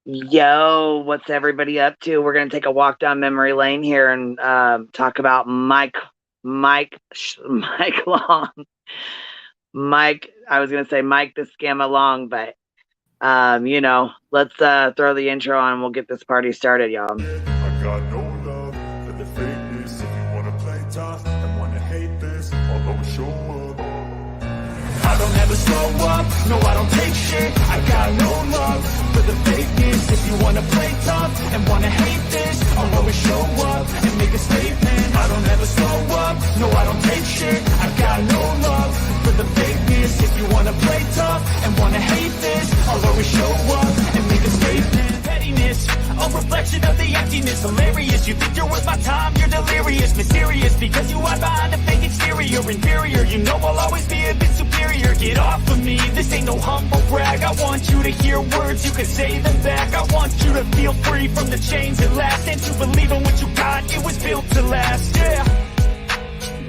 Yo, what's everybody up to? We're gonna take a walk down memory lane here and talk about Mike Long. Mike, I was gonna say Mike the Scam Along, but let's throw the intro on and we'll get this party started, y'all. I got no love for the fakeness. If you wanna play tough and wanna hate this, I'll always show up. I don't ever slow up, no I don't take shit. I got no love for the fakeness. If you wanna play tough and wanna hate this, I'll always show up and make a statement. I don't ever slow up, no I don't take shit. I got no love for the fakeness. If you wanna play tough and wanna hate this, I'll always show up and make a statement. Pettiness, a reflection of the emptiness. Hilarious, you think you're worth my time, you're delirious. Mysterious, because you hide behind a fake exterior. Inferior, you know I'll always be a bit superior. Get off of me, this ain't no humble brag. I want you to hear words, you can say them back. I want you to feel free from the chains that last, and to believe in what you got, it was built to last, yeah.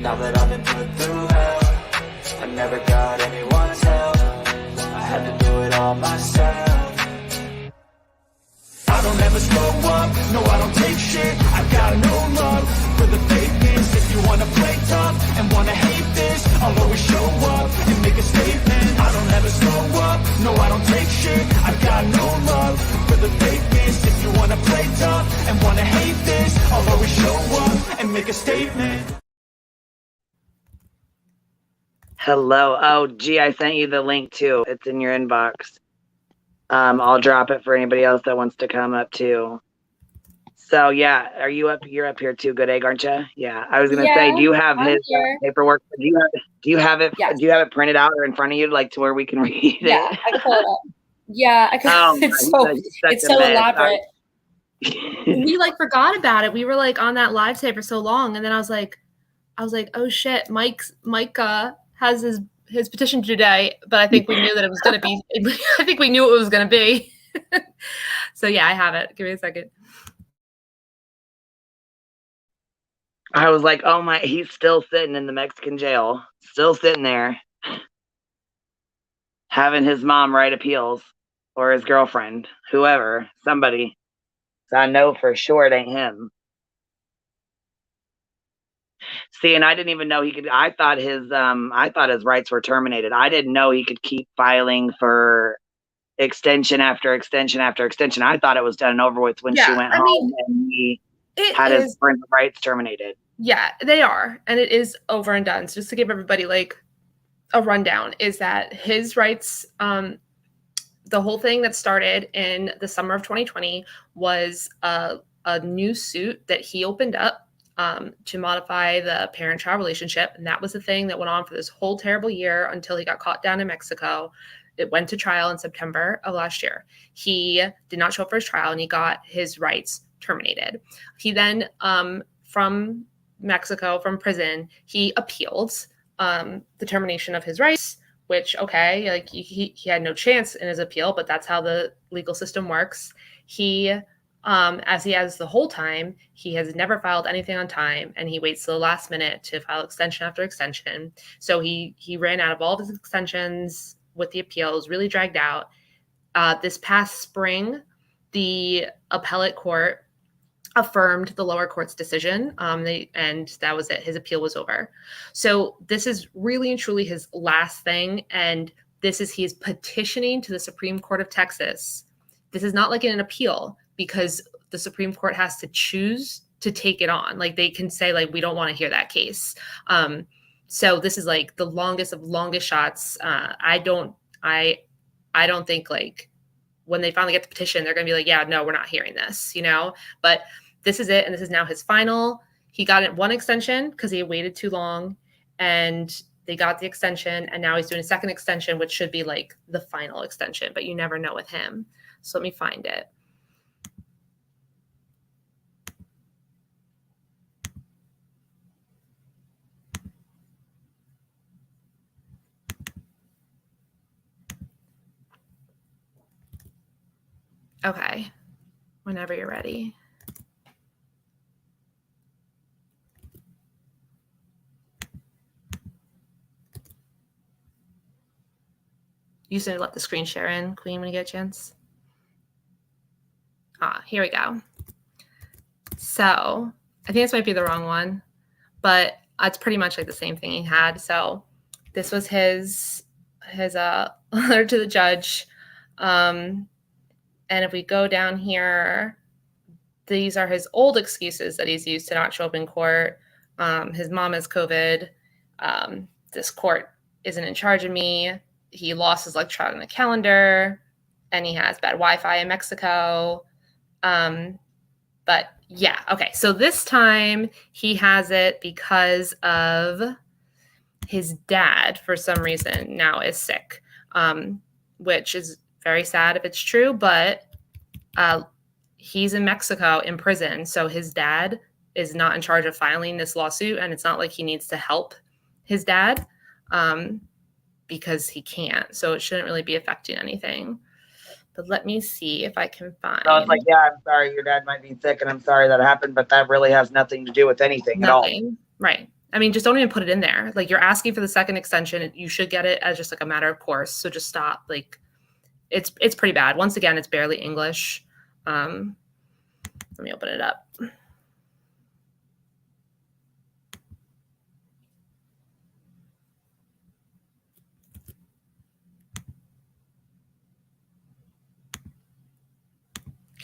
Now that I've been put through hell, I never got anyone's help. I had to do it all myself. I don't ever slow up, no I don't take shit. I got no love for the fakeness. If you wanna play tough and wanna hate this, I'll always show up and make a statement. I don't ever slow up, no I don't take shit. I got no love for the fakeness. If you wanna play tough and wanna hate this, I'll always show up and make a statement. Hello. Oh, gee, I sent you the link too. It's in your inbox. I'll drop it for anybody else that wants to come up too. So yeah, are you up? You're up here too. Good egg, aren't you? Yeah. I was gonna say, do you have his paperwork? Do you have it? Yes. Do you have it printed out or in front of you, like to where we can read it? Yeah, I can pull it up. Yeah, I can. Oh, it's so elaborate. We like forgot about it. We were like on that live today for so long, and then I was like, oh shit, Mike has his petition today, but I think we knew that it was going to be. I think we knew it was going to be. So yeah, I have it. Give me a second. I was like, oh my, he's still sitting in the Mexican jail, still sitting there, having his mom write appeals, or his girlfriend, whoever, somebody. So I know for sure it ain't him. See, and I didn't even know he could. I thought his rights were terminated. I didn't know he could keep filing for extension after extension after extension. I thought it was done and over with when she went home and he had his rights terminated. Yeah, they are, and it is over and done. So just to give everybody like a rundown, is that his rights, the whole thing that started in the summer of 2020 was a new suit that he opened up to modify the parent-child relationship. And that was the thing that went on for this whole terrible year until he got caught down in Mexico. It went to trial in September of last year. He did not show up for his trial and he got his rights terminated. He then, from Mexico, from prison, he appealed the termination of his rights, which, okay, like he had no chance in his appeal, but that's how the legal system works. He as he has the whole time, he has never filed anything on time, and he waits till the last minute to file extension after extension. So he ran out of all of his extensions with the appeals, really dragged out. This past spring, the appellate court affirmed the lower court's decision, and that was it. His appeal was over. So this is really and truly his last thing, and he's petitioning to the Supreme Court of Texas. This is not like an appeal, because the Supreme Court has to choose to take it on. Like, they can say, like, we don't want to hear that case. So this is like the longest of longest shots. I don't think, like, when they finally get the petition, they're going to be like, yeah, no, we're not hearing this, but this is it. And this is now his final. He got it one extension because he had waited too long, and they got the extension, and now he's doing a second extension, which should be like the final extension, but you never know with him. So let me find it. Okay, whenever you're ready. You said let the screen share in, Queen, when you get a chance. Here we go. So I think this might be the wrong one, but it's pretty much like the same thing he had. So this was his letter to the judge. And if we go down here, these are his old excuses that he's used to not show up in court. His mom has COVID. This court isn't in charge of me. He lost his electronic calendar, and he has bad Wi-Fi in Mexico. But yeah, okay. So this time he has it because of his dad, for some reason, now is sick, which is very sad if it's true, but he's in Mexico in prison. So his dad is not in charge of filing this lawsuit, and it's not like he needs to help his dad because he can't. So it shouldn't really be affecting anything. But let me see if I can find. So it's like, yeah, I'm sorry, your dad might be sick, and I'm sorry that happened, but that really has nothing to do with anything at all. Right. I mean, just don't even put it in there. Like, you're asking for the second extension. You should get it as just like a matter of course. So just stop. Like, it's pretty bad. Once again, it's barely English. Let me open it up.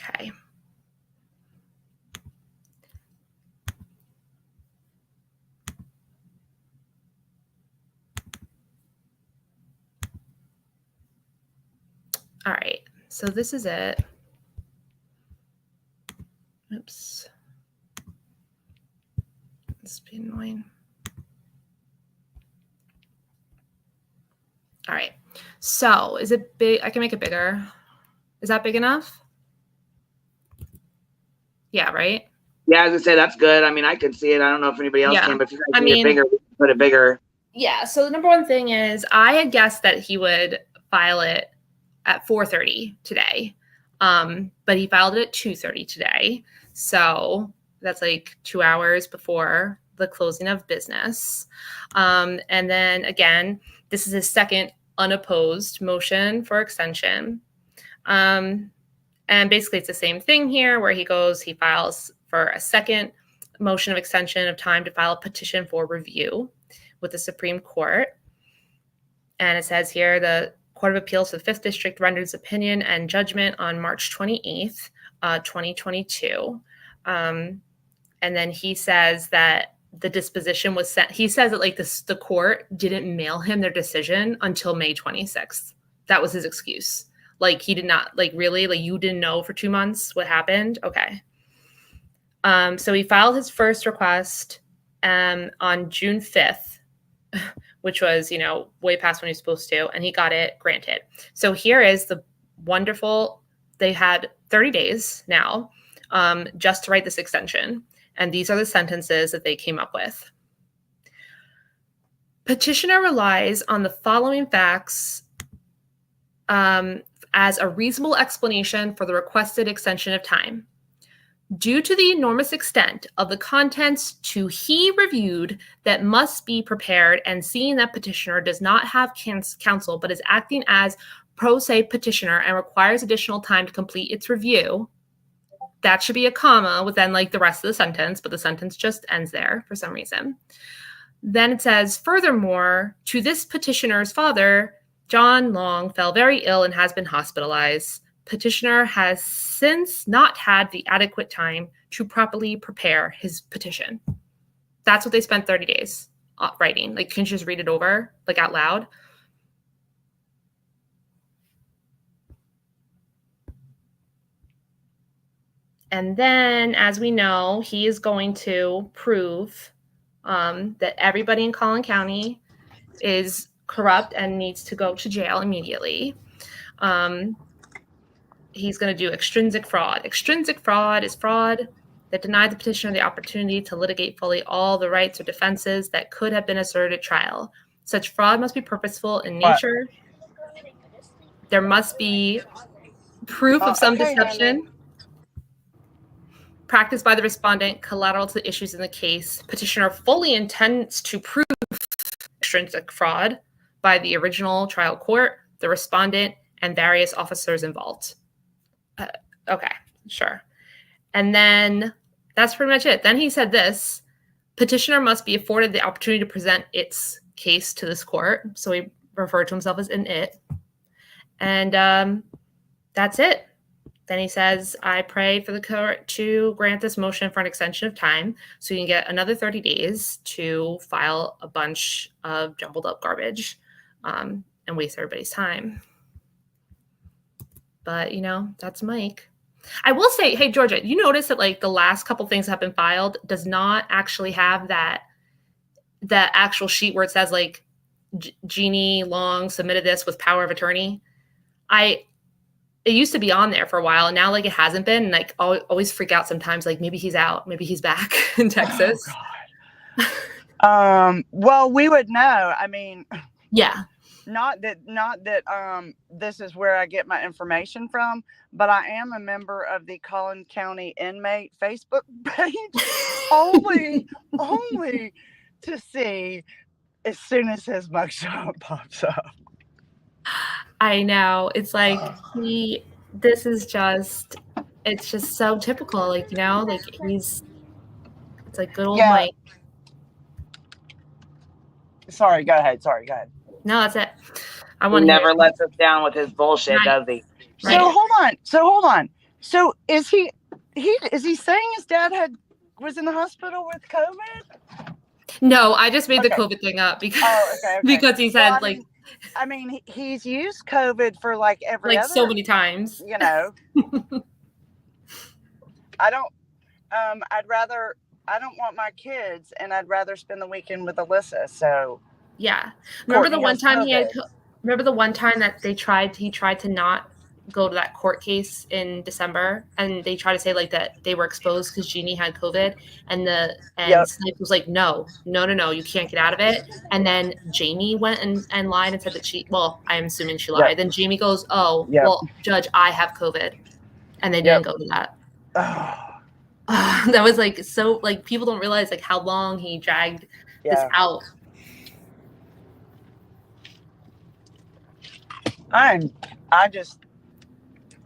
Okay. All right. So this is it. Oops. This is being annoying. All right. So is it big? I can make it bigger. Is that big enough? Yeah, right? Yeah, as I say, that's good. I mean, I can see it. I don't know if anybody else can, but if you guys need it bigger, we can put it bigger. Yeah. So the number one thing is I had guessed that he would file it at 4:30 today. But he filed it at 2:30 today. So that's like 2 hours before the closing of business. And then again, this is his second unopposed motion for extension. And basically it's the same thing here where he files for a second motion of extension of time to file a petition for review with the Supreme Court. And it says here, the Court of Appeals for the 5th District rendered its opinion and judgment on March 28th, 2022. And then he says that the disposition was sent. He says that like the court didn't mail him their decision until May 26th. That was his excuse. Like he did not, like really, like you didn't know for 2 months what happened? Okay. So he filed his first request on June 5th, which was, way past when he was supposed to, and he got it granted. So here is the wonderful, they had 30 days now just to write this extension. And these are the sentences that they came up with. Petitioner relies on the following facts as a reasonable explanation for the requested extension of time. Due to the enormous extent of the contents to he reviewed that must be prepared, and seeing that petitioner does not have counsel but is acting as pro se petitioner and requires additional time to complete its review, that should be a comma within like the rest of the sentence, but the sentence just ends there for some reason. Then it says, furthermore, to this petitioner's father, John Long, fell very ill and has been hospitalized. Petitioner has since not had the adequate time to properly prepare his petition. That's what they spent 30 days writing. Like, can you just read it over, like out loud? And then, as we know, he is going to prove that everybody in Collin County is corrupt and needs to go to jail immediately. He's going to do extrinsic fraud. Extrinsic fraud is fraud that denied the petitioner the opportunity to litigate fully all the rights or defenses that could have been asserted at trial. Such fraud must be purposeful in nature. There must be proof of some deception practiced by the respondent collateral to the issues in the case. Petitioner fully intends to prove extrinsic fraud by the original trial court. the respondent, and various officers involved. Okay, sure. And then that's pretty much it. Then he said this: petitioner must be afforded the opportunity to present its case to this court. So he referred to himself as an it. And that's it. Then he says, I pray for the court to grant this motion for an extension of time so you can get another 30 days to file a bunch of jumbled up garbage and waste everybody's time. But, you know, that's Mike. I will say, hey, Georgia, you notice that like the last couple things that have been filed does not actually have that actual sheet where it says like Jeannie Long submitted this with power of attorney. It used to be on there for a while, and now like it hasn't been. And like I always freak out sometimes, like maybe he's out, maybe he's back in Texas. Oh, God. Well, we would know. I mean, yeah. Not that this is where I get my information from, but I am a member of the Collin County Inmate Facebook page only to see as soon as his mugshot pops up. I know. It's like it's just so typical, like, you know, like it's like good old Mike. Sorry, go ahead. No, that's it. He never lets us down with his bullshit, does he? Right. So hold on. So is he saying his dad was in the hospital with COVID? No, I just made the COVID thing up because because he said I mean, he's used COVID for like every other, so many times. You know. I don't want my kids, and I'd rather spend the weekend with Alyssa. So yeah. Remember the one time that he tried to not go to that court case in December, and they tried to say like that they were exposed because Jeannie had COVID, and Snipe was like, no, you can't get out of it. And then Jamie went and lied and said that I'm assuming she lied. Then Jamie goes, well, Judge, I have COVID. And they didn't go to that. That was like, so like people don't realize like how long he dragged this out.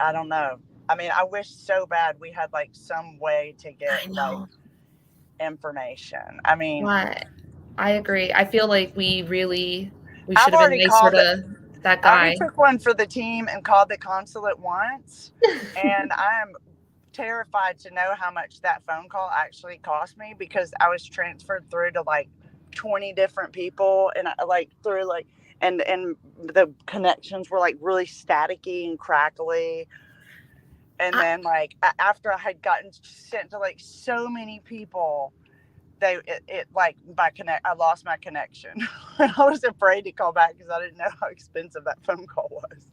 I don't know. I mean, I wish so bad we had like some way to get like information. I mean, what? I agree. I feel like we should have been nicer to that guy. I took one for the team and called the consulate once, and I'm terrified to know how much that phone call actually cost me because I was transferred through to like 20 different people, and I like through like. And the connections were like really staticky and crackly. And then like after I had gotten sent to like so many people, I lost my connection. I was afraid to call back because I didn't know how expensive that phone call was.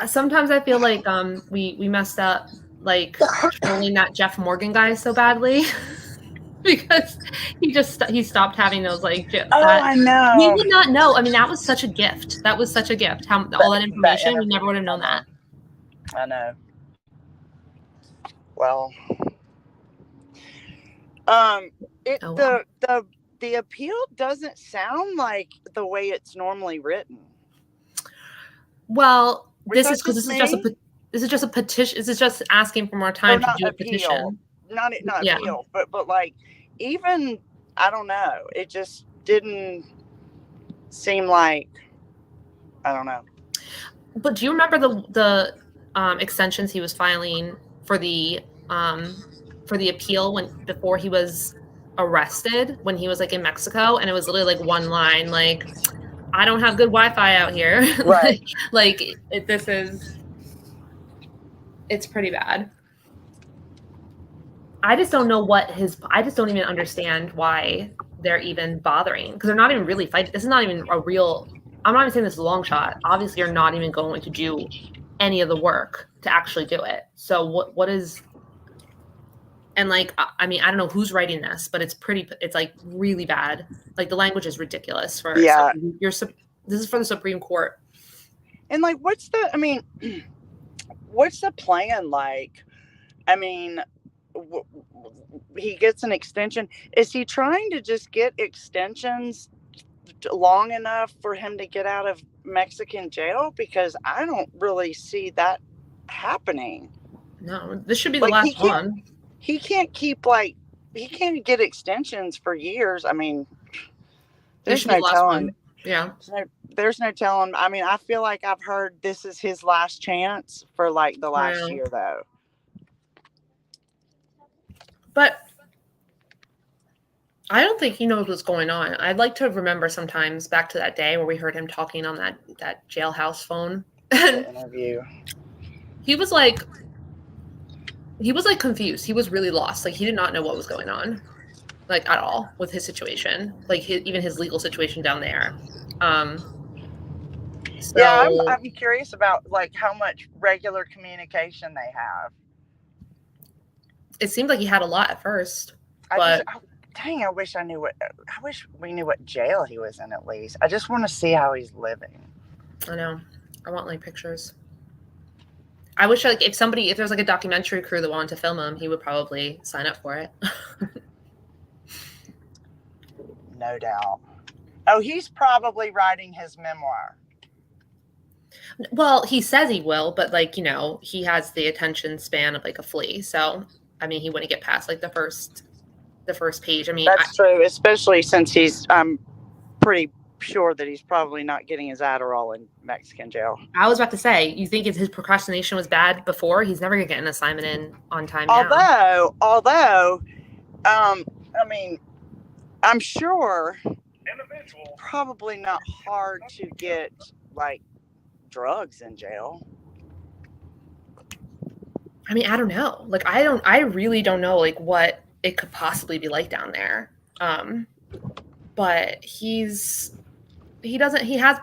Sometimes I feel like we messed up like trolling that Jeff Morgan guy so badly. Because he stopped having those like I know. We would not know. I mean, that was such a gift. All that information, we never would have known that. I know. Well, the appeal doesn't sound like the way it's normally written. Well, this is just a petition. This is just asking for more time to do a petition. Not appeal, but like, even, I don't know. It just didn't seem like, I don't know. But do you remember the extensions he was filing for the appeal before he was arrested, when he was like in Mexico, and it was literally like one line, like, I don't have good Wi-Fi out here. Right. It's pretty bad. I just don't know I just don't even understand why they're even bothering, because they're not even really fighting. This is not even a real, I'm not even saying this is a long shot. Obviously, you're not even going to do any of the work to actually do it. So what is, and like, I mean, I don't know who's writing this, but it's like really bad. Like the language is ridiculous this is for the Supreme Court. And like, what's the plan? Like, I mean, he gets an extension. Is he trying to just get extensions long enough for him to get out of Mexican jail? Because I don't really see that happening. No, this should be the Like last one. he can't keep like he can't get extensions for years. I mean, This there's should be no the last telling. one. Yeah. There's no telling. I mean, I feel like I've heard this is his last chance for like the last year though. But I don't think he knows what's going on. I'd like to remember sometimes back to that day where we heard him talking on that jailhouse phone. The interview. He was like confused. He was really lost. Like he did not know what was going on, like at all with his situation, like even his legal situation down there. So, yeah, I'm curious about like how much regular communication they have. It seemed like he had a lot at first, I wish we knew what jail he was in at least. I just want to see how he's living. I know. I want like pictures. I wish like if there's like a documentary crew that wanted to film him, he would probably sign up for it. No doubt. Oh, he's probably writing his memoir. Well, he says he will, but like, you know, he has the attention span of like a flea. So, I mean, he wouldn't get past like the first page. I mean, that's true, especially since I'm pretty sure that he's probably not getting his Adderall in Mexican jail. I was about to say, you think his procrastination was bad before? He's never gonna get an assignment in on time. Although, I mean, I'm sure probably not hard to get like drugs in jail. I mean, I don't know. Like, I really don't know like what it could possibly be like down there. But he has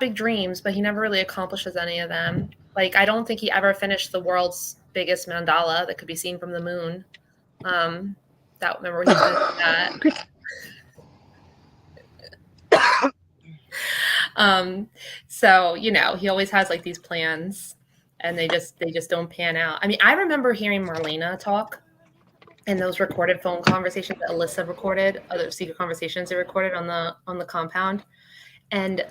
big dreams, but he never really accomplishes any of them. Like, I don't think he ever finished the world's biggest mandala that could be seen from the moon. Remember he finished that. So, you know, he always has like these plans and they just don't pan out. I mean, I remember hearing Marlena talk in those recorded phone conversations that Alyssa recorded, other secret conversations they recorded on the compound. And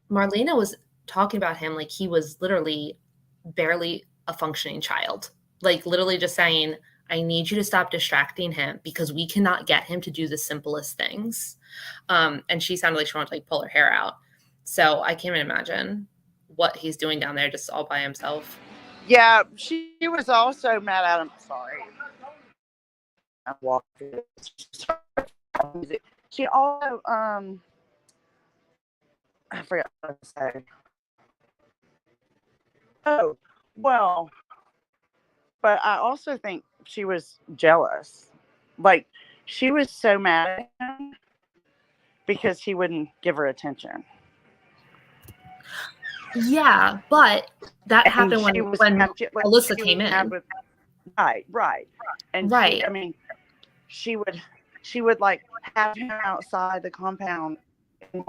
Marlena was talking about him like he was literally barely a functioning child. Like literally just saying, I need you to stop distracting him because we cannot get him to do the simplest things. And she sounded like she wanted to like pull her hair out. So I can't even imagine what he's doing down there just all by himself. Yeah, she was also mad at him. Sorry. I'm walking. She also, I forgot what to say. Oh, well, but I also think she was jealous. Like, she was so mad at him because he wouldn't give her attention. Yeah, but that happened when Alyssa came in. Right. And right. She would like have him outside the compound and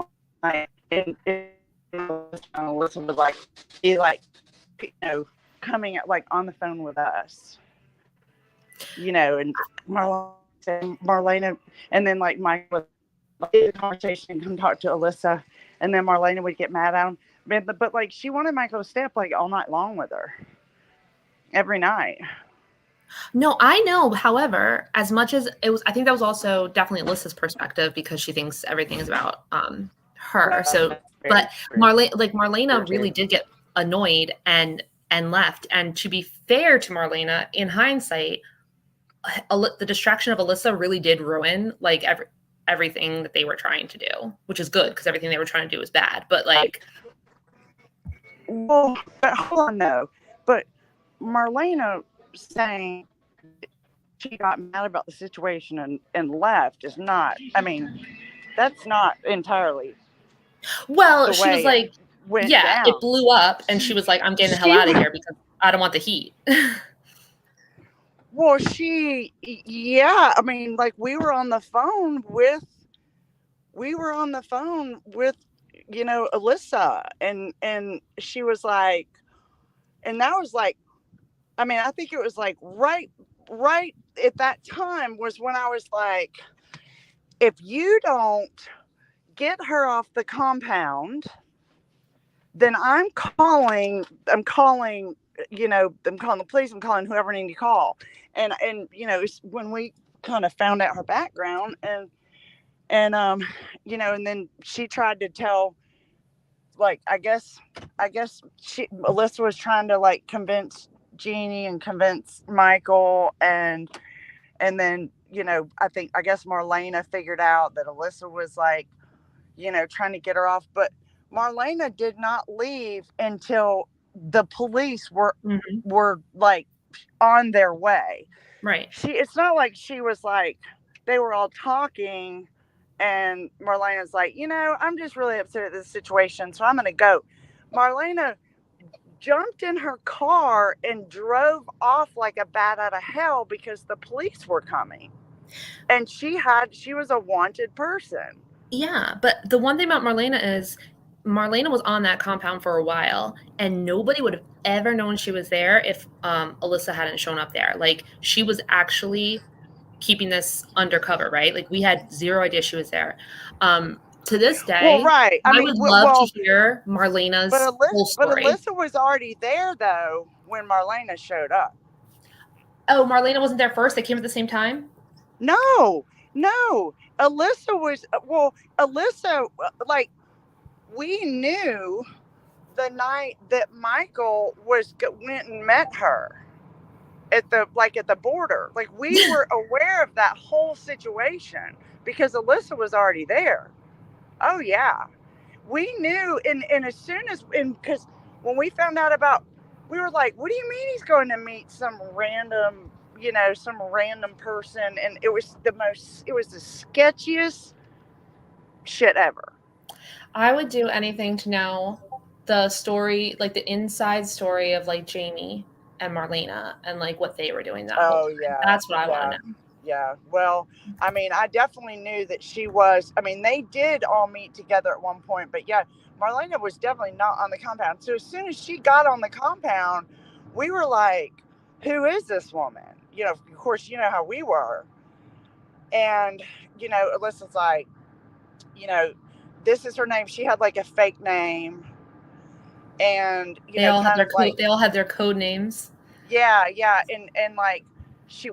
Alyssa would like be like, you know, coming at like on the phone with us, you know, and Marlena, and then like Mike would get the conversation and come talk to Alyssa, and then Marlena would get mad at him. But like she wanted Michael to stay up like all night long with her, every night. No, I know. However, as much as it was, I think that was also definitely Alyssa's perspective because she thinks everything is about her. So, but Marlena really did get annoyed and left. And to be fair to Marlena, in hindsight, the distraction of Alyssa really did ruin like everything that they were trying to do, which is good because everything they were trying to do was bad. But like, well, but hold on though. But Marlena saying she got mad about the situation and left is not. I mean, that's not entirely. Well, she was like, yeah, down. It blew up, and she was like, I'm getting the hell out of here because I don't want the heat. Well, yeah, I mean, like we were on the phone with, you know, Alyssa, and she was like, and that was like, I mean, I think it was like right at that time was when I was like, if you don't get her off the compound. Then I'm calling, I'm calling the police, I'm calling whoever I need to call. And when we kind of found out her background, and then she tried to tell, like, I guess Alyssa was trying to like convince Jeannie and convince Michael, and then I guess Marlena figured out that Alyssa was like, trying to get her off, but Marlena did not leave until the police were like on their way. Right. It's not like she was like, they were all talking and Marlena's like, I'm just really upset at this situation, so I'm going to go. Marlena jumped in her car and drove off like a bat out of hell because the police were coming. And she was a wanted person. Yeah, but the one thing about Marlena is Marlena was on that compound for a while, and nobody would have ever known she was there if Alyssa hadn't shown up there. Like, she was actually keeping this undercover, right? Like, we had zero idea she was there. To this day, well, right. I would love to hear Marlena's whole story. But Alyssa was already there, though, when Marlena showed up. Oh, Marlena wasn't there first? They came at the same time? No. Alyssa, like, we knew the night that Michael went and met her at the border. Like, we were aware of that whole situation because Alyssa was already there. Oh yeah, we knew, and as soon as, because when we found out about, we were like, what do you mean he's going to meet some random person? And it was the sketchiest shit ever. I would do anything to know the story, like the inside story of like Jamie and Marlena and like what they were doing that whole time. Yeah, that's what I want to know. Yeah, well, I mean, I definitely knew that she was, I mean, they did all meet together at one point, but yeah, Marlena was definitely not on the compound. So as soon as she got on the compound, we were like, who is this woman? Of course, you know how we were. And, Alyssa's like, this is her name. She had like a fake name. And, they all had their code names. Yeah. And like,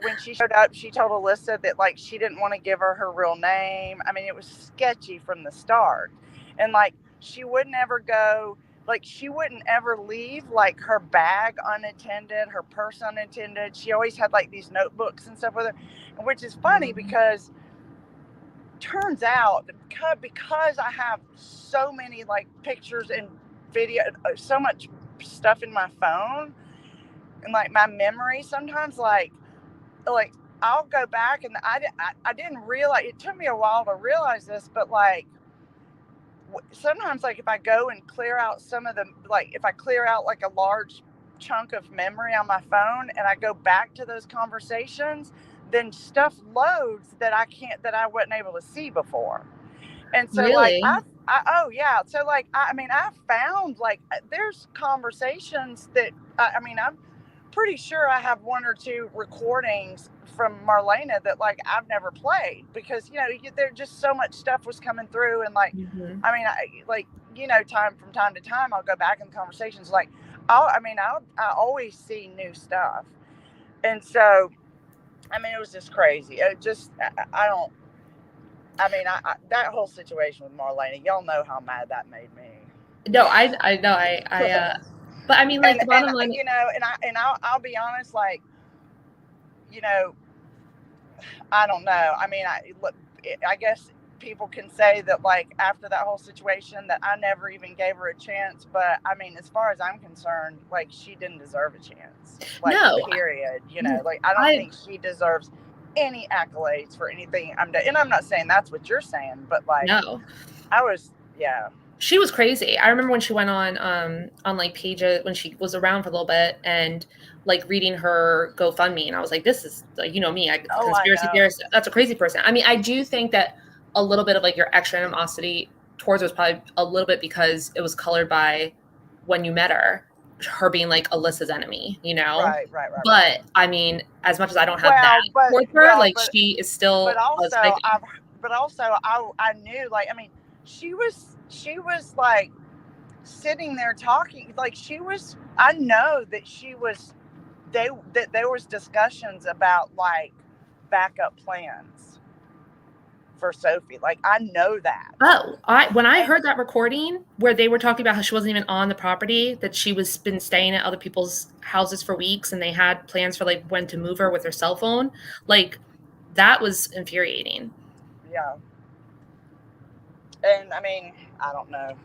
when she showed up, she told Alyssa that like she didn't want to give her real name. I mean, it was sketchy from the start. And like, she wouldn't ever go, like, she wouldn't ever leave like her bag unattended, her purse unattended. She always had like these notebooks and stuff with her, which is funny because turns out because I have so many like pictures and video, so much stuff in my phone, and like my memory sometimes like I'll go back, and I didn't realize, it took me a while to realize this, but like sometimes like if I go and clear out some of the, like if I clear out like a large chunk of memory on my phone and I go back to those conversations, then stuff loads that I wasn't able to see before. And so really? like oh yeah, so like I mean I found like there's conversations that I'm pretty sure I have one or two recordings from Marlena that like I've never played because there just so much stuff was coming through, and like I mean time from time to time I'll go back in the conversations, like I always see new stuff, and so I mean it was just crazy. It just that whole situation with Marlena, y'all know how mad that made me. No, I know but I mean, like, the bottom line, I'll be honest, like, I don't know. I mean, I guess people can say that, like, after that whole situation, that I never even gave her a chance. But I mean, as far as I'm concerned, like, she didn't deserve a chance. Like, no, period. Like, I don't think she deserves any accolades for anything I'm doing. And I'm not saying that's what you're saying, but like, no, yeah. She was crazy. I remember when she went on like pages when she was around for a little bit and like reading her GoFundMe, and I was like, this is like, me, conspiracy theorist. That's a crazy person. I mean, I do think that a little bit of like your extra animosity towards her was probably a little bit because it was colored by when you met her being like Alyssa's enemy, Right. But I mean, as much as I don't have that towards her, like she is still. But also, I knew, like, I mean, she was like sitting there talking, like I know that that there was discussions about like backup plans for Sophie. Like I know that. Oh, when I heard that recording where they were talking about how she wasn't even on the property, that she was been staying at other people's houses for weeks, and they had plans for like when to move her with her cell phone, like that was infuriating. Yeah. And I mean, I don't know,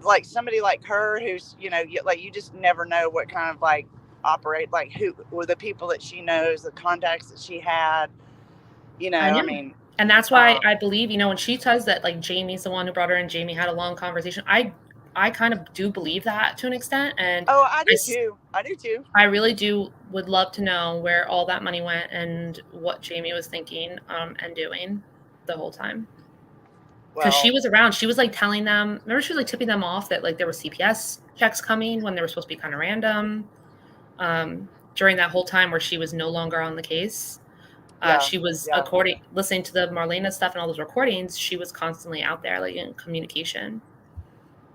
like somebody like her who's, like you just never know what kind of like operate, like who were the people that she knows, the contacts that she had, I know. I mean, and that's why I believe, when she says that like Jamie's the one who brought her and Jamie had a long conversation, I kind of do believe that to an extent. And oh, I do too. I really would love to know where all that money went and what Jamie was thinking and doing the whole time. Because she was around. She was like telling them, remember she was like tipping them off that like there were CPS checks coming when they were supposed to be kind of random. During that whole time where she was no longer on the case. She was listening to the Marlena stuff and all those recordings. She was constantly out there like in communication.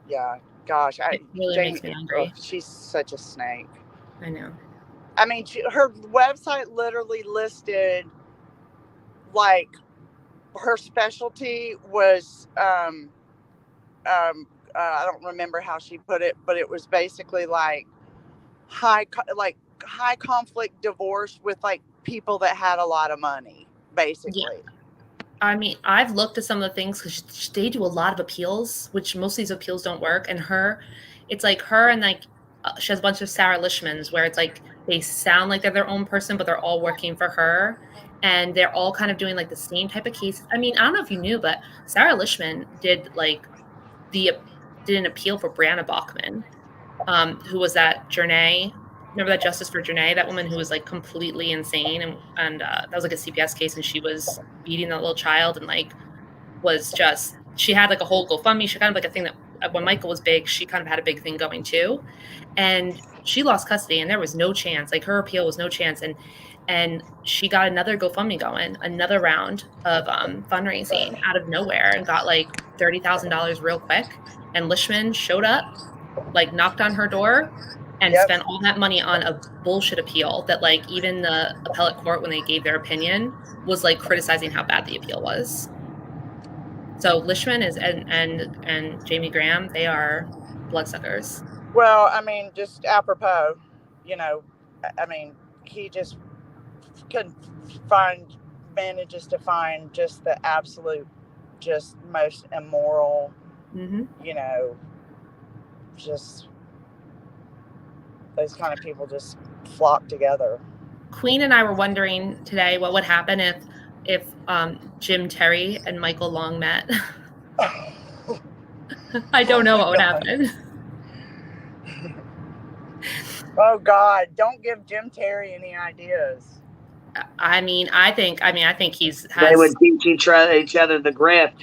Yeah. Gosh, it really makes me angry. She's such a snake. I know. I mean, her website literally listed like her specialty was I don't remember how she put it, but it was basically like high conflict divorce with like people that had a lot of money, basically. Yeah. I mean, I've looked at some of the things because they do a lot of appeals, which most of these appeals don't work. And it's like her and like she has a bunch of Sarah Lishmans where it's like they sound like they're their own person, but they're all working for her. And they're all kind of doing like the same type of cases. I mean, I don't know if you knew, but Sarah Lishman did an appeal for Brianna Bachman, who was that Journey. Remember that Justice for Journey, that woman who was like completely insane, and that was like a CPS case, and she was beating that little child, and like she had like a whole GoFundMe. She kind of like a thing that when Michael was big, she kind of had a big thing going too, and she lost custody, and there was no chance. Like her appeal was no chance, and she got another GoFundMe going, another round of fundraising out of nowhere, and got like $30,000 real quick. And Lishman showed up, like knocked on her door, and spent all that money on a bullshit appeal that like even the appellate court, when they gave their opinion, was like criticizing how bad the appeal was. So Lishman and Jamie Graham, they are bloodsuckers. Well, I mean, just apropos, I mean, he just manages to find just the absolute, just most immoral, just those kind of people just flock together. Queen and I were wondering today what would happen if Jim Terry and Michael Long met. I don't know what would happen. Oh God, don't give Jim Terry any ideas. I think they would teach each other the grift.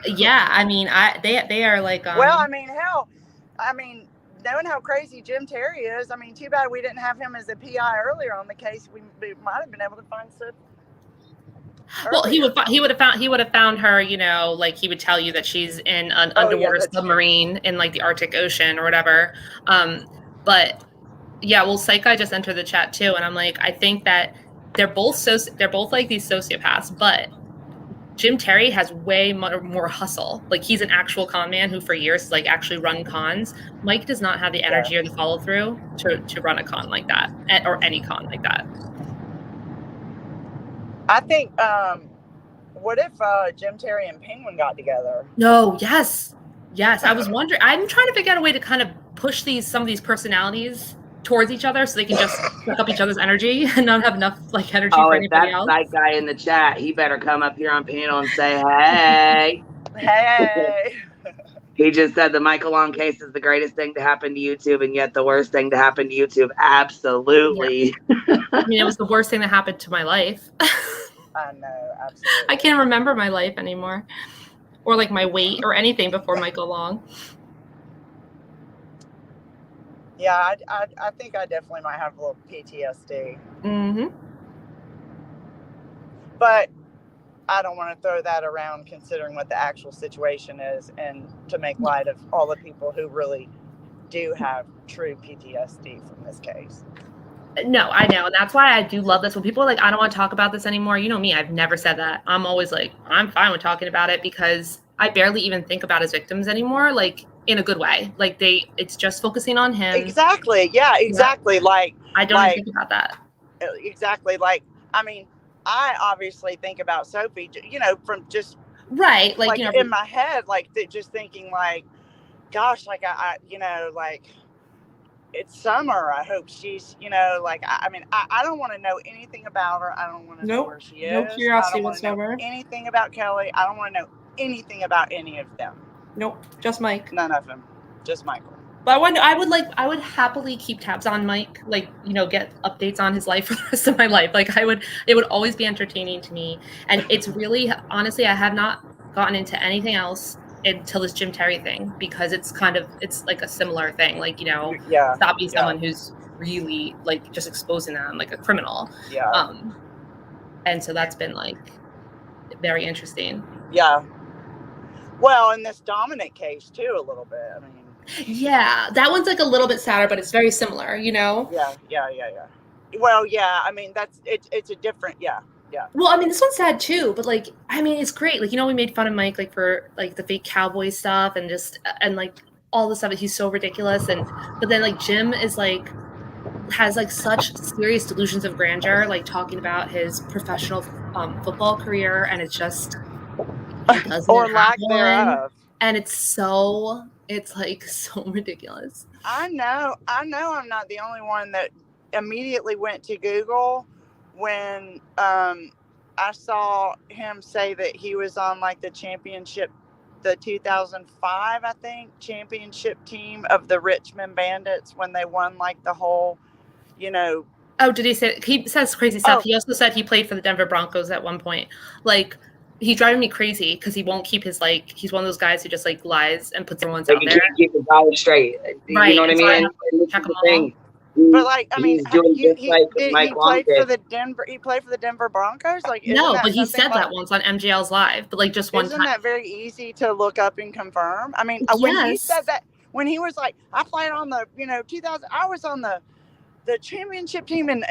Yeah, I mean, they are like. Well, I mean, hell, knowing how crazy Jim Terry is, I mean, too bad we didn't have him as a PI earlier on the case. We might have been able to find stuff. Well, he would have found her, like he would tell you that she's in an underwater submarine in like the Arctic Ocean or whatever. But yeah, well, Psych Guy just entered the chat too, and I'm like, I think that they're both like these sociopaths, but Jim Terry has way more hustle. Like he's an actual con man who for years has like actually run cons. Mike does not have the energy or the follow through to run a con like that, or any con like that. I think, what if Jim Terry and Penguin got together? No, yes. I was wondering. I'm trying to figure out a way to kind of push some of these personalities towards each other so they can just suck up each other's energy and not have enough like energy for anybody else. That guy in the chat, he better come up here on panel and say, hey. Hey. He just said the Michael Long case is the greatest thing to happen to YouTube, and yet the worst thing to happen to YouTube. Absolutely. Yeah. I mean, it was the worst thing that happened to my life. I know, absolutely. I can't remember my life anymore, or like my weight or anything before Michael Long. Yeah, I think I definitely might have a little PTSD. Mm-hmm. But I don't want to throw that around considering what the actual situation is, and to make light of all the people who really do have true PTSD from this case. No, I know. And that's why I do love this. When people are like, I don't want to talk about this anymore. You know me, I've never said that. I'm always like, I'm fine with talking about it because I barely even think about his victims anymore, like in a good way. Like it's just focusing on him. Exactly. Yeah, exactly. Yeah. Like, I don't even think about that. Exactly. Like, I mean, I obviously think about Sophie, you know, from just right. Like, you know, in my head, like just thinking like, gosh, like I you know, like it's summer. I hope she's, you know, like, I mean, I don't want to know anything about her. I don't want to know where she is. No curiosity I don't want to know anything about Kelly. I don't want to know anything about any of them. Nope. Just Mike. None of them. Just Michael. But I would happily keep tabs on Mike, like, you know, get updates on his life for the rest of my life. Like it would always be entertaining to me. And it's really, honestly, I have not gotten into anything else until this Jim Terry thing, because it's like a similar thing. Like, you know, stopping someone who's really like just exposing them like a criminal. Yeah. And so that's been like very interesting. Yeah. Well, in this Dominic case too, a little bit. I mean, yeah, that one's like a little bit sadder, but it's very similar, you know? Yeah. Well, yeah, I mean, it's a different, yeah. Well, I mean, this one's sad too, but like, I mean, it's great. Like, you know, we made fun of Mike, like for like the fake cowboy stuff and just, and like all the stuff that he's so ridiculous. But then like Jim is like, has like such serious delusions of grandeur, like talking about his professional football career. And it's just, or lack thereof. And it's like so ridiculous. I know I'm not the only one that immediately went to Google when I saw him say that he was on like the championship, the 2005, I think, championship team of the Richmond Bandits when they won like the whole, you know. Oh, did he say? He says crazy stuff. He also said he played for the Denver Broncos at one point. Like, he's driving me crazy because he won't keep his, like, he's one of those guys who just like lies and puts everyone's out there. You can't keep his knowledge straight. Right. You know what I mean? Check them all. But like, I mean, he played for the Denver Broncos. Like, no, but he said that once on MJL's Live, but like just one time. Isn't that very easy to look up and confirm? I mean, when he said that, when he was like, I played on the, you know, 2000, I was on the championship team and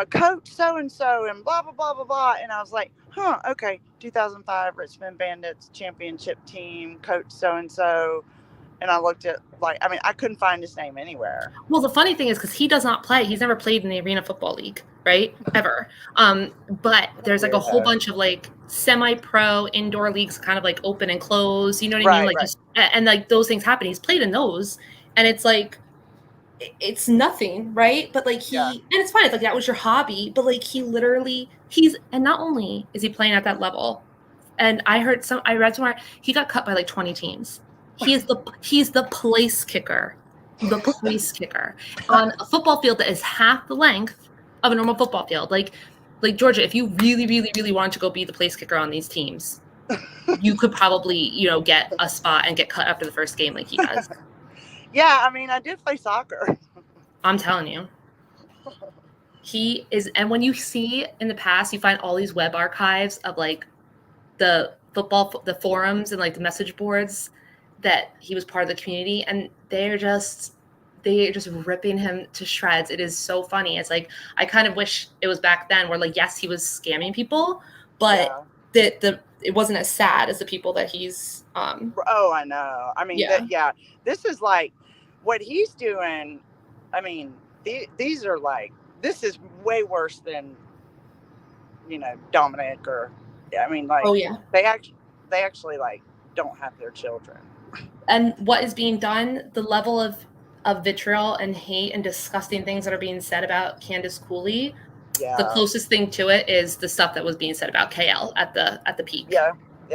coach so and so and blah blah blah blah blah, and I was like, okay, 2005 Richmond Bandits championship team, coach so and so. And I looked at, like, I mean, I couldn't find his name anywhere. Well, the funny thing is, because he does not play, he's never played in the Arena Football League, right? Ever. But there's like a whole bunch of like semi-pro indoor leagues, kind of like open and close. You know what I mean? Like, just, and like those things happen. He's played in those, and it's like, it's nothing, right? But like and it's fine. It's like that was your hobby, but like he literally, and not only is he playing at that level, and I read somewhere he got cut by like 20 teams. He's the place kicker. The place kicker on a football field that is half the length of a normal football field. Like Georgia, if you really, really, really wanted to go be the place kicker on these teams, you could probably, you know, get a spot and get cut after the first game like he does. Yeah, I mean, I did play soccer. I'm telling you. He is, and when you see in the past, you find all these web archives of like the forums and like the message boards that he was part of the community, and they're just ripping him to shreds. It is so funny. It's like, I kind of wish it was back then where like, yes, he was scamming people, but it wasn't as sad as the people that he's oh, I know. I mean, this is like what he's doing. I mean, these are like, this is way worse than, you know, Dominic, or I mean, like, they actually like don't have their children. And what is being done, the level of vitriol and hate and disgusting things that are being said about Candace Cooley, the closest thing to it is the stuff that was being said about KL at the peak. Yeah.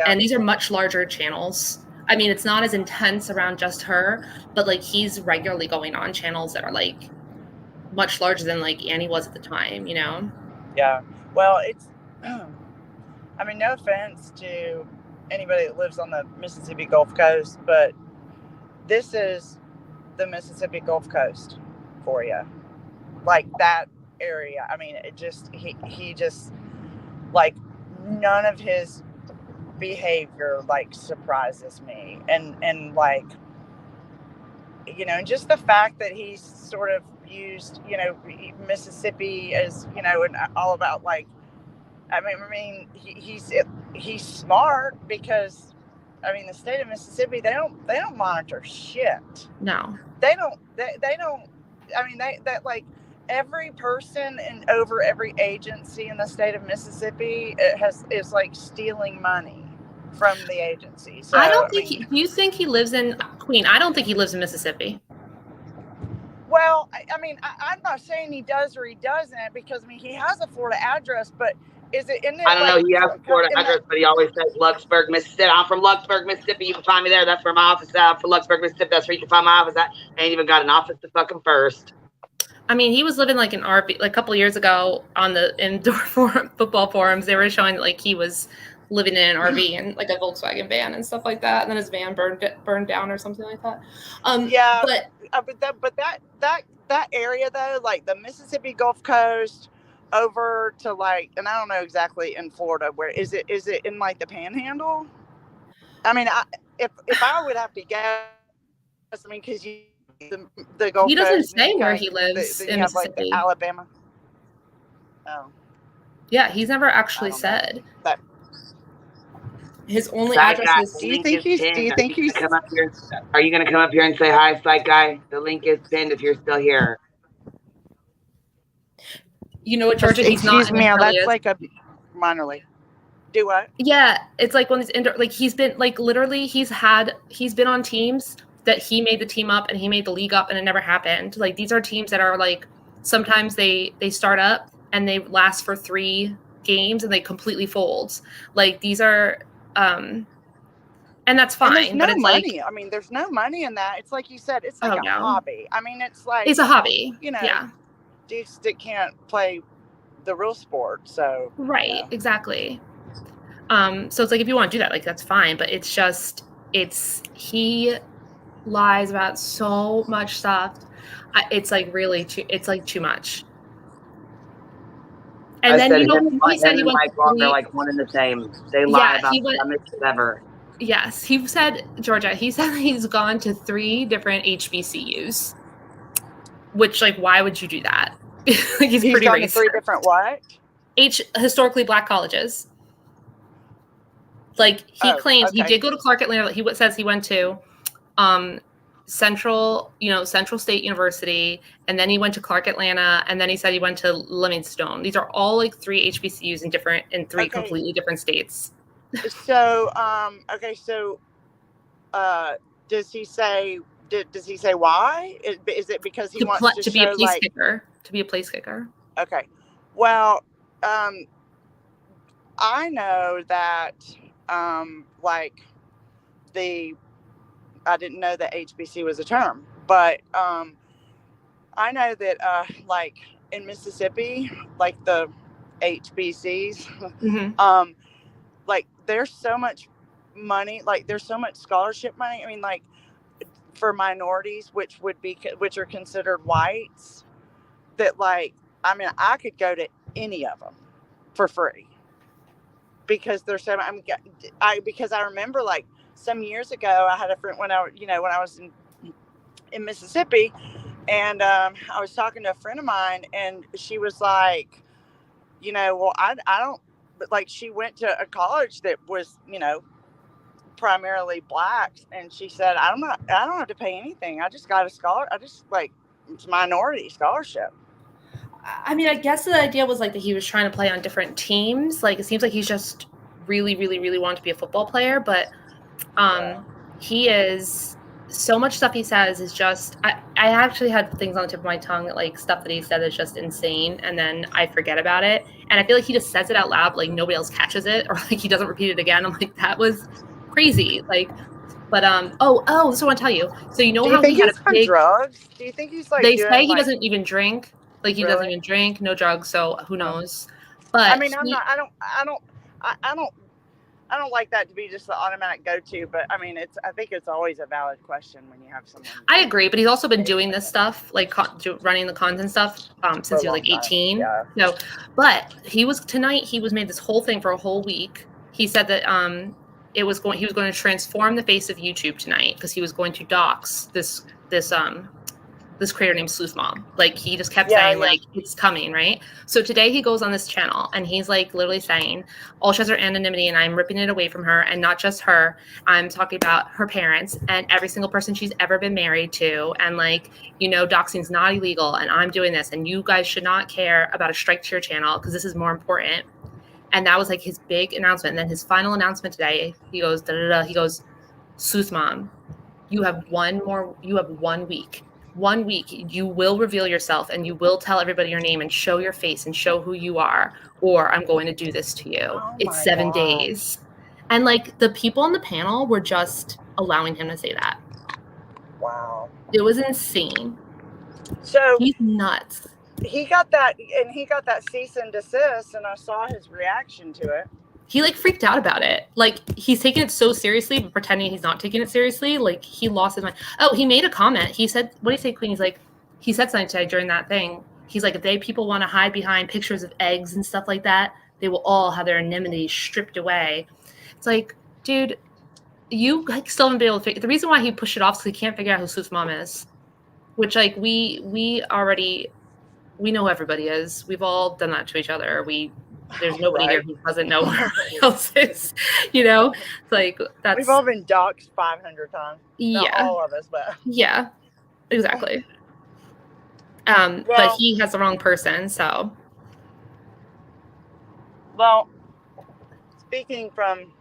And these are much larger channels. I mean, it's not as intense around just her, but like he's regularly going on channels that are like much larger than like Annie was at the time, you know? Yeah. Well, it's, I mean, no offense to anybody that lives on the Mississippi Gulf Coast, but this is the Mississippi Gulf Coast for you. Like that area. I mean, it just, he just, like, none of his behavior like surprises me, and like, you know, and just the fact that he's sort of used, you know, Mississippi as, you know, and all about like, I mean, he's smart because, I mean, the state of Mississippi, they don't monitor shit. No, They don't. I mean, that like every person and over every agency in the state of Mississippi is like stealing money from the agency. So I don't think. Do you think he lives in Queen? I don't think he lives in Mississippi. Well, I mean, I'm not saying he does or he doesn't, because I mean, he has a Florida address, but isn't it? I don't know. He has a Florida address, but he always says Luxburg, Mississippi. I'm from Luxburg, Mississippi. You can find me there. That's where my office is. I'm from Luxburg, Mississippi. That's where you can find my office at. I ain't even got an office to fucking first. I mean, he was living like an RV. Like a couple of years ago on the indoor football forums, they were showing that like he was living in an RV and like a Volkswagen van and stuff like that. And then his van burned down or something like that. Yeah, but that area though, like the Mississippi Gulf Coast over to like, and I don't know exactly in Florida, where is it in like the Panhandle? I mean, if I would have to guess, I mean, because the Gulf he doesn't Coast, say where he lives in Mississippi. Like Alabama. Oh. Yeah, he's never actually said. But his only address is. Do you think he's come up here? Are you going to come up here and say hi, Psych Guy? The link is pinned if you're still here. You know what, Georgia? He's not. Excuse me, that's like a minor league. Do what? Yeah, it's like when these indoor, like he's been like literally he's been on teams that he made the team up and he made the league up and it never happened. Like these are teams that are like sometimes they start up and they last for 3 games and they completely fold. Like these are and that's fine. And there's no but it's money. like, I mean, there's no money in that. It's like you said, it's like a hobby. I mean, it's like it's a hobby. You know, yeah. Dudes that can't play the real sport. So right, you know. Exactly. So it's like if you want to do that, like that's fine. But it's just he lies about so much stuff. It's like really it's like too much. And then you know he said he went they're like one and the same. They lie about whatever. Yes, he said, Georgia. He said he's gone to 3 different HBCUs. Which, like, why would you do that? Like, he's pretty gone racist. To 3 different what? Historically black colleges. Like he claims he did go to Clark Atlanta. He says he went to Central State University, and then he went to Clark Atlanta, and then he said he went to Livingstone. These are all like 3 HBCUs in 3 completely different states. So does he say why? Is it because he wants to be a place kicker? To be a place kicker. Okay. Well, I know that like I didn't know that HBC was a term, but I know that like in Mississippi, like the HBCs, mm-hmm. Like there's so much money, like there's so much scholarship money. I mean, like for minorities, which are considered whites, that like, I mean, I could go to any of them for free because there's so because I remember like some years ago, I had a friend when I was in Mississippi, and I was talking to a friend of mine, and she was like, well, I don't, but like she went to a college that was, primarily blacks, and she said, I don't have to pay anything. I just got it's minority scholarship. I mean, I guess the idea was like that he was trying to play on different teams. Like it seems like he's just really, really, really wanted to be a football player, but he is so much stuff he says is just I actually had things on the tip of my tongue, like stuff that he said is just insane, and then I forget about it, and I feel like he just says it out loud, like nobody else catches it, or like he doesn't repeat it again. I'm like, that was crazy. Like, but this is what I want to tell you. So how he had a big drugs? Do you think he's like? They say he doesn't even drink. Like he doesn't even drink, no drugs. So who knows? But I mean, I don't like that to be just the automatic go-to, but I mean, I think it's always a valid question when you have someone. I agree, but he's also been doing this stuff, like running the content stuff, since he was like 18. Yeah. No, but he was made this whole thing for a whole week. He said that he was going to transform the face of YouTube tonight because he was going to dox this creator named Sleuth Mom. Like, he just kept saying, like, it's coming, right? So today he goes on this channel and he's like literally saying, all she has her anonymity and I'm ripping it away from her. And not just her, I'm talking about her parents and every single person she's ever been married to. And like, you know, doxing's not illegal and I'm doing this and you guys should not care about a strike to your channel because this is more important. And that was like his big announcement. And then his final announcement today, he goes, he goes, Sleuth Mom, you have 1 week. 1 week, you will reveal yourself and you will tell everybody your name and show your face and show who you are, or I'm going to do this to you. Oh it's 7 days. And like the people on the panel were just allowing him to say that. Wow. It was insane. So he's nuts. He got that cease and desist, and I saw his reaction to it. He like freaked out about it. Like, he's taking it so seriously, but pretending he's not taking it seriously. Like, he lost his mind. Oh, he made a comment. He said, what did he say, Queen? He's like, he said something today during that thing. He's like, if people want to hide behind pictures of eggs and stuff like that, they will all have their anonymity stripped away. It's like, dude, you like still haven't been able to figure. The reason why he pushed it off is because he can't figure out who Sleuth Mom is. Which, like, we know who everybody is. We've all done that to each other. There's nobody here who doesn't know who everybody else is. You know, it's like that's. We've all been doxxed 500 times. Not all of us, but yeah, exactly. But he has the wrong person, so. Well, speaking from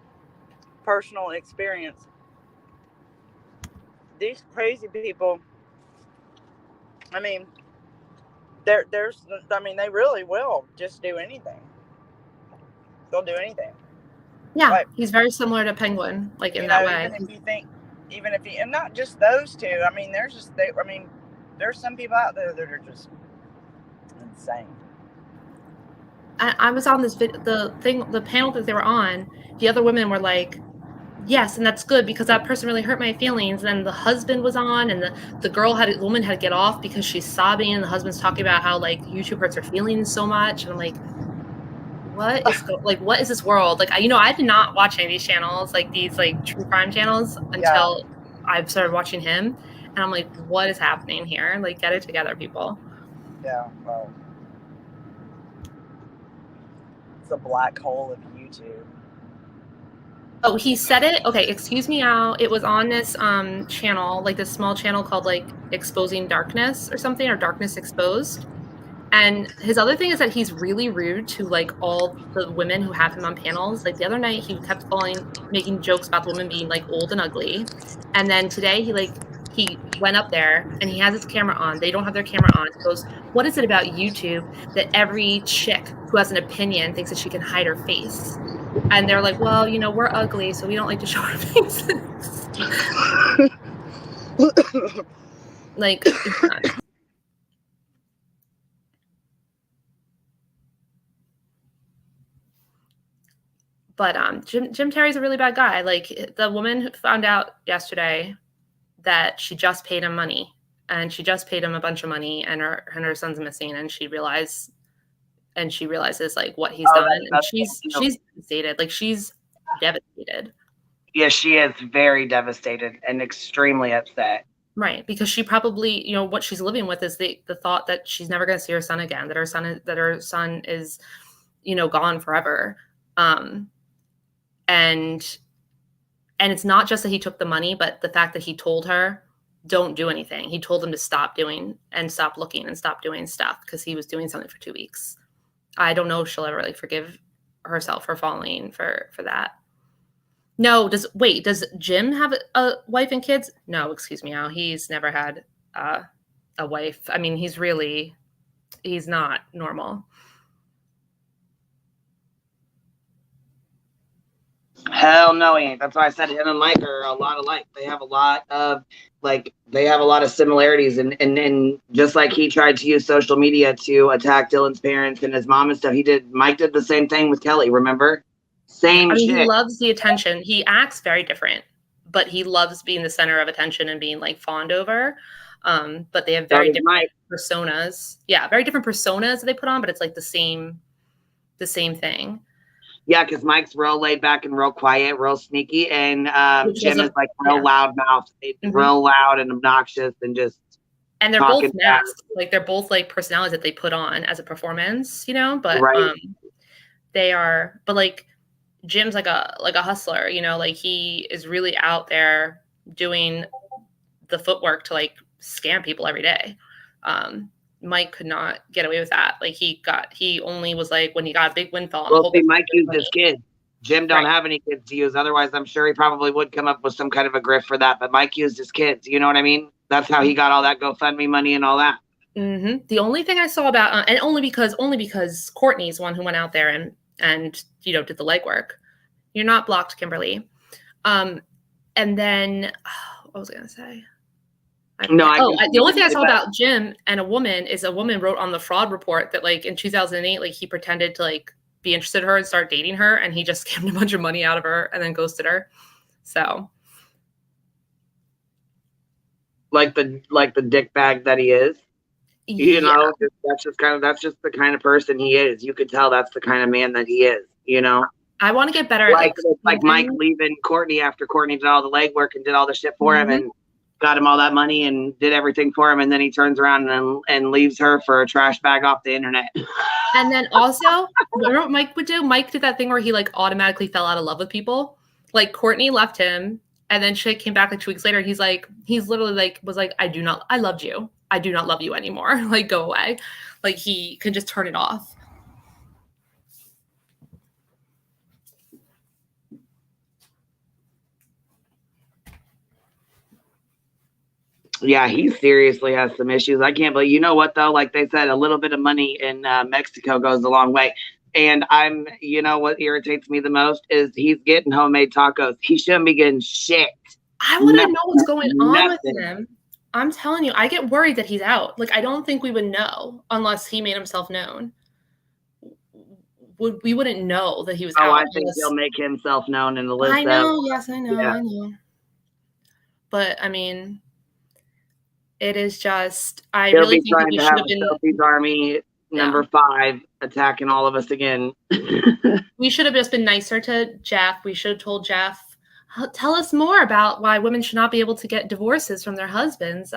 personal experience, these crazy people. I mean, they really will just do anything. They'll do anything. Yeah, like, he's very similar to Penguin, like in that way. Even if you, and not just those two. I mean, there's some people out there that are just insane. I was on this the panel that they were on. The other women were like, yes, and that's good because that person really hurt my feelings. And then the husband was on, and the woman had to get off because she's sobbing, and the husband's talking about how like YouTube hurts her feelings so much. And I'm like, what is this world? Like, I did not watch any of these channels, like these like true crime channels, until I started watching him, and I'm like, what is happening here? Like, get it together, people. Yeah, well, it's a black hole of YouTube. Oh, he said it? Okay, excuse me, Al. It was on this channel, like this small channel called like Exposing Darkness or something, or Darkness Exposed. And his other thing is that he's really rude to like all the women who have him on panels. Like the other night, he kept making jokes about the women being like old and ugly. And then today, he went up there and he has his camera on. They don't have their camera on. He goes, what is it about YouTube that every chick who has an opinion thinks that she can hide her face? And they're like, well, we're ugly, so we don't like to show our faces. Like, it's not. But Jim Terry's a really bad guy. Like, the woman found out yesterday that she just paid him money, and she just paid him a bunch of money, and her son's missing, and she realizes like what he's done, and she's devastated. Like, she's devastated. Yeah, she is very devastated and extremely upset. Right, because she probably, what she's living with is the thought that she's never going to see her son again, that her son is, gone forever. And it's not just that he took the money, but the fact that he told her, don't do anything. He told them to stop doing and stop looking and stop doing stuff because he was doing something for 2 weeks. I don't know if she'll ever forgive herself for falling for that. No, does Jim have a wife and kids? No, excuse me, Al. He's never had a wife. I mean, he's not normal. Hell no, he ain't. That's why I said him and Mike are a lot alike. They have a lot of similarities, and just like he tried to use social media to attack Dylan's parents and his mom and stuff, Mike did the same thing with Kelly, remember? Same shit. He loves the attention. He acts very different, but he loves being the center of attention and being like fawned over. But they have very different personas. Yeah, very different personas that they put on, but it's like the same thing. Yeah, because Mike's real laid back and real quiet, real sneaky, and Jim is like real loud mouth, real loud and obnoxious, and just. And they're both masked. Like they're both like personalities that they put on as a performance, you know. But they are. But like Jim's like a hustler, you know. Like he is really out there doing the footwork to like scam people every day. Mike could not get away with that. Like he only was like when he got a big windfall. Well, see, Mike used his kids. Jim don't have any kids to use. Otherwise, I'm sure he probably would come up with some kind of a grift for that. But Mike used his kids. You know what I mean? That's how he got all that GoFundMe money and all that. Mm-hmm. The only thing I saw about, and only because Courtney's the one who went out there and you know did the legwork. You're not blocked, Kimberly. And then what was I gonna say? The only thing I saw about Jim and a woman is a woman wrote on the fraud report that like in 2008, like he pretended to like be interested in her and start dating her, and he just scammed a bunch of money out of her and then ghosted her. So. Like the dick bag that he is, you know, that's just the kind of person he is. You could tell that's the kind of man that he is, you know. I want to get better like Mike leaving Courtney after Courtney did all the legwork and did all the shit for him and got him all that money and did everything for him, and then he turns around and leaves her for a trash bag off the internet. And then also, remember what Mike would do? Mike did that thing where he like automatically fell out of love with people. Like Courtney left him. And then she came back like 2 weeks later. He's literally like, was like, I loved you. I do not love you anymore. Like, go away. Like he could just turn it off. Yeah, he seriously has some issues. I can't believe, you know what though? Like they said, a little bit of money in Mexico goes a long way. And you know what irritates me the most is he's getting homemade tacos. He shouldn't be getting shit. I want to know what's going on with him. I'm telling you, I get worried that he's out. Like, I don't think we would know unless he made himself known. We wouldn't know that he was out. I think he'll make himself known in the list. I know. Yes, I know. Yeah. I know. But, I mean, it is just, I he'll really think we should have been Sophie's Army number 5 attacking all of us again. We should have just been nicer to Jeff. We should have told Jeff, tell us more about why women should not be able to get divorces from their husbands.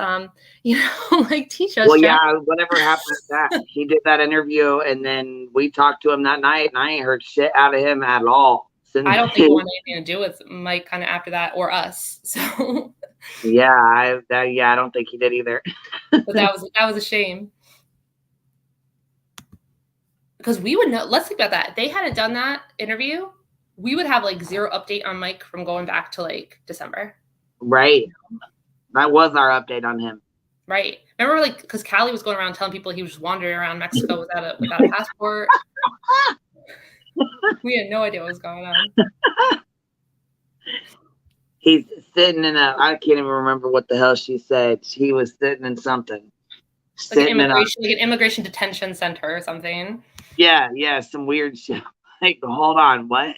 You know, like teach us. Well, Jeff. Yeah, whatever happened to that? He did that interview, and then we talked to him that night, and I ain't heard shit out of him at all. I don't think he wanted anything to do with Mike kind of after that, or us. So. Yeah, I don't think he did either. But that was a shame. Because we would know. Let's think about that. If they hadn't done that interview, we would have like zero update on Mike from going back to like December. Right. That was our update on him. Right. Remember, like, because Callie was going around telling people he was just wandering around Mexico without a passport. We had no idea what was going on. He's sitting in I can't even remember what the hell she said. He was sitting in something. Like an immigration detention center or something. Yeah, some weird shit. Like, hold on, what?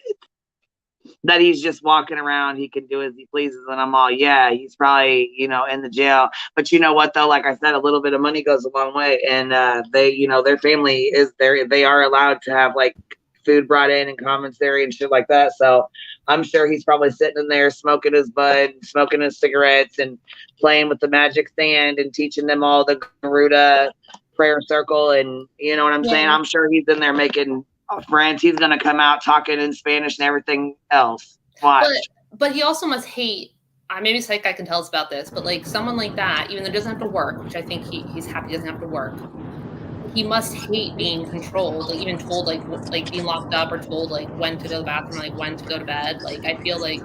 That he's just walking around, he can do as he pleases, and I'm all, yeah, he's probably, you know, in the jail. But you know what though? Like I said, a little bit of money goes a long way, and they, you know, their family is there. They are allowed to have like food brought in and commissary and shit like that. So I'm sure he's probably sitting in there smoking his bud, smoking his cigarettes, and playing with the magic sand and teaching them all the Garuda prayer circle, and you know what I'm saying? I'm sure he's in there making friends. He's gonna come out talking in Spanish and everything else. Watch. But he also must hate. Maybe Psych I can tell us about this, but like someone like that, even though he doesn't have to work, which I think he's happy he doesn't have to work. He must hate being controlled, like even told like being locked up or told like when to go to the bathroom, like when to go to bed. Like I feel like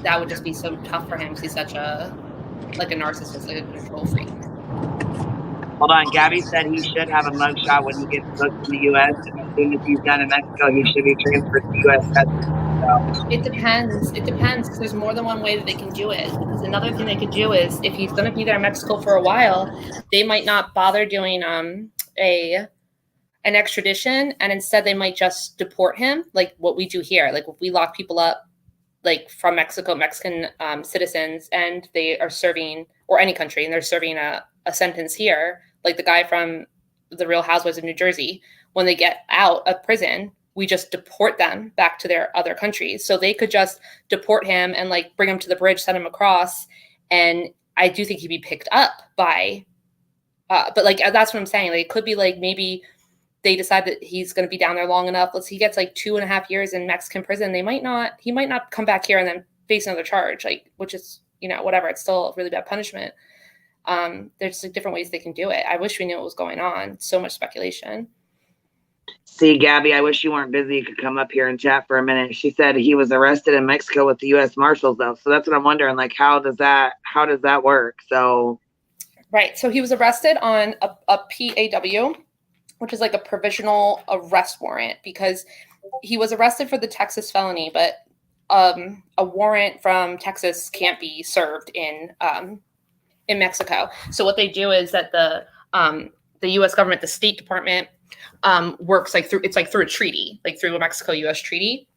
that would just be so tough for him because he's such a narcissist, like a control freak. Hold on, Gabby said he should have a mugshot when he gets booked to the U.S. And as soon as he's done in Mexico, he should be transferred to the U.S. So. It depends. It depends because there's more than one way that they can do it. Because another thing they could do is if he's going to be there in Mexico for a while, they might not bother doing an extradition, and instead they might just deport him, like what we do here. Like if we lock people up, like from Mexico, Mexican citizens, and they are serving, or any country, and they're serving a sentence here. Like the guy from The Real Housewives of New Jersey, when they get out of prison, we just deport them back to their other countries. So they could just deport him and like bring him to the bridge, send him across. And I do think he'd be picked up by, but like, that's what I'm saying. Like, it could be like, maybe they decide that he's going to be down there long enough. He gets like 2.5 years in Mexican prison. He might not come back here and then face another charge, like, which is, whatever. It's still a really bad punishment. There's like different ways they can do it. I wish we knew what was going on. So much speculation. See, Gabby, I wish you weren't busy. You could come up here and chat for a minute. She said he was arrested in Mexico with the U.S. Marshals, though. So that's what I'm wondering. Like, how does that work? So, right. So he was arrested on a PAW, which is like a provisional arrest warrant, because he was arrested for the Texas felony, but a warrant from Texas can't be served in Mexico. So what they do is that the U.S. government, the State Department, works through a treaty, like through a Mexico-U.S. treaty.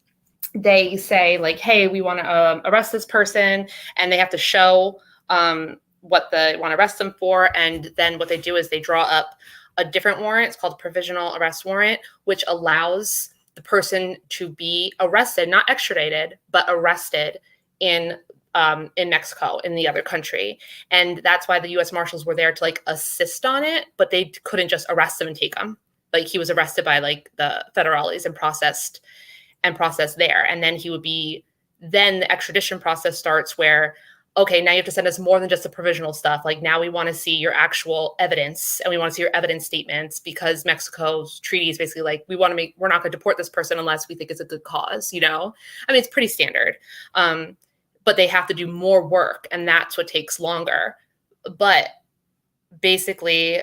They say like, hey, we want to arrest this person, and they have to show what they want to arrest them for. And then what they do is they draw up a different warrant. It's called a provisional arrest warrant, which allows the person to be arrested, not extradited, but arrested in Mexico, in the other country. And that's why the U.S. Marshals were there to like assist on it, but they couldn't just arrest him and take him. Like, he was arrested by like the federales and processed there. And then then the extradition process starts where, okay, now you have to send us more than just the provisional stuff. Like, now we want to see your actual evidence, and we want to see your evidence statements, because Mexico's treaty is basically like, we're not going to deport this person unless we think it's a good cause, I mean, it's pretty standard. But they have to do more work, and that's what takes longer. But basically,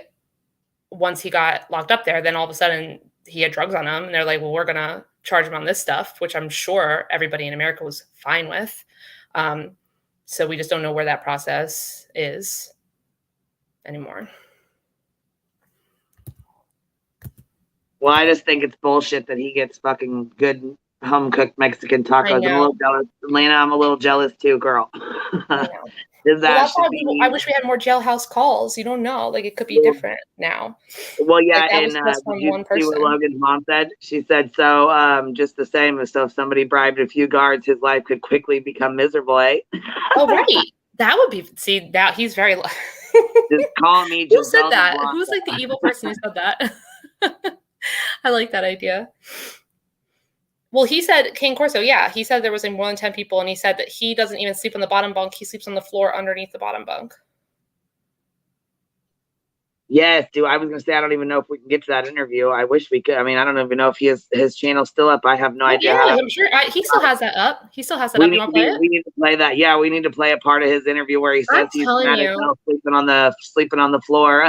once he got locked up there, then all of a sudden he had drugs on him, and they're like, well, we're going to charge him on this stuff, which I'm sure everybody in America was fine with. So we just don't know where that process is anymore. Well, I just think it's bullshit that he gets fucking good home-cooked Mexican tacos. I'm a little jealous. Lena, I'm a little jealous too, girl. That's why I wish we had more jailhouse calls. You don't know. Like, it could be different now. Well, yeah, like, and did you see what Logan's mom said? She said, so just the same. So if somebody bribed a few guards, his life could quickly become miserable, eh? Oh, right. That would be, see, that he's very... Just call me. Who said that? Who's like the evil person who said that? I like that idea. Well, he said, King Corso, yeah, he said there was more than 10 people, and he said that he doesn't even sleep on the bottom bunk. He sleeps on the floor underneath the bottom bunk. Yes, dude. I was going to say, I don't even know if we can get to that interview. I wish we could. I mean, I don't even know if his channel's still up. I have no idea. Yeah, I'm sure. He still has that up. He still has that up. You want to play it? We need to play that. Yeah, we need to play a part of his interview where he says he's sleeping on the floor.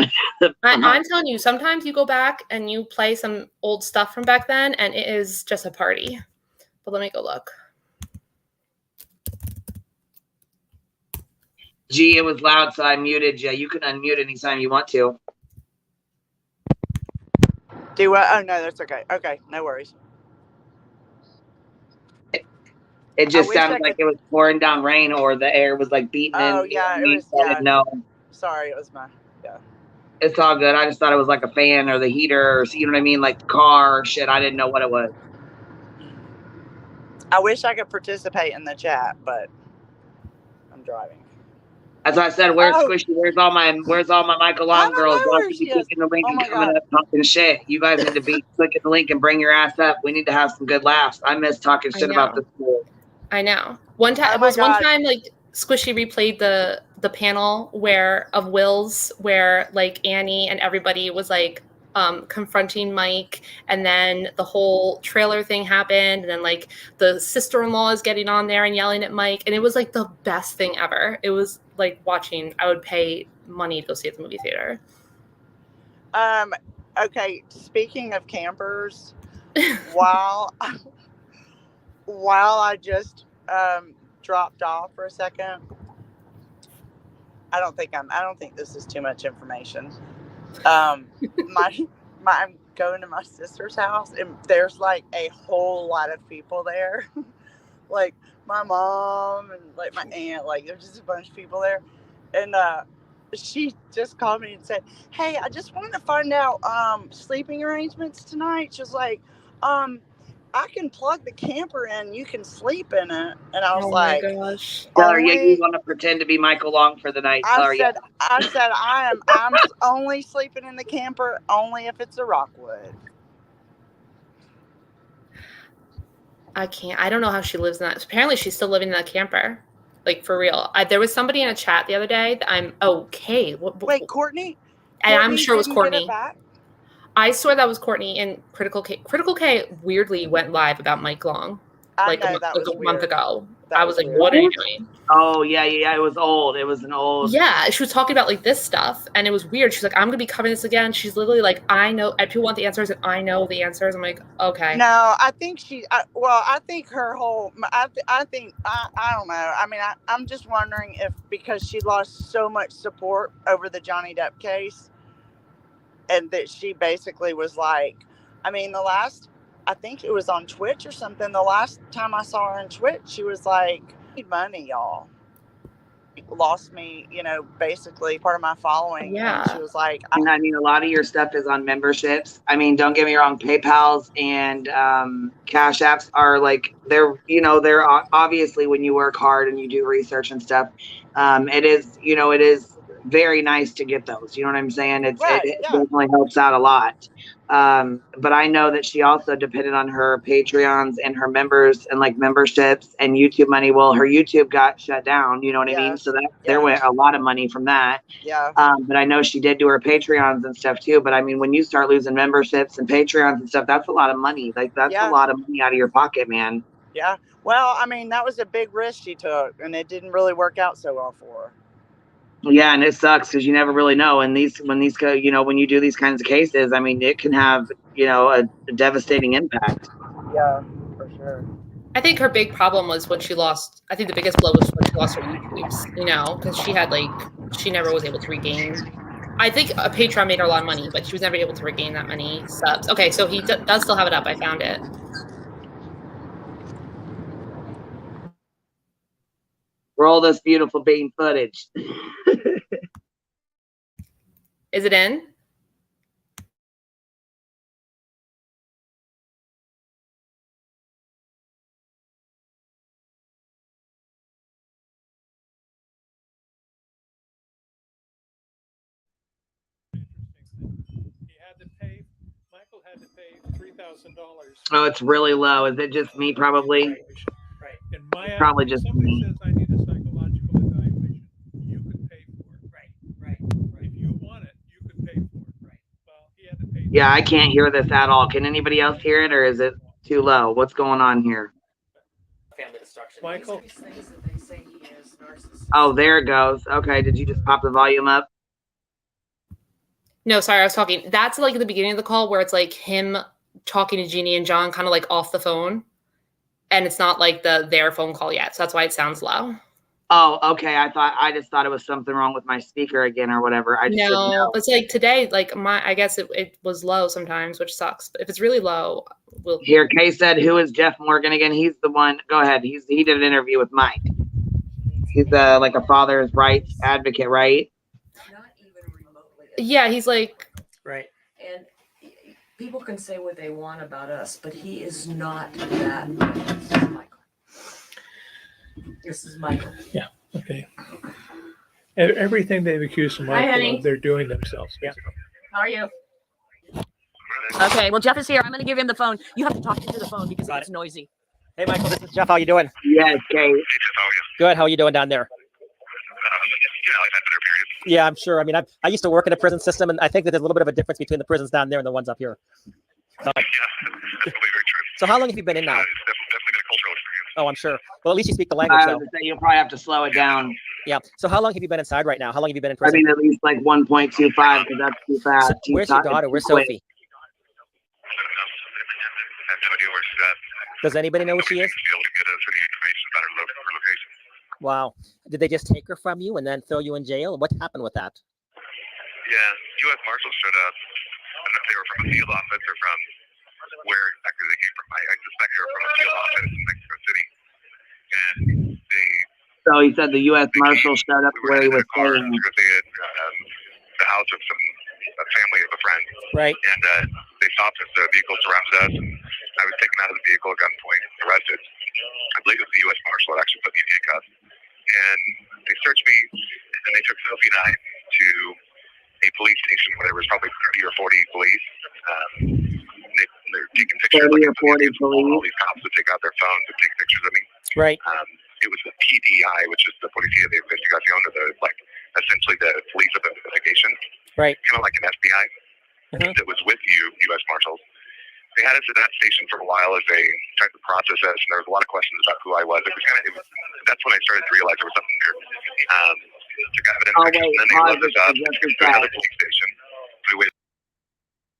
I'm telling you, sometimes you go back and you play some old stuff from back then, and it is just a party. But let me go look. Gee, it was loud, so I muted you. You can unmute anytime you want to. Do what? Oh, no, that's okay. Okay, no worries. It just sounded like it was pouring down rain, or the air was like beating in. Oh, yeah, it was. Yeah. No. Sorry, it was my. Yeah. It's all good. I just thought it was like a fan or the heater, or you know what I mean, like the car or shit. I didn't know what it was. I wish I could participate in the chat, but I'm driving. As I said, where's Squishy? Where's all my Michael Long girls? Y'all should be clicking the link and coming up talking shit. You guys need to be clicking the link and bring your ass up. We need to have some good laughs. I miss talking shit about this school. I know. One time like Squishy replayed the panel of Will's where like Annie and everybody was like confronting Mike, and then the whole trailer thing happened, and then like the sister-in-law is getting on there and yelling at Mike, and it was like the best thing ever. It was like watching. I would pay money to go see it at the movie theater. Okay, speaking of campers, while I just dropped off for a second, I don't think this is too much information. I'm going to my sister's house, and there's like a whole lot of people there. Like my mom and like my aunt, like there's just a bunch of people there. And she just called me and said, hey, I just wanted to find out sleeping arrangements tonight. She was like, I can plug the camper in. You can sleep in it. And I was Oh like, my gosh. Tell her, yeah, you only, want to pretend to be Michael Long for the night. Tell I her, yeah. said, I'm only sleeping in the camper only if it's a Rockwood. I can't. I don't know how she lives in that. Apparently, she's still living in that camper. Like, for real. There was somebody in a chat the other day that I'm okay. Wait, Courtney? And I'm sure it was didn't get Courtney. back? I swear that was Courtney, and Critical K. Critical K weirdly went live about Mike Long I like know, a that was month weird. ago. That I was was like, weird. what are you doing? Oh, yeah. It was old. It was an old. Yeah, she was talking about like this stuff, and it was weird. She's like, I'm gonna be covering this again. She's literally like, I know, and people want the answers, and I know the answers. I'm like, okay. No, I think I think her whole, I don't know. I mean, I'm just wondering if because she lost so much support over the Johnny Depp case, and that she basically was like, I mean, I think it was on Twitch or something. The last time I saw her on Twitch, she was like, I need money, y'all. Lost me, basically part of my following. Yeah. And she was like, I mean, a lot of your stuff is on memberships. I mean, don't get me wrong, PayPal's and Cash Apps are like, they're obviously when you work hard and you do research and stuff, it is very nice to get those. You know what I'm saying? It definitely helps out a lot. But I know that she also depended on her Patreons and her members and like memberships and YouTube money. Well, her YouTube got shut down, you know what I mean? So there went a lot of money from that. Yeah. But I know she did do her Patreons and stuff too. But I mean, when you start losing memberships and Patreons and stuff, that's a lot of money. Like that's a lot of money out of your pocket, man. Yeah. Well, I mean, that was a big risk she took, and it didn't really work out so well for her. Yeah, and it sucks because you never really know. And when you do these kinds of cases, I mean, it can have a devastating impact. Yeah, for sure. I think her big problem was when she lost. I think the biggest blow was when she lost her YouTubes. Because she never was able to regain. I think a Patreon made her a lot of money, but she was never able to regain that many subs. Okay, so he does still have it up. I found it. Roll this beautiful beam footage. Is it in? Michael had to pay $3,000. Oh, it's really low. Is it just me? Probably. Right. And probably just somebody me. says I need a psychological evaluation. You could pay for it. Right. If you want it, you could pay for it. Right. Well, he had to pay. Yeah, I can't hear this at all. Can anybody else hear it, or is it too low? What's going on here? Family destruction. Michael. Oh, there it goes. Okay, did you just pop the volume up? No, sorry, I was talking. That's like at the beginning of the call where it's like him talking to Jeannie and John kind of like off the phone. And it's not like their phone call yet. So that's why it sounds low. Oh, okay. I just thought it was something wrong with my speaker again or whatever. I just didn't know. It's like today, like I guess it was low sometimes, which sucks. But if it's really low, we'll. Here, Kay said, who is Jeff Morgan again? He's the one. Go ahead. He did an interview with Mike. He's like a father's rights advocate, right? Not even remotely. Yeah, he's like. Right. And people can say what they want about us, but he is not that. This is Michael. This is Michael. Yeah. Okay. Everything they've accused of Michael of, they're doing themselves. Yeah. How are you? Okay. Well, Jeff is here. I'm going to give him the phone. You have to talk into the phone because it's noisy. Hey, Michael, this is Jeff. How you doing? Yes, Kay. Hey, Jeff, how are you? Good. How are you doing down there? Yeah, I've had better periods. Yeah, I'm sure. I mean, I used to work in a prison system, and I think that there's a little bit of a difference between the prisons down there and the ones up here. Yeah, that's probably very true. So how long have you been in now? It's definitely been a cultural experience. Oh, I'm sure. Well, at least you speak the language, I though. was gonna say, you'll probably have to slow it down. Yeah. So how long have you been inside right now? How long have you been in I prison? mean, at least like 1.25 because that's too fast. So, where's your daughter? Where's Sophie? I have no idea where she's at. Does anybody know where she is? To be able to get us any information about her location. Wow. Did they just take her from you and then throw you in jail? What happened with that? Yeah, U.S. Marshals showed up. I don't know if they were from a field office or from where exactly they came from. I suspect they were from a field office in Mexico City. And So he said the U.S. Marshal showed up where he was staying. They had the house of a family of a friend. Right. And they stopped us. The vehicle surrounded us. And I was taken out of the vehicle at gunpoint, arrested. I believe it was the U.S. Marshal that actually put me in handcuffs. And they searched me, and they took Sophie and I to a police station where there was probably 30 or 40 police. They're taking pictures. 30 or 40 police. All police. these cops would take out their phones and take pictures of me. Right. It was the PDI, which is the Policía de Investigación, or essentially the police of investigation. Right. Kind of like an FBI. That was with you, U.S. Marshals. They had us at that station for a while as they tried to process us, and there was a lot of questions about who I was. That's when I started to realize there was something there. Took evidence, and then they looked us up to another police station. We waited.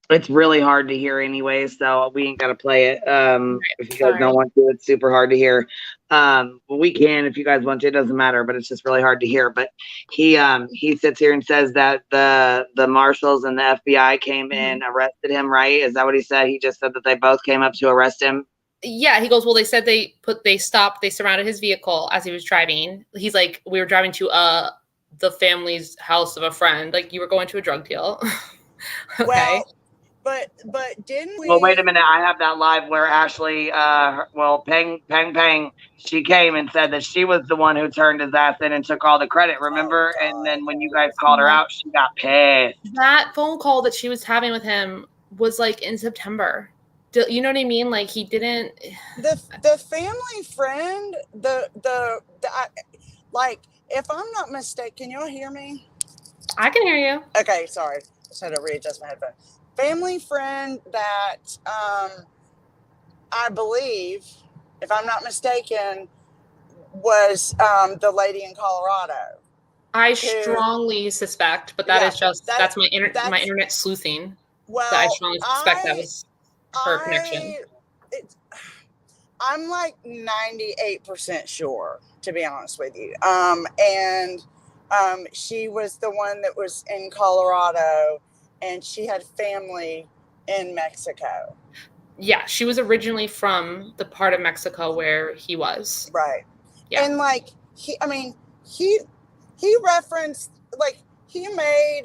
It's really hard to hear anyway, so we ain't got to play it. If you guys don't want to, it's super hard to hear. We can if you guys want to. It doesn't matter, but it's just really hard to hear. But he sits here and says that the marshals and the FBI came and arrested him, right? Is that what he said? He just said that they both came up to arrest him. Yeah, he goes, well, they said they surrounded his vehicle as he was driving. He's like, we were driving to the family's house of a friend. Like, you were going to a drug deal. Okay. Well, but didn't we? Well, wait a minute. I have that live where Ashley, Peng, she came and said that she was the one who turned his ass in and took all the credit, remember? And then when you guys called her out, she got pissed. That phone call that she was having with him was like in September. You know what I mean? Like, he didn't. The family friend, like, if I'm not mistaken, can y'all hear me? I can hear you. Okay, sorry. Just had to readjust my headphones. Family friend that I believe, if I'm not mistaken, was the lady in Colorado. I strongly suspect, but that's my internet sleuthing. Well, I strongly suspect that was her connection. I'm like 98% sure, to be honest with you. And she was the one that was in Colorado, and she had family in Mexico. Yeah, she was originally from the part of Mexico where he was. Right. Yeah. And like he referenced, like, he made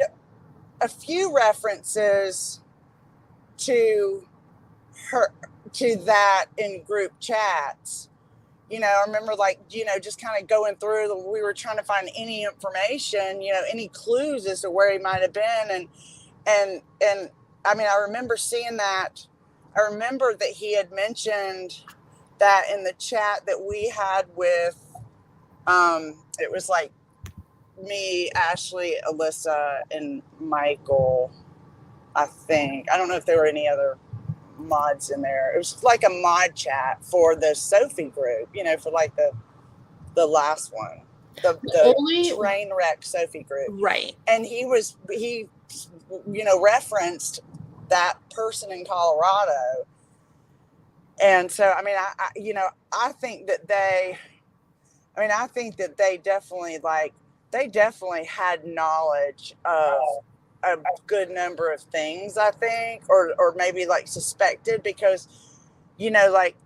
a few references to that in group chats. You know, I remember, like, you know, just kind of going through, we were trying to find any information, you know, any clues as to where he might have been. And I mean, I remember seeing that. I remember that he had mentioned that in the chat that we had with, it was like me, Ashley, Alyssa, and Michael, I think. I don't know if there were any other mods in there. It was like a mod chat for the Sophie group, you know, for like the last one, the train wreck Sophie group. Right. And he you know, referenced that person in Colorado. And so, I mean, I think that they definitely had knowledge of a good number of things, I think, or maybe like suspected, because, you know, like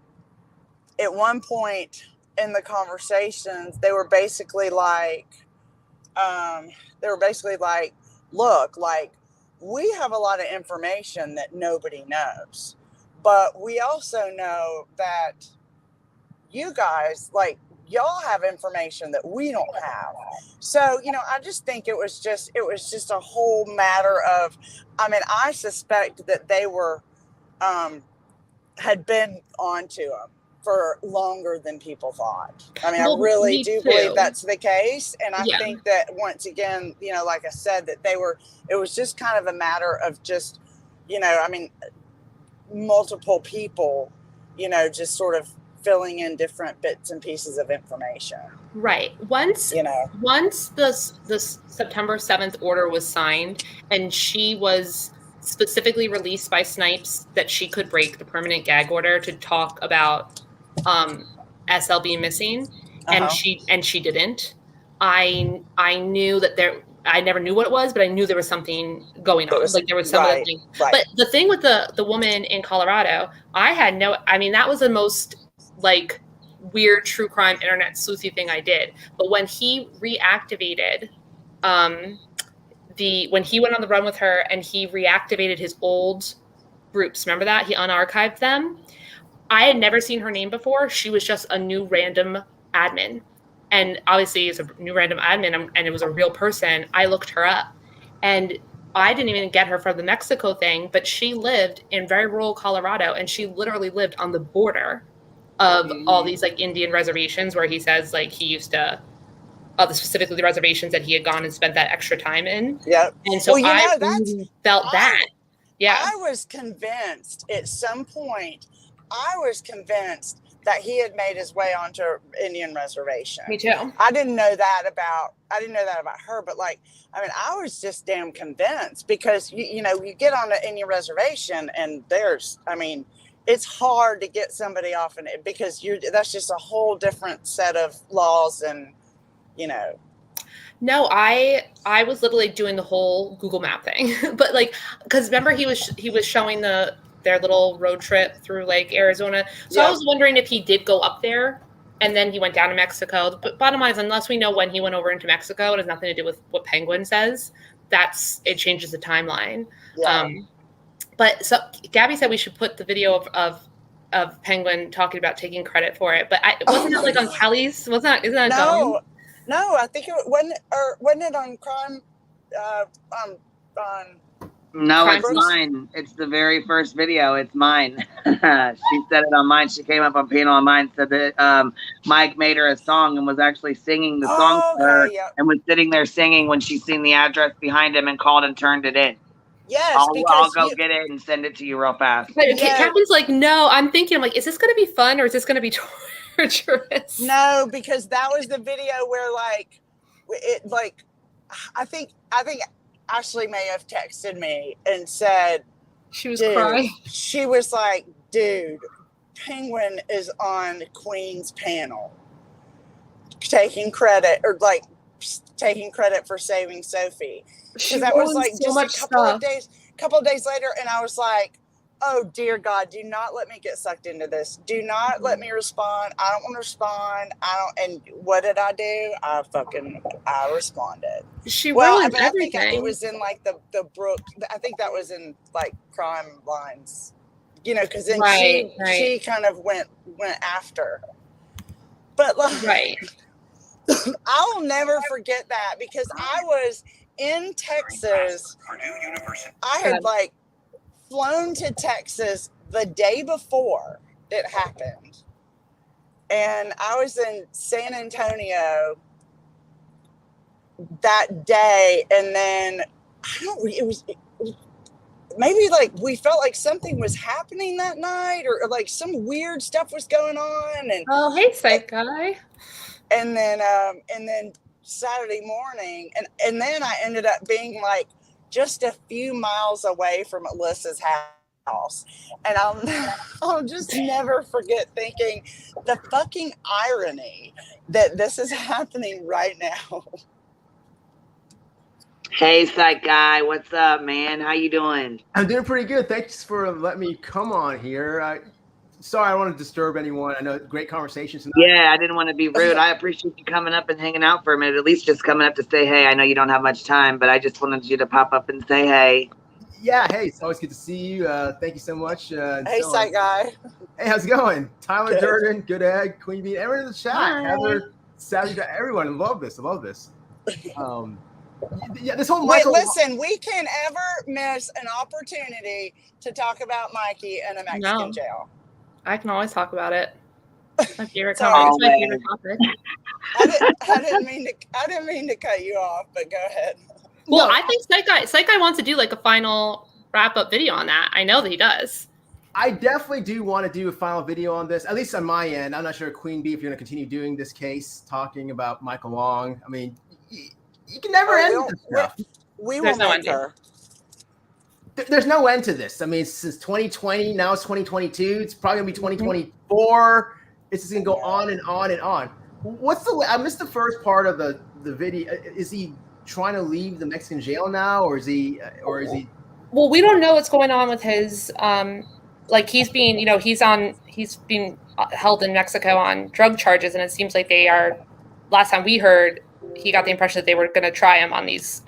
at one point in the conversations, they were basically like, look, like, we have a lot of information that nobody knows, but we also know that you guys, like, y'all have information that we don't have. So, you know, I just think it was just a whole matter of, I mean, I suspect that they were, had been onto him for longer than people thought. I mean, I really do believe that's the case. And I think that, once again, you know, like I said, that it was just kind of a matter of just, you know, I mean, multiple people, you know, just sort of filling in different bits and pieces of information. Right. Once the September 7th order was signed and she was specifically released by Snipes that she could break the permanent gag order to talk about SLB missing, and she didn't. I knew that I never knew what it was, but I knew there was something going on. Like, there was something. Right. But the thing with the woman in Colorado, that was the most, like, weird true crime internet sleuthy thing I did. But when he reactivated, when he went on the run with her and he reactivated his old groups, remember that? He unarchived them. I had never seen her name before. She was just a new random admin. And obviously, it's a new random admin, and it was a real person. I looked her up, and I didn't even get her for the Mexico thing, but she lived in very rural Colorado, and she literally lived on the border of all these like Indian reservations where he says like he used to, specifically the reservations that he had gone and spent that extra time in. Yep. And so I really felt that. Yeah. I was convinced at some point, that he had made his way onto Indian reservation. Me too. I didn't know that about her, but like, I mean, I was just damn convinced because you get on an Indian reservation and it's hard to get somebody off in it because that's just a whole different set of laws and, No, I was literally doing the whole Google Map thing, but like, because remember he was showing their little road trip through like Arizona. So I was wondering if he did go up there and then he went down to Mexico. But bottom line is, unless we know when he went over into Mexico, it has nothing to do with what Penguin says. It changes the timeline. Yeah. But so Gabby said we should put the video of Penguin talking about taking credit for it. But wasn't it like on Kelly's? Isn't that going? No, I think wasn't it on Crime? No, Crime it's Bros? mine. It's the very first video. It's mine. She said it on mine. She came up on panel on mine, said that Mike made her a song and was actually singing the song for her and was sitting there singing when she seen the address behind him and called and turned it in. Yes, I'll go get it and send it to you real fast. But Captain's like, no, I'm like, is this going to be fun or is this going to be torturous? No, because that was the video where I think Ashley may have texted me and said she was crying. She was like, dude, Penguin is on Queen's panel taking credit for saving Sophie. Because that was like so just a couple of days later, and I was like, oh dear God, do not let me get sucked into this. Do not let me respond. I don't want to respond. And what did I do? I responded. She ruined everything. I think it was in like the Brooke. I think that was in like Crime Lines, because then she kind of went after. But like, I'll never forget that because I was in Texas. I had like flown to Texas the day before it happened, and I was in San Antonio that day, and then it was maybe like we felt like something was happening that night, or like some weird stuff was going on. And hey, psych guy. And then Saturday morning, and then I ended up being like just a few miles away from Alyssa's house. And I'll just never forget thinking the fucking irony that this is happening right now. Hey, psych guy, what's up, man? How you doing? I'm doing pretty good. Thanks for letting me come on here. Sorry, I don't want to disturb anyone. I know great conversations tonight. Yeah, I didn't want to be rude. I appreciate you coming up and hanging out for a minute, at least just coming up to say hey. I know you don't have much time, but I just wanted you to pop up and say hey. Yeah, hey, it's always good to see you. Thank you so much. Hey, psych guy. Hey, how's it going? Tyler Durden, Good Egg, Queen Bee, everyone in the chat. Hi. Heather, Savage, everyone. I love this. Yeah, this whole Wait, Michael. listen, we can't ever miss an opportunity to talk about Mikey in a Mexican jail. I can always talk about it. My favorite Sorry. topic. It's my favorite topic. I didn't mean to cut you off, but go ahead. Well, I think Psych Guy wants to do like a final wrap-up video on that. I know that he does. I definitely do want to do a final video on this, at least on my end. I'm not sure, Queen Bee, if you're going to continue doing this case, talking about Michael Long. I mean, you can never end this stuff. We will make her. There's no end to this. I mean, since 2020, now it's 2022. It's probably going to be 2024. It's just going to go on and on and on. I missed the first part of the video. Is he trying to leave the Mexican jail now, or is he? Well, we don't know what's going on with his. He's being, he's being held in Mexico on drug charges, and it seems like they are. Last time we heard, he got the impression that they were going to try him on these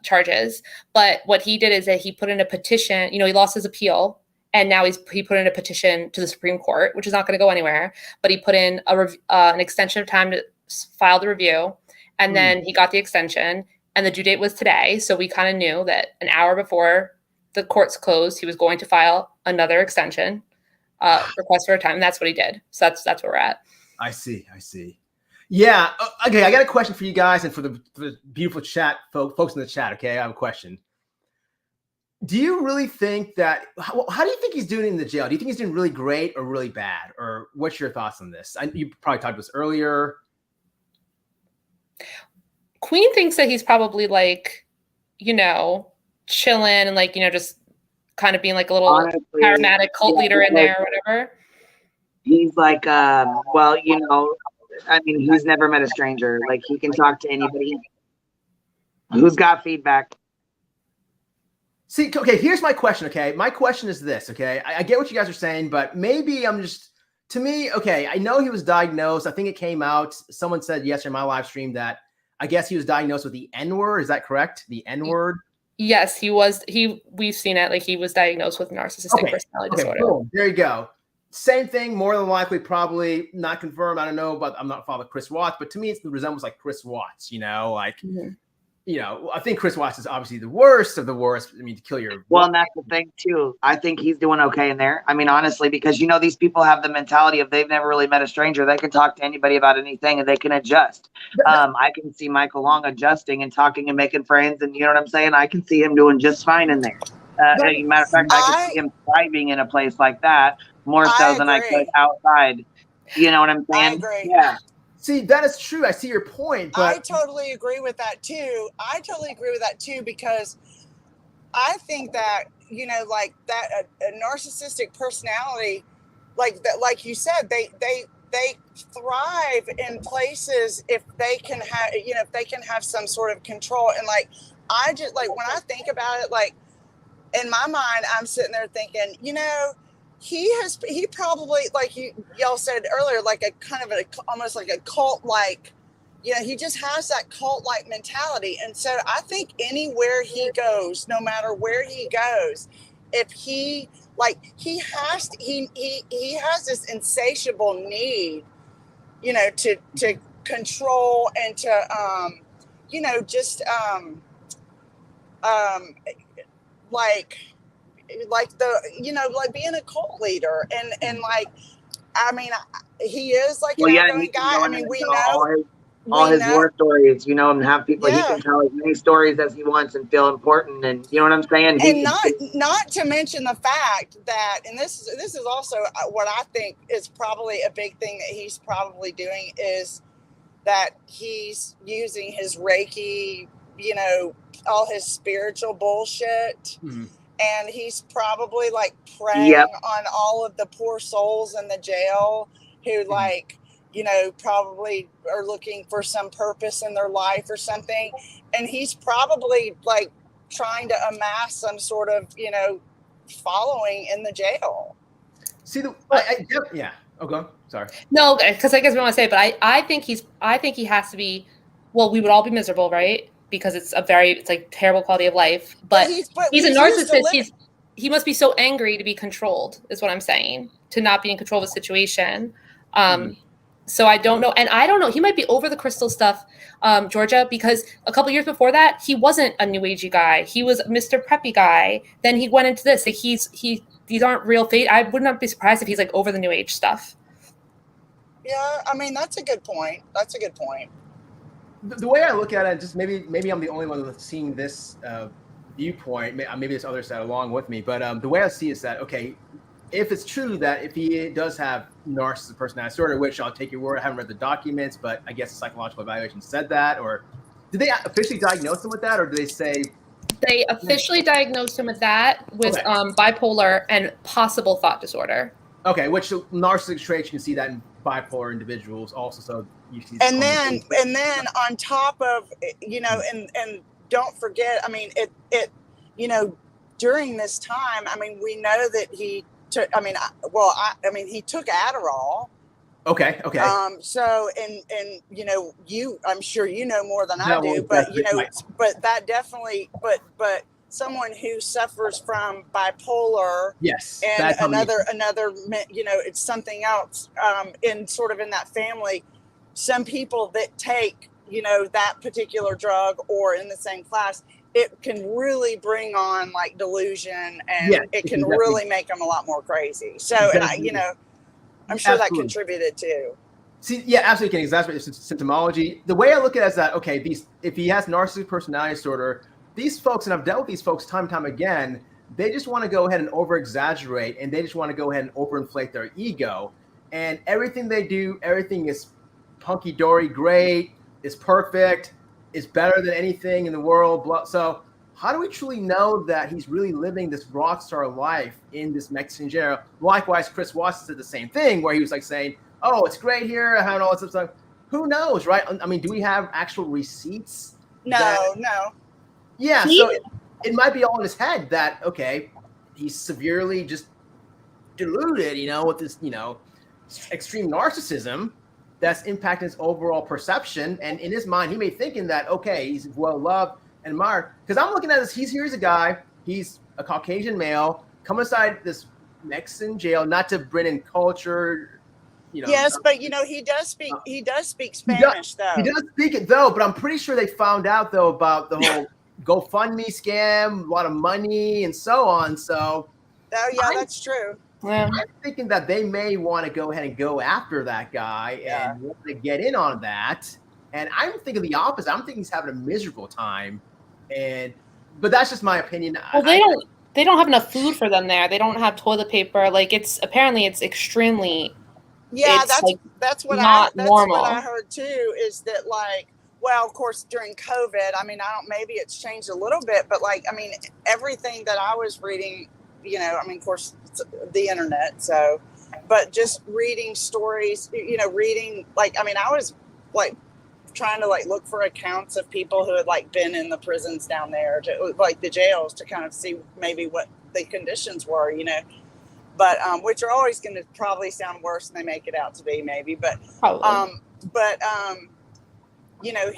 charges. But what he did is that he put in a petition. He lost his appeal, And now he put in a petition to the Supreme Court, which is not going to go anywhere. But he put in an extension of time to file the review, and then he got the extension, and the due date was today. So we kind of knew that an hour before the courts closed, he was going to file another extension request for a time. And that's what he did. So that's where we're at. I see. Yeah. Okay. I got a question for you guys and for the beautiful chat folks in the chat. Okay. I have a question. Do you really think that, how do you think he's doing in the jail? Do you think he's doing really great or really bad? Or what's your thoughts on this? You probably talked about this earlier. Queen thinks that he's probably like, chilling and like, just kind of being like a little charismatic cult leader in there or whatever. He's like, he's never met a stranger. Like, he can talk to anybody who's got feedback. See, okay, here's my question, okay? My question is this, okay? I get what you guys are saying, but maybe to me, okay, I know he was diagnosed. I think it came out. Someone said yesterday in my live stream that I guess he was diagnosed with the N-word. Is that correct? The N-word? Yes, he was. We've seen it. Like, he was diagnosed with narcissistic personality disorder. Boom. There you go. Same thing, more than likely, probably not confirmed. I don't know, but I'm not following Chris Watts. But to me, it's the resembles like Chris Watts, I think Chris Watts is obviously the worst of the worst. I mean, to kill your. Well, and that's the thing too. I think he's doing okay in there. I mean, honestly, because these people have the mentality of they've never really met a stranger. They can talk to anybody about anything and they can adjust. I can see Michael Long adjusting and talking and making friends, and you know what I'm saying. I can see him doing just fine in there. Matter of fact, I can see him thriving in a place like that more so than I could outside. You know what I'm saying? I agree. Yeah. See, that is true. I see your point. But I totally agree with that too. Because I think that, like that a narcissistic personality, like that, like you said, they thrive in places if they can have some sort of control. And like, I just like, when I think about it, like in my mind, I'm sitting there thinking, he probably, like y'all said earlier, like a kind of almost like a cult, like, he just has that cult like mentality. And so I think anywhere he goes, no matter where he goes, if he has this insatiable need, to control and to, like being a cult leader and like, I mean, he is like an outgoing guy. I mean, we know all his war stories, and have people, he can tell as many stories as he wants and feel important. And you know what I'm saying? And not to mention the fact that, and this is also what I think is probably a big thing that he's probably doing, is that he's using his Reiki, all his spiritual bullshit. Mm-hmm. And he's probably like preying on all of the poor souls in the jail who probably are looking for some purpose in their life or something. And he's probably like trying to amass some sort of, following in the jail. See, Oh, go on. Sorry. No, because I guess we want to say it, but I think he has to be, well, we would all be miserable, right? Because it's like terrible quality of life, but he's a narcissist. He must be so angry to be controlled, is what I'm saying, to not be in control of a situation. So I don't know. And I don't know. He might be over the crystal stuff, Georgia, because a couple years before that, he wasn't a new agey guy. He was Mr. Preppy guy. Then he went into this. Like these aren't real fate. I would not be surprised if he's like over the new age stuff. Yeah. I mean, that's a good point. The way I look at it, just maybe I'm the only one that's seeing this viewpoint. Maybe there's others that are along with me, but the way I see it is that, okay, if it's true that if he does have narcissistic personality disorder, which I'll take your word, I haven't read the documents, but I guess the psychological evaluation said that, or did they officially diagnose him with that, or do they say? They officially diagnosed him with that, with bipolar and possible thought disorder. Okay, which narcissistic traits, you can see that in bipolar individuals also. So you see. And then on top of, and don't forget, I mean, it during this time, I mean, we know that he took, he took Adderall. Okay. So, and I'm sure you know more than I do, but, but that definitely, but someone who suffers from bipolar, Yes, and another, you know, it's something else, in sort of in that family, some people that take, you know, that particular drug or in the same class, it can really bring on like delusion, and it can really make them a lot more crazy. So, and I, you know, I'm sure that contributed too. See, yeah, absolutely can exacerbate symptomology. The way I look at it is that, okay, if he has narcissistic personality disorder, these folks, and I've dealt with these folks time and time again, they just want to go ahead and over-exaggerate, and they just want to go ahead and overinflate their ego. And everything they do, everything is hunky-dory, great, is perfect, is better than anything in the world. So how do we truly know that he's really living this rock star life in this Mexican jail? Likewise, Chris Watson did the same thing, where he was like saying, oh, it's great here, having all this stuff. Who knows, right? I mean, do we have actual receipts? No. Yeah, so it might be all in his head that, okay, he's severely just deluded, you know, with this, you know, extreme narcissism that's impacting his overall perception. And in his mind, he may thinking that, okay, he's well-loved and admired. Because I'm looking at this, here's a guy, he's a Caucasian male, come inside this Mexican jail, not to bring in culture, you know. Yes, but you know, he does speak Spanish, though. He does speak it, though, but I'm pretty sure they found out, though, about the whole GoFundMe scam, a lot of money and so on. So, oh yeah, that's true. I'm thinking that they may want to go ahead and go after that guy and want to get in on that. And I'm thinking the opposite. I'm thinking he's having a miserable time. But that's just my opinion. Well, they don't have enough food for them there. They don't have toilet paper. Like it's extremely. Yeah, that's what I normal. heard too. Is that like, well, of course, during COVID, I mean, maybe it's changed a little bit, but like, I mean, everything that I was reading, you know, I mean, of course, it's the internet. So, but just reading stories, you know, like, I mean, I was like trying to like look for accounts of people who had like been in the prisons down there, to like the jails, to kind of see maybe what the conditions were, you know, but which are always going to probably sound worse than they make it out to be, maybe, but you know,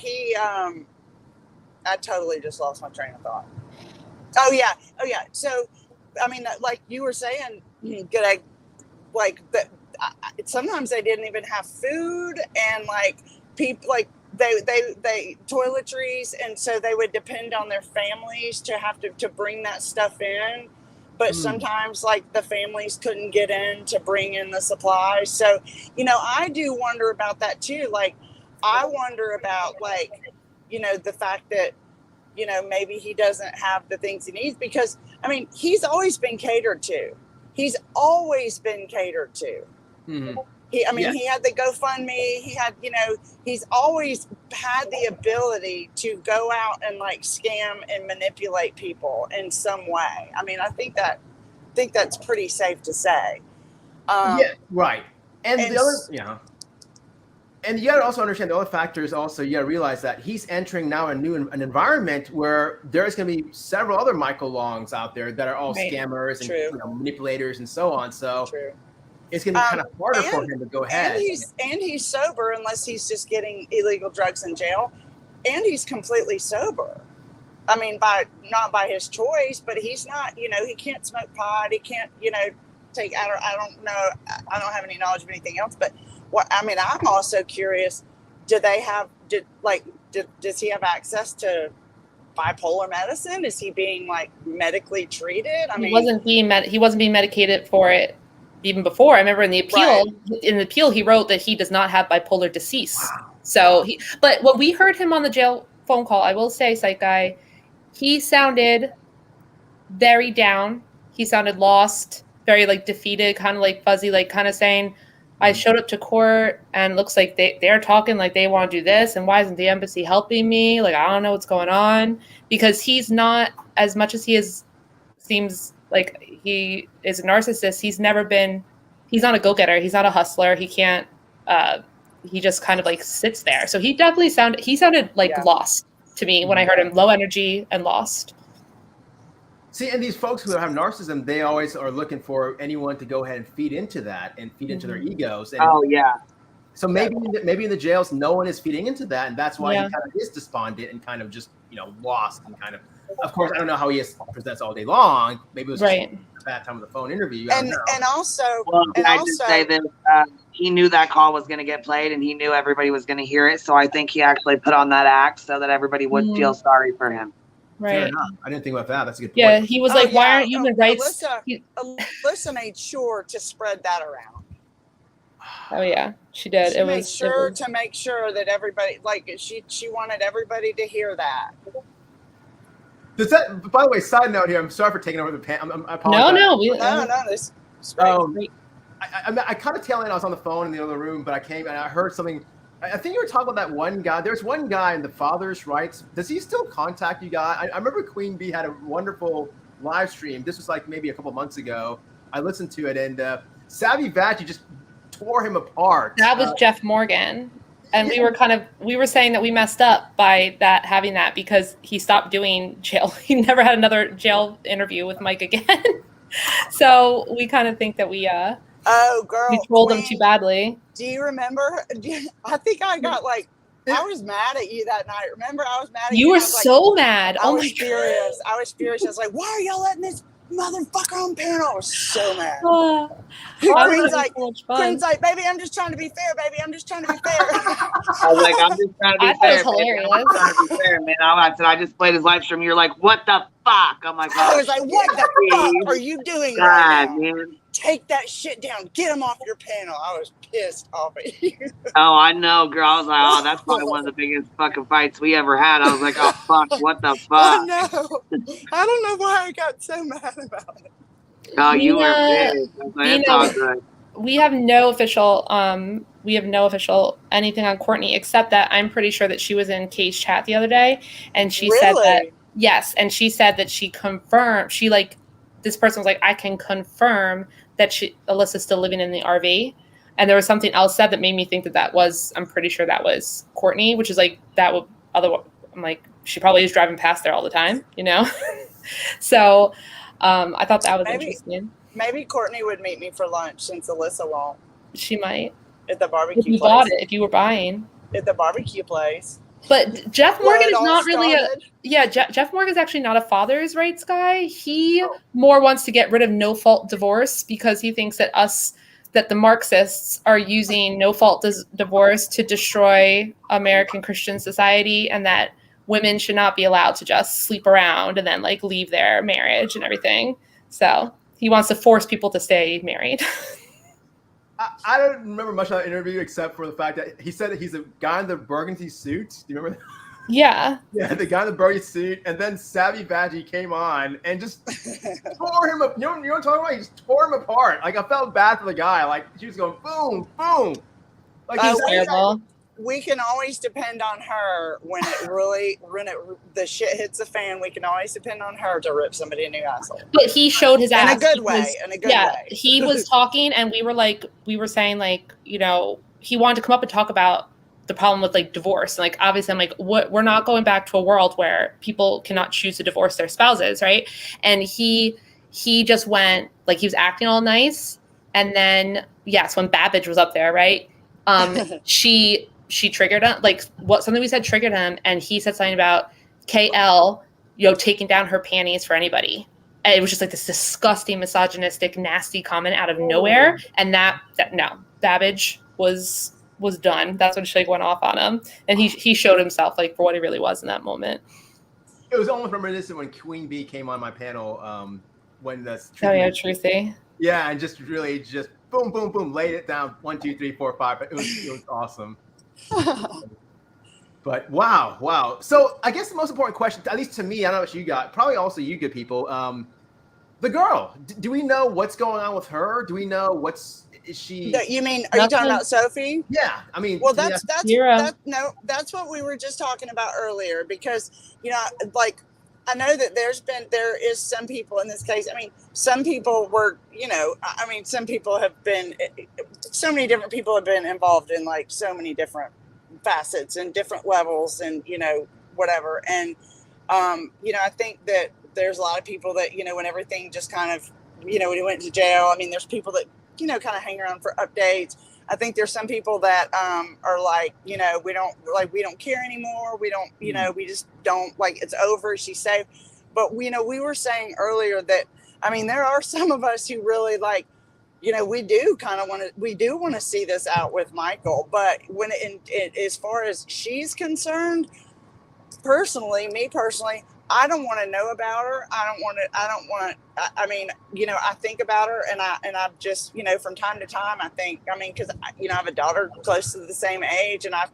I totally just lost my train of thought. Oh yeah. So, I mean, like you were saying, like that. Sometimes they didn't even have food, and like people, like they toiletries, and so they would depend on their families to have to bring that stuff in. But sometimes, like, the families couldn't get in to bring in the supplies. So, you know, I do wonder about that too. Like, I wonder about, like, you know, the fact that, you know, maybe he doesn't have the things he needs, because, I mean, he's always been catered to. He's always been catered to. Mm-hmm. He had the GoFundMe. He had, you know, he's always had the ability to go out and like scam and manipulate people in some way. I mean, I think that's pretty safe to say. Yeah, right. And the other, and you got to also understand the other factors. Also, you got to realize that he's entering now an environment where there's going to be several other Michael Longs out there that are all scammers and, you know, manipulators and so on. So it's going to be kind of harder for him to go ahead. And he's sober, unless he's just getting illegal drugs in jail. And he's completely sober. I mean, not by his choice, but he's not, you know, he can't smoke pot. He can't, you know, take, I don't know. I don't have any knowledge of anything else, but I'm also curious, does he have access to bipolar medicine? Is he being like medically treated? I mean, he wasn't being medicated for it even before. I remember in the appeal, he wrote that he does not have bipolar disease. Wow. So but when we heard him on the jail phone call, I will say, Psych Guy, he sounded very down. He sounded lost, very like defeated, kind of like fuzzy, like kind of saying, I showed up to court and looks like they're talking like they want to do this, and why isn't the embassy helping me? Like, I don't know what's going on, because he's not, as much as seems like he is a narcissist, he's not a go-getter. He's not a hustler. He can't, he just kind of like sits there. So he definitely sounded like lost to me when I heard him, low energy and lost. See, and these folks who have narcissism, they always are looking for anyone to go ahead and feed into that and feed into their egos. And so maybe in the jails, no one is feeding into that, and that's why he kind of is despondent and kind of just, you know, lost and kind of Of course, I don't know how he presents all day long. Maybe it was just Right. a bad time of the phone interview. And also, Well, and I just say that he knew that call was going to get played, and he knew everybody was going to hear it. So I think he actually put on that act so that everybody would feel sorry for him. Fair Right. enough. I didn't think about that. That's a good point. Yeah, he was like, "Why aren't human rights?" Alyssa made sure to spread that around. Oh yeah, she did. She made sure to make sure that everybody, like, she wanted everybody to hear that. Does that? By the way, side note here. I'm sorry for taking over the pan. I apologize. No. This is great. I kind of tail end. I was on the phone in the other room, but I came and I heard something. I think you were talking about that one guy. There's one guy in the Father's Rights. Does he still contact you guys? I remember Queen Bee had a wonderful live stream. This was like maybe a couple months ago. I listened to it, and Savvy Vaggie just tore him apart. That was Jeff Morgan. And we were saying that we messed up by having that because he stopped doing jail. He never had another jail interview with Mike again. So we kind of think that we trolled him too badly. Do you remember? I think I got like, I was mad at you that night. Remember, I was mad at you. You were so mad. I was furious. I was furious. I was like, why are y'all letting this motherfucker on panel? I was so mad. Queen's like, baby, I'm just trying to be fair, baby. I'm just trying to be fair. I was like, I'm just trying to be fair. It was hilarious. I'm trying to be fair, man. I said, I just played his live stream. You're like, what the fuck? I'm like, I was like, what the fuck are you doing right now? Man. Take that shit down. Get him off your panel. I was pissed off at you. Oh, I know, girl. I was like, oh, that's probably one of the biggest fucking fights we ever had. I was like, oh, fuck, what the fuck? I know. I don't know why I got so mad about it. Oh, you were pissed. I was like, it's all good. We have no official anything on Courtney except that I'm pretty sure that she was in Kay's chat the other day, and she said that yes, and she said that she confirmed. This person was like, I can confirm that Alyssa's still living in the RV. And there was something else said that made me think that was, I'm pretty sure that was Courtney, which is like, that would, otherwise, I'm like, she probably is driving past there all the time, you know? So I thought that was interesting. Maybe Courtney would meet me for lunch since Alyssa won't. She might. At the barbecue place. If you bought it, if you were buying. At the barbecue place. But Jeff Morgan is not really Jeff Morgan is actually not a father's rights guy. He more wants to get rid of no-fault divorce because he thinks that the Marxists are using no-fault divorce to destroy American Christian society, and that women should not be allowed to just sleep around and then like leave their marriage and everything. So he wants to force people to stay married. I don't remember much of that interview except for the fact that he said that he's a guy in the burgundy suit. Do you remember that? Yeah. Yeah, the guy in the burgundy suit. And then Savvy Vaggie came on and just tore him up. You know what I'm talking about? He just tore him apart. Like, I felt bad for the guy. Like, she was going boom, boom. Like, he's terrible. We can always depend on her when the shit hits the fan. We can always depend on her to rip somebody a new asshole. But he showed his ass in a good way. He was talking, and we were saying like, you know, he wanted to come up and talk about the problem with like divorce. And like, obviously, I'm like, we're not going back to a world where people cannot choose to divorce their spouses, right? And he just went like, he was acting all nice, and then yes, when Babbage was up there, right? She triggered him, like something we said triggered him, and he said something about KL, you know, taking down her panties for anybody. And it was just like this disgusting, misogynistic, nasty comment out of nowhere. And that no, Babbage was done. That's when she like went off on him, and he showed himself like for what he really was in that moment. It was almost reminiscent when Queen Bee came on my panel when the Truthy. Yeah, and just really just boom, boom, boom, laid it down 1, 2, 3, 4, 5. It was awesome. But wow. So I guess the most important question, at least to me, I don't know what you got, probably also you good people. The girl, do we know what's going on with her? Do we know is she? You mean, are you talking about Sophie? Yeah, I mean, well, that's what we were just talking about earlier, because you know, like, I know that there is some people in this case. I mean, some people were, you know, I mean, some people have been, so many different people have been involved in like so many different facets and different levels and, you know, whatever. And, you know, I think that there's a lot of people that, you know, when everything just kind of, you know, when he went to jail, I mean, there's people that, you know, kind of hang around for updates. I think there's some people that are like, you know, we don't care anymore. We don't, you know, we just don't, like, it's over. She's safe. But we were saying earlier that, I mean, there are some of us who really like, we do kind of want to see this out with Michael. But when as far as she's concerned, me personally, I don't want to know about her. I mean, I think about her and I've just, from time to time, because I have a daughter close to the same age, and I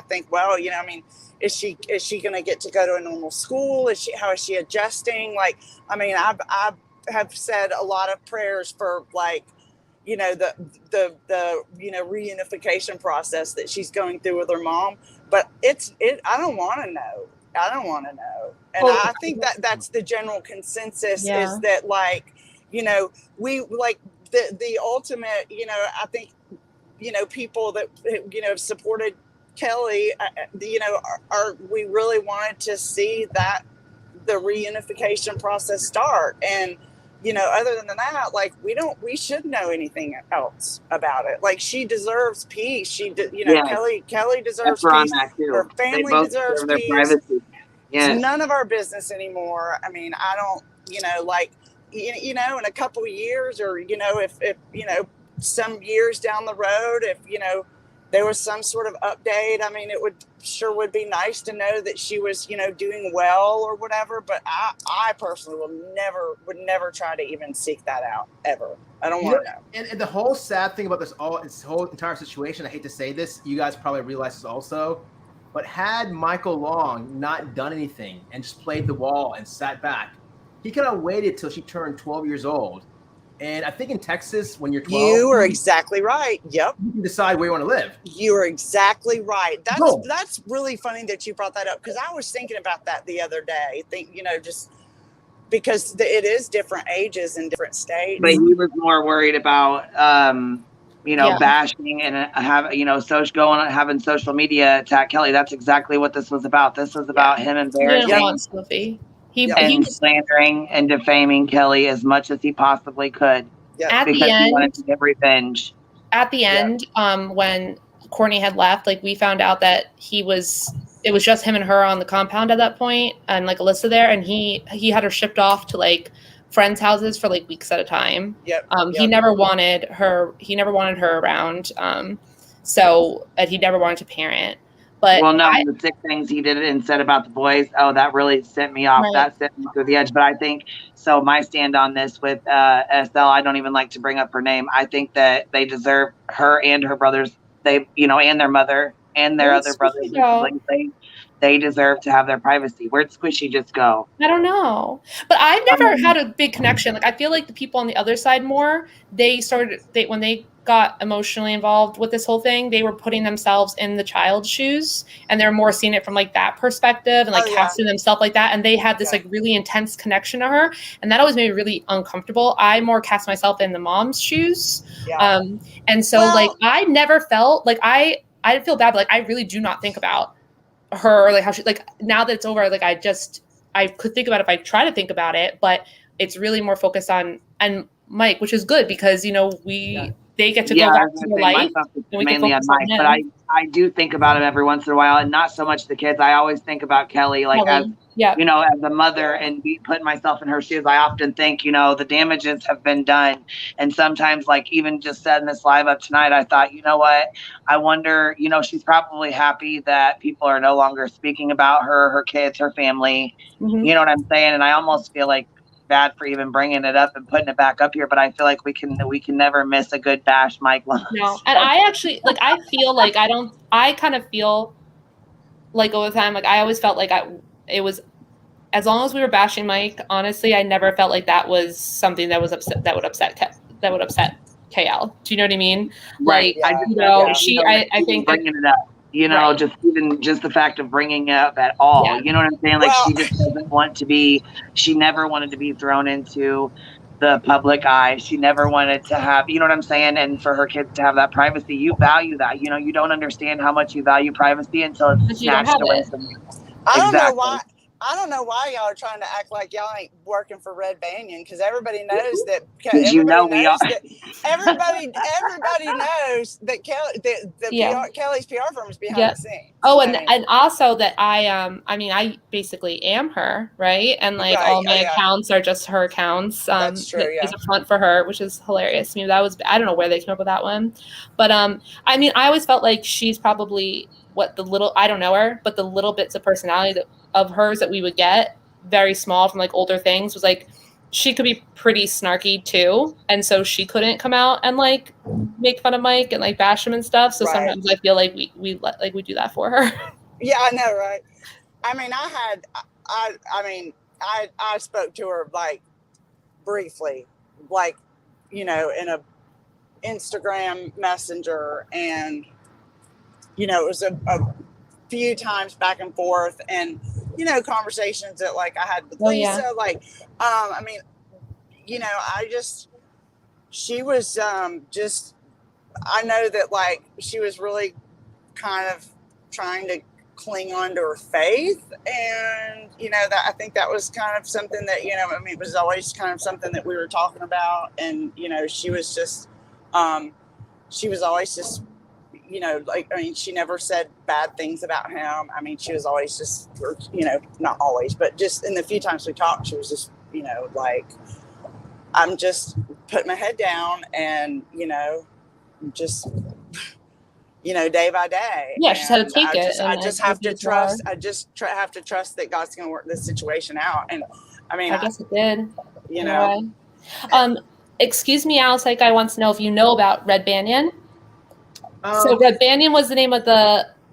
think, well, I mean, is she going to get to go to a normal school? How is she adjusting? Like, I mean, I have said a lot of prayers for, like, the reunification process that she's going through with her mom, but I don't want to know. And I think that's the general consensus is that, like, we like the ultimate, I think, people that, have supported Kelly, we really wanted to see that the reunification process start. And, other than that, like, we shouldn't know anything else about it. Like, she deserves peace. Kelly deserves peace. Her family deserves peace. Privacy. Yes. It's none of our business anymore. I mean, I don't, like, in a couple of years, or, if some years down the road, if, there was some sort of update, I mean, it would be nice to know that she was, doing well or whatever. But I personally would never try to even seek that out ever. I don't want to know. And the whole sad thing about this whole entire situation, I hate to say this, you guys probably realize this also, but had Michael Long not done anything and just played the wall and sat back, he could have waited till she turned 12 years old. And I think in Texas, when you're 12, you are exactly right. Yep. You can decide where you want to live. You are exactly right. That's really funny that you brought that up, because I was thinking about that the other day. Just because it is different ages in different states. But he was more worried about, bashing and having social media attack Kelly. That's exactly what this was about. This was about him embarrassing. He was slandering and defaming Kelly as much as he possibly could. At because the end, he wanted to get revenge. At the end, when Courtney had left, like, we found out that it was just him and her on the compound at that point, and, like, Alyssa there, and he had her shipped off to, like, friends' houses for, like, weeks at a time. He never wanted her around. So he never wanted to parent. But the sick things he did and said about the boys, that really sent me off. Right. That sent me through the edge. But I think, so my stand on this with SL, I don't even like to bring up her name. I think that they deserve, her and her brothers, and their mother and their other brothers. They deserve to have their privacy. Where'd Squishy just go? I don't know. But I've never had a big connection. Like, I feel like the people on the other side more, when they got emotionally involved with this whole thing, they were putting themselves in the child's shoes, and they're more seeing it from, like, that perspective, and, like, casting themselves like that. And they had this like really intense connection to her, and that always made me really uncomfortable. I more cast myself in the mom's shoes. And so like, I never felt like I feel bad, but, like, I really do not think about her, like, how she, like, now that it's over, like, I could think about it if I try to think about it, but it's really more focused on and Mike, which is good, because they get to go back to their life. Mainly on Mike, but I do think about him every once in a while, and not so much the kids. I always think about Kelly, like, as a mother, and putting myself in her shoes. I often think, the damages have been done, and sometimes, like, even just setting this live up tonight, I thought, you know what? I wonder, she's probably happy that people are no longer speaking about her kids, her family. Mm-hmm. You know what I'm saying? And I almost feel like bad for even bringing it up and putting it back up here, but I feel like we can never miss a good bash Mike Long. No, and I actually, like, I feel like I kind of feel like over time, like, I always felt like it was, as long as we were bashing Mike, honestly, I never felt like that was something that would upset KL. Do you know what I mean? Right. Like, I think bringing it up. Just the fact of bringing it up at all. Yeah. You know what I'm saying? Like, she just doesn't want to be, she never wanted to be thrown into the public eye. She never wanted to have, you know what I'm saying? And for her kids to have that privacy, you value that. You don't understand how much you value privacy until it's snatched away from you. I don't know why. I don't know why y'all are trying to act like y'all ain't working for Red Banyan, because everybody knows that. You know we are. Everybody knows that Kelly's PR firm is behind the scenes. Oh, and also that I mean, I basically am her, right? And like all my accounts are just her accounts. That's true. Yeah. As a front for her, which is hilarious. I mean, I don't know where they came up with that one, but I mean, I always felt like she's probably I don't know her, but the little bits of personality of hers that we would get, very small from like older things, was like she could be pretty snarky too, and so she couldn't come out and like make fun of Mike and like bash him and stuff. So sometimes I feel like we do that for her. Yeah, I know, right? I mean, I spoke to her like briefly, like, you know, in a Instagram messenger, and you know, it was a few times back and forth, and you know, conversations that like I had with Lisa. Like, I mean, you know, she was just, I know that like she was really kind of trying to cling on to her faith, and you know, that I think that was kind of something that, you know, I mean, it was always kind of something that we were talking about, and you know, she was just she was always just, you know, like, I mean, she never said bad things about him. I mean, she was always just, you know, not always, but just in the few times we talked, she was just, you know, like, I'm just putting my head down and, you know, just, you know, day by day. Yeah, she's had to take it. I just have to trust. I just have to trust that God's going to work this situation out. And I mean, I guess it did. You know. Excuse me, Alice. Like, I want to know if you know about Red Banyan. So Red Banyan was the name of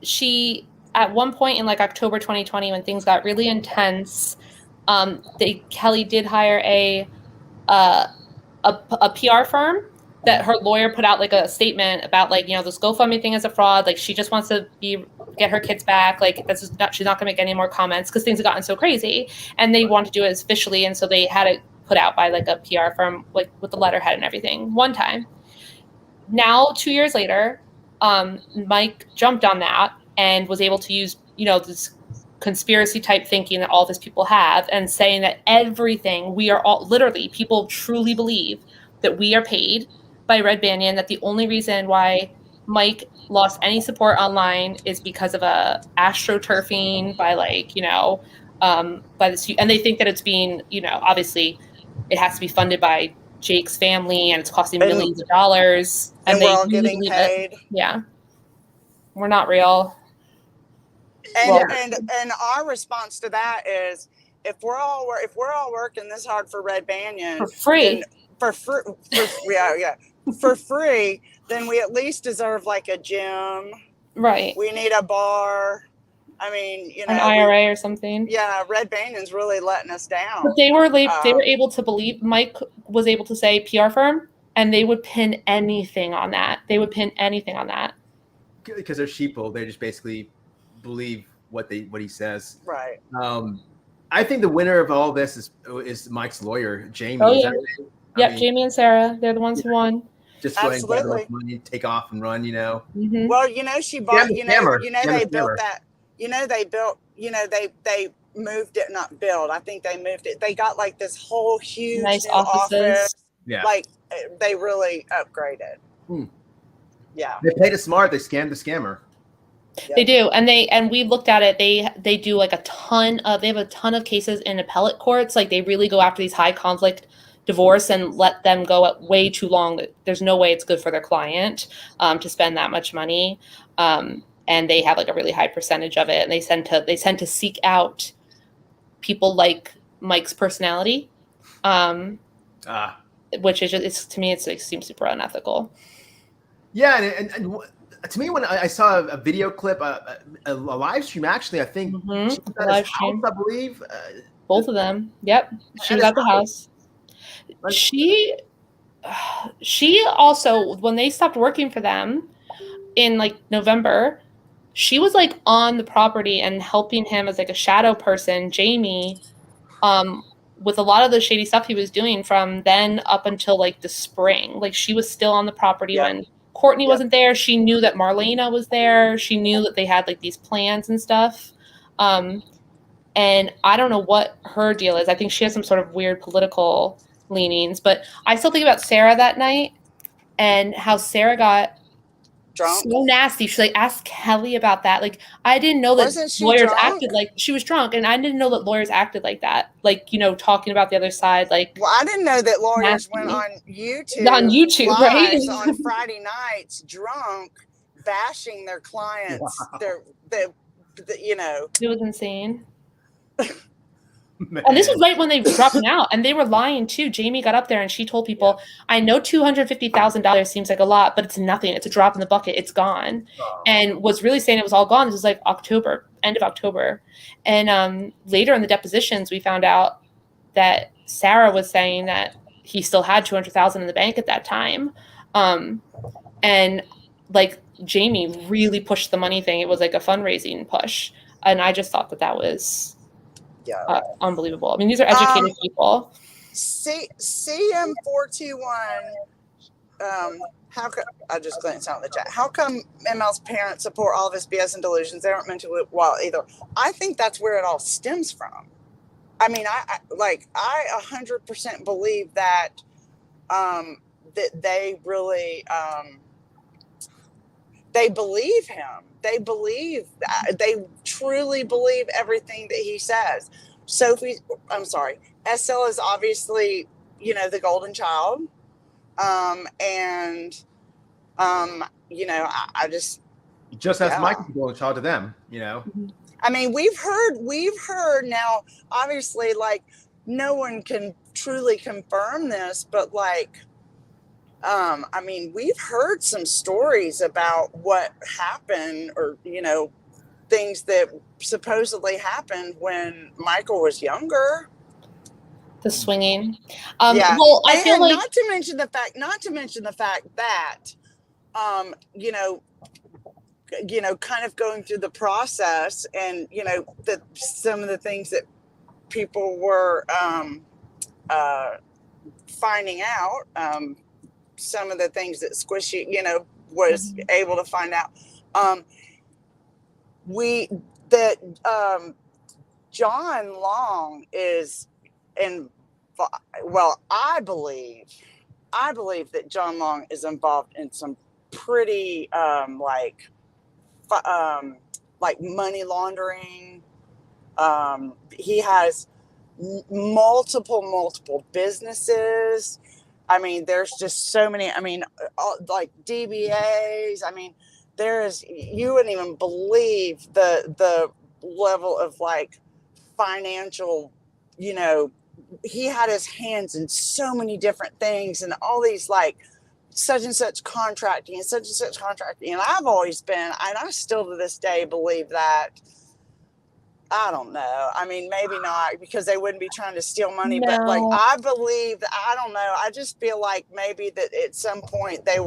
she at one point in like October 2020, when things got really intense, Kelly did hire a PR firm that her lawyer put out like a statement about like, you know, this GoFundMe thing is a fraud. Like, she just wants to get her kids back. Like, she's not going to make any more comments because things have gotten so crazy, and they want to do it officially. And so they had it put out by like a PR firm, like with the letterhead and everything one time. Now, 2 years later, Mike jumped on that and was able to use, you know, this conspiracy type thinking that all these people have, and saying that everything, we are all, literally, people truly believe that we are paid by Red Banyan, that the only reason why Mike lost any support online is because of a astroturfing by like, you know, by this, and they think that it's being, you know, obviously it has to be funded by Jake's family and it's costing millions of dollars, and we're all getting paid. Yeah, we're not real. And our response to that is, if we're all working this hard for Red Banyan for free, for free, then we at least deserve like a gym. Right. We need a bar. I mean, you know, an IRA or something. Yeah, Red Banyan's really letting us down. But they were able to believe, Mike was able to say PR firm, and they would pin anything on that. Because they're sheeple. They just basically believe what he says. Right. I think the winner of all this is Mike's lawyer, Jamie. Oh, yeah. Yep, Jamie and Sarah. They're the ones who won. Just go ahead and get enough money, take off and run, you know. Mm-hmm. Well, you know, she bought, they built that. They moved it, not build. I think they moved it. They got like this whole huge nice new office. Yeah. Like, they really upgraded. Yeah. They played it smart. They scammed the scammer. Yep. They do. And we looked at it. They do like they have a ton of cases in appellate courts. Like, they really go after these high conflict divorce and let them go at way too long. There's no way it's good for their client to spend that much money. And they have like a really high percentage of it. And they tend to seek out people like Mike's personality, which is just, to me, it seems super unethical. Yeah, and to me, when I saw a video clip, a live stream, actually, I think she was at his house, I believe. Both of them. Yep, she was at the house. She also, when they stopped working for them in like November, she was like on the property and helping him as like a shadow person, Jamie, with a lot of the shady stuff he was doing from then up until like the spring. Like, she was still on the property when Courtney wasn't there. She knew that Marlena was there. She knew that they had like these plans and stuff. And I don't know what her deal is. I think she has some sort of weird political leanings. But I still think about Sarah that night and how Sarah got Drunk? so nasty. She like asked Kelly about that. Like I didn't know that Wasn't she lawyers drunk? acted like she was drunk, and I didn't know that lawyers acted like that. Like, you know, talking about the other side. Like, Well, I didn't know that lawyers nasty. went on YouTube, On YouTube, right? lives on Friday nights, drunk, bashing their clients. The you know. It was insane. And this was right when they were dropping out, and they were lying too. Jamie got up there and she told people, "I know $250,000 seems like a lot, but it's nothing. It's a drop in the bucket. It's gone." And was really saying it was all gone. This was like October, end of October, and later in the depositions, we found out that Sarah was saying that he still had $200,000 in the bank at that time, and like Jamie really pushed the money thing. It was like a fundraising push, and I just thought that was. Unbelievable. I mean, these are educated people. CM421. How come? I just glanced out in the chat. How come ML's parents support all of his BS and delusions? They aren't mentally well either. I think that's where it all stems from. I mean, I 100% believe that that they really they believe him. They believe that. They truly believe everything that he says. SL is obviously, you know, the golden child. You know, I just as Michael's the golden child to them, you know. I mean, we've heard now, obviously, like, no one can truly confirm this, but like, I mean, we've heard some stories about what happened, or, you know, things that supposedly happened when Michael was younger. The swinging. Yeah. Well, I feel like not to mention the fact that, you know, kind of going through the process, and, you know, that some of the things that people were finding out, some of the things that Squishy, you know, was able to find out. John Long is I believe that John Long is involved in some pretty like money laundering. He has multiple businesses. I mean, there's just so many. I mean, like DBAs. I mean, you wouldn't even believe the level of like financial, you know, he had his hands in so many different things, and all these like such and such contracting and such and such contracting. And I've always been, and I still to this day believe that, I don't know. I mean, maybe not, because they wouldn't be trying to steal money, but like, I believe that, I don't know. I just feel like maybe that at some point they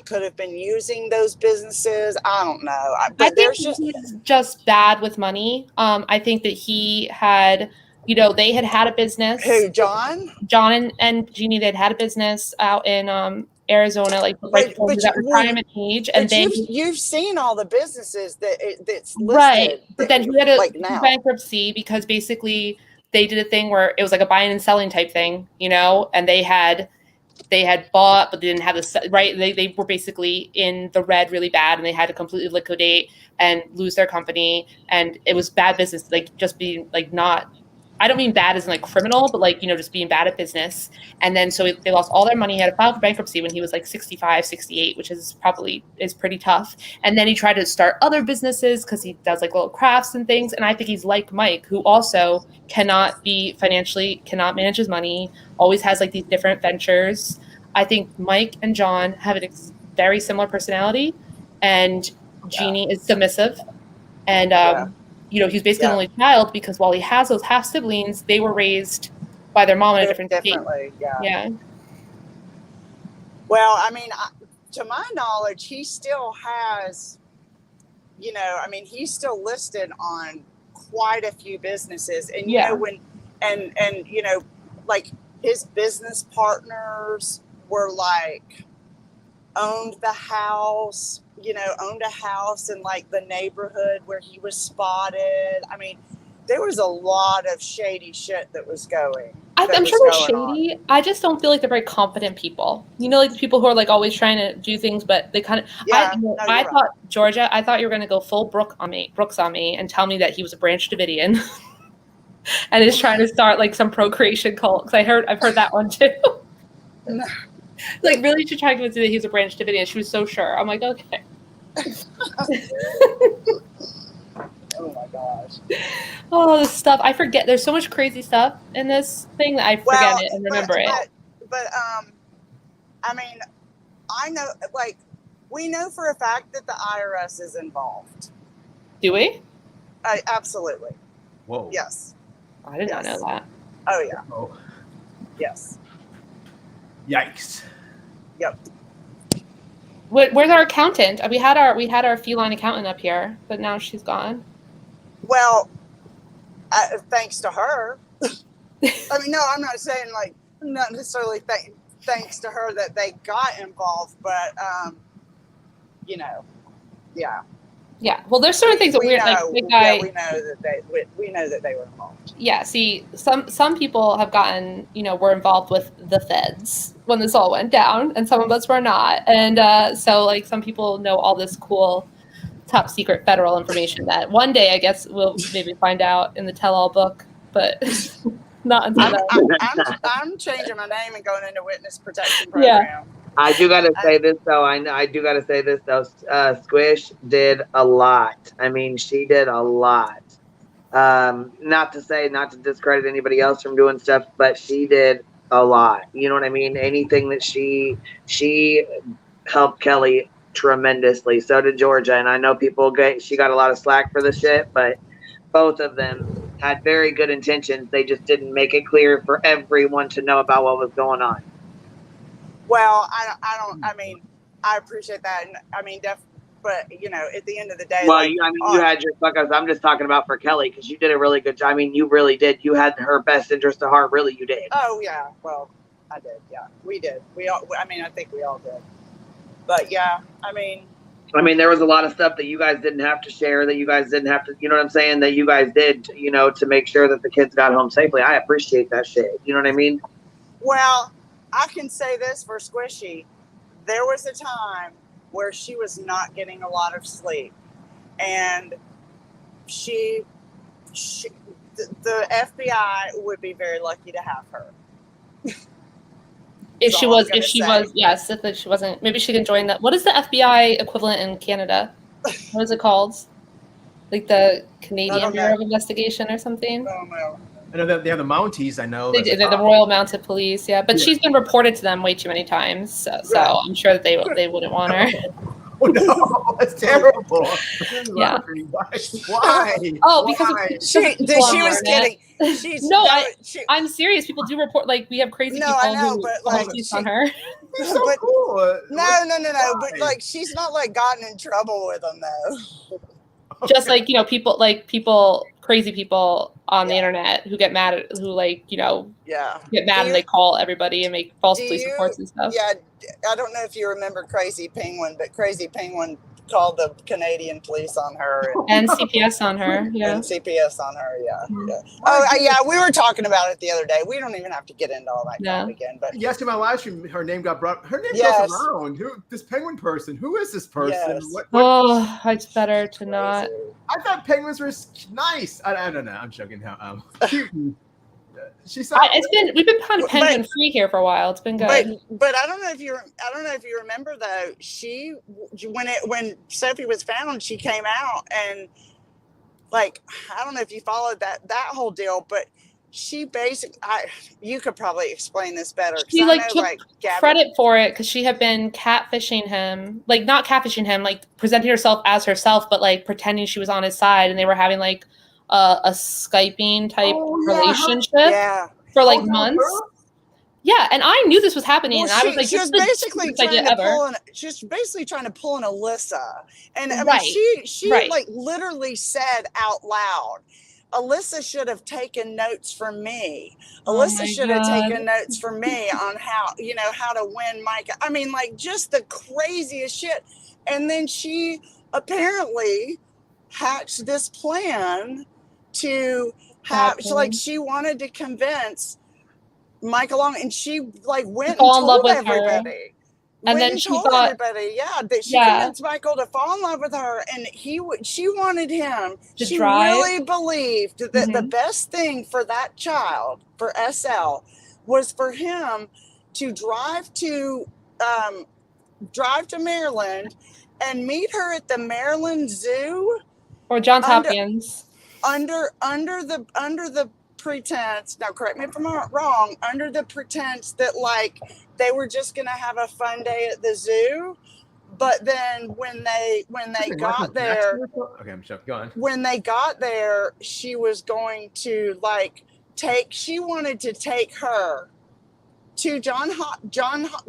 could have been using those businesses. I don't know. But I think he's just bad with money. I think that he had, you know, they had a business. Who, John? John and Jeannie, they'd had a business out in Arizona, like right before that retirement age, and then you've seen all the businesses that's listed, right. But then he had a like now. bankruptcy because basically they did a thing where it was like a buying and selling type thing, you know, and they had bought, but they didn't have the right. They were basically in the red really bad, and they had to completely liquidate and lose their company, and it was bad business, like just being like not. I don't mean bad as in like criminal, but like, you know, just being bad at business. And then so they lost all their money. He had to file for bankruptcy when he was like 65, 68, which is pretty tough. And then he tried to start other businesses because he does like little crafts and things. And I think he's like Mike, who also cannot manage his money, always has like these different ventures. I think Mike and John have a very similar personality, and Jeannie is submissive. And, you know, he's basically an only child because while he has those half siblings, they were raised by their mom in a different state. Yeah. Well, I mean, to my knowledge, he still has, you know, I mean, he's still listed on quite a few businesses, and you know, when and you know, like his business partners were like owned a house in like the neighborhood where he was spotted. I mean, there was a lot of shady shit that was going. I'm sure they're shady. I just don't feel like they're very confident people. You know, like the people who are like always trying to do things, but they kind of. Yeah, I thought Georgia. I thought you were going to go full Brooks on me, and tell me that he was a Branch Davidian, and is trying to start like some procreation cult. Because I've heard that one too. Like really, to try to convince me that he's a Branch Davidian. She was so sure. I'm like, okay. Oh my gosh. Oh, this stuff. I forget. There's so much crazy stuff in this thing that I forget it and remember it. But I mean, I know, like, we know for a fact that the IRS is involved. Do we? Absolutely. Whoa. Yes. I did not know that. Oh, yeah. Oh. Yes. Yikes. Yep. Where's our accountant? We had our feline accountant up here, but now she's gone. Well, thanks to her. I mean, no, I'm not saying like not necessarily thanks to her that they got involved, but you know, yeah. Yeah. Well, there's certain things that weird. Like the guy. Yeah, we know that they were involved. Yeah. See, some people have gotten, were involved with the feds when this all went down, and some of us were not. And so, like, some people know all this cool, top secret federal information that one day I guess we'll maybe find out in the tell-all book, but not until then. I'm changing my name and going into witness protection program. Yeah. I do gotta say this though. I do gotta say this though. Squish did a lot. I mean, she did a lot. Not to discredit anybody else from doing stuff, but she did a lot. You know what I mean? Anything that she helped Kelly tremendously. So did Georgia, and I know she got a lot of slack for the shit, but both of them had very good intentions. They just didn't make it clear for everyone to know about what was going on. Well, I mean, I appreciate that. And I mean, but at the end of the day. Well, you had your fuck ups. I'm just talking about for Kelly, because you did a really good job. I mean, you really did. You had her best interest at heart. Really, you did. Oh, yeah. Well, I did. Yeah, we did. I think we all did. But yeah, I mean, there was a lot of stuff that you guys didn't have to share, that you guys didn't have to, you know what I'm saying, that you guys did, to make sure that the kids got home safely. I appreciate that shit. You know what I mean? Well, I can say this for Squishy. There was a time where she was not getting a lot of sleep, and the FBI would be very lucky to have her. If she wasn't, maybe she can join that. What is the FBI equivalent in Canada? What is it called? Like the Canadian Bureau of Investigation or something? I don't know. I know that they have the Mounties. I know they're the Royal Mounted Police. Yeah, but she's been reported to them way too many times, so I'm sure that they wouldn't want her. Oh no, that's terrible. Yeah. Why? Oh, because she was kidding. I'm serious. People do report, like, we have crazy people who call police on her. She's so cool. No. But like, she's not like gotten in trouble with them though. Just like, crazy people on the internet who get mad at, get mad and they call everybody and make false police reports and stuff. Yeah, I don't know if you remember Crazy Penguin, but Crazy Penguin called the Canadian police on her. And CPS on her, yeah. And CPS on her, yeah. Oh, yeah, we were talking about it the other day. We don't even have to get into all that crap again. But yes, in my live stream, her name got brought. Her name goes around. This penguin person. Who is this person? Yes. It's better to not. I thought penguins were nice. I don't know. I'm joking. We've been kind of penguin free here for a while. It's been good. But I don't know if you remember though. When Sophie was found, she came out and I don't know if you followed that whole deal, but she basically, you could probably explain this better. She took credit for it because she had been catfishing him, not catfishing him, presenting herself as herself, but pretending she was on his side, and they were having a Skyping type relationship for months. Yeah, and I knew this was happening, and I was like, she was basically trying to pull an Alyssa, and I mean, she literally said out loud, Alyssa should have taken notes from me. Alyssa should have taken notes from me on how to win Micah. I mean, just the craziest shit. And then she apparently hatched this plan to have, she wanted to convince Mike along, and she like went and told everybody. And then she thought everybody, that she convinced Michael to fall in love with her, and she wanted him. She really believed that the best thing for that child, for SL, was for him to drive to Maryland and meet her at the Maryland Zoo or Johns Hopkins under the pretense. Now, correct me if I'm wrong. Under the pretense that like they were just going to have a fun day at the zoo, but then when they got there, okay, I'm sorry, go on. When they got there, she was going to like she wanted to take her to Johns Hopkins.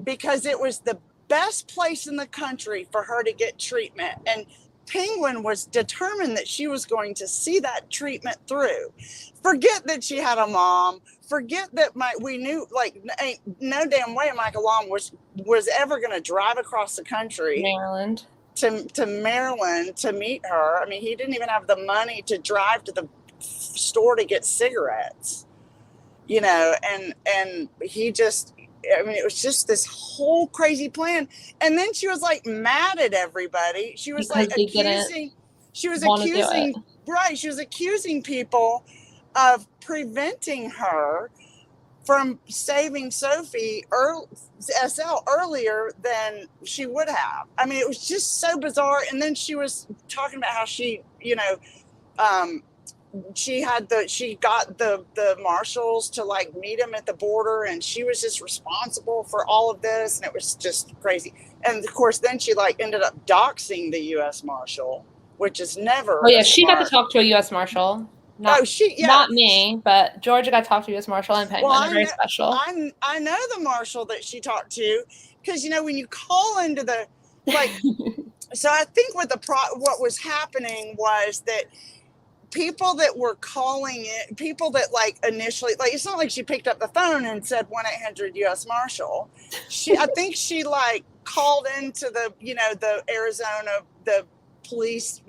Because it was the best place in the country for her to get treatment, and Penguin was determined that she was going to see that treatment through. Forget that she had a mom. Forget that we knew like ain't no damn way Michael Long was ever going to drive across the country, Maryland, to Maryland to meet her. I mean, he didn't even have the money to drive to the store to get cigarettes, and he just. I mean, it was just this whole crazy plan. And then she was like mad at everybody. She was like accusing people of preventing her from saving Sophie SL earlier than she would have. I mean, it was just so bizarre. And then she was talking about how she got the marshals to like meet him at the border, and she was just responsible for all of this, and it was just crazy. And of course then she like ended up doxing the U.S. Marshal, which is never she got to talk to a U.S. Marshal. Not me, but Georgia got to talk to U.S. Marshal and Penguin. They're very special. I know the marshal that she talked to, because when you call into the like so I think what was happening was that people that were calling it, people that like initially, like, it's not like she picked up the phone and said 1-800 U.S. Marshal. I think she like called into the, the Arizona, the police,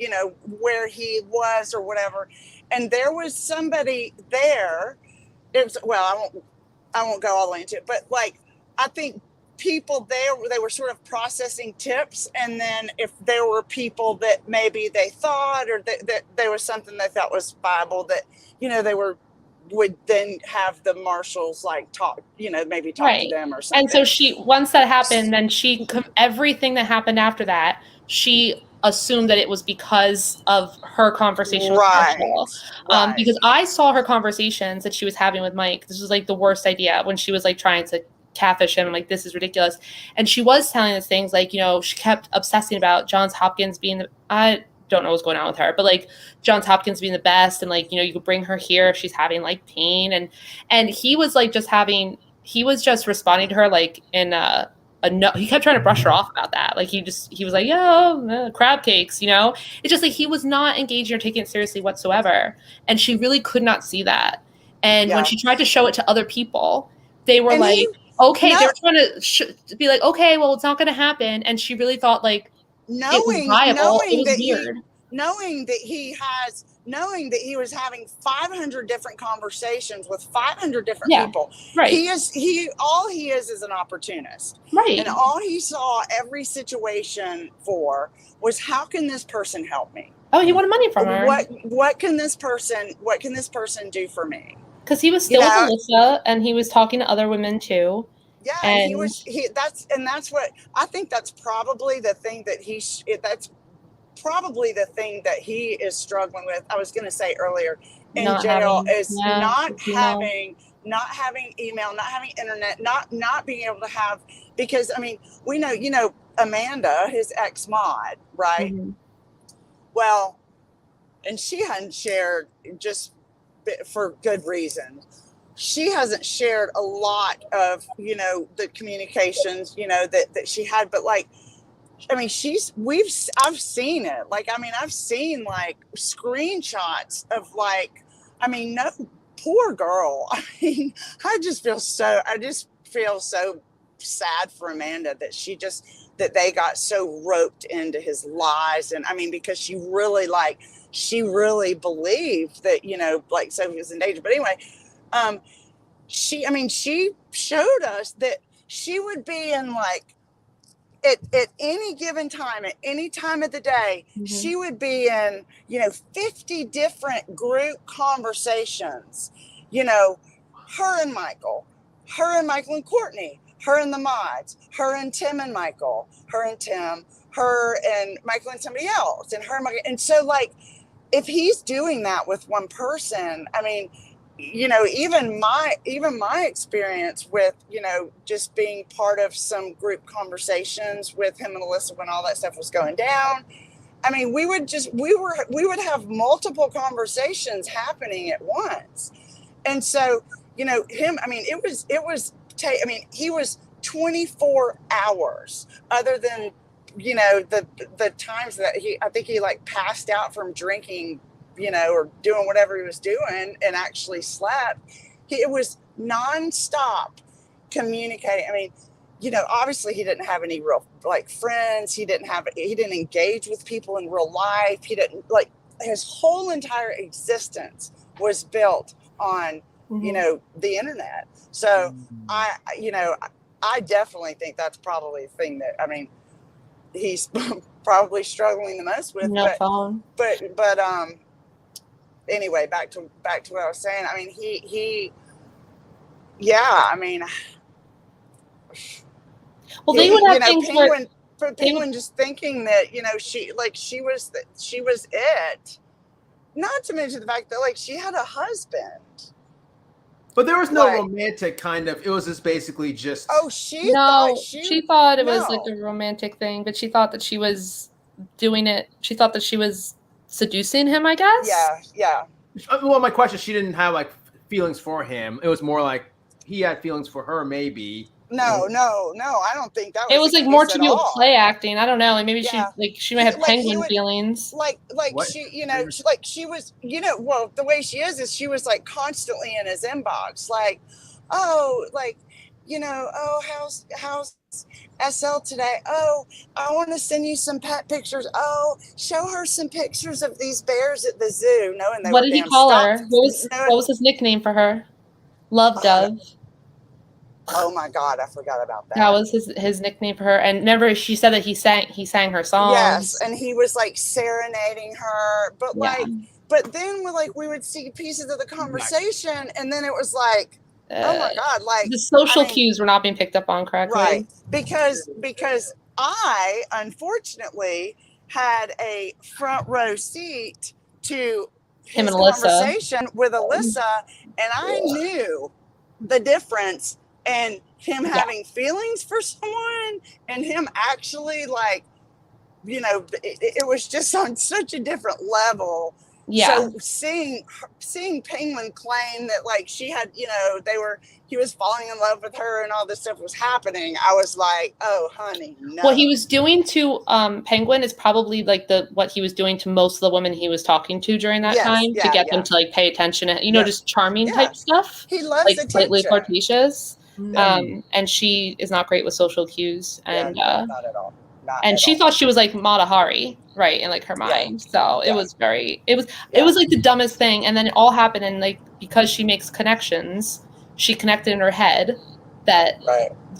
where he was or whatever. And there was somebody there. I won't go all the way into it, but like, I think people there, they were sort of processing tips, and then if there were people that maybe they thought or that there was something they thought was viable, that they would then have the marshals like talk, maybe talk to them or something. And so once that happened, then everything that happened after that, she assumed that it was because of her conversation with Marshall. Because I saw her conversations that she was having with Mike. This was like the worst idea, when she was like trying to catfish him. I'm like, this is ridiculous. And she was telling us things like, she kept obsessing about Johns Hopkins being I don't know what's going on with her, but like Johns Hopkins being the best, and like, you could bring her here if she's having like pain, and he was like he was just responding to her like in a no. He kept trying to brush her off about that. Like he was like, crab cakes, It's just like he was not engaging or taking it seriously whatsoever, and she really could not see that. And when she tried to show it to other people, they were they were trying to be like, okay, well, it's not going to happen. And she really thought like knowing that he was having 500 different conversations with 500 different people. Right. He is an opportunist. Right. And all he saw every situation for was, how can this person help me? Oh, he wanted money from her. What can this person do for me? Because he was still with Melissa, and he was talking to other women too. Yeah, and that's what I think. That's probably the thing that he is struggling with. I was going to say earlier in jail is not having email, not having internet, not being able to have, because I mean, we know, Amanda, his ex-mod, right? Mm-hmm. Well, and she hadn't shared, just for good reason. She hasn't shared a lot of, the communications, that she had, but like, I mean, I've seen it. Like, I mean, I've seen like screenshots of like, I mean, no, poor girl. I mean, I just feel so sad for Amanda that she just that they got so roped into his lies. And I mean, because she really believed that, you know, like Sophie was in danger. But anyway, she showed us that she would be in like, at any given time, at any time of the day, she would be in, you know, 50 different group conversations, you know, her and Michael and Courtney, her and the mods, her and Tim and Michael, her and Tim, her and Michael and somebody else, and her and Michael. And so, like, if he's doing that with one person, I mean, you know, even my experience with, you know, just being part of some group conversations with him and Alyssa when all that stuff was going down. I mean, we would have multiple conversations happening at once. And so, you know, he was 24 hours other than, you know, the times that I think he like passed out from drinking, you know, or doing whatever he was doing and actually slept. It was nonstop communicating. I mean, you know, obviously he didn't have any real like friends. He didn't engage with people in real life. He didn't, like, his whole entire existence was built on, you know, the internet. So I definitely think that's probably the thing that, I mean, he's probably struggling the most with. But anyway, back to what I was saying. I mean, well, they would have things Penguin just thinking that, you know, she was it. Not to mention the fact that, like, she had a husband. But there was no romantic kind of. It was just basically just. Oh, she thought it was like a romantic thing, but she thought that she was doing it. She thought that she was seducing him, I guess. Yeah. Well, my question: she didn't have like feelings for him. It was more like he had feelings for her, maybe. No. I don't think that was. It was like more to do with play acting. I don't know. Like maybe she might have Penguin feelings. Like she, you know, she was, you know, well, the way she is she was like constantly in his inbox, like, oh, like, you know, oh, how's SL today? Oh, I want to send you some pet pictures. Oh, show her some pictures of these bears at the zoo. Knowing they what were did he call her? What was his nickname for her? Love Dove. Oh my God, I forgot about that. That was his nickname for her. And remember, she said that he sang her songs. Yes, and he was like serenading her. But but then we would see pieces of the conversation, and then it was like, oh my God, like the social cues were not being picked up on correctly. Right. Because I unfortunately had a front row seat to his conversation with Alyssa, and I knew the difference. And him having feelings for someone and him actually, like, you know, it was just on such a different level. Yeah. So seeing Penguin claim that, like, she had, you know, he was falling in love with her and all this stuff was happening, I was like, oh, honey, no. What he was doing to Penguin is probably like what he was doing to most of the women he was talking to during that time to get them to like pay attention and, you know, just charming type stuff. He loves like attention. Slightly flirtatious. And she is not great with social cues, and not at all. And she thought she was like Mata Hari, right, in like her mind. So it was it was like the dumbest thing. And then it all happened, and like because she makes connections, she connected in her head that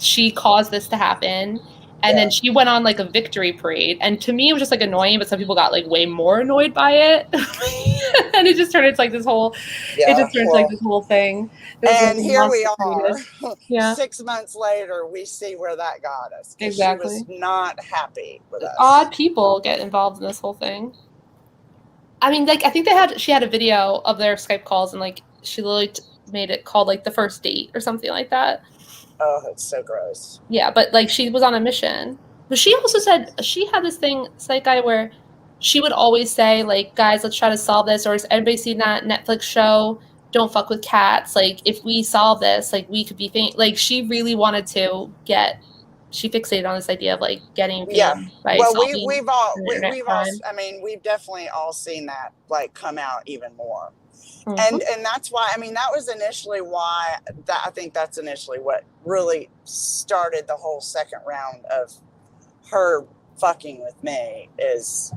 she caused this to happen. And then she went on like a victory parade. And to me, it was just like annoying, but some people got like way more annoyed by it. And it just turned into like this whole, like this whole thing. And here we are, 6 months later, we see where that got us. Exactly. She was not happy with us. Odd people get involved in this whole thing. I mean, like, I think she had a video of their Skype calls, and like, she literally made it called like the first date or something like that. Oh, it's so gross. Yeah, but like she was on a mission. But she also said she had this thing, Psych Guy, where she would always say, like, guys, let's try to solve this. Or has everybody seen that Netflix show, Don't Fuck with Cats? Like, if we solve this, like, we could be like, she really wanted to she fixated on this idea of like getting by well, we've all I mean, we've definitely all seen that like come out even more. And that's why, I mean, that was initially why I think that's initially what really started the whole second round of her fucking with me is.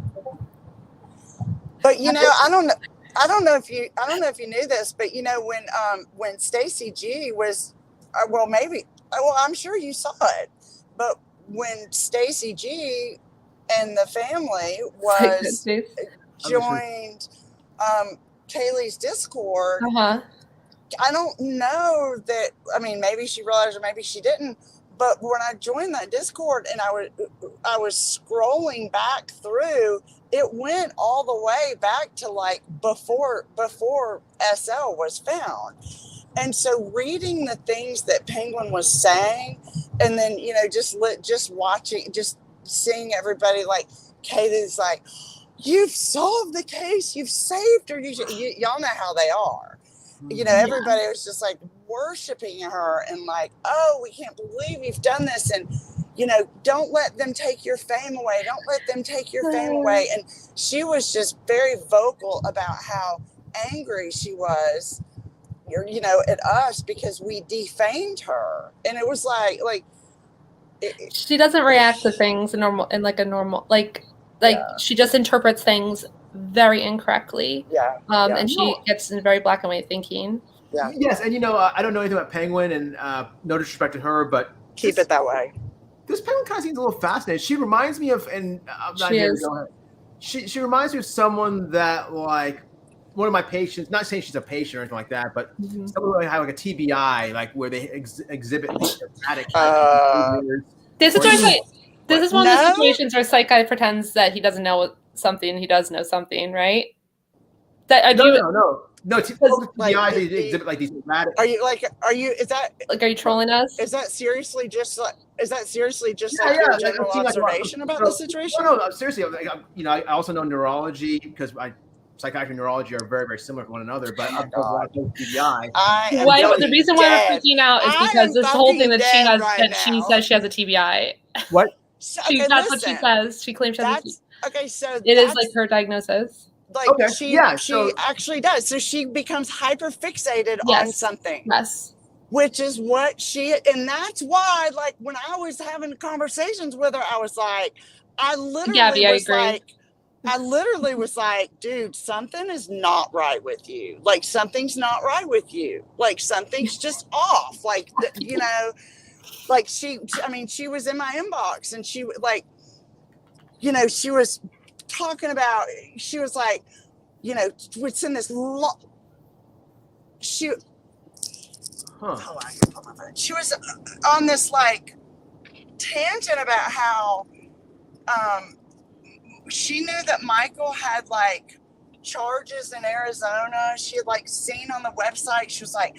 But you know, I don't know if you knew this, but you know when Stacey G was, I'm sure you saw it, but when Stacey G and the family was joined Kaylee's Discord. I don't know that. I mean, maybe she realized or maybe she didn't. But when I joined that Discord and I was scrolling back through, it went all the way back to like before SL was found. And so reading the things that Penguin was saying, and then you know just watching, just seeing everybody like Kaylee's like, you've solved the case, you've saved her. Y'all know how they are. You know, everybody was just like worshiping her and like, oh, we can't believe you've done this. And, you know, don't let them take your fame away. Don't let them take your fame away. And she was just very vocal about how angry she was, you know, at us because we defamed her. And it was like she doesn't react to things she just interprets things very incorrectly. And she gets in very black and white thinking. Yes, and you know, I don't know anything about Penguin, and no disrespect to her, but keep it that way. This Penguin kind of seems a little fascinating. She reminds me of, and I'm not here to go ahead. She reminds me of someone that like one of my patients. Not saying she's a patient or anything like that, but someone who had like a TBI, like where they exhibit these erratic behaviors. This is one of the situations where Psych Guy pretends that he doesn't know something. He does know something, right? No. TBI, they exhibit like these erratic. Are you trolling us? Is that seriously just like your general observation about the situation? No, seriously. You know, I also know neurology because psychiatry and neurology are very, very similar to one another. But TBI. The reason why we're freaking out is because this whole thing that she has she says she has a TBI. What? That's what she says. She claims she has a TBI. Okay, so it is like her diagnosis. Like she actually does. So she becomes hyper fixated on something. Yes. Which is what and that's why, like, when I was having conversations with her, I was like, I literally was like, dude, something is not right with you. Like, something's not right with you. Like, something's just off. Like, you know, like she was in my inbox and she like, you know, she was talking about, she was like, you know, would send this she was on this like tangent about how she knew that Michael had like charges in Arizona. She had like seen on the website, she was like,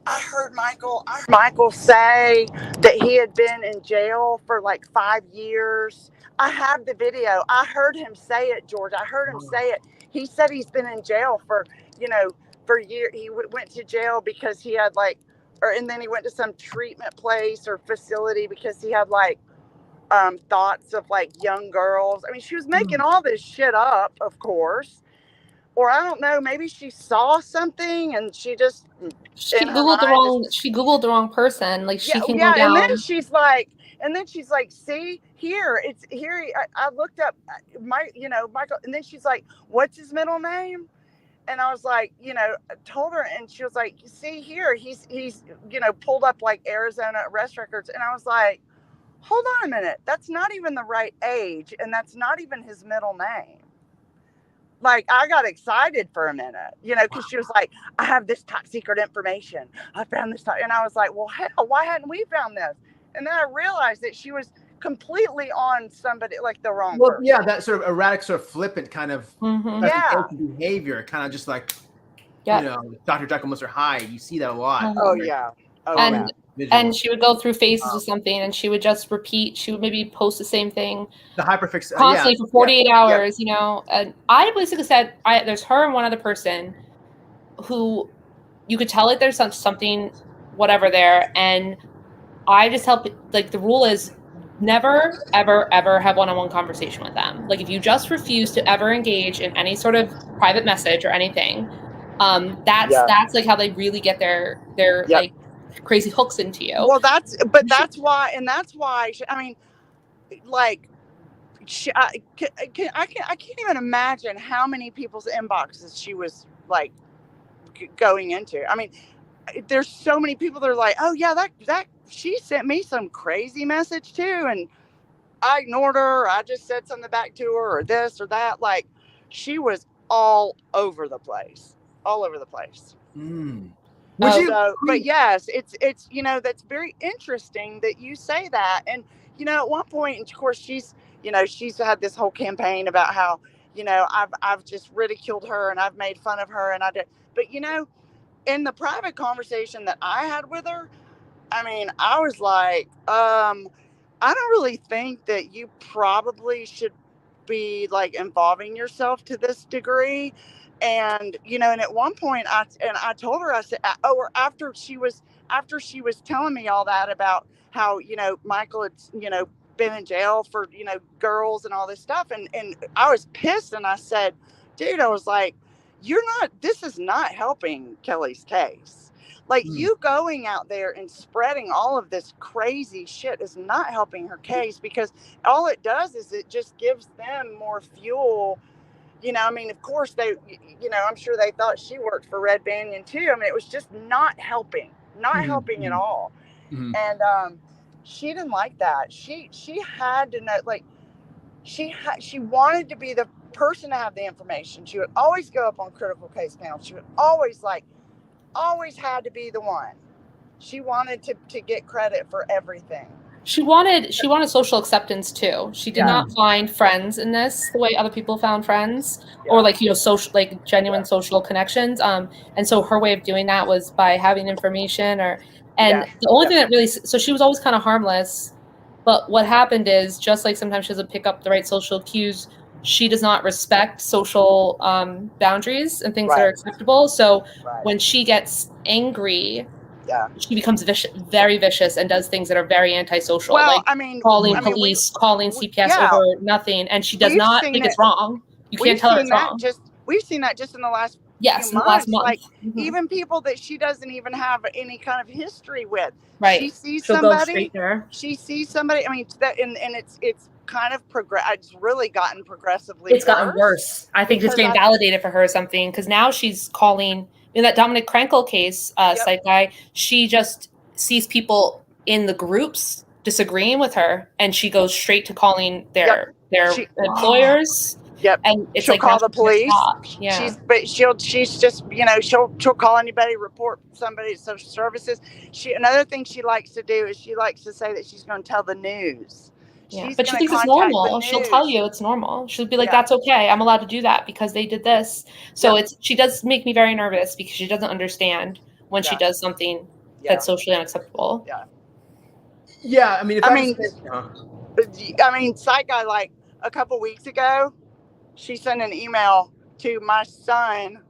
I heard Michael say that he had been in jail for like 5 years. I have the video. I heard him say it, George. I heard him say it. He said he's been in jail for, you know, for years. He went to jail because he had like, and then he went to some treatment place or facility because he had like thoughts of like young girls. I mean, she was making all this shit up, of course. Or I don't know, maybe she saw something and she Googled the wrong person. Like she can go down. And then she's like, see here, it's here. I looked up Michael, and then she's like, what's his middle name? And I was like, you know, told her, and she was like, see here, he's you know, pulled up like Arizona arrest records, and I was like, hold on a minute, that's not even the right age, and that's not even his middle name. Like, I got excited for a minute, you know, because she was like, I have this top secret information. I found this, and I was like, well, hell, why hadn't we found this? And then I realized that she was completely on somebody, like the wrong person. Yeah, that sort of erratic, sort of flippant kind of behavior, kind of just like, you know, Dr. Jekyll, Mr. Hyde. You see that a lot. And she would go through phases of something, and she would just repeat. She would maybe post the same thing, the hyperfix constantly for 48 hours. You know, and I basically said, there's her and one other person who you could tell like there's something, whatever there, and I just help. Like the rule is never, ever, ever have one-on-one conversation with them. Like if you just refuse to ever engage in any sort of private message or anything, that's like how they really get their like crazy hooks into you. Well, that's why I mean, like, I can't even imagine how many people's inboxes she was like going into. I mean, there's so many people that are like, oh yeah, that she sent me some crazy message too, and I ignored her, or I just said something back to her, or this or that. Like, she was all over the place, all over the place. Would you? So, but yes, it's that's very interesting that you say that. And at one point, and of course, she's had this whole campaign about how I've just ridiculed her and I've made fun of her, and I did. But in the private conversation that I had with her, I mean, I was like, I don't really think that you probably should be like involving yourself to this degree. And and at one point I told her, I said, or after she was telling me all that about how Michael had been in jail for girls and all this stuff, and I was pissed, and I said, dude, I was like, this is not helping Kelly's case. Like, you going out there and spreading all of this crazy shit is not helping her case, because all it does is it just gives them more fuel. I mean, of course they, I'm sure they thought she worked for Red Banyan too. I mean, it was just not helping at all. And she didn't like that. She had to know, like, she wanted to be the person to have the information. She would always go up on critical case panels. She would always had to be the one. She wanted to get credit for everything. She wanted social acceptance too. She did not find friends in this the way other people found friends, or like social, like genuine social connections. And so her way of doing that was by having information, the only thing that really, so she was always kind of harmless. But what happened is, just like sometimes she doesn't pick up the right social cues, she does not respect social boundaries and things that are acceptable. So when she gets angry, she becomes very vicious, and does things that are very antisocial, like calling police, calling CPS over nothing, and she does not think it's wrong. You can't tell her it's wrong. We've seen that just in the last few months. Last month. Like, even people that she doesn't even have any kind of history with. Right. She sees She'll somebody. Go straight there. She sees somebody. I mean, and it's kind of it's really gotten progressively. It's gotten worse. I think it's getting validated for her or something, because now she's calling in that Dominic Krenkel case, psych guy. She just sees people in the groups disagreeing with her, and she goes straight to calling their employers. And it's she'll like, call the police. Yeah. She's just she'll call anybody, report somebody at social services. Another thing she likes to do is she likes to say that she's going to tell the news. But she thinks it's normal. She'll tell you it's normal. She'll be like, that's okay. I'm allowed to do that because they did this. So she does make me very nervous, because she doesn't understand when she does something that's socially unacceptable. Yeah. I mean, Psych Guy, like a couple weeks ago, she sent an email to my son,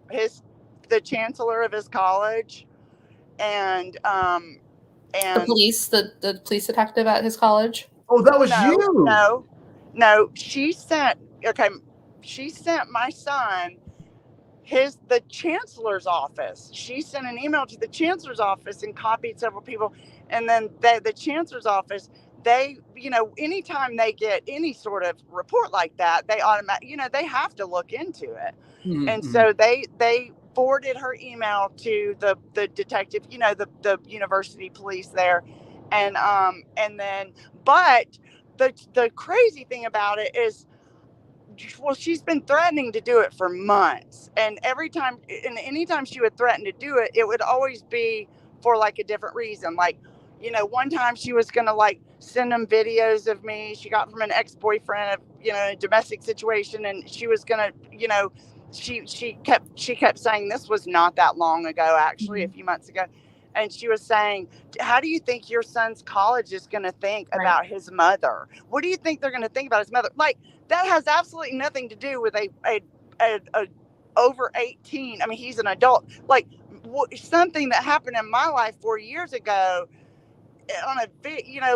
the chancellor of his college, and the police detective at his college. Oh, that was you. No. She sent my son the chancellor's office. She sent an email to the chancellor's office and copied several people. And then the chancellor's office, they, anytime they get any sort of report like that, they they have to look into it. And so they forwarded her email to the detective, the university police there. And then, but the crazy thing about it is, well, she's been threatening to do it for months, and anytime she would threaten to do it, it would always be for like a different reason. Like, one time she was gonna like send them videos of me she got from an ex-boyfriend of a domestic situation, and she was gonna she kept saying, this was not that long ago, actually a few months ago, and she was saying, how do you think your son's college is going to think about his mother? What do you think they're going to think about his mother? Like, that has absolutely nothing to do with a over 18. I mean, he's an adult. Like, something that happened in my life 4 years ago on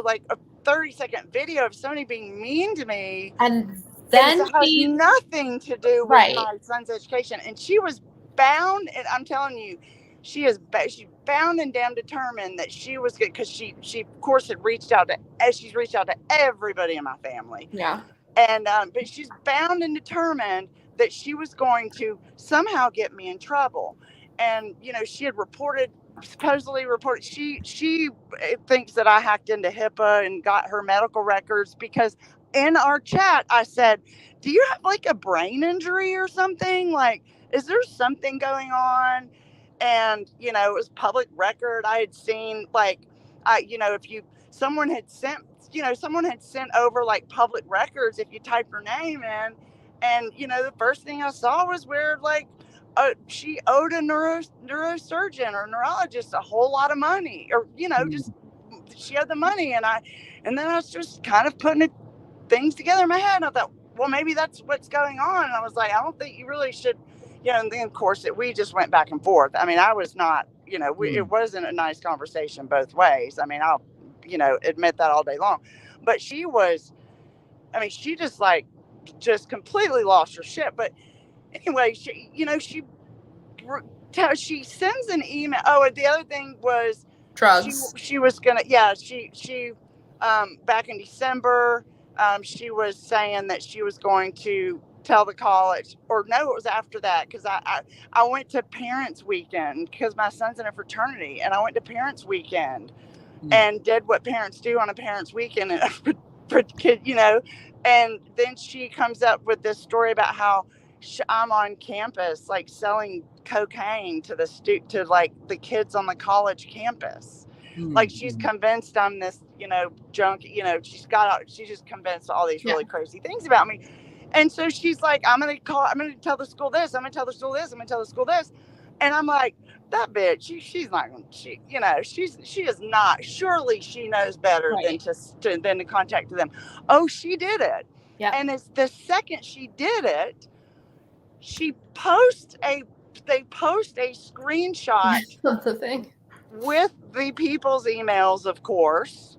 like a 30-second video of somebody being mean to me. And then it has nothing to do with my son's education. And she was bound, and I'm telling you, she's bound and damn determined that she was good, because she of course had reached out to everybody in my family. And but she's bound and determined that she was going to somehow get me in trouble. And she had supposedly reported, she thinks that I hacked into HIPAA and got her medical records, because in our chat I said, do you have like a brain injury or something? Like, is there something going on? And it was public record. I had seen, like, if someone had sent over like public records, if you type her name in, and the first thing I saw was where, like, she owed a neurosurgeon or neurologist a whole lot of money, or just she owed the money. And then I was just kind of putting things together in my head, and I thought, well, maybe that's what's going on. And I was like, I don't think you really should, and then of course we just went back and forth. I mean, I was not, it wasn't a nice conversation both ways. I mean, I'll admit that all day long. But she just completely lost her shit. But anyway, she sends an email. Oh, and the other thing was drugs. She was gonna, she back in December, she was saying that she was going to tell the college, or no, it was after that, because I went to parents weekend, because my son's in a fraternity, and I went to parents weekend and did what parents do on a parents weekend for kid, and then she comes up with this story about how I'm on campus, like, selling cocaine to the kids on the college campus. Like, she's convinced I'm this, junk, she's just convinced all these really crazy things about me. And so she's like, I'm going to tell the school this, I'm going to tell the school this, I'm going to tell the school this. And I'm like, that bitch, she's not going to, she is not, surely she knows better than to contact them. Oh, she did it. Yeah. And it's the second she did it, they post a screenshot of the thing with the people's emails, of course.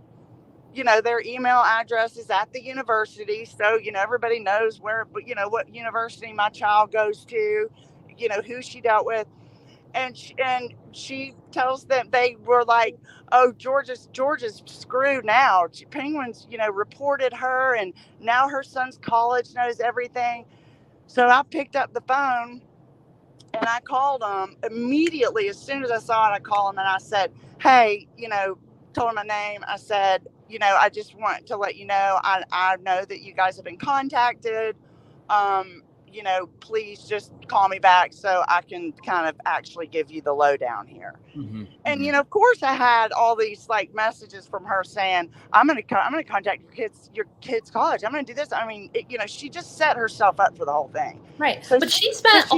Their email address is at the university, so everybody knows where, what university my child goes to, who she dealt with. And she tells them, they were like, oh, Georgia's screwed now. Penguins, reported her, and now her son's college knows everything. So I picked up the phone and I called them immediately. As soon as I saw it, I called them and I said, hey, told them my name. I said, I just want to let you know, I know that you guys have been contacted. Please just call me back so I can kind of actually give you the lowdown here. Mm-hmm. And, of course I had all these like messages from her saying, I'm going to contact your kids' college. I'm going to do this. I mean, she just set herself up for the whole thing. Right. So but she spent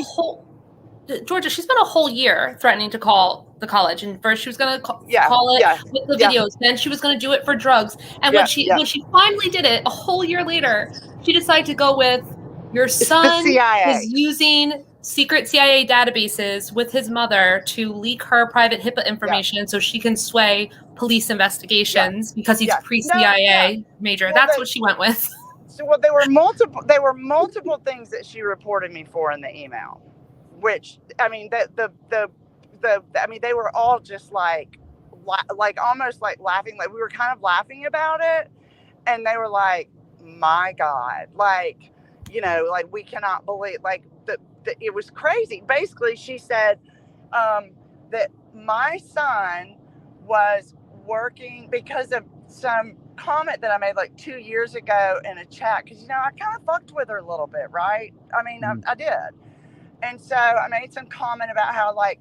Georgia, she spent a whole year threatening to call the college. And first she was going to call it with the videos. Then she was going to do it for drugs. And when she finally did it, a whole year later, she decided to go with, your son is using secret CIA databases with his mother to leak her private HIPAA information so she can sway police investigations because he's pre-CIA major. Well, that's what she went with. So there were multiple things that she reported me for in the email, which, I mean, they were all just like almost like laughing, like we were kind of laughing about it, and they were like, my God, like, like, we cannot believe, like, that it was crazy. Basically, she said that my son was working because of some comment that I made like 2 years ago in a chat. Because, I kind of fucked with her a little bit, right? I mean, I did. And so I made some comment about how, like,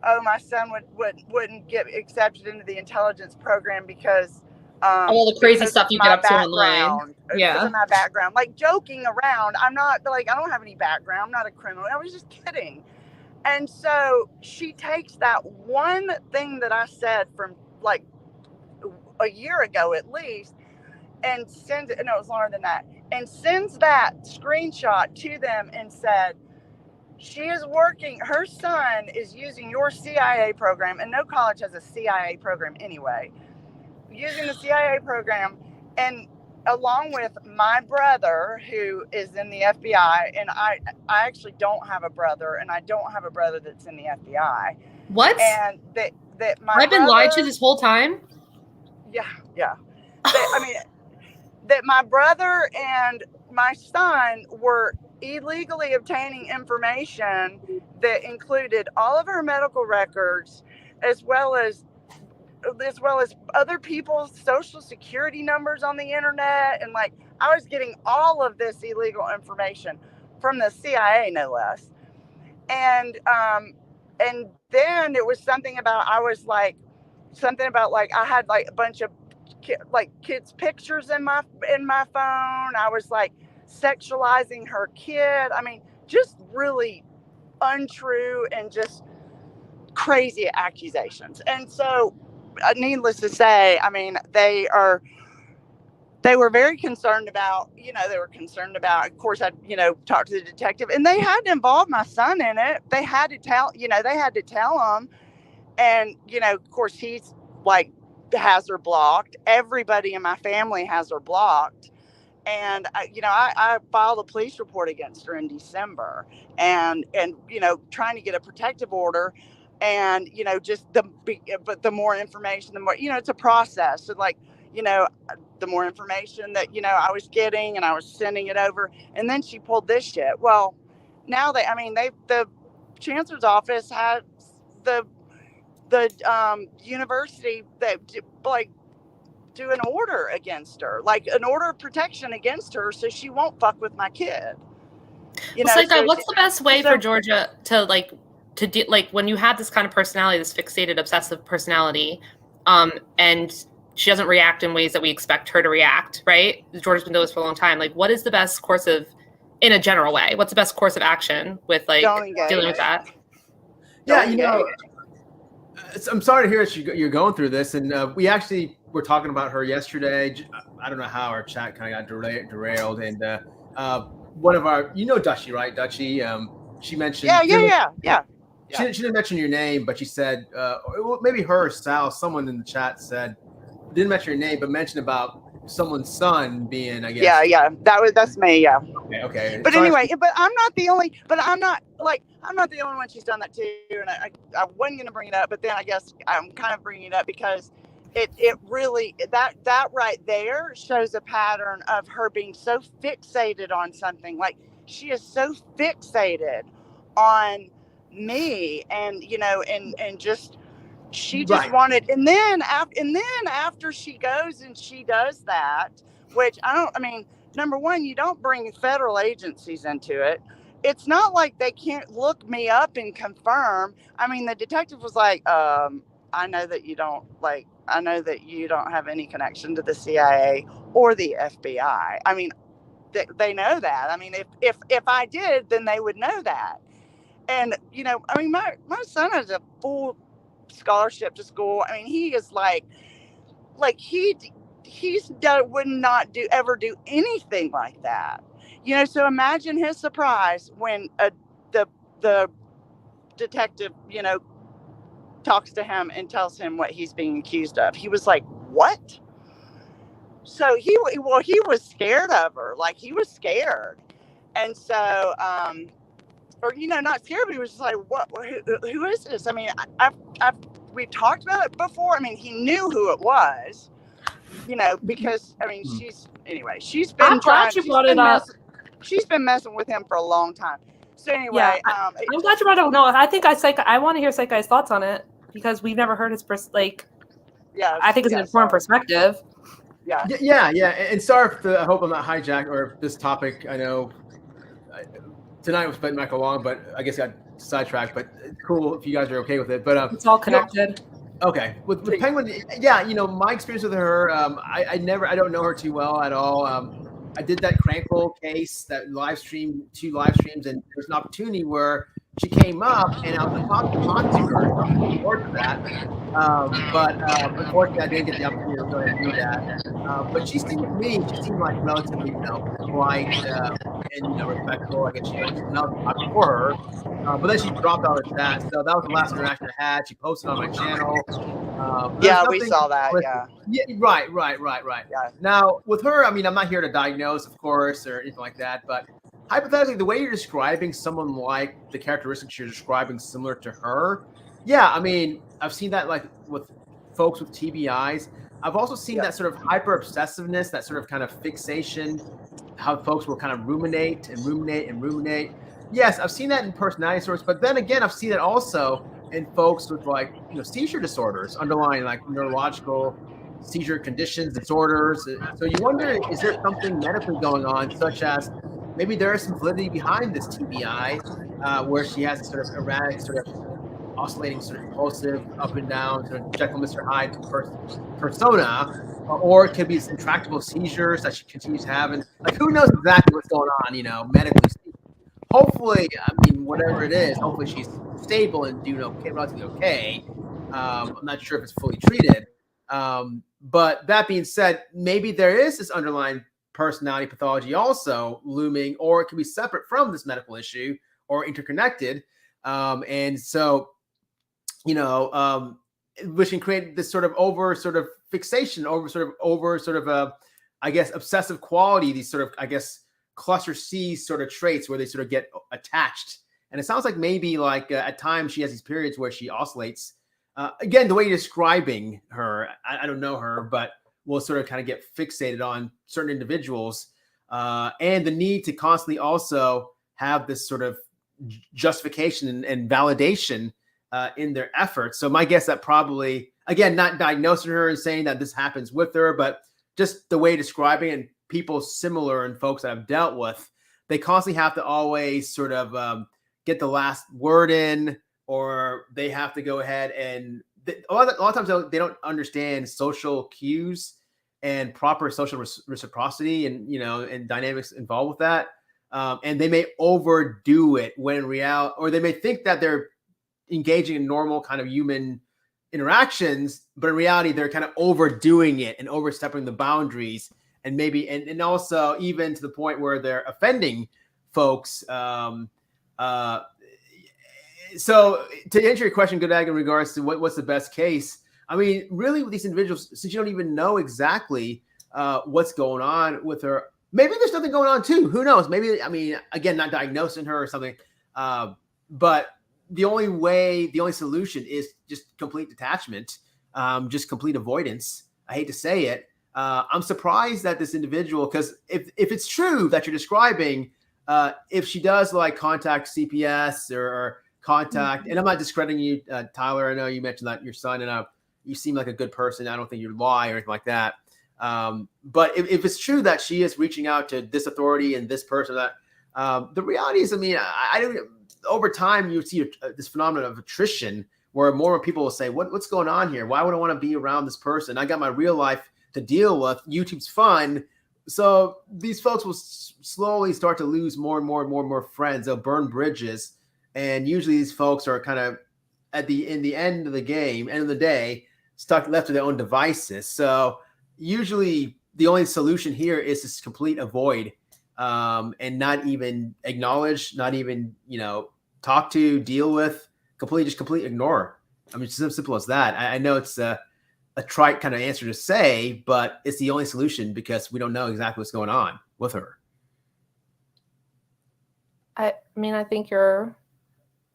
oh, my son wouldn't get accepted into the intelligence program because all the crazy stuff you get up to online. Because of my background, like, joking around. I'm not, like, I don't have any background. I'm not a criminal. I was just kidding. And so she takes that one thing that I said from like a year ago at least, and sends it. No, it was longer than that. And sends that screenshot to them and said, she is working, her son is using your CIA program, and no college has a CIA program anyway, using the CIA program, and along with my brother, who is in the FBI, and I actually don't have a brother, and I don't have a brother that's in the FBI. What? And that my I've been lied to this whole time? Yeah. I mean, that my brother and my son were illegally obtaining information that included all of her medical records, as well as other people's social security numbers on the internet. And like, I was getting all of this illegal information from the CIA, no less. And then it was something about, I had like a bunch of kids' pictures in my phone. I was like sexualizing her kid. I mean, just really untrue and just crazy accusations. And so, needless to say, I mean, they were very concerned about, of course, I, talked to the detective, and they had to involve my son in it. They had to tell him. And, of course, he's like, has her blocked. Everybody in my family has her blocked. And, I filed a police report against her in December and, trying to get a protective order. And, but the more information, the more, it's a process. So like, the more information that, I was getting, and I was sending it over. And then she pulled this shit. Well, now the chancellor's office has the university that like do an order against her, like an order of protection against her, so she won't fuck with my kid. What's the best way for Georgia to do, like, when you have this kind of personality, this fixated, obsessive personality, and she doesn't react in ways that we expect her to react, right? Georgia's been doing this for a long time. Like, what is the best course of, in a general way, what's the best course of action with like dealing with that? Yeah, I'm sorry to hear that you're going through this, and we actually were talking about her yesterday. I don't know how our chat kind of got derailed, and one of our, Dutchie, right? Dutchie, she mentioned. Yeah. She didn't mention your name, but she said, maybe her or Sal, someone in the chat said, didn't mention your name, but mentioned about someone's son being, I guess. Yeah. That's me. Yeah. Okay. But anyway, I'm not the only one she's done that to. And I wasn't going to bring it up, but then I guess I'm kind of bringing it up because it really, that right there shows a pattern of her being so fixated on something. Like, she is so fixated on me, and and just, she just wanted, and then after she goes and she does that, which number one, you don't bring federal agencies into it. It's not like they can't look me up and confirm. I mean, the detective was like, I know that you don't have any connection to the CIA or the FBI. I mean, they know that. I mean, if I did, then they would know that. And, my son has a full scholarship to school. I mean, he is would not ever do anything like that. So imagine his surprise when the detective, talks to him and tells him what he's being accused of. He was like, what? So he was scared of her. Like, he was scared. And so, not scared, but he was just like, what, who is this? I mean, we've talked about it before. I mean, he knew who it was, because, I mean, she's been I'm glad you brought it up. She's been messing with him for a long time. So anyway, I'm glad you brought it up. No, I think I want to hear Psych Guy's thoughts on it, because we've never heard his I think it's an informed perspective. Yeah. And sorry I hope I'm not hijacked or this topic. I know tonight was letting Michael long, but I guess I got sidetracked. But it's cool if you guys are okay with it. But it's all connected. Okay, with Penguin, my experience with her, I don't know her too well at all. I did that Crankle case, that two live streams, and there's an opportunity where she came up, and I was about to talk to her before that. But unfortunately, I didn't get the opportunity to go ahead and do that. But she seemed like relatively, polite and respectful. I guess she was talking for her. But then she dropped all her chat. So that was the last interaction I had. She posted on my channel. We saw that. Yeah. Right. Yeah. Now with her, I mean, I'm not here to diagnose, of course, or anything like that. But hypothetically, the way you're describing someone, like the characteristics you're describing similar to her, yeah, I mean, I've seen that like with folks with TBIs. I've also seen that sort of hyper obsessiveness, that sort of kind of fixation, how folks will kind of ruminate and ruminate and ruminate. Yes, I've seen that in personality disorders, but then again, I've seen it also in folks with like, seizure disorders, underlying like neurological seizure conditions, disorders. So you wonder, is there something medically going on, such as maybe there is some validity behind this TBI, where she has a sort of erratic, sort of oscillating, sort of impulsive, up and down, sort of Jekyll, Mr. Hyde persona, or it could be intractable seizures that she continues having. Like, who knows exactly what's going on, medically speaking. Hopefully, I mean, whatever it is, hopefully she's stable and doing okay, relatively okay. I'm not sure if it's fully treated. But that being said, maybe there is this underlying personality pathology also looming, or it could be separate from this medical issue or interconnected. And so, which can create this sort of fixation over I guess, obsessive quality, these sort of, I guess, cluster C sort of traits where they sort of get attached. And it sounds like maybe like at times she has these periods where she oscillates. Again, the way you're describing her, I don't know her, but we'll sort of kind of get fixated on certain individuals, and the need to constantly also have this sort of justification and validation in their efforts. So my guess that probably, again, not diagnosing her and saying that this happens with her, but just the way you're describing it, and people similar and folks that I've dealt with, they constantly have to always sort of get the last word in, or they have to go ahead and a lot of times they don't understand social cues and proper social reciprocity and, and dynamics involved with that. And they may overdo it when in reality, or they may think that they're engaging in normal kind of human interactions, but in reality, they're kind of overdoing it and overstepping the boundaries, and maybe, and also even to the point where they're offending folks. So to answer your question, Godag, in regards to what's the best case, I mean, really with these individuals, since you don't even know exactly what's going on with her, maybe there's nothing going on too. Who knows? Maybe, I mean, again, not diagnosing her or something, but the only solution is just complete detachment, just complete avoidance. I hate to say it. I'm surprised that this individual, because if it's true that you're describing, if she does like contact CPS or contact, and I'm not discrediting you, Tyler. I know you mentioned that your son, and you seem like a good person. I don't think you lie or anything like that. But if it's true that she is reaching out to this authority and this person, that the reality is, I mean, I don't. Over time, you see this phenomenon of attrition, where more people will say, "What's going on here? Why would I want to be around this person? I got my real life to deal with. YouTube's fun." So these folks will slowly start to lose more and more friends. They'll burn bridges. And usually these folks are kind of in the end of the game, end of the day, left to their own devices. So usually the only solution here is this complete avoid, and not even acknowledge, not even, talk to, deal with, completely ignore. I mean, it's as simple as that. I know it's a trite kind of answer to say, but it's the only solution because we don't know exactly what's going on with her. I think you're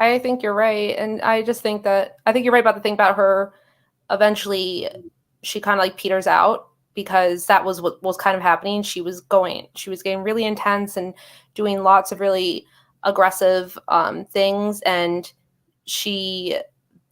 right. And I just think that, I think you're right about the thing about her. Eventually she kind of like peters out, because that was what was kind of happening. She was getting really intense and doing lots of really aggressive things. And she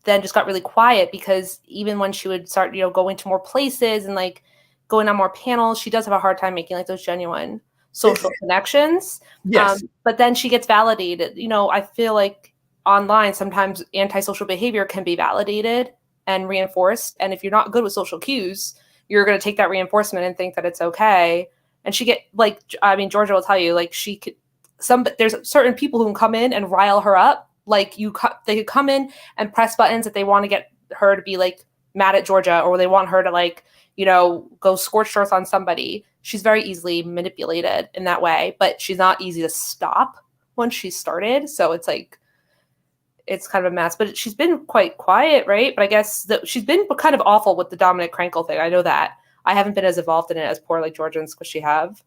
then just got really quiet, because even when she would start, go into more places and like going on more panels, she does have a hard time making like those genuine social connections. Yes. But then she gets validated. I feel like online, sometimes antisocial behavior can be validated and reinforced. And if you're not good with social cues, you're going to take that reinforcement and think that it's okay. And she get like, Georgia will tell you, like there's certain people who can come in and rile her up. Like they could come in and press buttons that they want to get her to be like mad at Georgia, or they want her to like, go scorched earth on somebody. She's very easily manipulated in that way, but she's not easy to stop once she started. So it's like, it's kind of a mess, but she's been quite quiet, right? But I guess she's been kind of awful with the Dominic Krenkel thing. I know that. I haven't been as involved in it as poor like Georgia and Squishy have.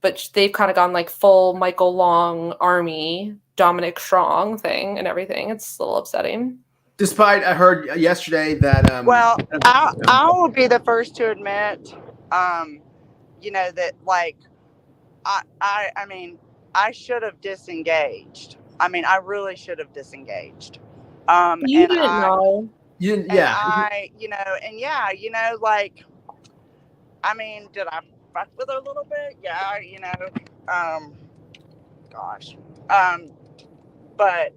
But they've kind of gone like full Michael Long army, Dominic Strong thing and everything. It's a little upsetting. Despite I heard yesterday that well, I will be the first to admit, you know, that like I mean, I should have disengaged. I mean, I really should have disengaged. You didn't know. you And yeah. I, you know, and yeah, you know, like, I mean, did I fuck with her a little bit? Yeah, you know, gosh, but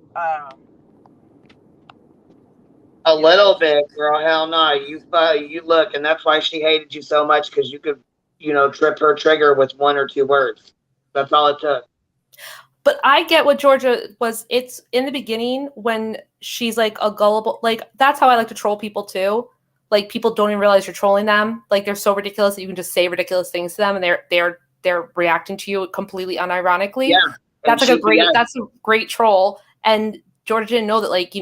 A little bit, girl. Hell no. You look, and that's why she hated you so much, because you could, trip her trigger with 1 or 2 words. That's all it took. But I get what Georgia was. It's in the beginning when she's like a gullible, like that's how I like to troll people too. Like people don't even realize you're trolling them. Like they're so ridiculous that you can just say ridiculous things to them, and they're reacting to you completely unironically. Yeah, that's like that's a great troll. And Georgia didn't know that, like,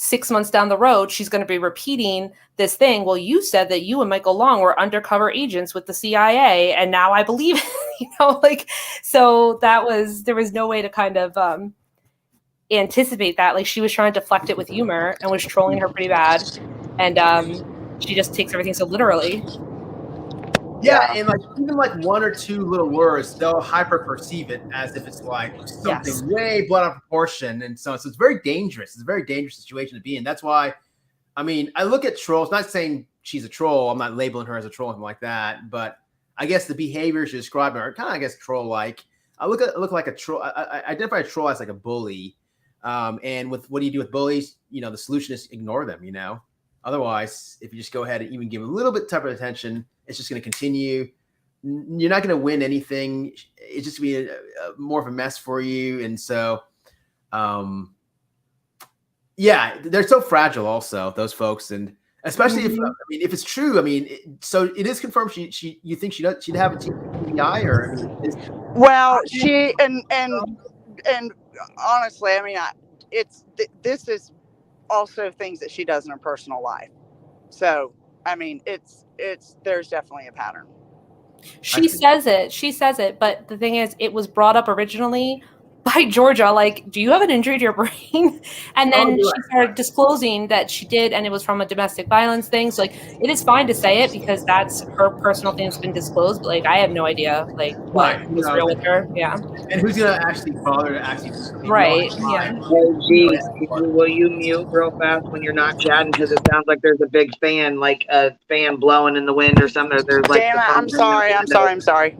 6 months down the road, she's going to be repeating this thing. Well, you said that you and Michael Long were undercover agents with the CIA, and now I believe it, so there was no way to kind of anticipate that. Like, she was trying to deflect it with humor and was trolling her pretty bad. And she just takes everything so literally. Yeah, and like even like 1 or 2 little words, they'll hyper perceive it as if it's like something way blown out of proportion, and so it's very dangerous. It's a very dangerous situation to be in. That's why, I mean, I look at trolls. Not saying she's a troll. I'm not labeling her as a troll or anything like that. But I guess the behaviors you're describing are kind of, I guess, troll-like. I look like a troll. I identify a troll as like a bully. And with what do you do with bullies? The solution is ignore them. Otherwise, if you just go ahead and even give a little bit type of attention, it's just going to continue. You're not going to win anything. It's just going to be more of a mess for you. And so, yeah, they're so fragile also, those folks. And especially if it's true, so it is confirmed you think she'd have a TBI or? Well, she, and honestly, this is also things that she does in her personal life. So, there's definitely a pattern. She says it, but the thing is, it was brought up originally by Georgia. Like, do you have an injury to your brain? And then she started disclosing that she did, and it was from a domestic violence thing. So, like, it is fine to say it because that's her personal thing that's been disclosed. But, like, I have no idea, like, what was real with her. Yeah. And who's going to actually bother to actually... Right, yeah. Oh, geez. Will you mute real fast when you're not chatting? Because it sounds like there's a big fan, like a fan blowing in the wind or something. There's like... Damn it, I'm sorry.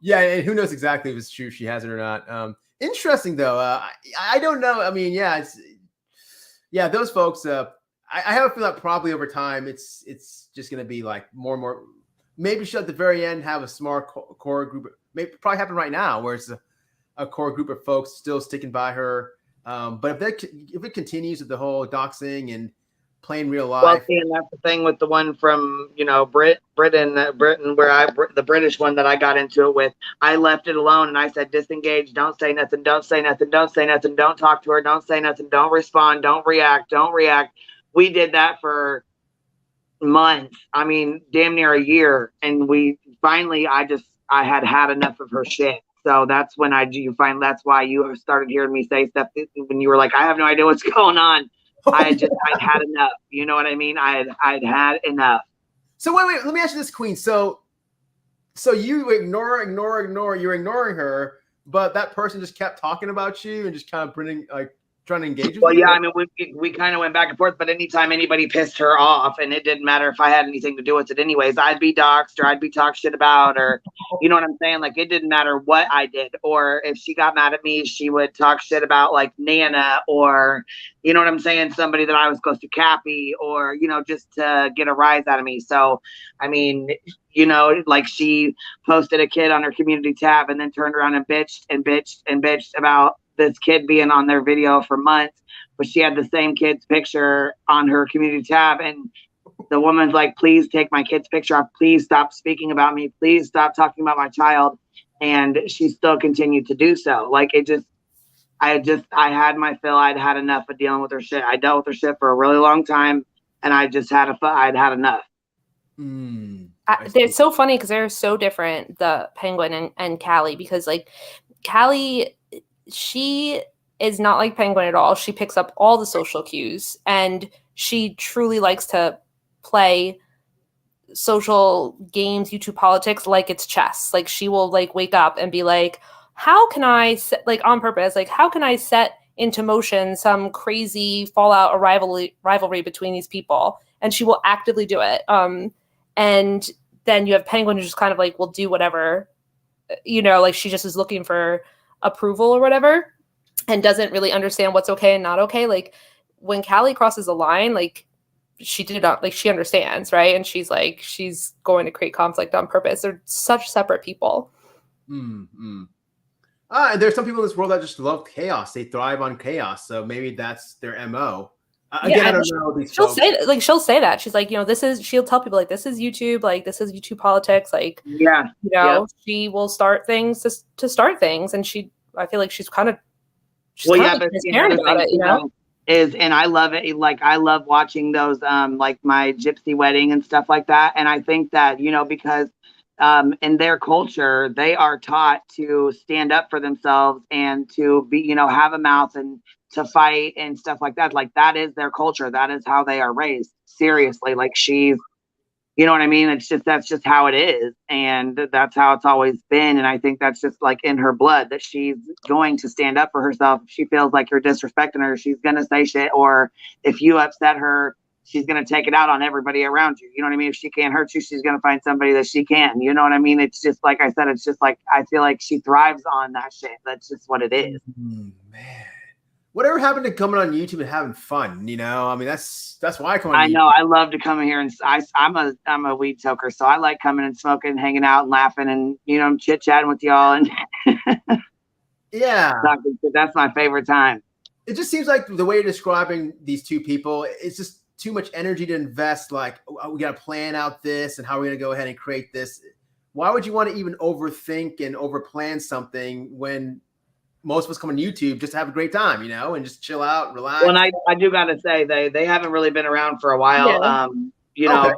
Yeah, and who knows exactly if it's true she has it or not. Interesting though. I don't know. Those folks. I have a feeling that probably over time it's just going to be like more and more. Maybe she'll at the very end have a smart core group. Maybe probably happen right now where it's a core group of folks still sticking by her. But if it continues with the whole doxing and playing real life. Well, see, and that's the thing with the one from Britain, the British one that I got into it with. I left it alone and I said, disengage, don't say nothing, don't say nothing, don't say nothing, don't talk to her, don't say nothing, don't respond, don't react. We did that for months. Damn near a year, and we finally, I had enough of her shit. So that's when that's why you started hearing me say stuff when you were like, I have no idea what's going on. I'd had enough. You know what I mean? I'd had enough. So wait, let me ask you this, Queen. So you ignore, you're ignoring her, but that person just kept talking about you and just kind of trying to engage with you? Well, yeah, we kind of went back and forth, but anytime anybody pissed her off, and it didn't matter if I had anything to do with it anyways, I'd be doxxed or I'd be talked shit about, or you know what I'm saying? Like, it didn't matter what I did. Or if she got mad at me, she would talk shit about like Nana, or you know what I'm saying, somebody that I was close to, Cappy, or just to get a rise out of me. So like she posted a kid on her community tab and then turned around and bitched about this kid being on their video for months, but she had the same kid's picture on her community tab, and the woman's like, please take my kid's picture off, please stop speaking about me, please stop talking about my child. And she still continued to do so. Like, I had my fill. I'd had enough of dealing with her shit. I dealt with her shit for a really long time, and I'd had enough. It's so funny because they're so different, the Penguin and Callie, because like Callie, she is not like Penguin at all. She picks up all the social cues, and she truly likes to play social games, YouTube politics, like it's chess. Like she will like wake up and be like, how can I like on purpose, like how can I set into motion some crazy fallout or rivalry between these people? And she will actively do it. And then you have Penguin who just kind of like will do whatever, you know, like she just is looking for approval or whatever and doesn't really understand what's okay and not okay. Like when Callie crosses the line, like she did not, like she understands, right? And she's like, she's going to create conflict on purpose. They're such separate people. There's some people in this world that just love chaos. They thrive on chaos. So maybe that's their MO. Again, Yeah, I don't know these she'll folks. she'll say that. She's like, you know, she'll tell people like, this is YouTube, like this is YouTube politics. Like, yeah, you know, she will start things to start things. And I feel like she's kind of, transparent about it, you know? And I love it. Like, I love watching those, like my gypsy wedding and stuff like that. And I think that, you know, because in their culture, they are taught to stand up for themselves and to be, you know, have a mouth and to fight and stuff like that. Like that is their culture. That is how they are raised. Seriously. Like she's, you know what I mean? That's just how it is. And that's how it's always been. And I think that's just like in her blood that she's going to stand up for herself. If she feels like you're disrespecting her, she's going to say shit. Or if you upset her, she's going to take it out on everybody around you. You know what I mean? If she can't hurt you, she's going to find somebody that she can. You know what I mean? It's just like I said, it's just like, I feel like she thrives on that shit. That's just what it is. Man. Whatever happened to coming on YouTube and having fun? You know, I mean, that's why I come on. I know. I love to come in here and I'm a weed toker, so I like coming and smoking, and hanging out, and laughing, and you know, chit chatting with y'all, and yeah, that's my favorite time. It just seems like the way you're describing these two people, it's just too much energy to invest. Like, oh, we got to plan out this, and how we're gonna go ahead and create this. Why would you want to even overthink and overplan something when most of us come on YouTube just to have a great time, you know, and just chill out, relax? Well, and I do got to say, they haven't really been around for a while. Yeah. You know,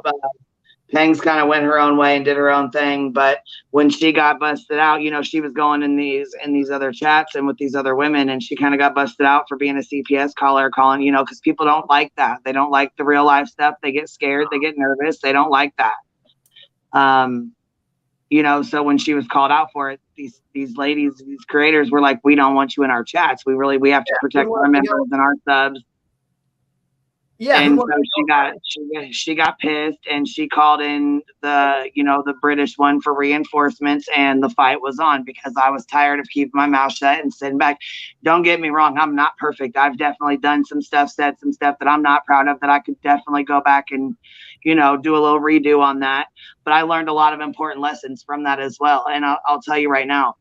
Peng's kind of went her own way and did her own thing. But when she got busted out, you know, she was going in these other chats and with these other women, and she kind of got busted out for being a CPS caller, calling, you know, because people don't like that. They don't like the real life stuff. They get scared. They get nervous. They don't like that. You know, so when she was called out for it, these ladies, these creators were like, we don't want you in our chats. We have to protect our members and our subs. Yeah. And so she got pissed, and she called in the British one for reinforcements, and the fight was on because I was tired of keeping my mouth shut and sitting back. Don't get me wrong, I'm not perfect. I've definitely done some stuff, said some stuff that I'm not proud of, that I could definitely go back and, you know, do a little redo on that. But I learned a lot of important lessons from that as well. And I'll tell you right now,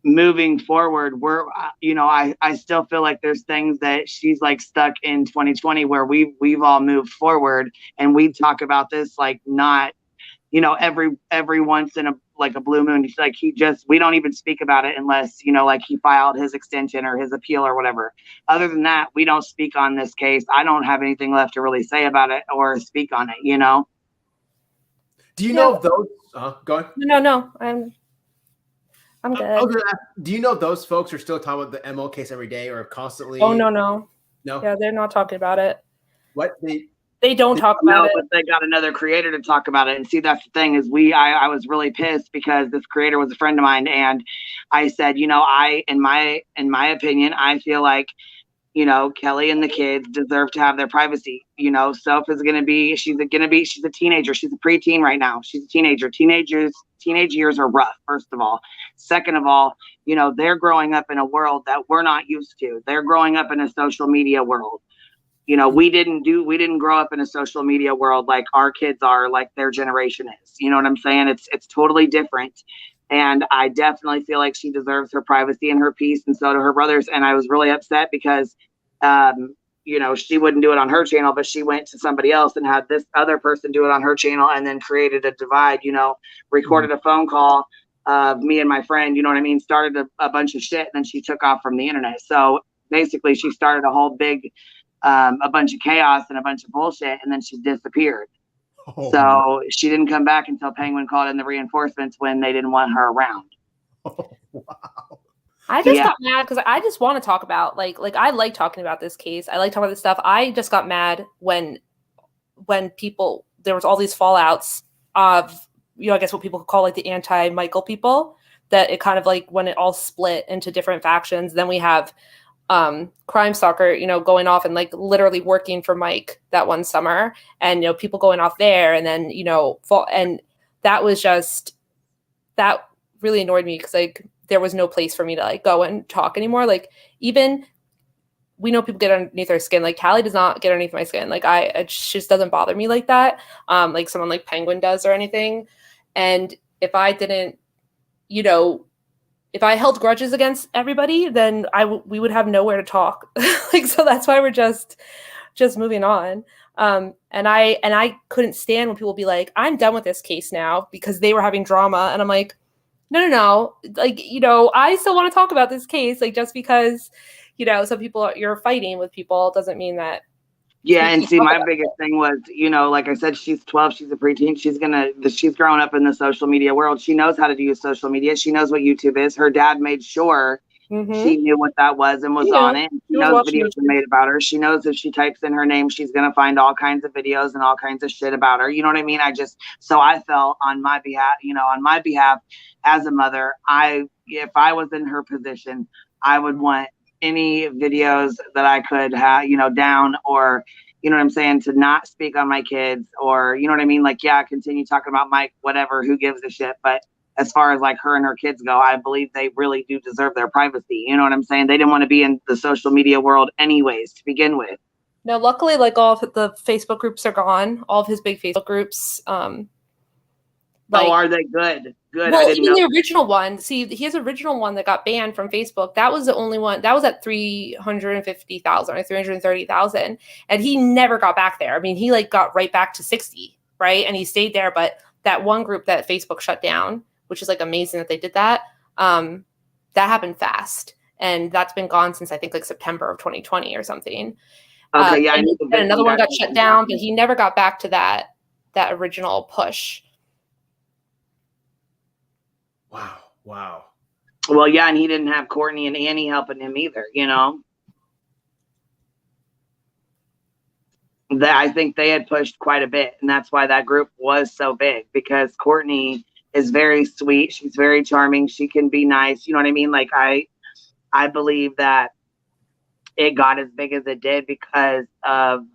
moving forward, I still feel like there's things that she's like stuck in 2020 where we've all moved forward, and we talk about this like not, you know, every once in a blue moon. It's like we don't even speak about it unless, you know, like he filed his extension or his appeal or whatever. Other than that, we don't speak on this case. I don't have anything left to really say about it or speak on it, you know? Do you know if those go ahead. No, I'm good. Do you know if those folks are still talking about the MO case every day or constantly? Oh, no. Yeah, they're not talking about it. What? They don't talk about it. But they got another creator to talk about it. And see, that's the thing is I was really pissed because this creator was a friend of mine, and I said, you know, in my opinion, I feel like, you know, Kelly and the kids deserve to have their privacy. You know, Soph is going to be, she's a teenager. She's a preteen right now. She's a teenager. Teenage years are rough, first of all. Second of all, you know, they're growing up in a world that we're not used to. They're growing up in a social media world. You know, we didn't grow up in a social media world like our kids are, like their generation is. You know what I'm saying? It's totally different. And I definitely feel like she deserves her privacy and her peace, and so do her brothers. And I was really upset because, you know, she wouldn't do it on her channel, but she went to somebody else and had this other person do it on her channel, and then created a divide, you know, recorded a phone call of me and my friend, you know what I mean, started a bunch of shit, and then she took off from the internet. So basically she started a whole big, a bunch of chaos and a bunch of bullshit, and then she disappeared. So she didn't come back until Penguin called in the reinforcements when they didn't want her around. Oh, wow. I just got mad because I just want to talk about like I like talking about this case. I like talking about this stuff. I just got mad when people, there was all these fallouts of, you know, I guess what people could call like the anti-Michael people, that it kind of like when it all split into different factions. Then we have Crime Stalker, you know, going off and like literally working for Mike that one summer, and you know, people going off there, and then, you know, and that was just, that really annoyed me because like there was no place for me to like go and talk anymore. Like, even we know people get underneath our skin. Like Callie does not get underneath my skin. Like it just doesn't bother me like that. Like someone like Penguin does or anything. And if I didn't, you know, if I held grudges against everybody, then we would have nowhere to talk. Like, so that's why we're just moving on. And I couldn't stand when people be like, I'm done with this case now, because they were having drama. And I'm like, no. Like, you know, I still want to talk about this case. Like, just because, you know, some people you're fighting with people doesn't mean that. Yeah, and see, my biggest thing was, you know, like I said, she's 12, she's a preteen, she's grown up in the social media world. She knows how to use social media. She knows what YouTube is. Her dad made sure she knew what that was and was on it. She knows videos are made about her. She knows if she types in her name, she's going to find all kinds of videos and all kinds of shit about her. You know what I mean? So I felt on my behalf as a mother, if I was in her position, I would want any videos that I could have, you know, down, or, you know what I'm saying, to not speak on my kids, or, you know what I mean? Like, yeah, continue talking about Mike, whatever, who gives a shit. But as far as like her and her kids go, I believe they really do deserve their privacy. You know what I'm saying? They didn't want to be in the social media world anyways to begin with. No, luckily, like all of the Facebook groups are gone. All of his big Facebook groups. Like, are they good? Good. Well, I didn't even know. the original one. See, his original one that got banned from Facebook, that was the only one. That was at 350,000 or 330,000, and he never got back there. I mean, he like got right back to 60, right? And he stayed there. But that one group that Facebook shut down, which is like amazing that they did that. That happened fast, and that's been gone since I think like September of 2020 or something. Okay, yeah. And another one got shut down, but he never got back to that original push. Wow. Well, yeah, and he didn't have Courtney and Annie helping him either, you know. I think they had pushed quite a bit, and that's why that group was so big, because Courtney is very sweet. She's very charming. She can be nice. You know what I mean? Like, I believe that it got as big as it did because of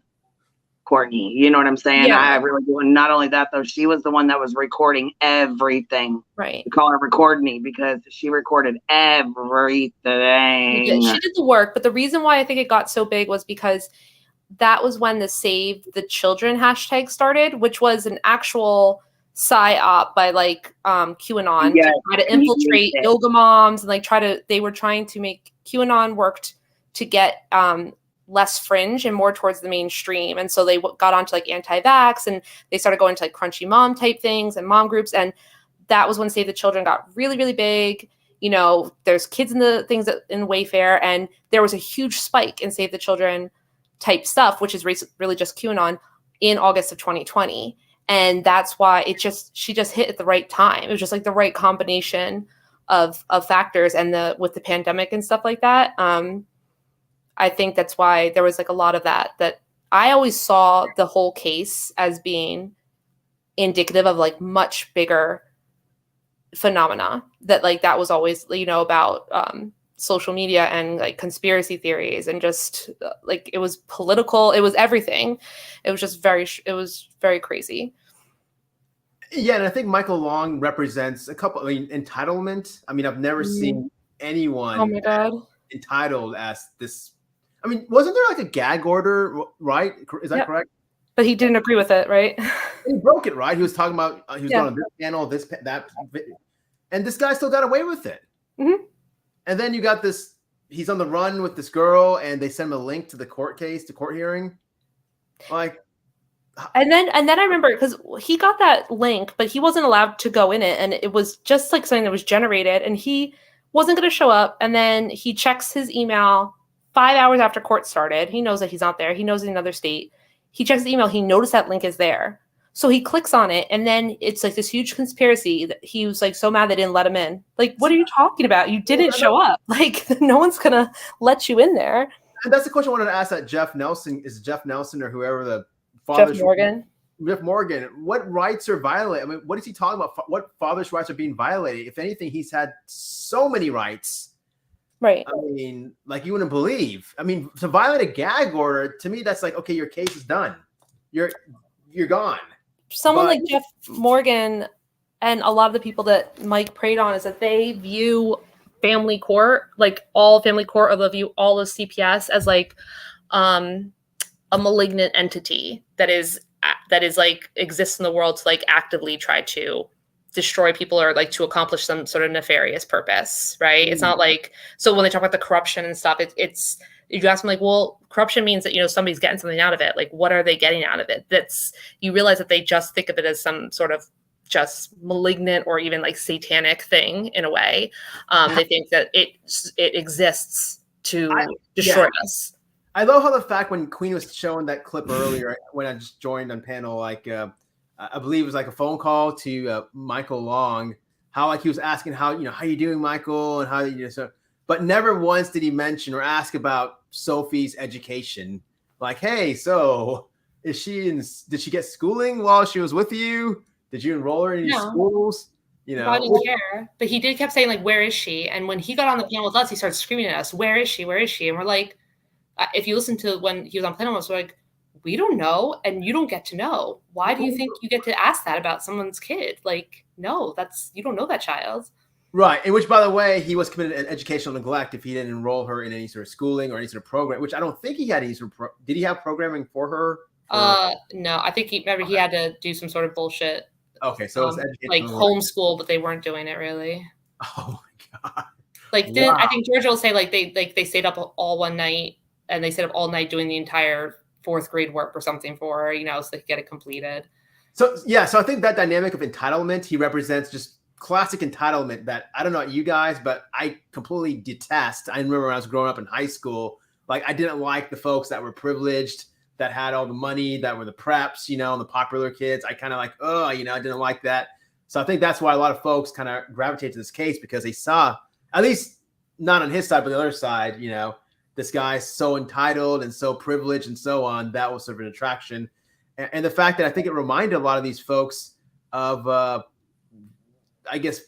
Courtney. You know what I'm saying? Yeah. I really do. And not only that, though, she was the one that was recording everything. Right. We call her Recordney because she recorded everything. She did the work, but the reason why I think it got so big was because that was when the Save the Children hashtag started, which was an actual psyop by like QAnon to try to infiltrate yoga moms, and like they were trying to make QAnon worked to get less fringe and more towards the mainstream. And so they got onto like anti-vax, and they started going to like crunchy mom type things and mom groups. And that was when Save the Children got really, really big. You know, there's kids in the things in Wayfair, and there was a huge spike in Save the Children type stuff, which is really just QAnon, in August of 2020. And that's why she just hit at the right time. It was just like the right combination of factors, and with the pandemic and stuff like that. I think that's why there was like a lot of that I always saw the whole case as being indicative of like much bigger phenomena, that like that was always, you know, about social media and like conspiracy theories, and just like it was political, it was everything. It was just very crazy. Yeah, and I think Michael Long represents entitlement. I mean, I've never seen anyone oh my God. entitled as this. I mean, wasn't there like a gag order, right? Is that correct? But he didn't agree with it, right? He broke it, right? He was talking about he was going on this channel, that, and this guy still got away with it. Mm-hmm. And then you got this. He's on the run with this girl, and they send him a link to the court hearing. Like, and then I remember, because he got that link, but he wasn't allowed to go in it, and it was just like something that was generated, and he wasn't going to show up. And then he checks his email 5 hours after court started. He knows that he's not there. He knows he's in another state. He checks the email. He noticed that link is there. So he clicks on it, and then it's like this huge conspiracy that he was like so mad they didn't let him in. Like, what are you talking about? You didn't show up. Like, no one's gonna let you in there. And that's the question I wanted to ask that Jeff Nelson or whoever the father. Jeff Morgan. What rights are violated? I mean, what is he talking about? What father's rights are being violated? If anything, he's had so many rights. Right. I mean, like you wouldn't believe. I mean, to violate a gag order, to me, that's like, okay, your case is done. You're gone. Someone like Jeff Morgan and a lot of the people that Mike preyed on is that they view family court, like all family court, or they view all of CPS as like a malignant entity that is like exists in the world to like actively try to destroy people or like to accomplish some sort of nefarious purpose, right? It's not like, so when they talk about the corruption and stuff, it's you ask them like, well, corruption means that, you know, somebody's getting something out of it. Like, what are they getting out of it? That's, you realize that they just think of it as some sort of just malignant or even like satanic thing in a way. They think that it exists to destroy us. I love how the fact when Queen was showing that clip earlier when I just joined on panel, like I believe it was like a phone call to Michael Long, how like he was asking how you doing, Michael, and how so, but never once did he mention or ask about Sophie's education. Like, hey, so did she get schooling while she was with you? Did you enroll her in any schools? You know, I didn't care. But he did kept saying like, where is she? And when he got on the panel with us, he started screaming at us, where is she? Where is she? And we're like, if you listen to when he was on panel with us, we're like, we don't know, and you don't get to know. Why do you think you get to ask that about someone's kid? Like, no, you don't know that child. Right. And which, by the way, he was committed an educational neglect if he didn't enroll her in any sort of schooling or any sort of program, which I don't think he had any sort of did he have programming for her? No, I think he had to do some sort of bullshit. Okay, so it's like homeschool, but they weren't doing it really. Oh my God. Like I think Georgia will say like they stayed up all one night and they stayed up all night doing the entire 4th grade work or something for her, so they could get it completed. So yeah, so I think that dynamic of entitlement, he represents just classic entitlement that I don't know about you guys, but I completely detest. I remember when I was growing up in high school, like I didn't like the folks that were privileged, that had all the money, that were the preps, and the popular kids. I kind of like, I didn't like that. So I think that's why a lot of folks kind of gravitate to this case, because they saw, at least not on his side, but the other side, this guy's so entitled and so privileged and so on. That was sort of an attraction. And the fact that I think it reminded a lot of these folks of, I guess,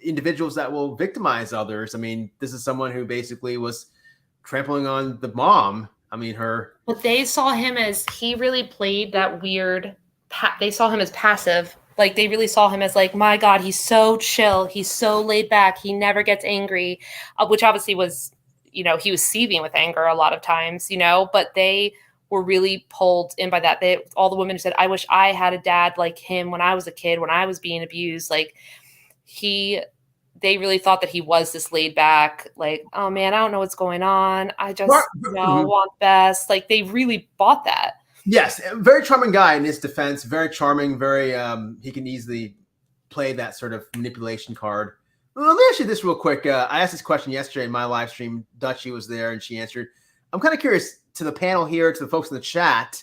individuals that will victimize others. I mean, this is someone who basically was trampling on the mom. I mean, her. But they saw him as, he really played that weird, they saw him as passive. Like, they really saw him as like, my God, he's so chill. He's so laid back. He never gets angry, which obviously was, he was seething with anger a lot of times, but they were really pulled in by that. All the women said, I wish I had a dad like him when I was a kid, when I was being abused. Like, they really thought that he was this laid back, like, oh man, I don't know what's going on. I just want best. Like, they really bought that. Yes. Very charming guy in his defense. Very charming. Very, he can easily play that sort of manipulation card. Well, let me ask you this real quick. I asked this question yesterday in my live stream. Dutchie was there and she answered. I'm kind of curious to the panel here, to the folks in the chat.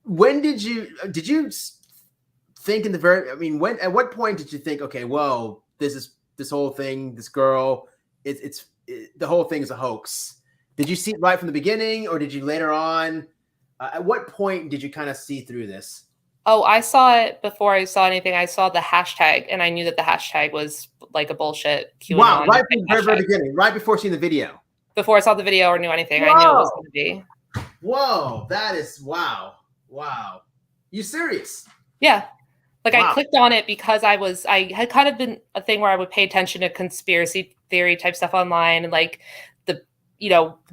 When did you think at what point did you think, okay, well, this whole thing, this girl, the whole thing is a hoax? Did you see it right from the beginning, or did you later on? At what point did you kind of see through this? Oh, I saw it before I saw anything. I saw the hashtag, and I knew that the hashtag was like a bullshit QAnon. Wow, right from the very beginning, right before seeing the video. Before I saw the video or knew anything, I knew it was going to be. Whoa, that is wow. You serious? Yeah. Like, wow. I clicked on it because I had kind of been a thing where I would pay attention to conspiracy theory type stuff online, and like the,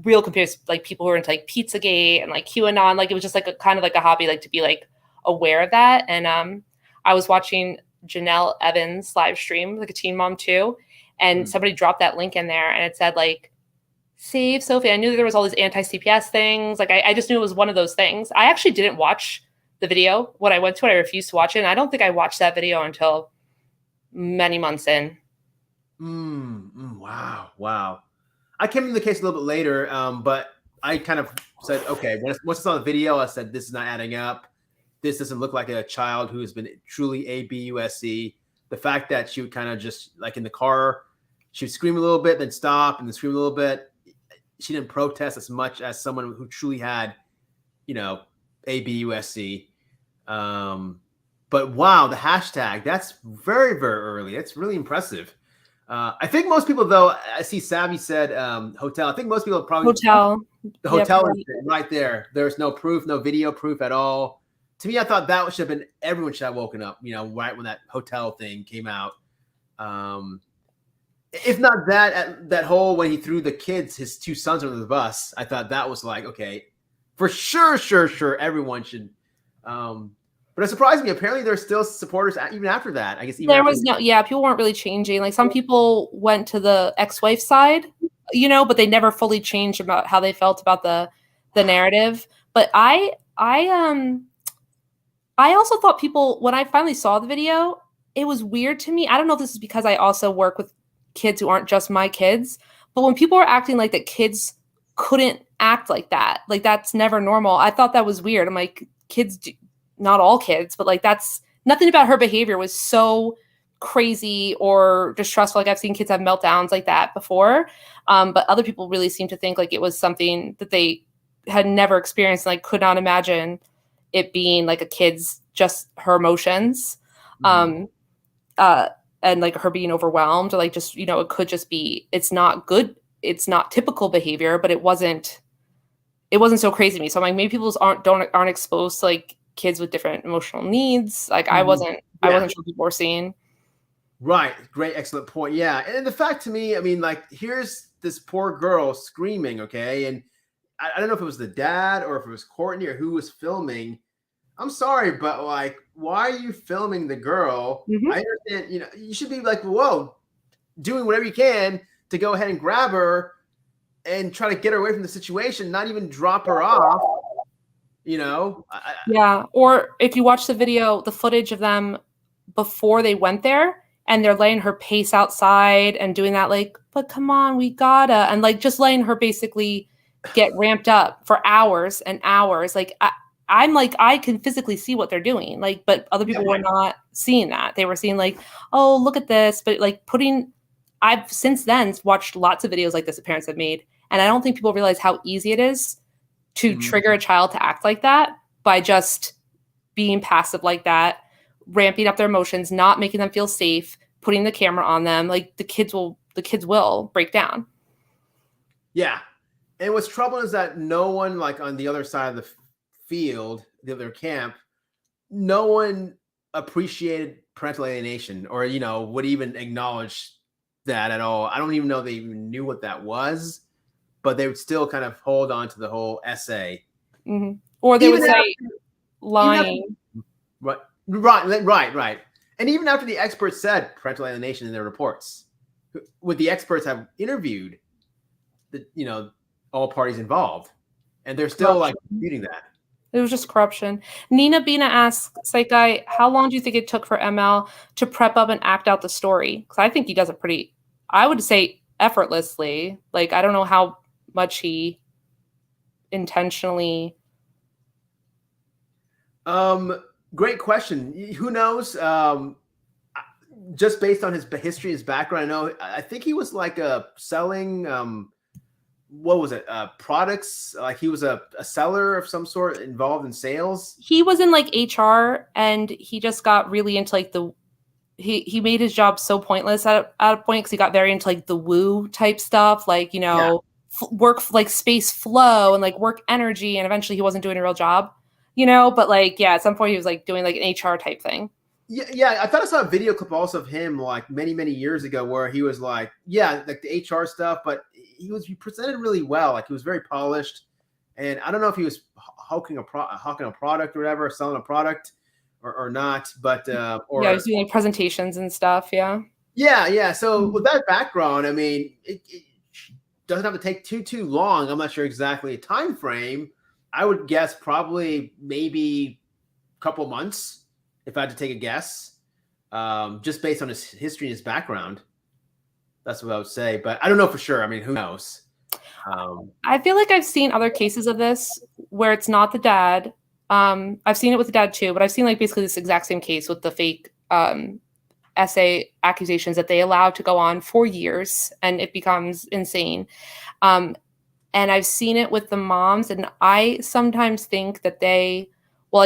real conspiracy, like people who are into like Pizzagate and like QAnon. Like, it was just like a kind of like a hobby, like to be like aware of that. And I was watching Janelle Evans live stream, like a teen mom too. And somebody dropped that link in there and it said like, save Sophie. I knew that there was all these anti-CPS things. Like, I just knew it was one of those things. I actually didn't watch the video when I went to it. I refused to watch it. And I don't think I watched that video until many months in. Wow. I came into the case a little bit later, but I kind of said, okay, once it's on the video, I said, this is not adding up. this doesn't look like a child who has been truly ABUSC. The fact that she would kind of just like in the car, she would scream a little bit, then stop, and then scream a little bit. She didn't protest as much as someone who truly had, ABUSC. But wow, the hashtag, that's very, very early. That's really impressive. I think most people, though, I see Savvy said hotel. I think most people probably Hotel. the hotel Yep. is right there. There's no proof, no video proof at all. To me, I thought that should have been everyone should have woken up, right when that hotel thing came out. If not that whole when he threw the kids, his two sons under the bus, I thought that was like, okay, for sure, everyone should. But it surprised me. Apparently, there's still supporters even after that. I guess even There was people weren't really changing. Like some people went to the ex-wife side, but they never fully changed about how they felt about the narrative. But I also thought people, when I finally saw the video, it was weird to me. I don't know if this is because I also work with kids who aren't just my kids, but when people are acting like that kids couldn't act like that, like that's never normal. I thought that was weird. I'm like, kids do, not all kids, but like that's nothing about her behavior was so crazy or distressful. Like I've seen kids have meltdowns like that before. But other people really seem to think like it was something that they had never experienced, and like could not imagine it being like a kid's just her emotions. And like her being overwhelmed, or like just, it could just be, it's not good. It's not typical behavior, but it wasn't so crazy to me. So I'm like, maybe people aren't exposed to like kids with different emotional needs. Like I wasn't sure people were seeing. Right. Great. Excellent point. Yeah. And the fact to me, I mean, like, here's this poor girl screaming. Okay. And I don't know if it was the dad or if it was Courtney or who was filming. I'm sorry, but like, why are you filming the girl? Mm-hmm. I understand, you should be like, whoa, doing whatever you can to go ahead and grab her and try to get her away from the situation, not even drop her off, Yeah. Or if you watch the footage of them before they went there and they're letting her pace outside and doing that, like, but come on, we gotta, and like just letting her basically get ramped up for hours and hours. Like, I'm like, I can physically see what they're doing. Like, but other people were not seeing that. They were seeing like, oh, look at this. But like I've since then watched lots of videos like this that parents have made. And I don't think people realize how easy it is to trigger a child to act like that by just being passive like that, ramping up their emotions, not making them feel safe, putting the camera on them. Like the kids will break down. Yeah. And what's troubling is that no one, like on the other side of the field, the other camp, no one appreciated parental alienation or, would even acknowledge that at all. I don't even know they even knew what that was, but they would still kind of hold on to the whole essay. Mm-hmm. Or they would say lying. Right. And even after the experts said parental alienation in their reports, would the experts have interviewed all parties involved, and they're still like disputing that. It was just corruption. Nina Bina asks, Psych Guy, how long do you think it took for ML to prep up and act out the story? Because I think he does it pretty, I would say, effortlessly. Like, I don't know how much he intentionally. Great question. Who knows? Just based on his history, his background, I think he was like selling. What was it? Products? Like he was a seller of some sort, involved in sales. He was in like HR, and he just got really into like he made his job so pointless at a point because he got very into like the woo type stuff, like work like space flow and like work energy, and eventually he wasn't doing a real job, But like at some point he was like doing like an HR type thing. Yeah. I thought I saw a video clip also of him like many years ago where he was like like the HR stuff, but he presented really well. Like he was very polished, and I don't know if he was hawking a product or whatever, selling a product or not, but he was doing like presentations and stuff. Yeah. So with that background, I mean, it doesn't have to take too long. I'm not sure exactly a time frame. I would guess probably maybe a couple months if I had to take a guess, just based on his history and his background. That's what I would say, but I don't know for sure. I mean, who knows? I feel like I've seen other cases of this where it's not the dad, I've seen it with the dad too, but I've seen like basically this exact same case with the fake essay accusations that they allow to go on for years, and it becomes insane. And I've seen it with the moms, and I sometimes think that I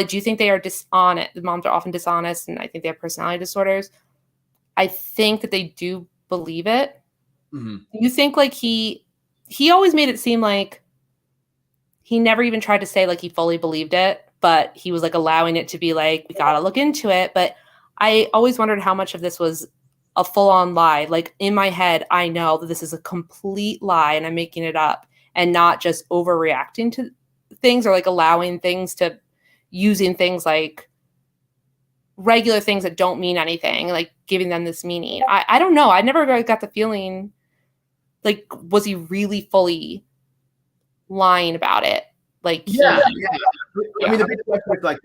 do think they are dishonest. The moms are often dishonest, and I think they have personality disorders. I think that they do believe it. Mm-hmm. You think like he always made it seem like he never even tried to say like he fully believed it, but he was like allowing it to be like, we got to look into it. But I always wondered how much of this was a full-on lie. Like in my head, I know that this is a complete lie and I'm making it up, and not just overreacting to things or like allowing things to using things like regular things that don't mean anything, like giving them this meaning. I don't know. I never really got the feeling like, was he really fully lying about it? Like, yeah. I mean, the big question is like,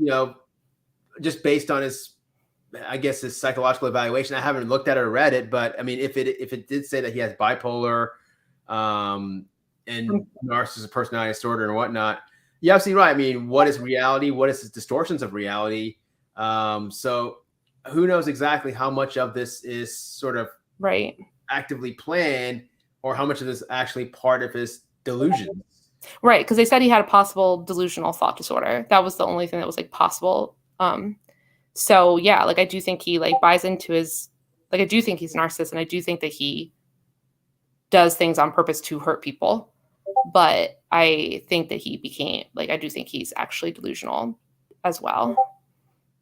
just based on his, I guess, his psychological evaluation. I haven't looked at it or read it, but I mean, if it did say that he has bipolar, and narcissistic personality disorder and whatnot, you're absolutely right. I mean, what is reality? What is his distortions of reality? So who knows exactly how much of this is sort of right actively planned, or how much of this is actually part of his delusions. Right, because they said he had a possible delusional thought disorder. That was the only thing that was like possible. So yeah, like I do think he like buys into his, like I do think he's a narcissist, and I do think that he does things on purpose to hurt people. But I think that he became like, I do think he's actually delusional as well.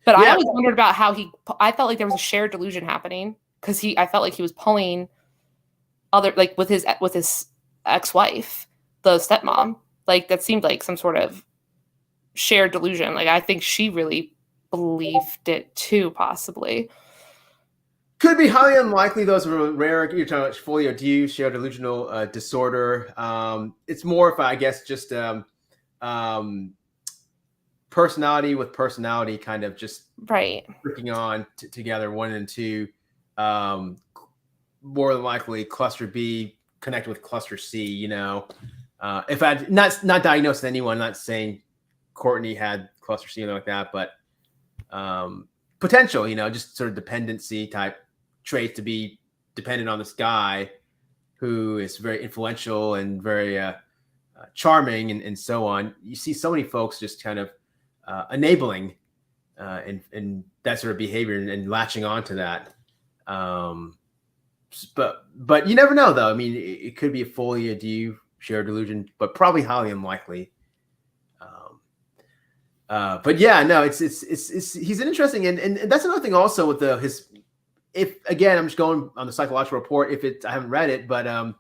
But I always wondered about how I felt like there was a shared delusion happening, because I felt like he was pulling other, like with his ex-wife, the stepmom, like that seemed like some sort of shared delusion. Like I think she really believed it too, possibly. Could be highly unlikely. Those are rare. You're talking about folio D, shared delusional disorder. It's more of, I guess, just personality with personality kind of just working on together, one and two. More than likely cluster B connected with cluster C, if I not diagnosed anyone, not saying Courtney had cluster C or like that, but potential, just sort of dependency type traits, to be dependent on this guy who is very influential and very charming and so on. You see so many folks just kind of enabling and that sort of behavior and latching onto that. But you never know, though. I mean, it could be a fully a shared delusion, but probably highly unlikely. But yeah, no, it's he's an interesting, and that's another thing also with his. If again, I'm just going on the psychological report. I haven't read it, but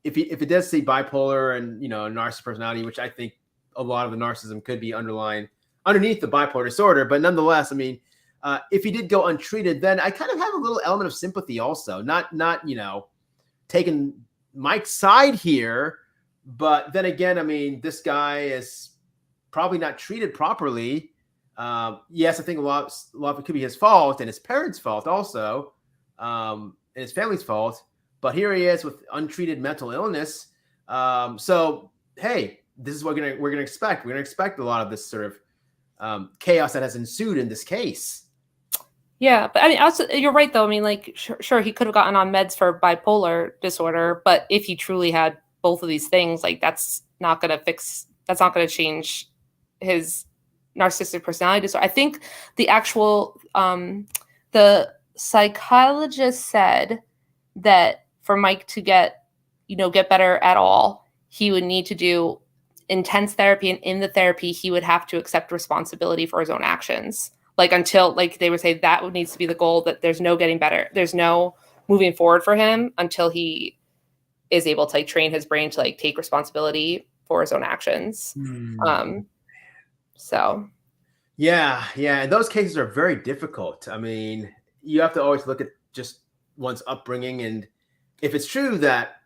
if it does say bipolar and narcissistic personality, which I think a lot of the narcissism could be underneath the bipolar disorder, but nonetheless, I mean, if he did go untreated, then I kind of have a little element of sympathy also. Not taking Mike's side here, but then again, I mean, this guy is probably not treated properly. Yes, I think a lot of it could be his fault and his parents' fault also, and his family's fault. But here he is with untreated mental illness. So hey, this is what we're gonna expect. We're gonna expect a lot of this sort of chaos that has ensued in this case. Yeah, but I mean, also, you're right though. I mean, like, sure, he could have gotten on meds for bipolar disorder, but if he truly had both of these things, like, that's not going to change his narcissistic personality disorder. I think the psychologist said that for Mike to get better at all, he would need to do intense therapy, and in the therapy, he would have to accept responsibility for his own actions. Like, until, like, they would say that needs to be the goal, that there's no getting better. There's no moving forward for him until he is able to, like, train his brain to, like, take responsibility for his own actions. So. Yeah. And those cases are very difficult. I mean, you have to always look at just one's upbringing. And if it's true that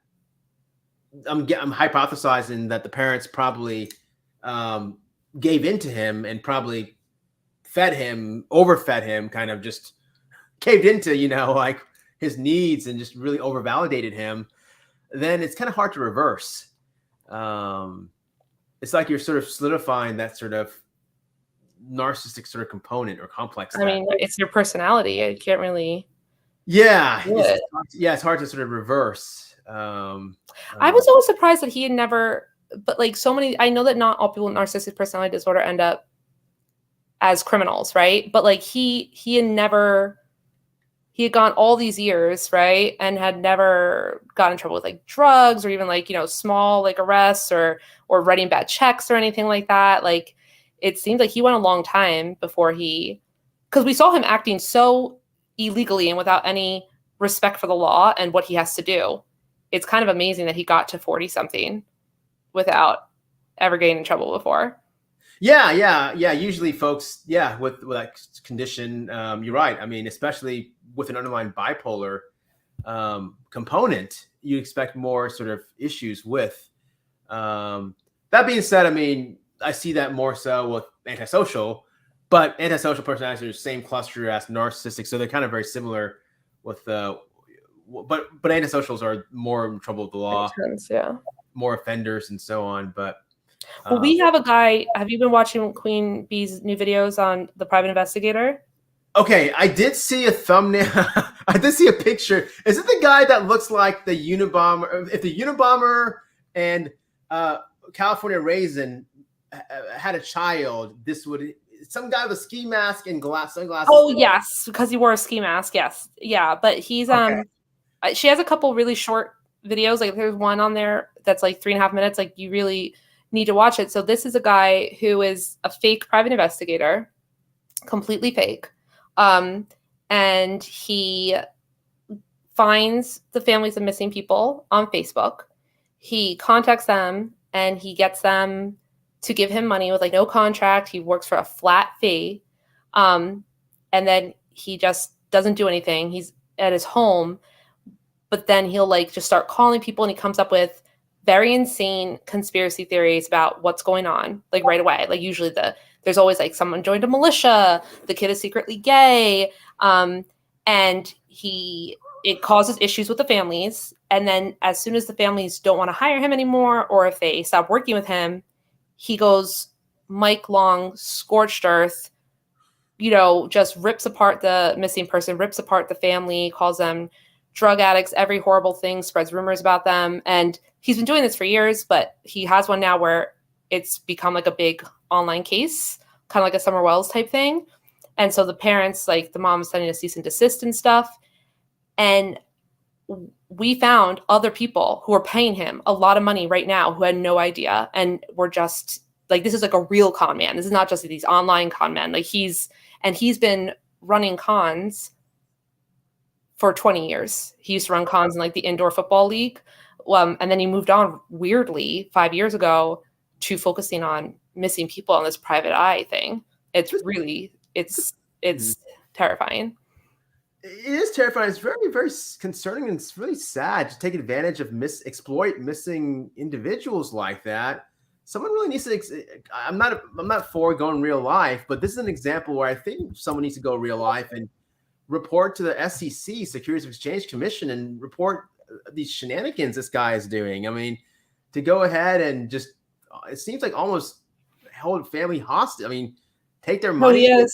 I'm hypothesizing that the parents probably gave in to him and probably overfed him, kind of just caved into, like his needs and just really overvalidated him, then it's kind of hard to reverse. It's like you're sort of solidifying that sort of narcissistic sort of component or complex. I mean, it's your personality. I can't really. Yeah, do it. it's hard to sort of reverse. I was always surprised that he had never, but like so many, I know that not all people with narcissistic personality disorder end up as criminals, right? But like he had gone all these years, right? And had never got in trouble with like drugs or even like, small like arrests or writing bad checks or anything like that. Like it seemed like he went a long time before because we saw him acting so illegally and without any respect for the law and what he has to do. It's kind of amazing that he got to 40 something without ever getting in trouble before. Yeah. Usually folks, with that condition, you're right. I mean, especially with an underlying bipolar component, you expect more sort of issues with. That being said, I mean, I see that more so with antisocial, but antisocial personalities are the same cluster as narcissistic, so they're kind of very similar with but antisocials are more in trouble with the law, more offenders and so on. But well, we have a guy. Have you been watching Queen Bee's new videos on the private investigator? Okay, I did see a thumbnail. I did see a picture. Is it the guy that looks like the Unabomber? If the Unabomber and California Raisin had a child, this would some guy with a ski mask and sunglasses. Oh yes, because he wore a ski mask. Yes, yeah, but he's she has a couple really short videos. Like there's one on there that's like 3.5 minutes. Like you really need to watch it. So this is a guy who is a fake private investigator, completely fake. And he finds the families of missing people on Facebook. He contacts them and he gets them to give him money with like no contract. He works for a flat fee. And then he just doesn't do anything. He's at his home, but then he'll like just start calling people and he comes up with very insane conspiracy theories about what's going on, like right away. Like usually there's always like someone joined a militia, the kid is secretly gay, and it causes issues with the families. And then as soon as the families don't want to hire him anymore, or if they stop working with him, he goes Mike Long, scorched earth, just rips apart the missing person, rips apart the family, calls them drug addicts, every horrible thing, spreads rumors about them. And he's been doing this for years, but he has one now where it's become like a big online case, kind of like a Summer Wells type thing. And so the parents, like the mom's sending a cease and desist and stuff. And we found other people who are paying him a lot of money right now who had no idea. And were just like, this is like a real con man. This is not just these online con men. Like he's been running cons for 20 years. He used to run cons in like the indoor football league. And then he moved on weirdly 5 years ago to focusing on missing people on this private eye thing. It's really, it's terrifying. It is terrifying. It's very, very concerning, and it's really sad to take advantage of exploit missing individuals like that. Someone really needs to. I'm not for going real life, but this is an example where I think someone needs to go real life and report to the SEC, Securities and Exchange Commission, and report these shenanigans this guy is doing. I mean, to go ahead and just, it seems like almost hold family hostage. I mean, take their money. Oh,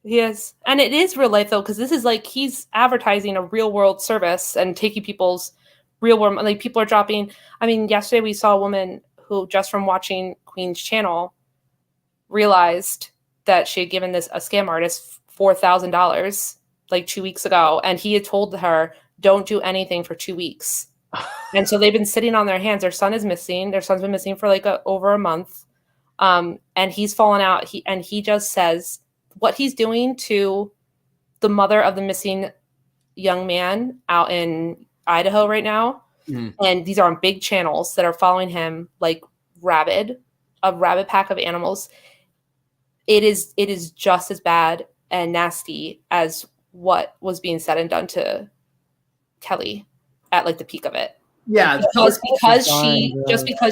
he is. And it is real life though, because this is like, he's advertising a real world service and taking people's real world, like people are dropping. I mean, yesterday we saw a woman who just from watching Queen's channel realized that she had given a scam artist $4,000 like 2 weeks ago. And he had told her, don't do anything for 2 weeks. And so they've been sitting on their hands. Their son is missing. Their son's been missing for like over a month. And he's fallen out. He just says what he's doing to the mother of the missing young man out in Idaho right now. And these are on big channels that are following him like a rabid pack of animals. It is just as bad and nasty as what was being said and done to Kelly at like the peak of it. Yeah, because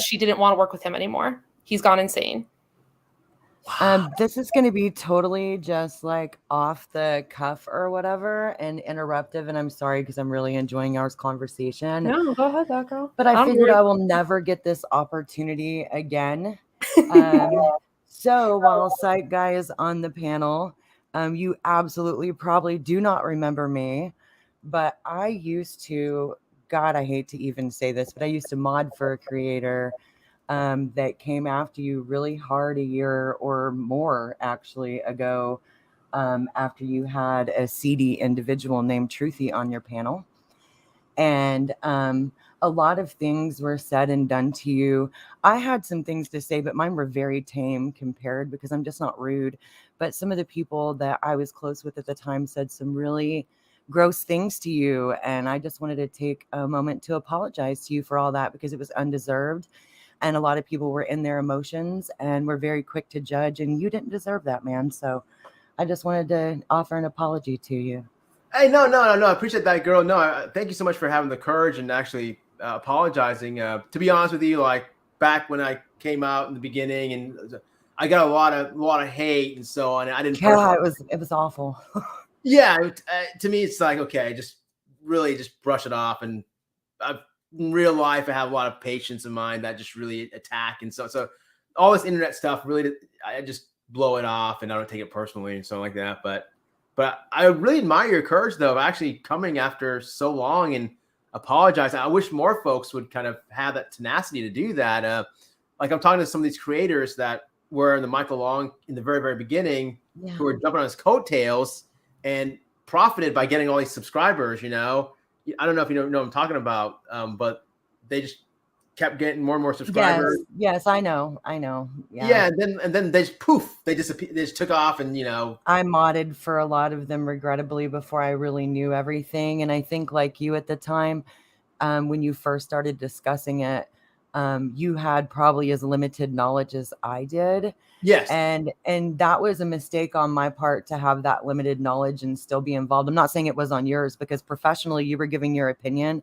she didn't want to work with him anymore. He's gone insane. This is going to be totally just like off the cuff or whatever and interruptive. And I'm sorry because I'm really enjoying our conversation. No, go ahead, that girl. But I figured I will never get this opportunity again. So while Psych Guy is on the panel, you absolutely probably do not remember me, but I used to, God, I hate to even say this, but I used to mod for a creator that came after you really hard a year or more actually ago, after you had a seedy individual named Truthy on your panel. And a lot of things were said and done to you. I had some things to say, but mine were very tame compared, because I'm just not rude. But some of the people that I was close with at the time said some really gross things to you. And I just wanted to take a moment to apologize to you for all that, because it was undeserved. And a lot of people were in their emotions and were very quick to judge. And you didn't deserve that, man. So I just wanted to offer an apology to you. Hey, no. I appreciate that, girl. No, thank you so much for having the courage and actually apologizing. To be honest with you, like back when I came out in the beginning, and I got a lot of hate and so on. And I didn't. Yeah, it was awful. Yeah, to me, it's like, okay, just really just brush it off. And in real life, I have a lot of patience in mind that just really attack, and so all this internet stuff really, I just blow it off and I don't take it personally and something like that. But I really admire your courage, though, of actually coming after so long and apologizing. I wish more folks would kind of have that tenacity to do that. Like I'm talking to some of these creators that were in the Michael Long in the very, very beginning, who were jumping on his coattails and profited by getting all these subscribers. You know, I don't know if you know what I'm talking about, but they just kept getting more and more subscribers. Yes, I know. Yeah, and then they just poof, they disappeared. They just took off, and you know, I modded for a lot of them, regrettably, before I really knew everything. And I think, like you at the time, when you first started discussing it, you had probably as limited knowledge as I did. Yes, and that was a mistake on my part to have that limited knowledge and still be involved. I'm not saying it was on yours, because professionally you were giving your opinion.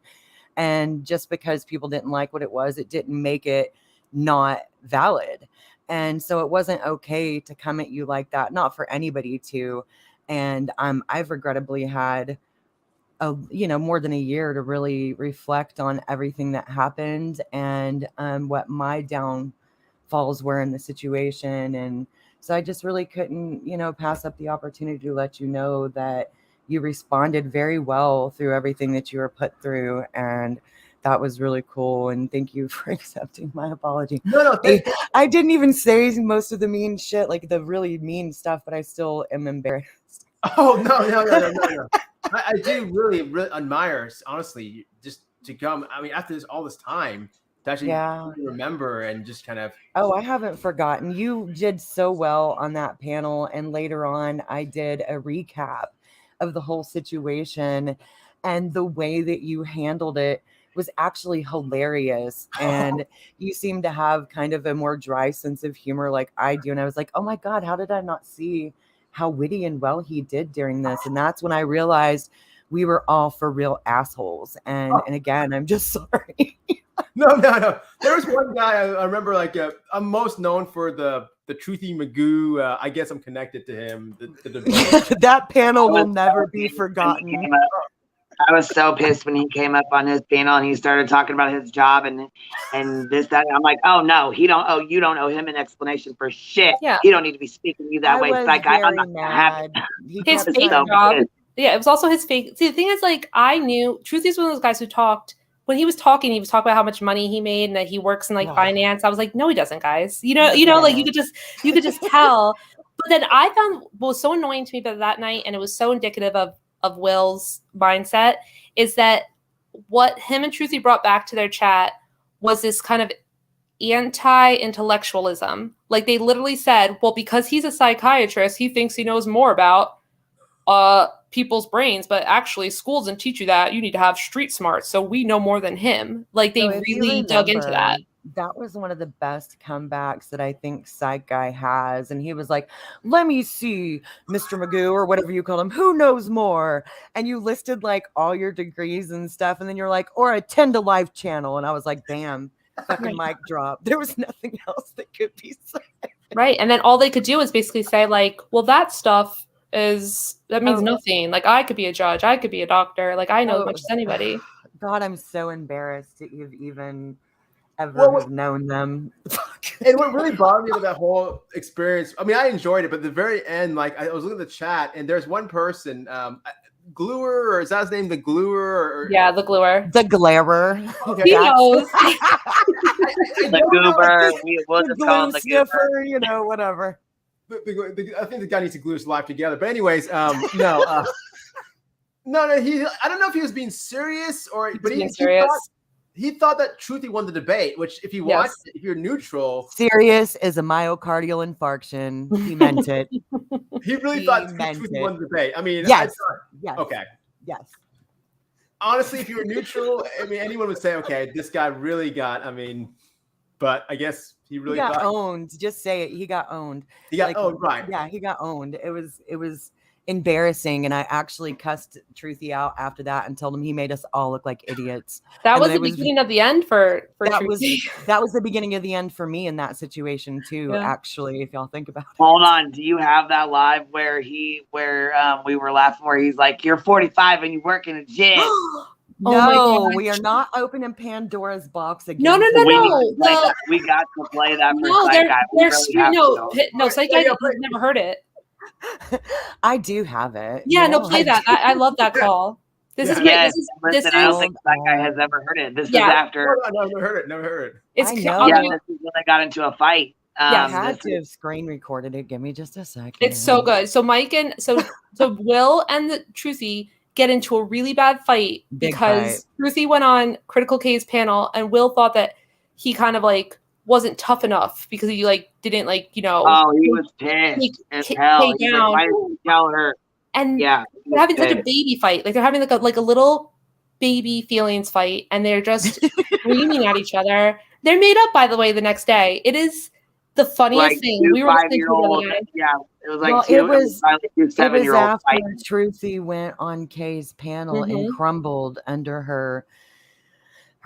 And just because people didn't like what it was, it didn't make it not valid. And so it wasn't okay to come at you like that, not for anybody to. And I've regrettably had more than a year to really reflect on everything that happened and what my downfalls were in the situation. And so I just really couldn't, pass up the opportunity to let you know that you responded very well through everything that you were put through. And that was really cool. And thank you for accepting my apology. No, I didn't even say most of the mean shit, like the really mean stuff, but I still am embarrassed. Oh, no. I do really admire, honestly, just to come. I mean, after all this time, to actually remember and just kind of. Oh, I haven't forgotten. You did so well on that panel. And later on, I did a recap of the whole situation, and the way that you handled it was actually hilarious. And you seem to have kind of a more dry sense of humor like I do. And I was like, oh my God, how did I not see how witty and well he did during this? And that's when I realized we were all for real assholes. And again, I'm just sorry. No. There was one guy I remember, like I'm most known for the Truthy Magoo. I guess I'm connected to him. That panel will never be forgotten. I was so pissed when he came up on his panel and he started talking about his job and this, that. I'm like, oh no, you don't owe him an explanation for shit. Yeah. He don't need to be speaking to you that way. Like, I'm not mad. His fake job. Yeah, it was also his fake. See, the thing is, like, I knew Truthy's one of those guys who talked. When he was talking about how much money he made and that he works in finance. I was like, no, he doesn't, guys. You know, like you could just tell. But then I found what was so annoying to me about that night, and it was so indicative of Will's mindset, is that what him and Truthy brought back to their chat was this kind of anti-intellectualism. Like, they literally said, well, because he's a psychiatrist, he thinks he knows more about people's brains, but actually school doesn't teach you that. You need to have street smarts, so we know more than him. Like, they really dug into that. That was one of the best comebacks that I think Psych Guy has. And he was like, let me see, Mr. Magoo, or whatever you call him, who knows more? And you listed like all your degrees and stuff. And then you're like, or attend a live channel. And I was like, bam, fucking mic drop. There was nothing else that could be said. Right. And then all they could do is basically say, like, well, that stuff that means nothing. Like, I could be a judge, I could be a doctor, like, I know as much as anybody. God, I'm so embarrassed to have even ever have known them. And what really bothered me about that whole experience, I mean, I enjoyed it, but at the very end, like I was looking at the chat, and there's one person, Gluer, or is that his name, the Gluer? Yeah, the Gluer. The Glarer. Okay. He knows. The goober. We'll just call him the sniffer, you know, whatever. I think the guy needs to glue his life together. But anyways, no. No, I don't know if he was being serious or, but he thought that Truthy won the debate, which if you watch, if you're neutral. Serious is a myocardial infarction. He meant it. He really thought Truthy won the debate. I mean, yes. Yes. Okay. Yes. Honestly, if you were neutral, I mean, anyone would say, okay, this guy really got, I mean, but I guess he really got owned. Just say it. He got owned. He got owned, right. Yeah, he got owned. It was embarrassing, and I actually cussed Truthy out after that and told him he made us all look like idiots. That was the beginning of the end for Truthy. That was the beginning of the end for me in that situation too, actually, if y'all think about it. Hold on, do you have that live where we were laughing where he's like, you're 45 and you work in a gym? No, we are not opening Pandora's box again. No. We got to play that for Psych Guy. No, Psych Guy never heard it. I do have it. Yeah, no, play that. I love that call. This is I don't think that guy has ever heard it. This is after. No, never heard it. It's this is when they got into a fight. I had to have screen recorded it. Give me just a second. It's so good. So Mike and so Will and the Truthy get into a really bad fight because Truthy went on Critical K's panel and Will thought that he kind of like wasn't tough enough because he like didn't like, you know. Oh, he was pissed as hell. He's like, why didn't you tell her? And they're having such a baby fight. Like they're having like a little baby feelings fight, and they're just screaming at each other. They're made up, by the way, the next day. It is the funniest thing. We were listening to the other day. Yeah, it was like it was 7-year-old after fight. Truthy went on Kay's panel and crumbled under her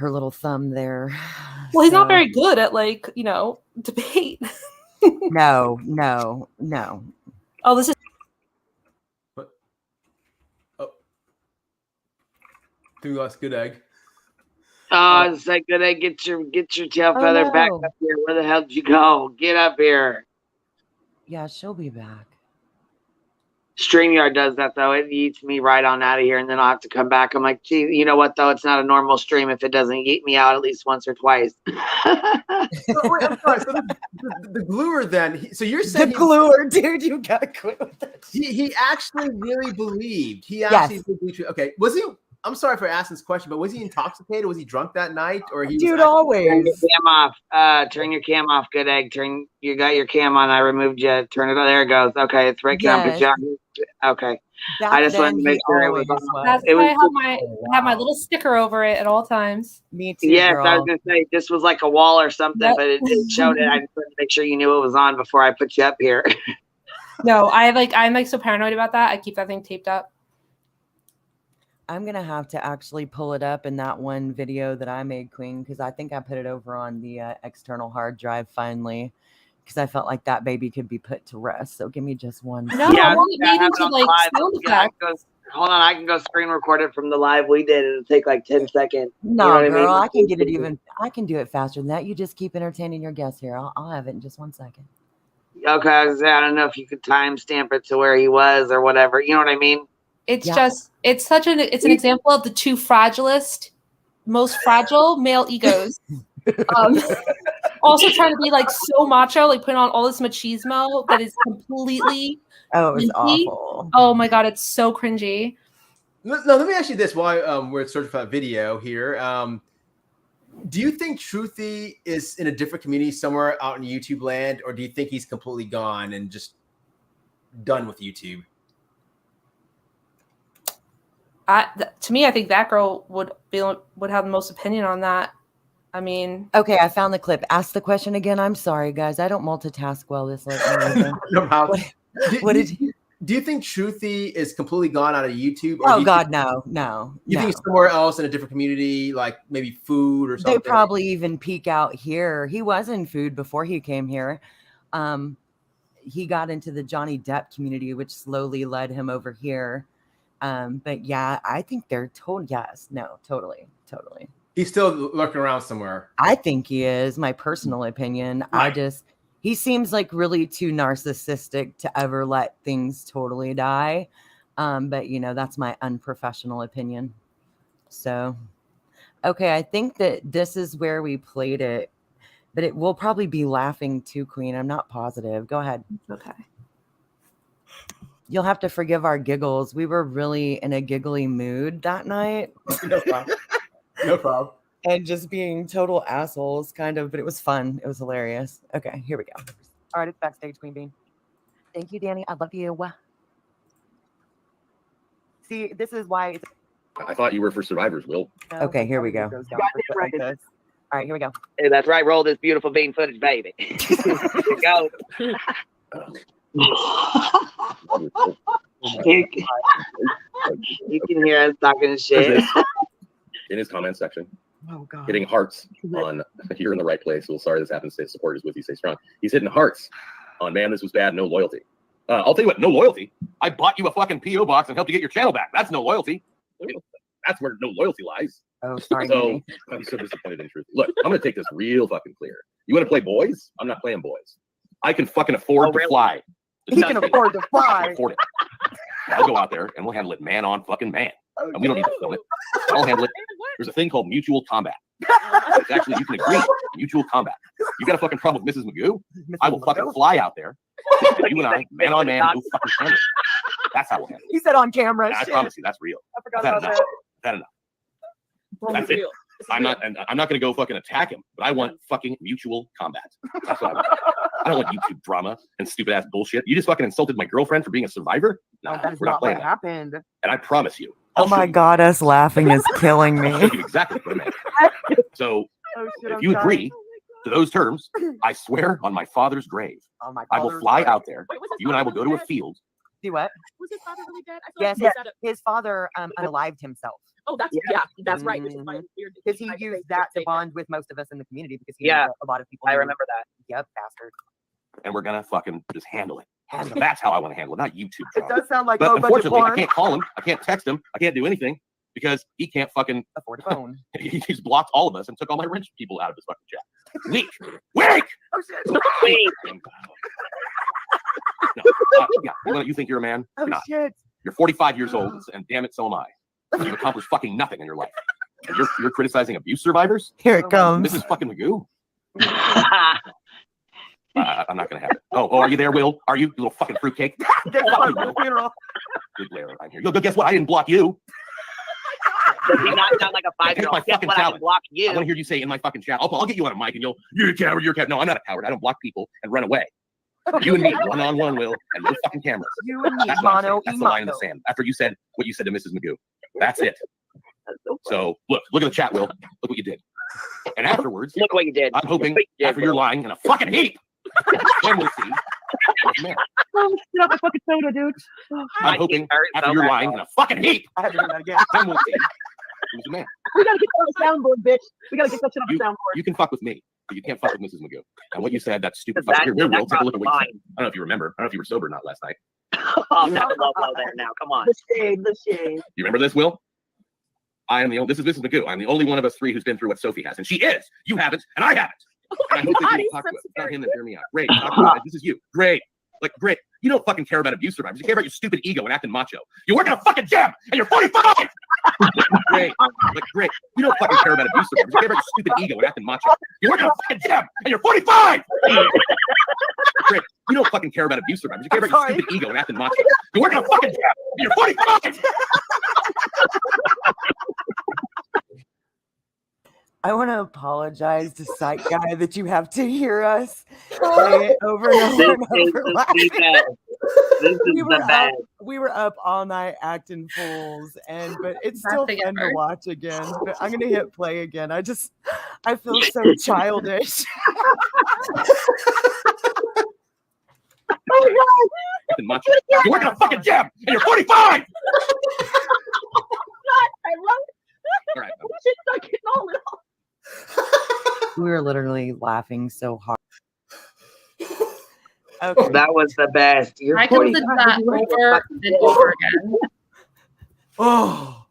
little thumb there. Well, he's not very good at like, you know, debate. No. Oh, this is. What? Oh, think we lost Good Egg. Oh, it's like, good egg, get your tail feather back up here. Where the hell did you go? Get up here. Yeah, she'll be back. StreamYard does that though. It yeets me right on out of here, and then I'll have to come back. I'm like, gee, you know what though? It's not a normal stream if it doesn't yeet me out at least once or twice. Wait, I'm sorry. So the Gluer then. So you're saying the Gluer, dude? You gotta quit with that. He actually really believed. He actually believed. Okay, was he? I'm sorry for asking this question, but was he intoxicated? Was he drunk that night, or he? Dude, always. Turn your cam off. Turn your cam off. Good egg. You got your cam on. I removed you. Turn it on. There it goes. Okay, it's right now. Okay. I just wanted to make sure it was on. That's why I have my little sticker over it at all times. Me too. Yes, girl. I was gonna say this was like a wall or something, but it showed it. I just wanted to make sure you knew it was on before I put you up here. No, I'm so paranoid about that. I keep that thing taped up. I'm gonna have to actually pull it up in that one video that I made, Queen, because I think I put it over on the external hard drive finally, because I felt like that baby could be put to rest. So give me just one. No, I want it made into like sound effects. Hold on, I can go screen record it from the live we did. It'll take like 10 seconds. No, you know girl, I can get it even. I can do it faster than that. You just keep entertaining your guests here. I'll have it in just 1 second. Okay, I don't know if you could timestamp it to where he was or whatever. You know what I mean? It's just it's an example of the two most fragile male egos. Also trying to be like so macho, like putting on all this machismo that is completely it was awful. Oh my god, it's so cringy. No, let me ask you this while we're searching for that video here. Do you think Truthy is in a different community somewhere out in YouTube land, or do you think he's completely gone and just done with YouTube? To me, I think that girl would have the most opinion on that. I mean, okay, I found the clip. Ask the question again. I'm sorry, guys. I don't multitask well. This Do you think Truthy is completely gone out of YouTube? Or God, no. You think he's somewhere else in a different community, like maybe food or something? They probably even peek out here. He was in food before he came here. He got into the Johnny Depp community, which slowly led him over here. But yeah, I think they're totally. He's still lurking around somewhere. I think he is. My personal opinion. Right. He seems like really too narcissistic to ever let things totally die. But you know, that's my unprofessional opinion. So, okay, I think that this is where we played it, but it will probably be laughing too, Queen. I'm not positive. Go ahead. Okay. You'll have to forgive our giggles. We were really in a giggly mood that night. No problem. No problem. And just being total assholes, kind of, but it was fun. It was hilarious. Okay, here we go. All right, it's backstage, Queen Bean. Thank you, Danny. I love you. See, this is why. I thought you were for survivors, Will. Okay, here we go. All right, here we go. Hey, that's right. Roll this beautiful bean footage, baby. Here we go. You can hear us talking shit. In his comment section. Oh, God. Hitting hearts on you're in the right place. Well, sorry this happens. Stay support is with you. Stay strong. He's hitting hearts on man. This was bad. No loyalty. I'll tell you what. No loyalty. I bought you a fucking PO box and helped you get your channel back. That's no loyalty. That's where no loyalty lies. Oh, sorry. So I'm so disappointed in truth. Look, I'm gonna take this real fucking clear. You want to play boys? I'm not playing boys. I can fucking afford to fly. He can afford to fly. Afford it. I'll go out there and we'll handle it man on fucking man. And we don't need to film it. I'll handle it. There's a thing called mutual combat. It's actually, you can agree, mutual combat. You got a fucking problem with Mrs. Magoo? I will fucking fly out there. And you and I, man on man, go fucking handle it. That's how we'll handle it. He said on camera. I promise you, that's real. I forgot about that. Enough. That's it. I'm not going to go fucking attack him, but I want fucking mutual combat. That's what I want. I don't want YouTube drama and stupid ass bullshit. You just fucking insulted my girlfriend for being a survivor? Nah, that's we're not playing what that. happened. And I promise you. Oh my God, us laughing is killing me. I'll show you exactly what I meant. So if you agree to those terms, I swear on my father's grave, I will fly out there. You and I will go to a field. Do what? Was his father really dead? Yes, his father unalived himself. Oh, that's that's right. Because he used that to bond with most of us in the community because he Yeah. knew a lot of people. I remember that. Yep, bastard. And we're gonna fucking just handle it. That's how I want to handle it, not YouTube It drama. does sound like But low budget unfortunately, I porn. can't call him. I can't text him. I can't do anything because he can't fucking afford a phone. He's blocked all of us and took all my rich people out of his fucking chat. Weak. Oh shit. Wait. No, you think you're a man? Oh You're not. shit. You're 45 years old, and damn it, so am I. You've accomplished fucking nothing in your life. And you're criticizing abuse survivors? Here it comes. This is fucking Magoo. I'm not gonna have it. Oh, are you there, Will? Are you little fucking fruitcake? Good Larry, I'm here. Yo, guess what? I didn't block you. Does he not sound like a 5-year-old? Guess what? I can block you. I want to hear you say in my fucking chat. I'll get you on a mic and you're a coward, you're a coward. No, I'm not a coward. I don't block people and run away. You and me, one-on-one, Will, and no fucking cameras. You and me, That's what I'm saying. mono. That's the line in the sand. After you said what you said to Mrs. Magoo. That's it. So look at the chat, Will. Look what you did. And afterwards, look what you did. I'm hoping after you're lying in a fucking heap, then we'll see. Man. Oh, shit up my fucking soda, dude. I'm hoping after you're lying in a fucking heap, I had to do that again. then we'll see who's the man. We gotta get that on the soundboard, bitch. We gotta get that shit on the soundboard. You can fuck with me, but you can't fuck with Mrs. Magoo. And what you said, that stupid fuck. Here, Will, take a look at what you said. I don't know if you remember. I don't know if you were sober or not last night. Oh, no, low there now. Come on. The shade. You remember this, Will? I am the only. This is Magoo. I'm the only one of us three who's been through what Sophie has, and she is. You haven't, and I haven't. And I hope that you talk to us. It's not him that hear me out. Great. This is you. Great. Like, great. You don't fucking care about abuse survivors. You care about your stupid ego and acting macho. You work at a fucking gym and you're 45. Great. Like, great. You don't fucking care about abuse survivors. You care about your stupid ego and acting macho. You work at a fucking gym and you're 45. Great. You don't fucking care about abuse survivors. You care about your stupid ego and acting macho. You work at a fucking gym and you're 45. I want to apologize to Sight Guy that you have to hear us play it over and over and over. This is the best. We were up all night acting fools, but it's still fun to watch again. But I'm gonna hit play again. I feel so childish. Oh my God! You work at a fucking gym and you're 45. I love it. All right. She's not getting all it all. We were literally laughing so hard. Okay. That was the best. You're I can listen to that over and over again. Oh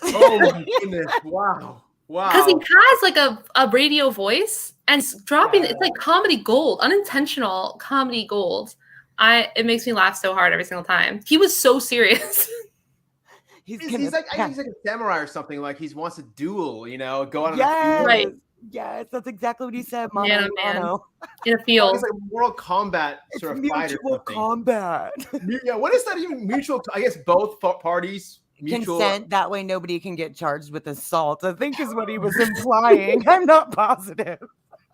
my goodness! Wow. Wow. Because he has like a radio voice and dropping it's like comedy gold, unintentional comedy gold. It makes me laugh so hard every single time. He was so serious. He's like I think he's like a samurai or something. Like he wants a duel, go out on a Yes, field. Right. yes, that's exactly what he said. Man, Mano, oh, man. mano. In a field. It's like Mortal Kombat sort of fight or Mutual something. combat. Yeah, what is that even? Mutual. I guess both parties mutual. Consent. That way, nobody can get charged with assault. I think is what he was implying. I'm not positive.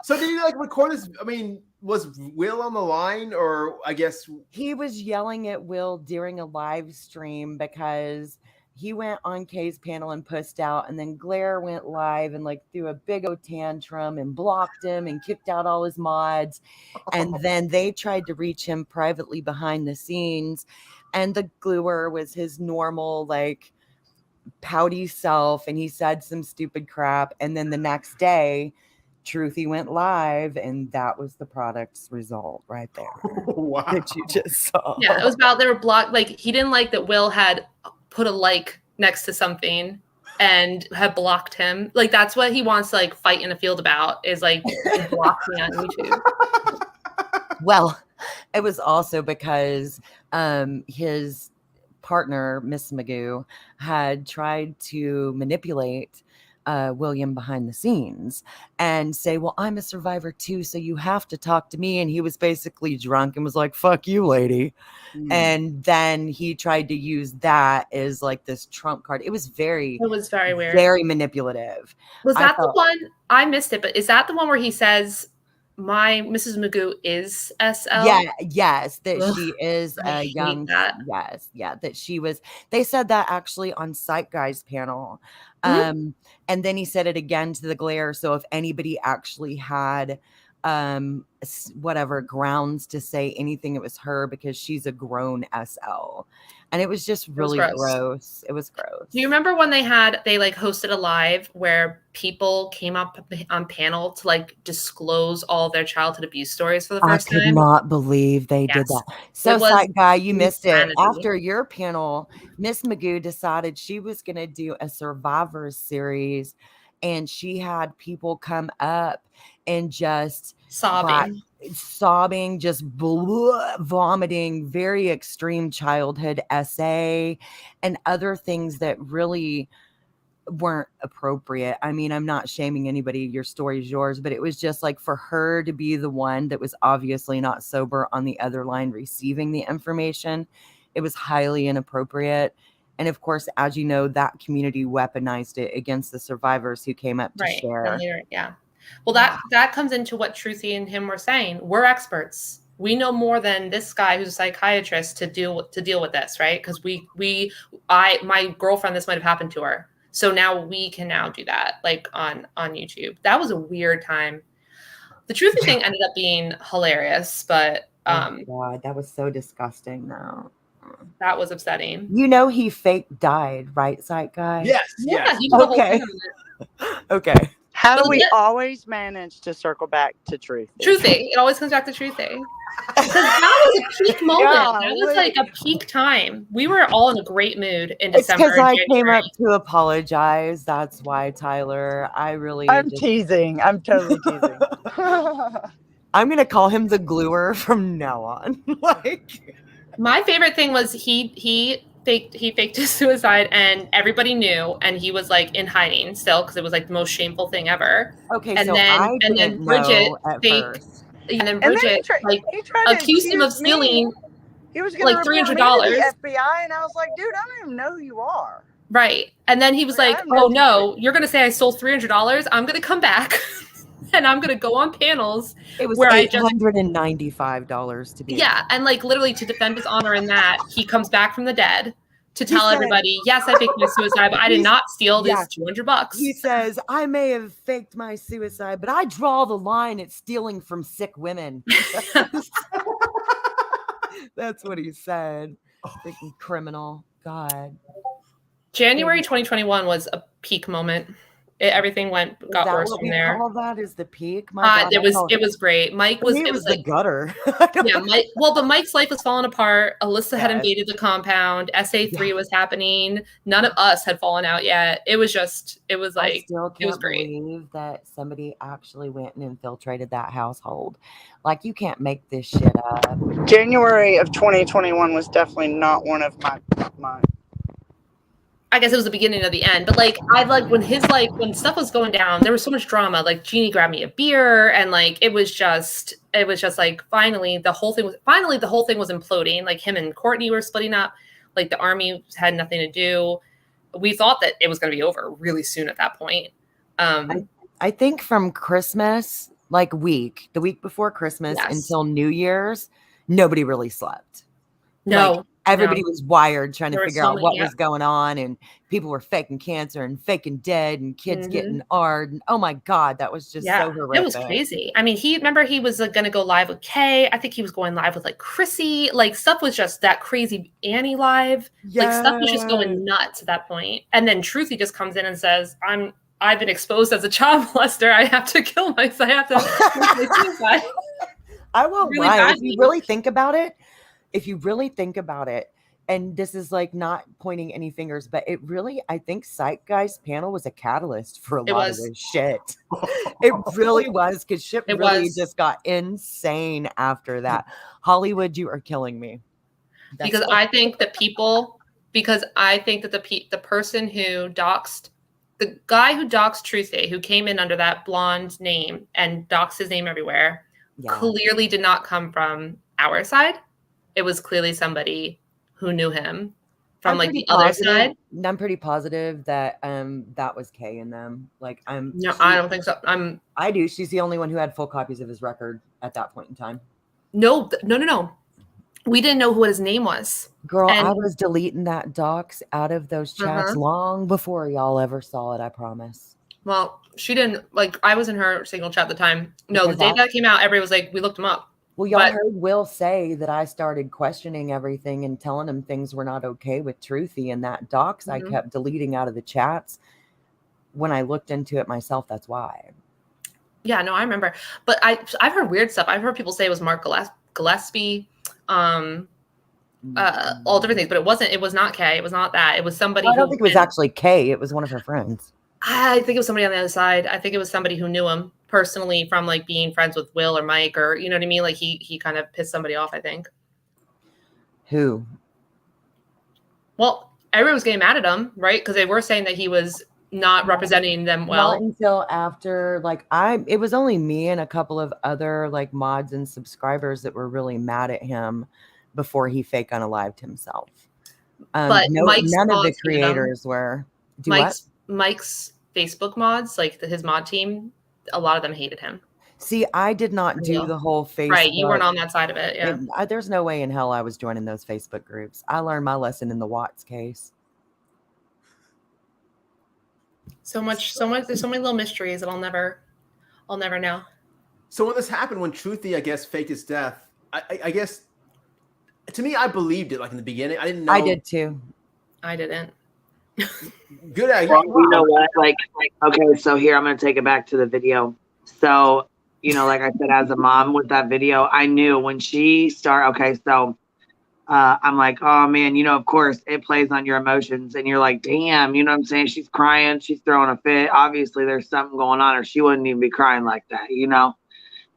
So did he like record this? I mean, was Will on the line, or I guess he was yelling at Will during a live stream because he went on Kay's panel and pussed out, and then Blair went live and like threw a big old tantrum and blocked him and kicked out all his mods. And then they tried to reach him privately behind the scenes, and the gluer was his normal like pouty self, and he said some stupid crap. And then the next day, Truthy went live, and that was the product's result right there. Wow. That you just saw. Yeah, it was about they were blocked. Like he didn't like that Will had put a like next to something and had blocked him. Like that's what he wants to like fight in a field about is like block me on YouTube. Well, it was also because his partner, Miss Magoo, had tried to manipulate William behind the scenes and say, well, I'm a survivor too, so you have to talk to me. And he was basically drunk and was like, fuck you, lady. And then he tried to use that as like this trump card. It was very weird, very manipulative. Was that the one? I missed it, but is that the one where he says my Mrs. Magoo is SL? Yeah, yes, that Ugh, she is I a hate young that. yes, yeah, that she was. They said that actually on Sight Guy's panel. And then he said it again to the Glare. So if anybody actually had whatever grounds to say anything, it was her, because she's a grown SL. And it was just really gross. It was gross. Do you remember when they like hosted a live where people came up on panel to like disclose all their childhood abuse stories for the first time? I could not believe they did that. So, Sight Guy, you missed it. After your panel, Miss Magoo decided she was going to do a Survivor series, and she had people come up and just sobbing, just vomiting, very extreme childhood essay and other things that really weren't appropriate. I mean, I'm not shaming anybody. Your story is yours, but it was just like for her to be the one that was obviously not sober on the other line receiving the information. It was highly inappropriate. And of course, as you know, that community weaponized it against the survivors who came up to share. Yeah. Well, that comes into what Truthy and him were saying. We're experts. We know more than this guy who's a psychiatrist to deal with this, right? Because my girlfriend, this might have happened to her. So now we can now do that, like on YouTube. That was a weird time. The Truthy thing ended up being hilarious, but oh God, that was so disgusting though. That was upsetting. You know he fake died, right, Sight Guy? Yes. Yeah. Okay. Okay. How do we always manage to circle back to Truthy? Truthy. It always comes back to Truthy. Because that was a peak moment. That was like a peak time. We were all in a great mood in December. It's because I came up to apologize. That's why, Tyler. I'm teasing. I'm totally teasing. I'm gonna call him the gluer from now on. Like, my favorite thing was he faked his suicide, and everybody knew, and he was like in hiding still because it was like the most shameful thing ever. Okay, and so then Bridget faked. And then Bridget accused him of stealing. He was going like to $300. The FBI, and I was like, dude, I don't even know who you are. Right, and then he was like, "Oh no, you're going to say I stole $300? I'm going to come back, and I'm going to go on panels." It was where $895 to be. Yeah, and like literally to defend his honor in that, he comes back from the dead to tell everybody, yes, I faked my suicide, but I did not steal this $200. He says, I may have faked my suicide, but I draw the line at stealing from sick women. That's what he said. Freaking criminal. God. January 2021 was a peak moment Everything got worse from there. Call that is the peak. My God, it was great. Mike was it was the like gutter. Yeah, but Mike's life was falling apart. Alyssa had invaded the compound. SA3 was happening. None of us had fallen out yet. It was like I still can't it was great. believe that somebody actually went and infiltrated that household. Like, you can't make this shit up. January of 2021 was definitely not one of my I guess it was the beginning of the end, but like when stuff was going down, there was so much drama. Like Jeannie grabbed me a beer, and like it was just like finally the whole thing was imploding. Like him and Courtney were splitting up. Like the army had nothing to do. We thought that it was going to be over really soon at that point. I think from Christmas, like the week before Christmas until New Year's, nobody really slept. No. Like, everybody was wired trying to figure out what was yeah. going on, and people were faking cancer and faking dead, and kids getting AR'd. And, oh my God, that was just so horrific. It was crazy. I mean, he was going to go live with Kay. I think he was going live with like Chrissy. Like stuff was just that crazy. Annie live. Like stuff was just going nuts at that point. And then Truthy just comes in and says, I've been exposed as a child molester. I have to kill myself. I have to commit suicide. I won't lie. If you really think about it, and this is like not pointing any fingers, but it really, I think Zeitgeist panel was a catalyst for a lot of this shit. It really was, because shit really just got insane after that. Hollywood, you are killing me. Because I think that the person who doxed, the guy who doxed Truthy, who came in under that blonde name and doxed his name everywhere, clearly did not come from our side. It was clearly somebody who knew him from like the other side. I'm pretty positive that that was Kay in them. Like I don't think so. I do. She's the only one who had full copies of his record at that point in time. No. We didn't know what his name was. Girl, I was deleting that docs out of those chats long before y'all ever saw it, I promise. Well, she didn't, like, I was in her single chat at the time. No, the day that came out, everybody was like, we looked him up. Well, y'all heard Will say that I started questioning everything and telling him things were not okay with Truthy, and that docs I kept deleting out of the chats. When I looked into it myself, that's why. Yeah, no, I remember. But I've heard weird stuff. I've heard people say it was Mark Gillespie, all different things, but it was not Kay. It was not that. It was somebody. I don't think it was actually Kay. It was one of her friends. I think it was somebody on the other side. I think it was somebody who knew him personally from like being friends with Will or Mike, or you know what I mean? Like he kind of pissed somebody off, I think. Who? Well, everyone was getting mad at him, right? Because they were saying that he was not representing them well. Not until after, like, it was only me and a couple of other like mods and subscribers that were really mad at him before he fake unalived himself. But none of the creators were. Mike's Facebook mods, like his mod team, a lot of them hated him. See, I did not do the whole Facebook. Right, you weren't on that side of it. Yeah, there's no way in hell I was joining those Facebook groups. I learned my lesson in the Watts case. So much. There's so many little mysteries that I'll never know. So when this happened, when Truthy, I guess, faked his death, I guess, to me, I believed it. Like in the beginning, I didn't know. I did too. I didn't. Good idea. Well, you know what? Like, okay, so here I'm going to take it back to the video. So, you know, like I said, as a mom with that video, I knew when she started. Okay, so I'm like, oh man, you know, of course it plays on your emotions, and you're like, damn, you know what I'm saying? She's crying, she's throwing a fit. Obviously, there's something going on, or she wouldn't even be crying like that, you know.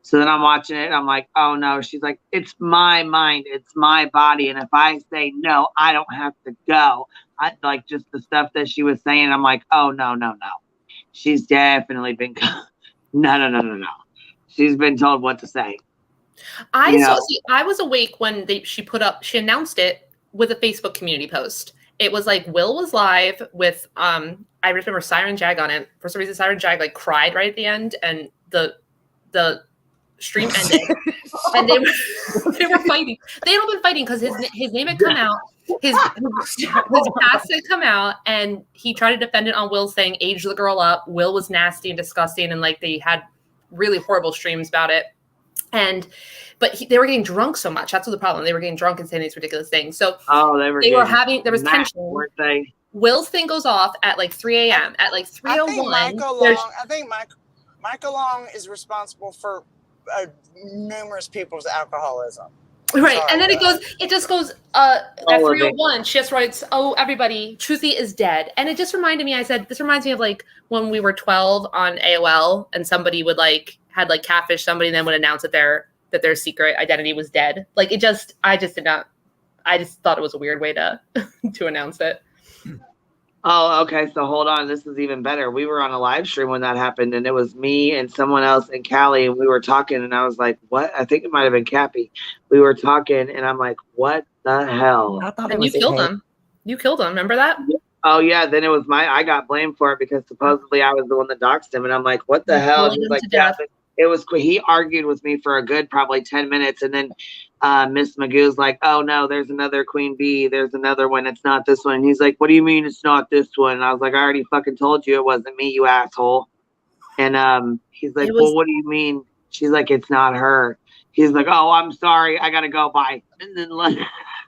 So then I'm watching it, and I'm like, oh no. She's like, it's my mind, it's my body, and if I say no, I don't have to go. I like just the stuff that she was saying. I'm like, oh no. She's definitely been no. She's been told what to say. I was awake when she announced it with a Facebook community post. It was like Will was live with I remember Siren Jag on it. For some reason, Siren Jag like cried right at the end, and the stream ended, and they were fighting. They had all been fighting because his name had come out. His past had come out, and he tried to defend it on Will, saying age the girl up. Will was nasty and disgusting, and like they had really horrible streams about it. But they were getting drunk so much. That's what the problem. They were getting drunk and saying these ridiculous things. So there was tension. Weren't they? Will's thing goes off at like 3 a.m. At like 3:01. I think Michael Long is responsible for numerous people's alcoholism. Right. Sorry, And then it just goes at All of it. 3:01, she just writes, "Oh, everybody, Truthy is dead." And it just reminded me, I said, this reminds me of like when we were 12 on AOL and somebody would like had like catfish somebody and then would announce that their secret identity was dead. Like I just thought it was a weird way to to announce it. Oh, okay. So hold on. This is even better. We were on a live stream when that happened, and it was me and someone else and Callie, and we were talking, and I was like, "What?" I think it might have been Cappy. We were talking, and I'm like, "What the hell?" I thought And you killed him. You killed him. Remember that? Oh yeah. Then it was I got blamed for it because supposedly I was the one that doxed him, and I'm like, "What the hell?" And he's like, "Yeah." It was. He argued with me for a good probably 10 minutes, and then Miss Magoo's like, "Oh no, there's another Queen Bee. There's another one. It's not this one." And he's like, "What do you mean it's not this one?" And I was like, "I already fucking told you it wasn't me, you asshole." And he's like, "Well, what do you mean?" She's like, "It's not her." He's like, "Oh, I'm sorry. I gotta go. Bye." And then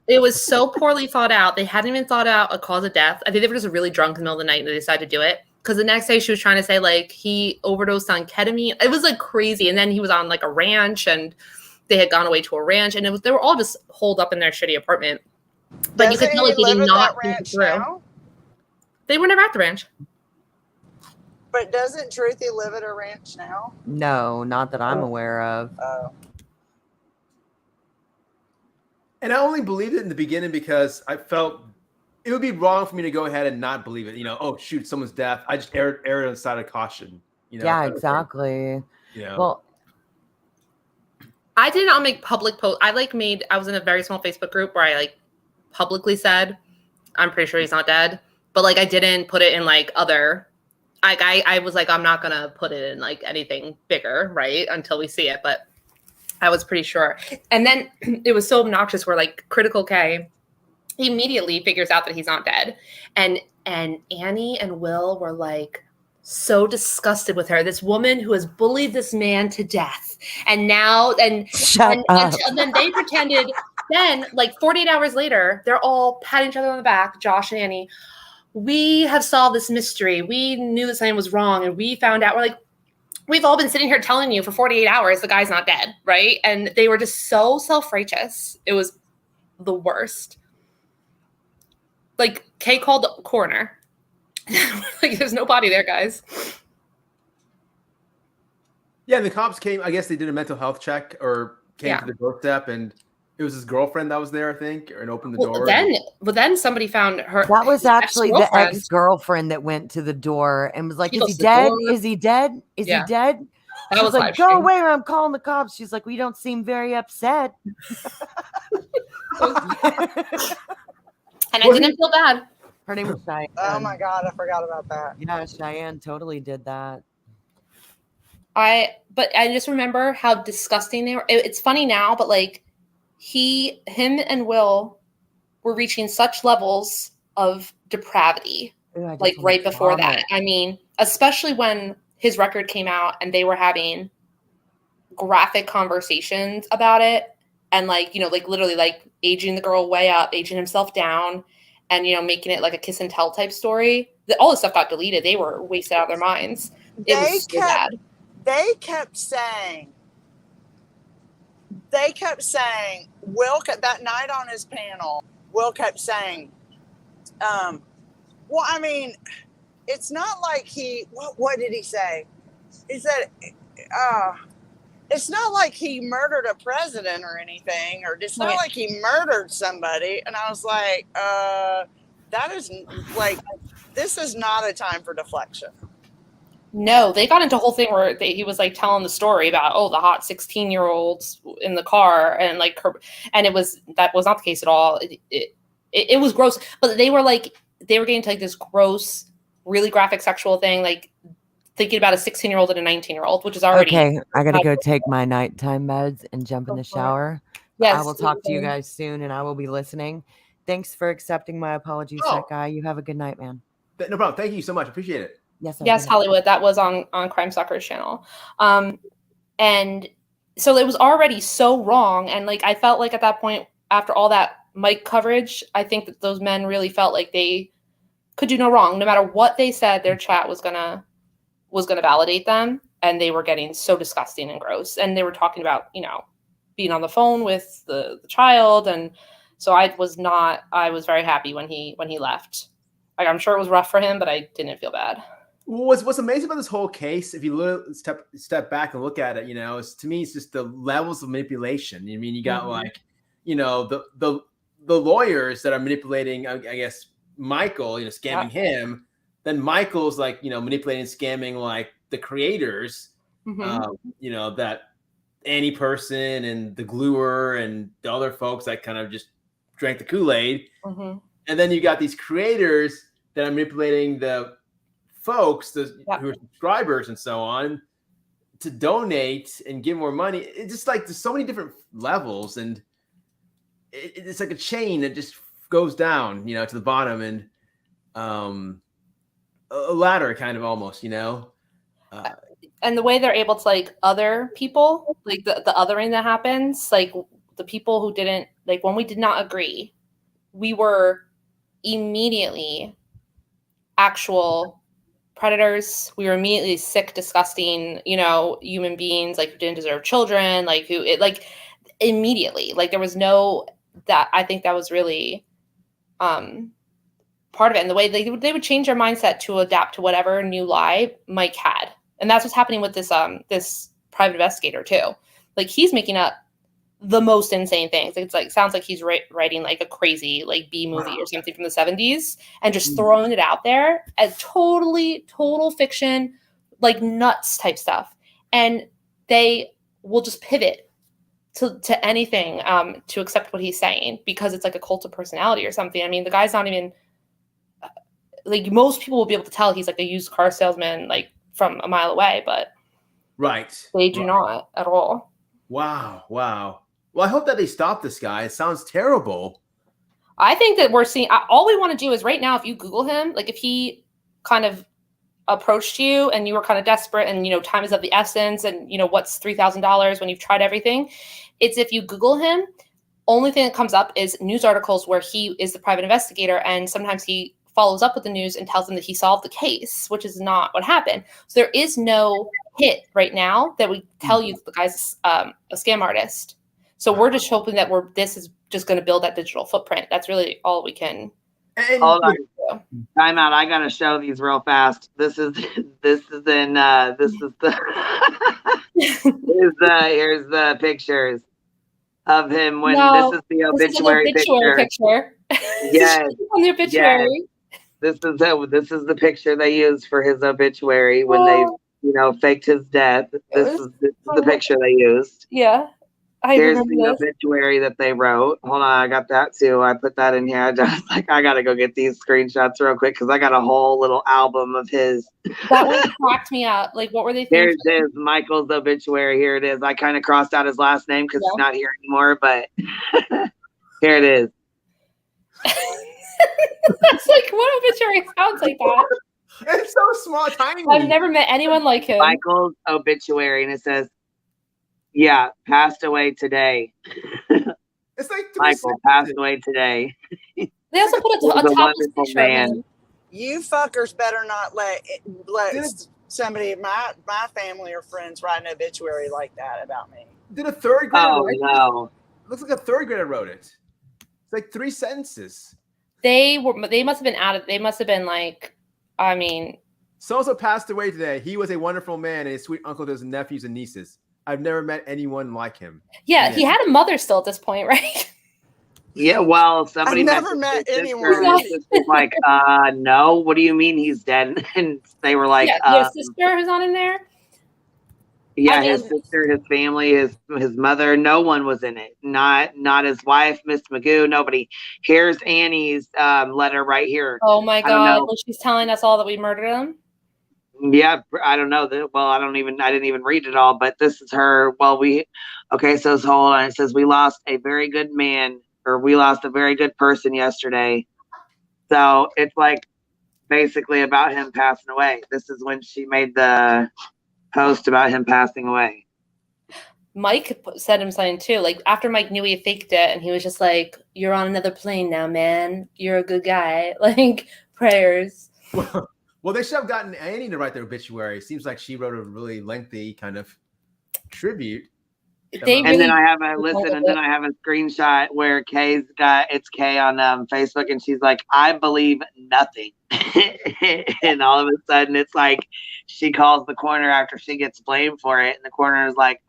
it was so poorly thought out. They hadn't even thought out a cause of death. I think they were just really drunk in the middle of the night and they decided to do it. Because the next day she was trying to say like he overdosed on ketamine. It was like crazy. And then he was on like a ranch and they had gone away to a ranch and they were all just holed up in their shitty apartment. But you could tell like they did not think it through. They were never at the ranch. But doesn't Truthy live at a ranch now? No, not that I'm aware of. Oh. And I only believed it in the beginning because I felt it would be wrong for me to go ahead and not believe it. Oh, shoot, someone's deaf. I just erred on the side of caution. Yeah, exactly. Well, I did not make public post. I was in a very small Facebook group where I like publicly said, I'm pretty sure he's not dead. But like I didn't put it in like other. I was like, I'm not gonna put it in like anything bigger, right? Until we see it. But I was pretty sure. And then it was so obnoxious where like Critical K immediately figures out that he's not dead. And Annie and Will were like so disgusted with her. This woman who has bullied this man to death. And now Shut up. And then they pretended then like 48 hours later, they're all patting each other on the back, Josh and Annie. We have solved this mystery. We knew that something was wrong and we found out. We're like, we've all been sitting here telling you for 48 hours the guy's not dead, right? And they were just so self-righteous. It was the worst. Like, Kay called the coroner. Like, there's no body there, guys. Yeah, the cops came. I guess they did a mental health check or came to the doorstep, and it was his girlfriend that was there, I think, and opened the door. Then somebody found her. That was actually the ex-girlfriend that went to the door and was like, "Is he dead? Is he dead? Is he dead?" She was like, "Go away, or I'm calling the cops." She's like, "We don't seem very upset." And I didn't feel bad. Her name was Cheyenne. Oh my God, I forgot about that. Yeah, Cheyenne totally did that. But I just remember how disgusting they were. It's funny now, but like him and Will were reaching such levels of depravity, like right before that. I mean, especially when his record came out and they were having graphic conversations about it. And like, like literally like aging the girl way up, aging himself down, and, making it like a kiss and tell type story. All this stuff got deleted. They were wasted out of their minds. It was so bad. They kept saying, Will, that night on his panel, Will kept saying, well, I mean, it's not like what did he say? He said, it's not like he murdered a president or anything, or it's not like he murdered somebody. And I was like, that is like, this is not a time for deflection. No, they got into a whole thing where he was like telling the story about, the hot 16-year-olds in the car and like her, and that was not the case at all. It was gross, but they were getting to like this gross, really graphic sexual thing, like thinking about a 16-year-old and a 19-year-old, which is already okay. I gotta go take my nighttime meds and jump in the shower. Yes, I will talk to you guys soon, and I will be listening. Thanks for accepting my apologies, that guy. You have a good night, man. No problem. Thank you so much. Appreciate it. Yes, Hollywood. That was on Crime Suckers channel. And so it was already so wrong. And like, I felt like at that point, after all that Mike coverage, I think that those men really felt like they could do no wrong. No matter what they said, their chat was gonna validate them, and they were getting so disgusting and gross. And they were talking about, you know, being on the phone with the child, and so I was very happy when he left. Like, I'm sure it was rough for him, but I didn't feel bad. What's amazing about this whole case, if you step back and look at it, you know, is to me, it's just the levels of manipulation. I mean, you got like, you know, the lawyers that are manipulating, I guess, Michael, you know, scamming him. Then Michael's like, you know, manipulating, scamming like the creators, you know, that Annie person and the gluer and the other folks that kind of just drank the Kool-Aid. And then you got these creators that are manipulating the folks who are subscribers and so on to donate and give more money. It's just like there's so many different levels, and it's like a chain that just goes down, you know, to the bottom, and a ladder kind of almost, you know. And the way they're able to, like, other people, like the othering that happens, like the people who didn't, like, when we did not agree, we were immediately actual predators. We were immediately sick, disgusting, you know, human beings, like, who didn't deserve children, like, who it, like, immediately, like, there was no, that, I think that was really part of it. And the way they would change their mindset to adapt to whatever new lie Mike had. And that's what's happening with this this private investigator too. Like, he's making up the most insane things. It's like, sounds like he's writing like a crazy like B movie or something from the 70s and just throwing it out there as total fiction, like nuts type stuff. And they will just pivot to anything to accept what he's saying because it's like a cult of personality or something. I mean, the guy's not even like, most people will be able to tell he's like a used car salesman, like from a mile away, but they do not at all. Wow. Well, I hope that they stop this guy. It sounds terrible. I think that we're seeing, all we want to do is right now, if you Google him, like if he kind of approached you and you were kind of desperate and, you know, time is of the essence and, you know, what's $3,000 when you've tried everything, it's if you Google him, only thing that comes up is news articles where he is the private investigator, and sometimes he follows up with the news and tells them that he solved the case, which is not what happened. So there is no hit right now that would tell you that the guy's a scam artist. So we're just hoping that this is just going to build that digital footprint. That's really all we can. Hold on. Time out. I gotta show these real fast. This is here's the pictures of him when this is the obituary picture. Yes. On the obituary. Yes. This is the picture they used for his obituary when they, you know, faked his death. This is the picture they used. Yeah. Here's the obituary that they wrote. Hold on, I got that too. I put that in here. I just like, I gotta go get these screenshots real quick because I got a whole little album of his. That one cracked me up. Like, what were they thinking? Here's Michael's obituary. Here it is. I kind of crossed out his last name because he's not here anymore, but here it is. It's like, what obituary sounds like that? It's so small, tiny. I've never met anyone like him. Michael's obituary, and it says, "Yeah, passed away today." It's like Michael passed away today. They also put a top man. You fuckers better not let somebody in my family or friends write an obituary like that about me. Did a third grader write it? Looks like a third grader wrote it. It's like 3 sentences. They must have been added. They must have been like, I mean, so passed away today. He was a wonderful man and a sweet uncle to his nephews and nieces. I've never met anyone like him. Yeah, he had a mother still at this point, right? Yeah, well, somebody I've never met anyone. Like, no, what do you mean he's dead? And they were like, your sister is not in there. Yeah, his sister, his family, his mother, no one was in it. Not his wife, Miss Magoo, nobody. Here's Annie's letter right here. Oh my God! Well, she's telling us all that we murdered him. Yeah, I don't know. Well, I didn't even read it all, but this is her. Well, so hold on. It says we lost a very good man, or we lost a very good person yesterday. So it's like basically about him passing away. This is when she made the post about him passing away. Mike said him something too. Like after Mike knew he faked it, and he was just like, "You're on another plane now, man. You're a good guy." Like prayers. Well, they should have gotten Annie to write their obituary. It seems like she wrote a really lengthy kind of tribute. And then I have a screenshot where it's Kay on Facebook, and she's like, "I believe nothing," and all of a sudden it's like she calls the coroner after she gets blamed for it, and the coroner is like,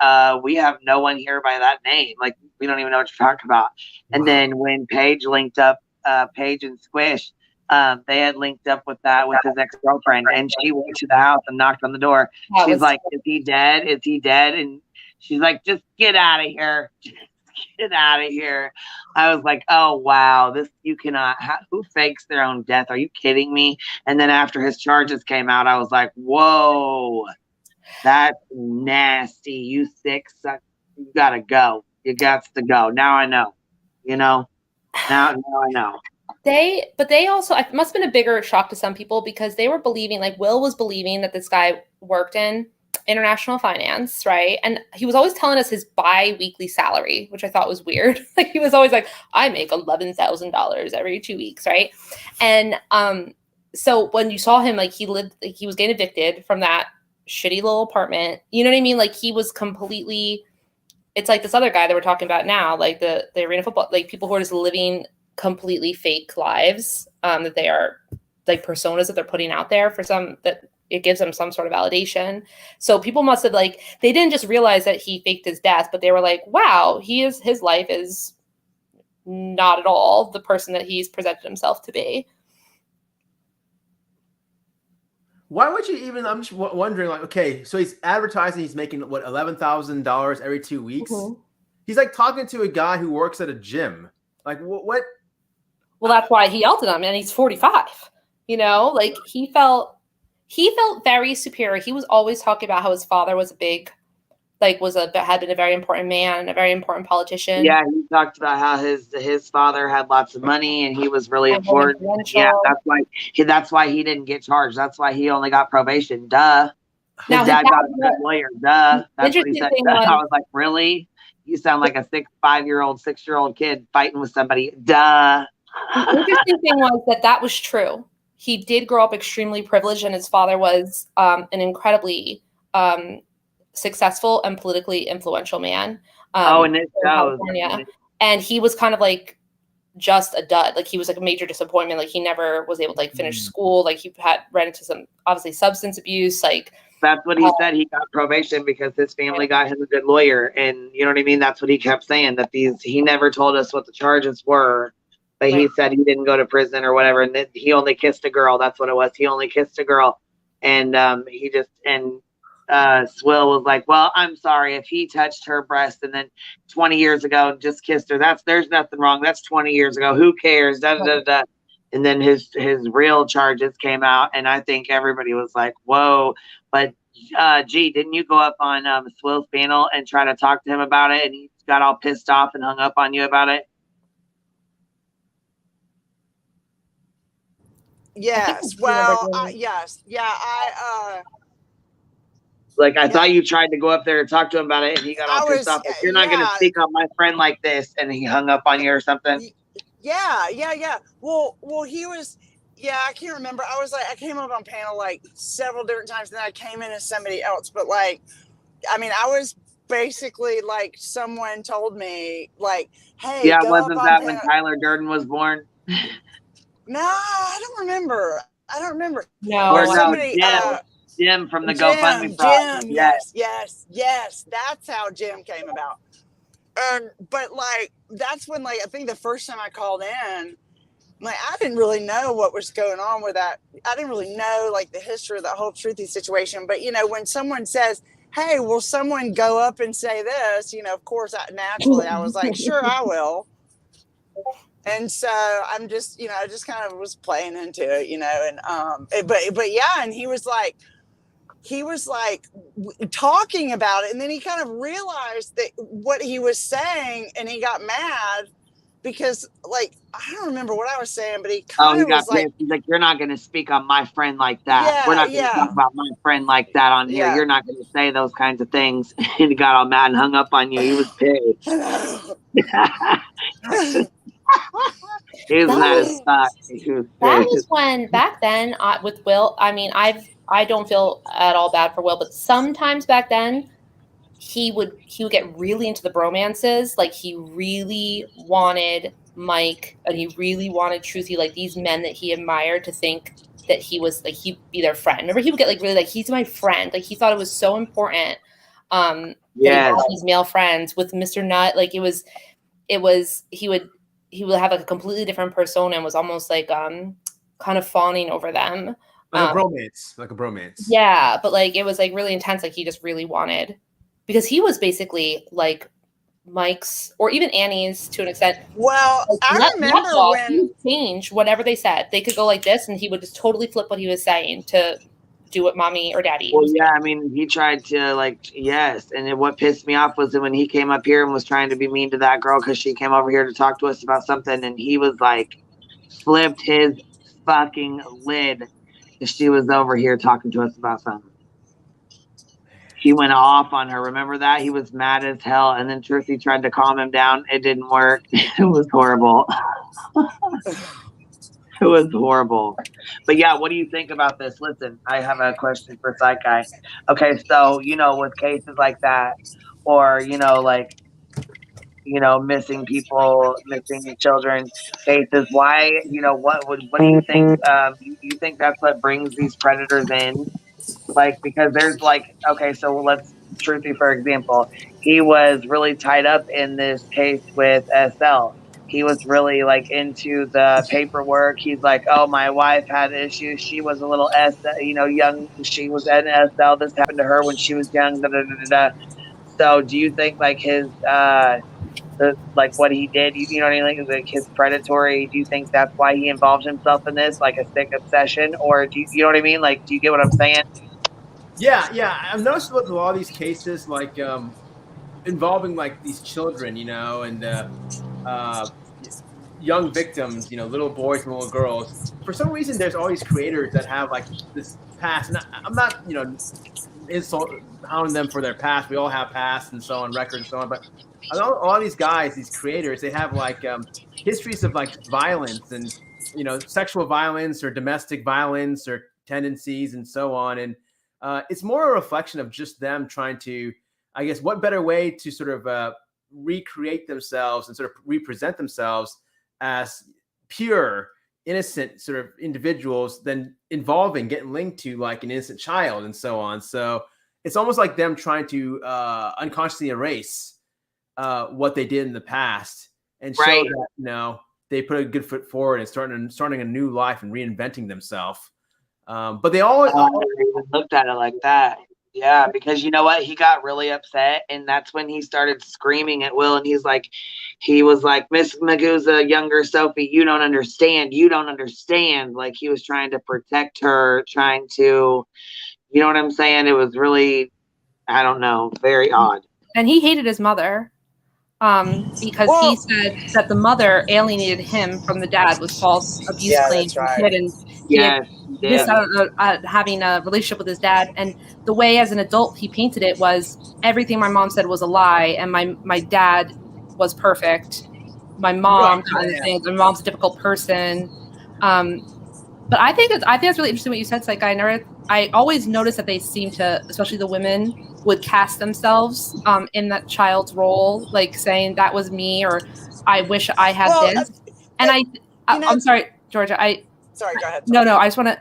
"We have no one here by that name. Like, we don't even know what you're talking about." And then when Paige linked up, Paige and Squish, they had linked up with his ex-girlfriend, and she went to the house and knocked on the door. She's like, "Is he dead? Is he dead?" And she's like, "Just get out of here. Just get out of here." I was like, "Oh, wow. You cannot. Who fakes their own death? Are you kidding me?" And then after his charges came out, I was like, "Whoa, that's nasty. You sick suck. You got to go. You got to go." Now I know. Now I know. But they also, it must have been a bigger shock to some people because they were believing, like Will was believing that this guy worked in international finance, right? And he was always telling us his bi-weekly salary, which I thought was weird. Like he was always like, "I make $11,000 every 2 weeks," right? And so when you saw him, like he was getting evicted from that shitty little apartment. You know what I mean? Like he was completely. It's like this other guy that we're talking about now, like the arena football, like people who are just living completely fake lives, that they are like personas that they're putting out there for some, that it gives them some sort of validation. So people must have they didn't just realize that he faked his death, but they were like, wow, his life is not at all the person that he's presented himself to be. Why would you even? I'm just wondering. Like, okay, so he's advertising. He's making what, $11,000 every 2 weeks. Mm-hmm. He's like talking to a guy who works at a gym. Like what? Well, that's why he yelled at him, and he's 45. Like he felt very superior. He was always talking about how his father was had been a very important man and a very important politician. Yeah, he talked about how his father had lots of money and he was really important. Yeah, that's why he didn't get charged. That's why he only got probation. Duh. His dad got a good lawyer. Duh. That's what he said. I was like, really? You sound like a 6-year-old kid fighting with somebody. Duh. The interesting thing was that was true. He did grow up extremely privileged, and his father was an incredibly successful and politically influential man. And it shows. California. And he was kind of like just a dud. Like he was like a major disappointment. Like he never was able to finish school. Like he had ran into some obviously substance abuse. Like that's what he said. He got probation because his family got him a good lawyer. And you know what I mean? That's what he kept saying, that he never told us what the charges were. But he said he didn't go to prison or whatever, and then he only kissed a girl. That's what it was. He only kissed a girl, and Swill was like, "Well, I'm sorry if he touched her breast, and then 20 years ago just kissed her. There's nothing wrong. That's 20 years ago. Who cares?" Da, da, da, da. And then his real charges came out, and I think everybody was like, "Whoa!" But didn't you go up on Swill's panel and try to talk to him about it, and he got all pissed off and hung up on you about it? Yes. Well, yes. Yeah. I thought you tried to go up there to talk to him about it, and he got all pissed off. Like, you're not going to speak on my friend like this, and he hung up on you or something. Yeah. Well, he was. Yeah, I can't remember. I came up on panel several different times, and then I came in as somebody else. But I was basically someone told me hey. Yeah, wasn't that when Tyler Durden was born? No, I don't remember. No, or somebody, Jim from the GoFundMe project. Jim, yes. That's how Jim came about. But that's when I think the first time I called in, I didn't really know what was going on with that. I didn't really know the history of the whole Truthy situation. But when someone says, "Hey, will someone go up and say this?" Of course, naturally I was like, "Sure, I will." And so I'm just, I just kind of was playing into it, and but yeah, and he was talking about it, and then he kind of realized that what he was saying, and he got mad, because like I don't remember what I was saying, but he Oh, kind he of got was like, pissed. He's like, "You're not going to speak on my friend like that. We're yeah, not going to talk about my friend like that on here. yeah. You're not going to say those kinds of things." And he got all mad and hung up on you. He was pissed. He was mad as fuck. He was That pissed. was when back then with Will. I mean, I don't feel at all bad for Will, but sometimes back then he would get really into the bromances. Like he really wanted Mike and he really wanted Truthy, like these men that he admired, to think that he was like he'd be their friend. Remember, he would get like really like he's my friend. Like he thought it was so important that he had these male friends with Mr. Nut. Like it was he would have like a completely different persona and was almost like kind of fawning over them. Like a bromance. Yeah, but like it was like really intense. Like he just really wanted, because he was basically like Mike's or even Annie's to an extent. Well, like, I remember when he changed whatever they said. They could go like this, and he would just totally flip what he was saying to do what mommy or daddy. Well, yeah, I mean, he tried to and what pissed me off was that when he came up here and was trying to be mean to that girl because she came over here to talk to us about something, and he was like, flipped his fucking lid because she was over here talking to us about something. He went off on her. Remember that? He was mad as hell, and then Truthy tried to calm him down. It didn't work. It was horrible. It was horrible. But yeah, what do you think about this? Listen, I have a question for Psych Guy. Okay, so, with cases like that, or, missing people, missing children cases, why, what do you think? You think that's what brings these predators in? Like, because there's okay, so let's Truthy, for example, he was really tied up in this case with SL. He was really into the paperwork. He's like, oh, my wife had issues. She was a little young. She was an SL. This happened to her when she was young. Da, da, da, da, da. So do you think his, what he did, you know what I mean? Like his predatory, do you think that's why he involved himself in this, like a sick obsession? Or do you know what I mean? Like, do you get what I'm saying? Yeah. I've noticed with a lot of these cases, involving these children, and young victims, little boys and little girls. For some reason, there's all these creators that have this past. And I'm not, hounding them for their past. We all have past and so on, records and so on. But all these guys, these creators, they have histories of violence and sexual violence or domestic violence or tendencies and so on. And it's more a reflection of just them trying to, I guess, what better way to sort of recreate themselves and sort of represent themselves as pure, innocent sort of individuals than getting linked to an innocent child and so on. So it's almost like them trying to unconsciously erase what they did in the past and show that, they put a good foot forward and starting a new life and reinventing themselves. But they always looked at it like that. Yeah, because you know what? He got really upset, and that's when he started screaming at Will, and he was like, Miss Maguza, younger Sophie, you don't understand. You don't understand. Like, he was trying to protect her, trying to, you know what I'm saying? It was really, I don't know, very odd. And he hated his mother because he said that the mother alienated him from the dad with false abuse claims. Right. And missed out on having a relationship with his dad. And the way as an adult he painted it was everything my mom said was a lie, and my dad was perfect. My mom my mom's a difficult person. But I think that's really interesting what you said, Psych. I always notice that they seem to, especially the women, would cast themselves in that child's role, like saying that was me, or I wish I had this. And I'm sorry, Georgia. Sorry, go ahead. No, I just want to,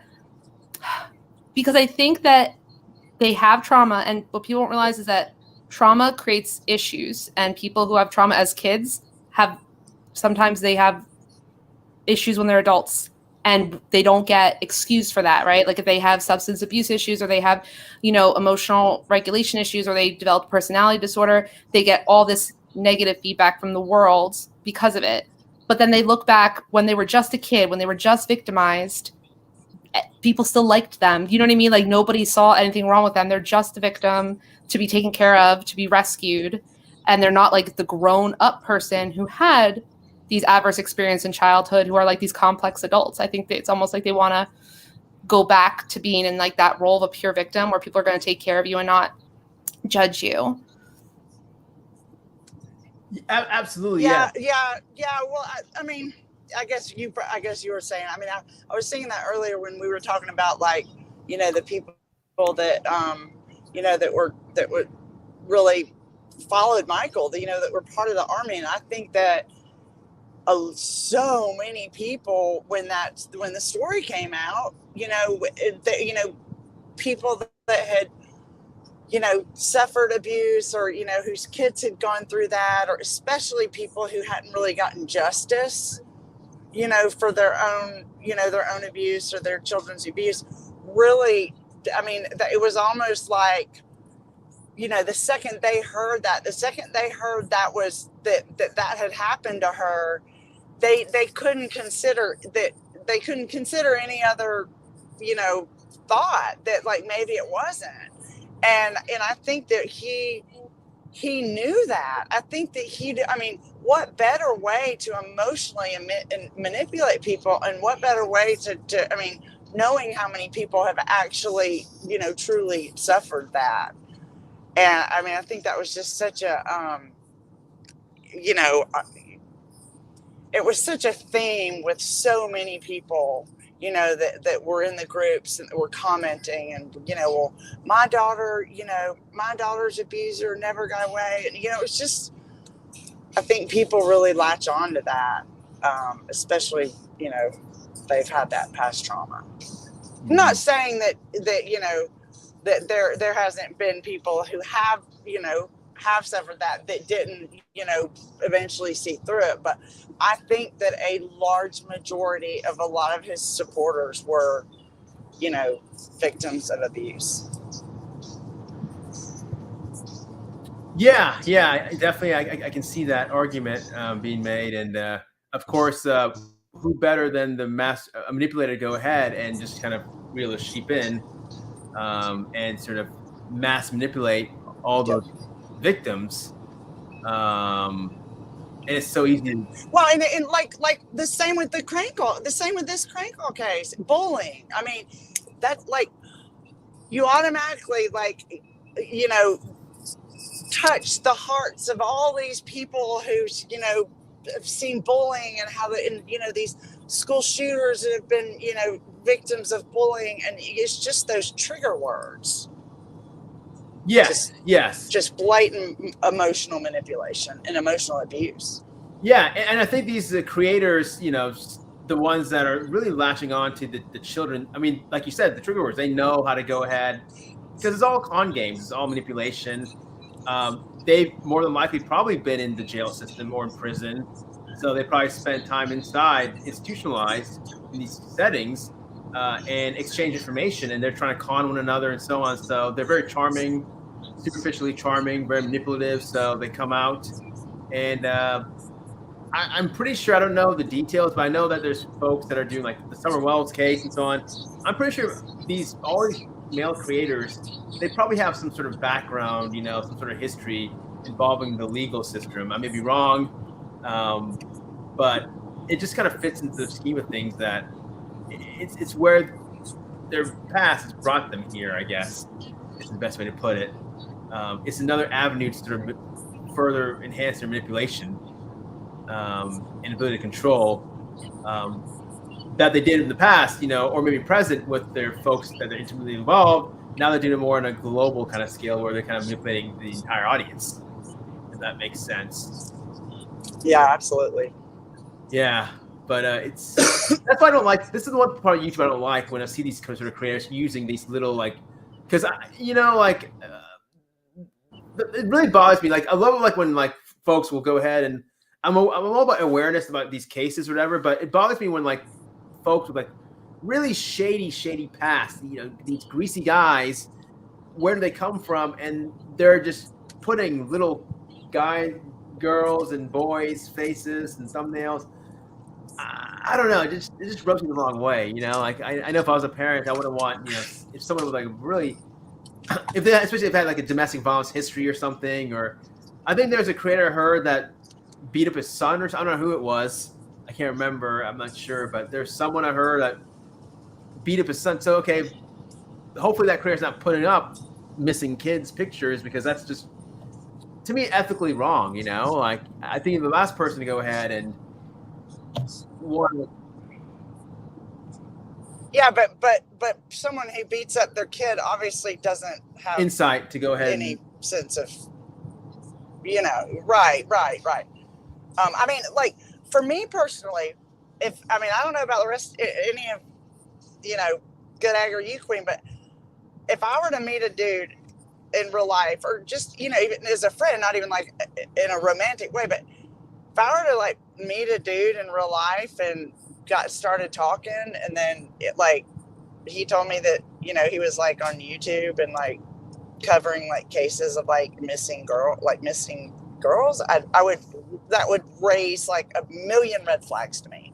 because I think that they have trauma, and what people don't realize is that trauma creates issues, and people who have trauma as kids sometimes they have issues when they're adults, and they don't get excused for that, right? Like if they have substance abuse issues, or they have, emotional regulation issues, or they develop personality disorder, they get all this negative feedback from the world because of it. But then they look back when they were just a kid, when they were just victimized, people still liked them. You know what I mean? Like nobody saw anything wrong with them. They're just a victim to be taken care of, to be rescued. And they're not like the grown up person who had these adverse experiences in childhood who are like these complex adults. I think that it's almost like they want to go back to being in like that role of a pure victim where people are going to take care of you and not judge you. Absolutely. Yeah. Well, I mean, I guess you were saying, I mean, I was saying that earlier when we were talking about like, you know, the people that, you know, that were really followed Michael, you know, that were part of the army. And I think that so many people, when the story came out, you know, people that had, you know, suffered abuse, or, you know, whose kids had gone through that, or especially people who hadn't really gotten justice, you know, for their own abuse or their children's abuse. Really, I mean, it was almost like, you know, the second they heard that was that had happened to her, they couldn't consider any other, you know, thought that like maybe it wasn't. And I think that he knew that. I think that I mean, what better way to emotionally manipulate people, and what better way to I mean, knowing how many people have actually, you know, truly suffered that. And I mean, I think that was just such a, you know, it was such a theme with so many people, you know, that were in the groups and that were commenting, and, you know, well, my daughter's abuser never got away. And, you know, it's just, I think people really latch on to that, especially, you know, they've had that past trauma. I'm not saying that, you know, that there hasn't been people who have, you know, have suffered that didn't, you know, eventually see through it. But I think that a large majority of a lot of his supporters were, you know, victims of abuse. Yeah, definitely. I can see that argument being made. And of course, who better than the manipulator to go ahead and just kind of reel the sheep in and sort of mass manipulate all those victims. And it's so easy. Well, and like the same with this crank call case, bullying. I mean, that's like, you automatically, like, you know, touch the hearts of all these people who, you know, have seen bullying, and how you know, these school shooters that have been, you know, victims of bullying. And it's just those trigger words. Yes. Just blatant emotional manipulation and emotional abuse. Yeah, and I think these creators, you know, the ones that are really latching on to the children. I mean, like you said, the trigger words, they know how to go ahead, because it's all con games, it's all manipulation. They've more than likely probably been in the jail system or in prison, so they probably spent time inside, institutionalized in these settings, and exchange information, and they're trying to con one another and so on. So they're very charming, superficially charming, very manipulative. So they come out, and I'm pretty sure, I don't know the details, but I know that there's folks that are doing like the Summer Wells case and so on. I'm pretty sure all these male creators, they probably have some sort of background, you know, some sort of history involving the legal system. I may be wrong, but it just kind of fits into the scheme of things that it's where their past has brought them here, I guess, is the best way to put it. It's another avenue to sort of further enhance their manipulation and ability to control that they did in the past, you know, or maybe present with their folks that they're intimately involved. Now they're doing it more on a global kind of scale, where they're kind of manipulating the entire audience, if that makes sense. Yeah, absolutely. Yeah, but it's that's why I don't like. This is the one part of YouTube I don't like, when I see these sort of creators using these little, like, because you know, like it really bothers me. Like, I love it, like when like folks will go ahead, and I'm all about awareness about these cases or whatever, but it bothers me when like folks with like really shady past, you know, these greasy guys, where do they come from? And they're just putting little girls and boys' faces and thumbnails. I don't know, it just rubs me the wrong way, you know. Like I know if I was a parent, I wouldn't want, you know, if someone was like really, especially if they had like a domestic violence history or something. Or I think there's a creator I heard that beat up his son, or I don't know who it was. I can't remember. I'm not sure, but there's someone I heard that beat up his son. So okay, hopefully that creator's not putting up missing kids pictures, because that's just, to me, ethically wrong. You know, like I think the last person to go ahead and Yeah, but someone who beats up their kid obviously doesn't have insight to go ahead any sense of, you know, right. I mean, like for me personally, I don't know about the rest, any of, you know, Good Egg or you, Queen, but if I were to meet a dude in real life, or just, you know, even as a friend, not even like in a romantic way, but if I were to like meet a dude in real life and got started talking, and then he told me that, you know, he was like on YouTube and like covering like cases of like missing girls, that would raise like a million red flags to me,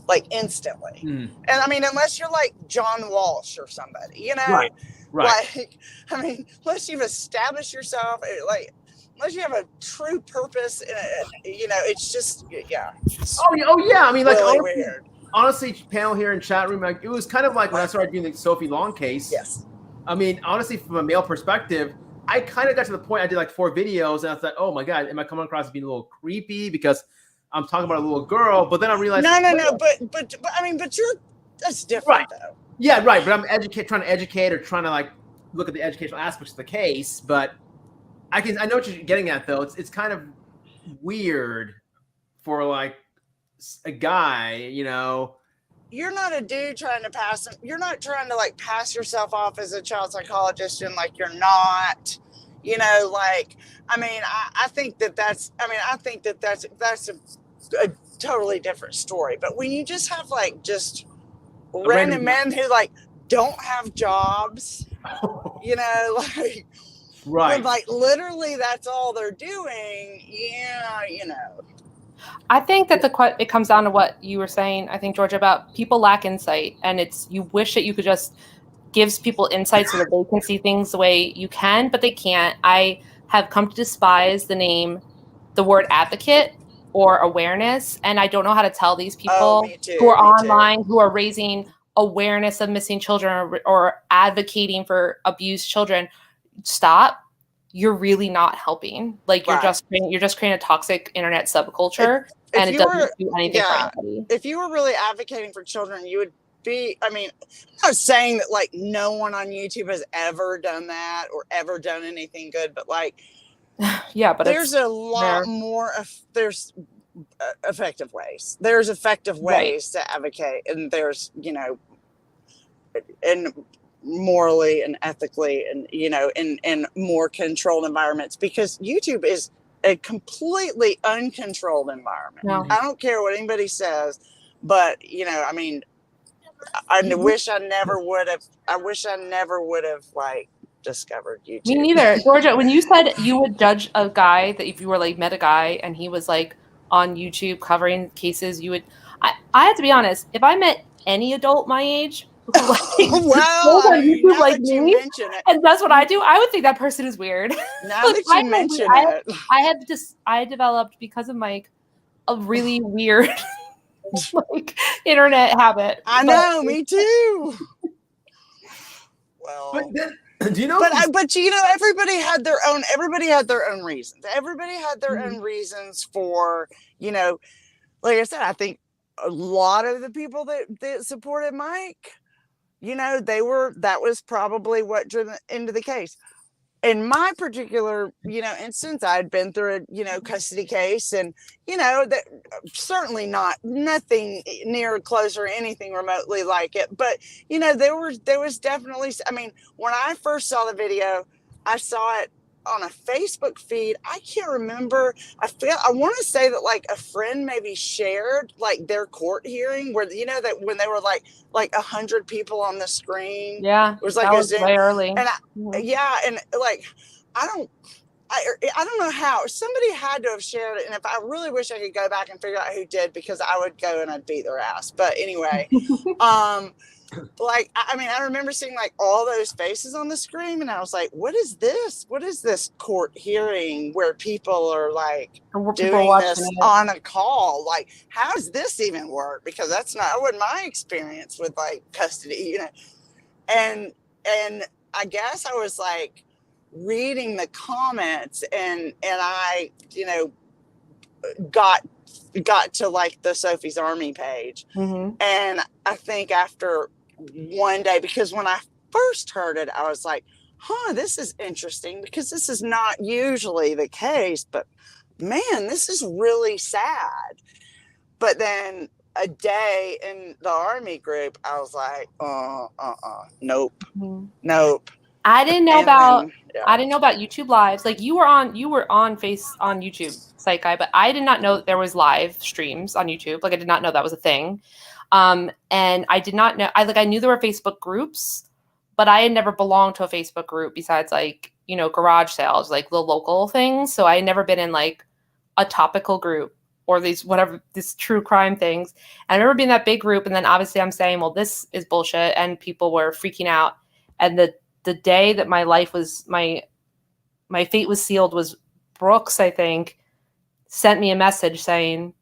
like instantly. And I mean, unless you're like John Walsh or somebody, you know, right. Like, I mean, unless you've established yourself, like, unless you have a true purpose in it, you know, it's just, yeah. Oh yeah. I mean, like, really honestly, panel here in chat room, like, it was kind of like when I started doing the Sophie Long case. Yes. I mean, honestly, from a male perspective, I kind of got to the point, I did like 4 videos, and I thought, oh my God, am I coming across as being a little creepy because I'm talking about a little girl? But then I realized, no, but I mean, but that's different, though. Yeah, right. But I'm trying to educate, or trying to like look at the educational aspects of the case. But I know what you're getting at, though. It's kind of weird for like a guy, you know. You're not a dude trying to you're not trying to like pass yourself off as a child psychologist, and like you're not, you know, like, I mean, I think that's a totally different story. But when you just have like just random men who like don't have jobs, you know, like, right, like literally that's all they're doing. Yeah, you know. I think that it comes down to what you were saying, I think, Georgia, about people lack insight, and you wish that you could just give people insight so that they can see things the way you can, but they can't. I have come to despise the word advocate or awareness, and I don't know how to tell these people who are online, who are raising awareness of missing children or advocating for abused children, stop. You're really not helping. Like, you're just creating a toxic internet subculture, and it doesn't do anything for anybody. If you were really advocating for children, you would be, I mean, I'm not saying that like no one on YouTube has ever done that or ever done anything good, but like, yeah, but there's a lot more there's effective ways. There's effective ways to advocate, and there's, you know, and morally and ethically, and, you know, in more controlled environments, because YouTube is a completely uncontrolled environment. No. I don't care what anybody says, but, you know, I mean, I wish I never would have like discovered YouTube. Me neither. Georgia, when you said you would judge a guy, that if you were like met a guy and he was like on YouTube covering cases, you would, I have to be honest, if I met any adult my age who like me, and that's what I do, I would think that person is weird. Now that you mention it, I developed, because of Mike, a really weird like internet habit. I know, me too. Well, but then, do you know? But you know, everybody had their own reasons. Everybody had their own reasons for, you know, like I said, I think a lot of the people that supported Mike, you know, that was probably what drew them into the case. In my particular, you know, instance, I had been through a, you know, custody case, and, you know, that certainly nothing near close or anything remotely like it. But, you know, there was definitely, I mean, when I first saw the video, I saw it on a Facebook feed. I can't remember. I want to say that like a friend maybe shared like their court hearing, where, you know, that when they were like 100 people on the screen. Yeah, it was like that was way early. And and like I don't know how somebody had to have shared it. And if I really wish I could go back and figure out who did, because I would go and I'd beat their ass. But anyway, like, I mean, I remember seeing like all those faces on the screen, and I was like, what is this? What is this court hearing where people are like doing this on a call? Like, how does this even work? Because that wasn't my experience with like custody, you know. And I guess I was like reading the comments, and I, you know, got to like the Sophie's Army page. And I think after one day, because when I first heard it, I was like, this is interesting, because this is not usually the case, but man, this is really sad. But then a day in the Army group, I was like, nope. I didn't know And about then, yeah. I didn't know about YouTube lives. Like you were on YouTube, Psych Guy, but I did not know that there was live streams on YouTube. Like I did not know that was a thing. And I did not know I knew there were Facebook groups, but I had never belonged to a Facebook group besides like, you know, garage sales, like the local things. So I had never been in like a topical group or these true crime things. And I remember being in that big group, and then obviously I'm saying, well, this is bullshit, and people were freaking out. And the day that my life was my fate was sealed was Brooks, I think, sent me a message saying,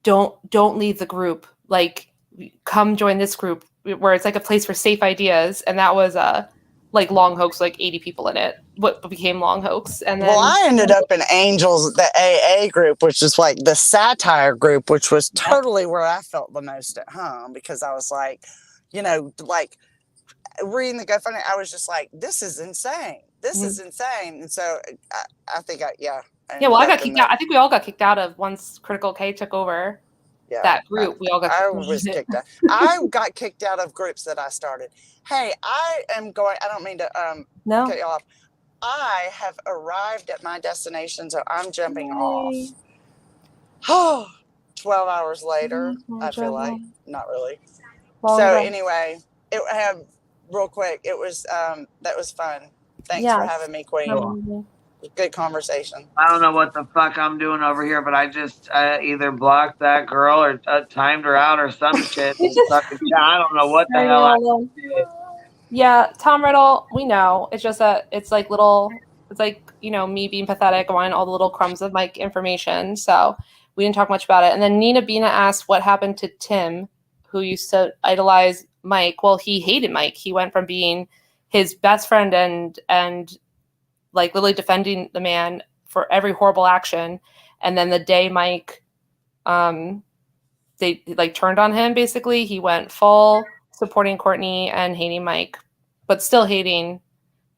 don't leave the group. Like, come join this group where it's like a place for safe ideas. And that was like Long Hoax, like 80 people in it. What became Long Hoax. And then, well, I ended up in Angels, the AA group, which is like the satire group, which was totally where I felt the most at home, because I was like, you know, like reading the GoFundMe, I was just like, this is insane. This is insane. And so I think I got kicked out. I think we all got kicked out of once Critical K took over that group. We all got kicked out. I got kicked out of groups that I started. Hey, I don't mean to cut you off. I have arrived at my destination, so I'm jumping off. 12 hours later, I feel like. Not really. Anyway, real quick, it was that was fun. Thanks for having me, Queen. Good conversation. I don't know what the fuck I'm doing over here, but I just either blocked that girl or timed her out or some shit. I don't know what the hell I did. Yeah, Tom Riddle, we know. It's just that it's like, you know, me being pathetic, wanting all the little crumbs of like information. So we didn't talk much about it. And then Nina Bina asked what happened to Tim, who used to idolize Mike. Well, he hated Mike. He went from being his best friend and like literally defending the man for every horrible action. And then the day Mike, they like turned on him, basically, he went full supporting Courtney and hating Mike, but still hating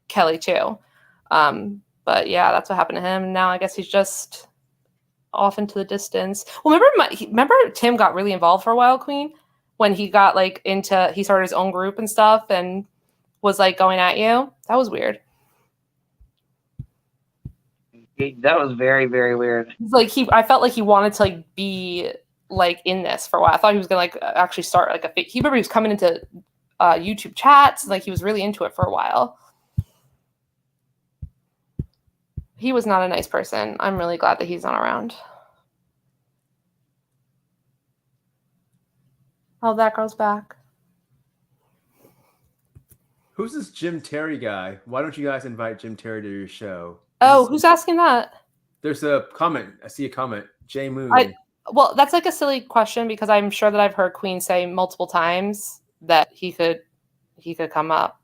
Kelly too. But yeah, that's what happened to him. Now I guess he's just off into the distance. Well, remember Tim got really involved for a while, Queen, when he got like he started his own group and stuff and was like going at you. That was weird. That was very, very weird. Like I felt like he wanted to like be like in this for a while. I thought he was gonna like actually start like he remember he was coming into YouTube chats, like he was really into it for a while. He was not a nice person. I'm really glad that he's not around. Oh, that girl's back. Who's this Jim Terry guy? Why don't you guys invite Jim Terry to your show? Oh, who's asking that? There's a comment. I see a comment. Jay Moon. Well, that's like a silly question, because I'm sure that I've heard Queen say multiple times that he could come up.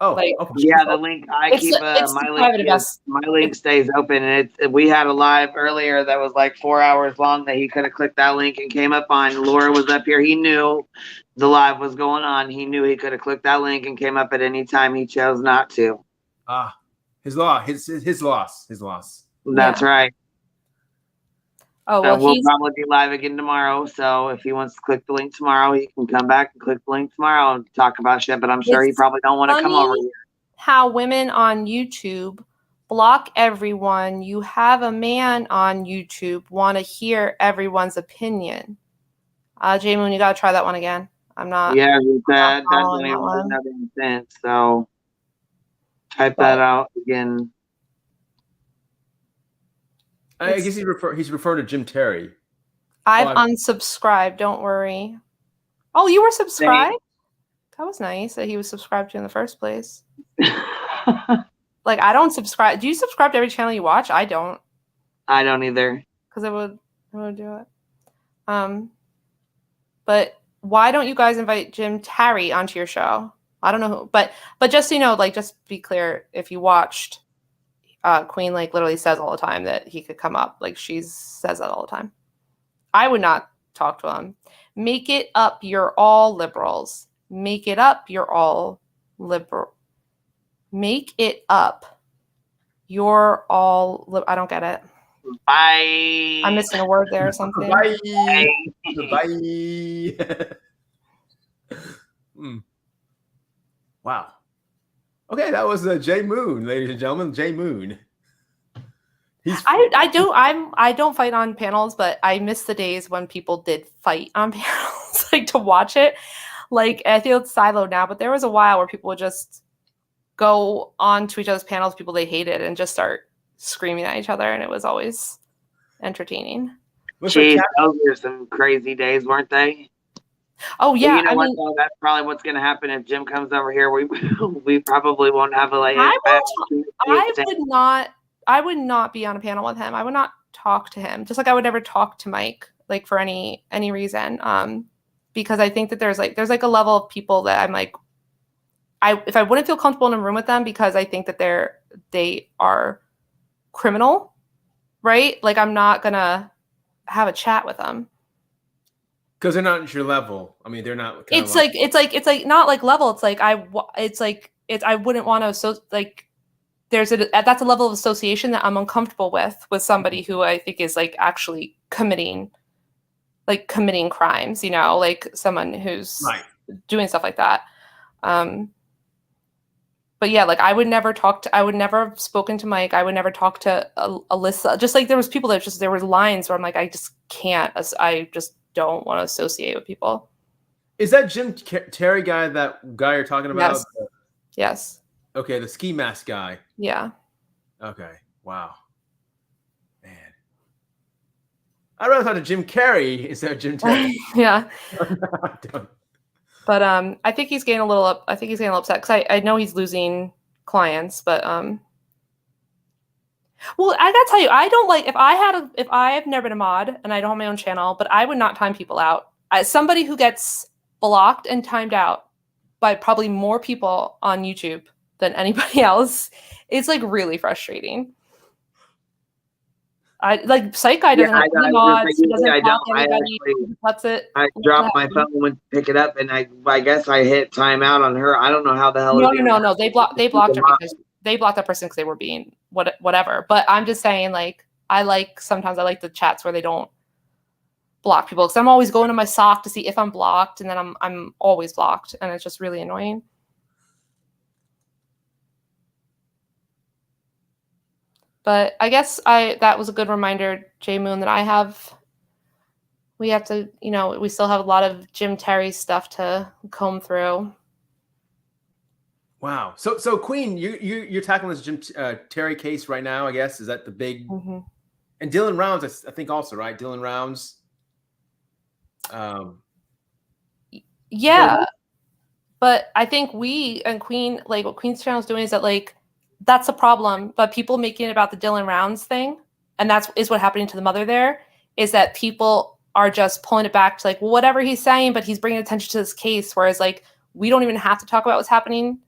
Oh, like, yeah, the link I keep my link stays open, and we had a live earlier that was like 4 hours long that he could have clicked that link and came up on. Laura was up here. He knew the live was going on. He knew he could have clicked that link and came up at any time. He chose not to. His loss. His loss. That's right. Oh, well, we'll probably be live again tomorrow. So if he wants to click the link tomorrow, he can come back and click the link tomorrow and talk about shit. But I'm sure he probably don't want to come over here. How women on YouTube block everyone. You have a man on YouTube want to hear everyone's opinion. J Moon, you gotta try that one again. I'm not. Yeah, that doesn't make any sense. So type that out again. I guess he's referring to Jim Terry. I've unsubscribed. Don't worry. Oh, you were subscribed? That was nice that he was subscribed to in the first place. Like, I don't subscribe. Do you subscribe to every channel you watch? I don't. I don't either. Because I would do it. But why don't you guys invite Jim Terry onto your show? I don't know who, but just so you know, like, just be clear, if you watched, Queen like literally says all the time that he could come up. Like, she says that all the time. I would not talk to him. Make it up, you're all liberals. Make it up, you're all liberal. Make it up, you're all. I don't get it. Bye. I'm missing a word there or something. Bye. Bye. Wow. Okay, that was Jay Moon, ladies and gentlemen. Jay Moon. I don't fight on panels, but I miss the days when people did fight on panels, like to watch it. Like, I feel it's siloed now, but there was a while where people would just go on to each other's panels, people they hated, and just start screaming at each other, and it was always entertaining. Jeez, those were some crazy days, weren't they? Oh yeah, Well, you know what? Though? That's probably what's going to happen if Jim comes over here. We probably won't have a like. I would not be on a panel with him. I would not talk to him. Just like I would never talk to Mike, like for any reason. Because I think that there's like a level of people that I'm like, if I wouldn't feel comfortable in a room with them because I think that they are criminal, right? Like, I'm not gonna have a chat with them because they're not at your level. I mean, they're not. It's like not like level. It's like I wouldn't want to. So like, that's a level of association that I'm uncomfortable with somebody who I think is like actually committing crimes. You know, like someone who's doing stuff like that. But yeah, like I would never have spoken to Mike. I would never talk to Alyssa. Just like there was people that there were lines where I'm like, I just can't. I just don't want to associate with people. Is that Jim Terry guy, that guy you're talking about? Yes. Yes. Okay, the ski mask guy. Yeah. Okay. Wow. Man. I'd rather talk to Jim Carrey instead of Jim Terry. Yeah. But I think he's getting a little upset because I know he's losing clients. But well, I gotta tell you, I don't like if I have never been a mod and I don't have my own channel, but I would not time people out. As somebody who gets blocked and timed out by probably more people on YouTube than anybody else, it's like really frustrating. I like Psych Guy doesn't have any mods. He doesn't block anybody. That's it. I dropped my phone, went to pick it up, and I guess I hit timeout on her. I don't know how the hell. No. They blocked her because they blocked that person because they were being whatever. But I'm just saying, like, sometimes I like the chats where they don't block people because I'm always going to my sock to see if I'm blocked, and then I'm always blocked, and it's just really annoying. But I guess that was a good reminder, Jay Moon, that we have to, we still have a lot of Jim Terry stuff to comb through. Wow. So Queen, you're tackling this Jim Terry case right now, I guess. Is that the big? Mm-hmm. And Dylan Rounds, I think also, right? Dylan Rounds. Yeah. But I think we and Queen, like what Queen's channel is doing is that like, that's a problem, but people making it about the Dylan Rounds thing, and is what happening to the mother there, is that people are just pulling it back to like, well, whatever he's saying, but he's bringing attention to this case, whereas like, we don't even have to talk about what's happening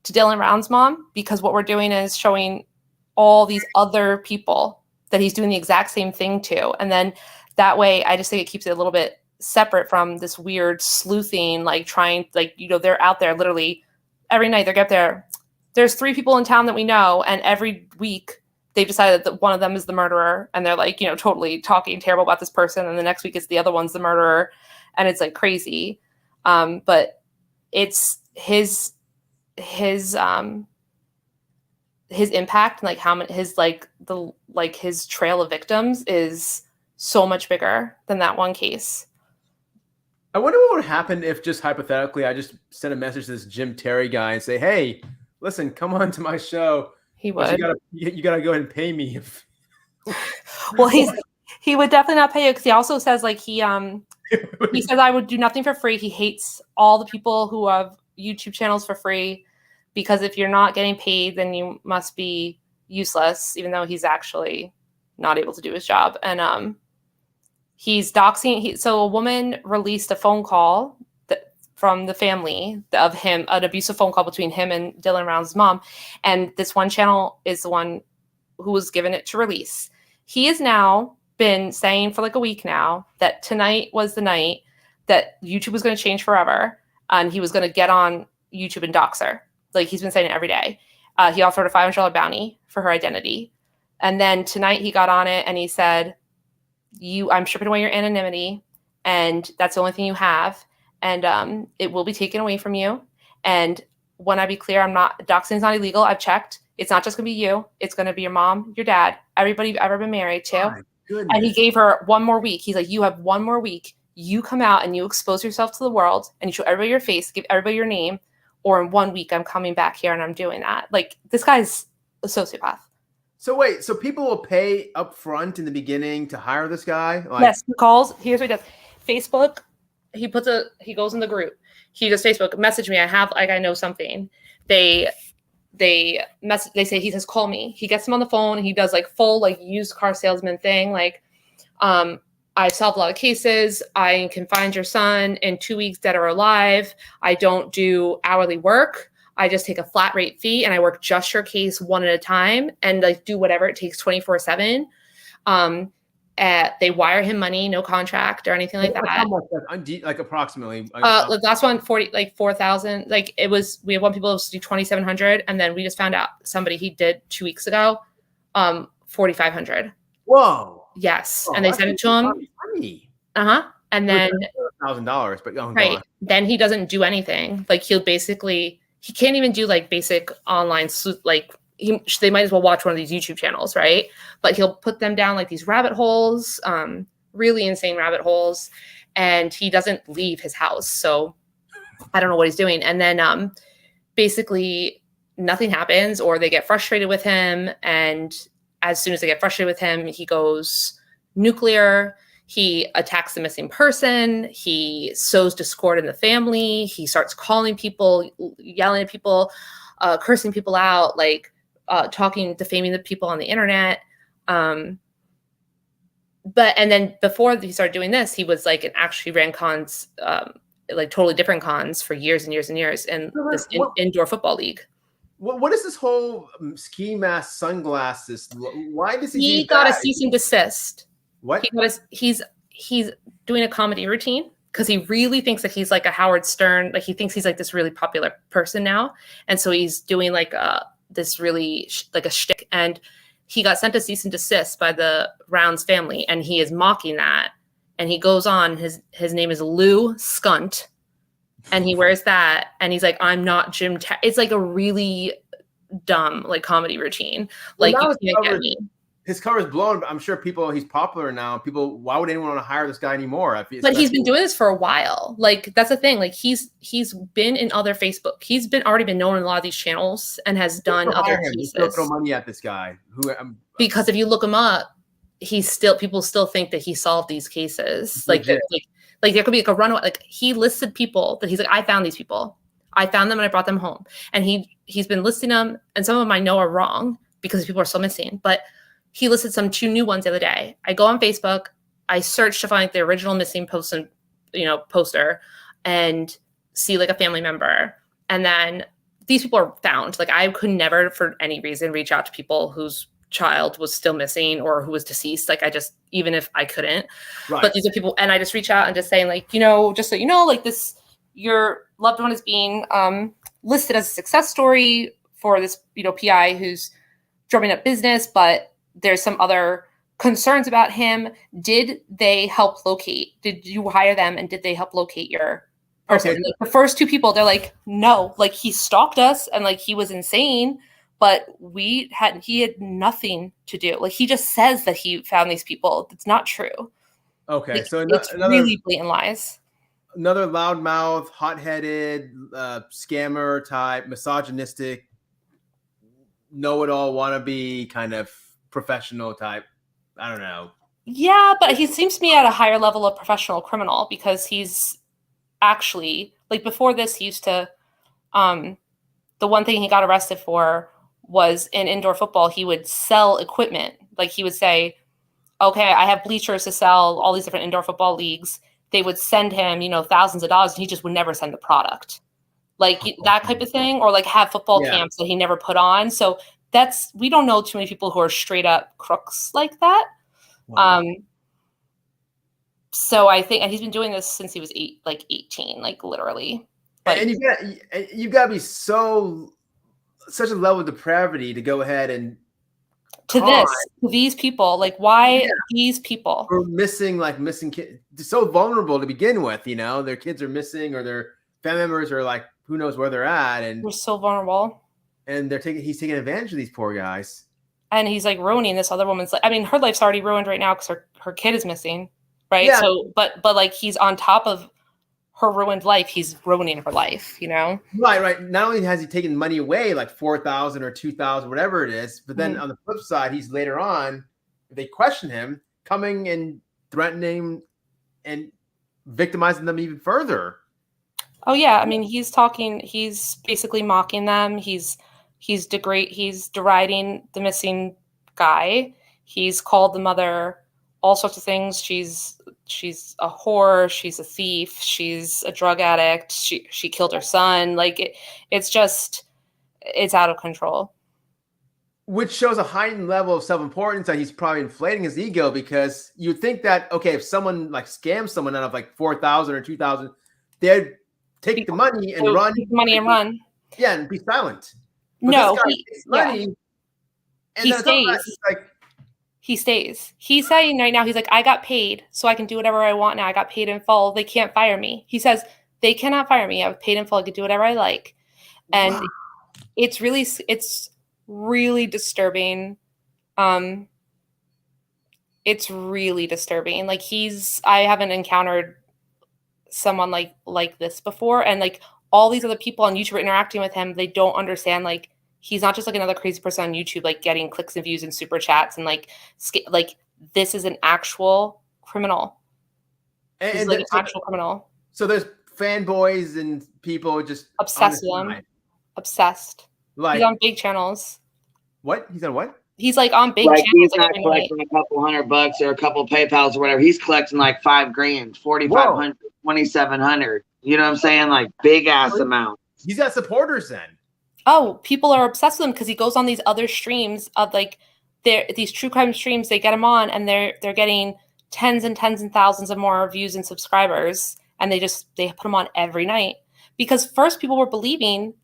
to Dylan Rounds' mom, because what we're doing is showing all these other people that he's doing the exact same thing to, and then that way, I just think it keeps it a little bit separate from this weird sleuthing, like trying, like, they're out there literally every night, they get there. There's 3 people in town that we know, and every week they've decided that one of them is the murderer, and they're like, totally talking terrible about this person, and the next week it's the other one's the murderer, and it's like crazy. But it's his impact, and like how much his trail of victims is so much bigger than that one case. I wonder what would happen if, just hypothetically, I just sent a message to this Jim Terry guy and say, hey, listen, come on to my show. He would. You gotta go ahead and pay me. Well, he would definitely not pay you, because he also says like he says I would do nothing for free. He hates all the people who have YouTube channels for free, because if you're not getting paid, then you must be useless, even though he's actually not able to do his job. And he's doxing. So a woman released a phone call from the family of him, an abusive phone call between him and Dylan Round's mom. And this one channel is the one who was given it to release. He has now been saying for like a week now that tonight was the night that YouTube was going to change forever, and he was going to get on YouTube and dox her. Like, he's been saying it every day. He offered a $500 bounty for her identity. And then tonight he got on it and he said, I'm stripping away your anonymity, and that's the only thing you have. And it will be taken away from you. And when I be clear, doxing is not illegal. I've checked. It's not just going to be you. It's going to be your mom, your dad, everybody you've ever been married to. And he gave her one more week. He's like, you have one more week. You come out and you expose yourself to the world and you show everybody your face, give everybody your name, or in 1 week I'm coming back here and I'm doing that. Like, this guy's a sociopath. So wait, so people will pay up front in the beginning to hire this guy? Like, yes, he calls. Here's what he does. Facebook, he goes in the group. He does Facebook, message me. I know something. They say, he says, call me. He gets him on the phone. He does like full like used car salesman thing. Like, I solve a lot of cases. I can find your son in 2 weeks, dead or alive. I don't do hourly work. I just take a flat rate fee and I work just your case one at a time and like do whatever it takes 24/7. They wire him money, no contract or anything like that. How much? Like approximately. The last one, 4,000. Like, it was, we have one people to do 2,700, and then we just found out somebody he did 2 weeks ago, 4,500. Whoa. Yes, and they sent it to him. And then $1,000, but right. Then he doesn't do anything. Like, he can't even do like basic online, like they might as well watch one of these YouTube channels, right? But he'll put them down like these rabbit holes, really insane rabbit holes, and he doesn't leave his house. So I don't know what he's doing. And then basically nothing happens, or they get frustrated with him. And as soon as they get frustrated with him, he goes nuclear. He attacks the missing person. He sows discord in the family. He starts calling people, yelling at people, cursing people out, like defaming the people on the internet. And then before he started doing this, he was like, actually ran cons, like totally different cons for years and years and years in this indoor football league. What is this whole ski mask sunglasses? Why does he got a cease and desist? What? He's doing a comedy routine because he really thinks that he's like a Howard Stern. Like, he thinks he's like this really popular person now. And so he's doing like this really like a shtick. And he got sent a cease and desist by the Rounds family. And he is mocking that. And he goes on, his name is Lou Skunt. And he wears that. And he's like, I'm not Jim. It's like a really dumb like comedy routine. Like, you can't get me. His cover is blown, but I'm sure he's popular now. Why would anyone want to hire this guy anymore? But he's been doing this for a while. Like, that's the thing. Like, he's been in other Facebook. He's already been known in a lot of these channels and has done other cases. Throw money at this guy. Because if you look him up, people still think that he solved these cases. Like there could be like a runaway. Like, he listed people that he's like, I found these people. I found them and I brought them home. And he's been listing them, and some of them I know are wrong because people are still missing. But he listed some 2 new ones the other day. I go on Facebook, I search to find the original missing poster, and see like a family member. And then these people are found. Like, I could never for any reason reach out to people whose child was still missing or who was deceased. Like, even if I couldn't, right. But these are people, and I just reach out and just saying like, just so you know, like your loved one is being listed as a success story for this, PI who's drumming up business, but there's some other concerns about him. Did they help locate? Did you hire them? And did they help locate your person? Okay. Like, the first 2 people, they're like, no, like, he stalked us and like he was insane, but he had nothing to do. Like, he just says that he found these people. It's not true. Okay. Like, So it's really blatant lies. Another loudmouth, hot-headed, scammer type, misogynistic, know-it-all wannabe kind of professional type. I don't know. Yeah, but he seems to me at a higher level of professional criminal, because he's actually, like, before this, he used to The one thing he got arrested for was in indoor football, he would sell equipment. Like he would say, okay, I have bleachers to sell all these different indoor football leagues. They would send him, thousands of dollars, and he just would never send the product. Like that type of thing, or like have football camps that he never put on. So we don't know too many people who are straight up crooks like that. Wow. So I think, and he's been doing this since he was 18, like literally. Like, and you've got to be such a level of depravity to go ahead and to these people, like why these people are missing kids, so vulnerable to begin with, their kids are missing or their family members are like, who knows where they're at. And they're so vulnerable. And he's taking advantage of these poor guys. And he's like ruining this other woman's life. I mean, her life's already ruined right now because her kid is missing. Right. Yeah. So, but like he's on top of her ruined life, he's ruining her life, Right. Not only has he taken money away, like $4,000 or $2,000, whatever it is, but then on the flip side, he's later on, if they question him, coming and threatening and victimizing them even further. Oh yeah, I mean, he's basically mocking them. He's deriding the missing guy. He's called the mother all sorts of things. She's a whore, she's a thief, she's a drug addict, she killed her son. Like it's out of control. Which shows a heightened level of self-importance that he's probably inflating his ego, because you'd think that, okay, if someone like scams someone out of like $4,000 or $2,000, they'd take the money and run. Take the money and run. Yeah, and be silent. But no, he stays. He stays. He's saying right now, he's like, I got paid, so I can do whatever I want now. I got paid in full. They can't fire me. He says, they cannot fire me. I was paid in full. I could do whatever I like. And it's really disturbing. It's really disturbing. Like I haven't encountered someone like this before. And like all these other people on YouTube are interacting with him. They don't understand, like, he's not just like another crazy person on YouTube, like getting clicks and views and super chats and like this is an actual criminal. And like an actual criminal. So there's fanboys and people just obsessed with him. Obsessed. Like, he's on big channels. What? He's on what? He's like on big channels. He's not collecting a couple $100 or a couple PayPals or whatever. He's collecting like $5,000, $4,500, $2,700. You know what I'm saying? Like big ass amount. He's got supporters then. Oh, people are obsessed with him because he goes on these other streams of like these true crime streams. They get him on and they're getting tens and thousands of more views and subscribers, and they put him on every night because first people were believing.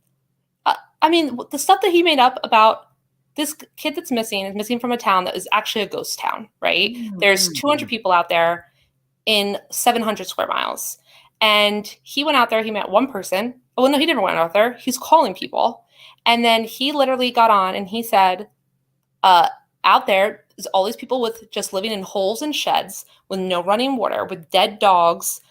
I mean, the stuff that he made up about this kid that's missing is missing from a town that is actually a ghost town, right? Mm-hmm. There's 200 people out there in 700 square miles, and he went out there. He met one person. Oh no, he never went out there. He's calling people. And then he literally got on and he said, out there is all these people with just living in holes and sheds with no running water, with dead dogs,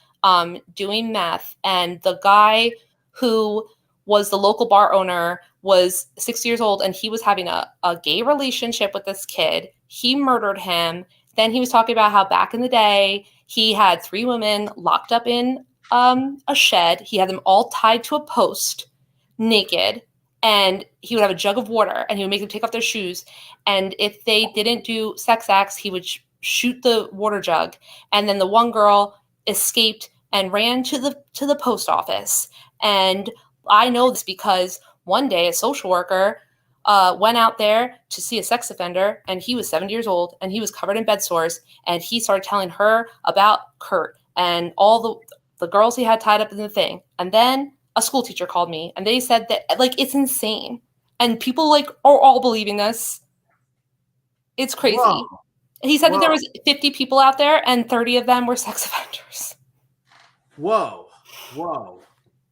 doing meth. And the guy who was the local bar owner was 60 years old and he was having a gay relationship with this kid. He murdered him. Then he was talking about how back in the day, he had 3 women locked up in a shed. He had them all tied to a post naked. And he would have a jug of water and he would make them take off their shoes. And if they didn't do sex acts, he would shoot the water jug. And then the one girl escaped and ran to the post office. And I know this because one day a social worker went out there to see a sex offender, and he was 70 years old and he was covered in bed sores. And he started telling her about Kurt and all the girls he had tied up in the thing. And then a school teacher called me and they said that, like, it's insane. And people like are all believing this. It's crazy. Whoa. He said that there was 50 people out there and 30 of them were sex offenders. Whoa.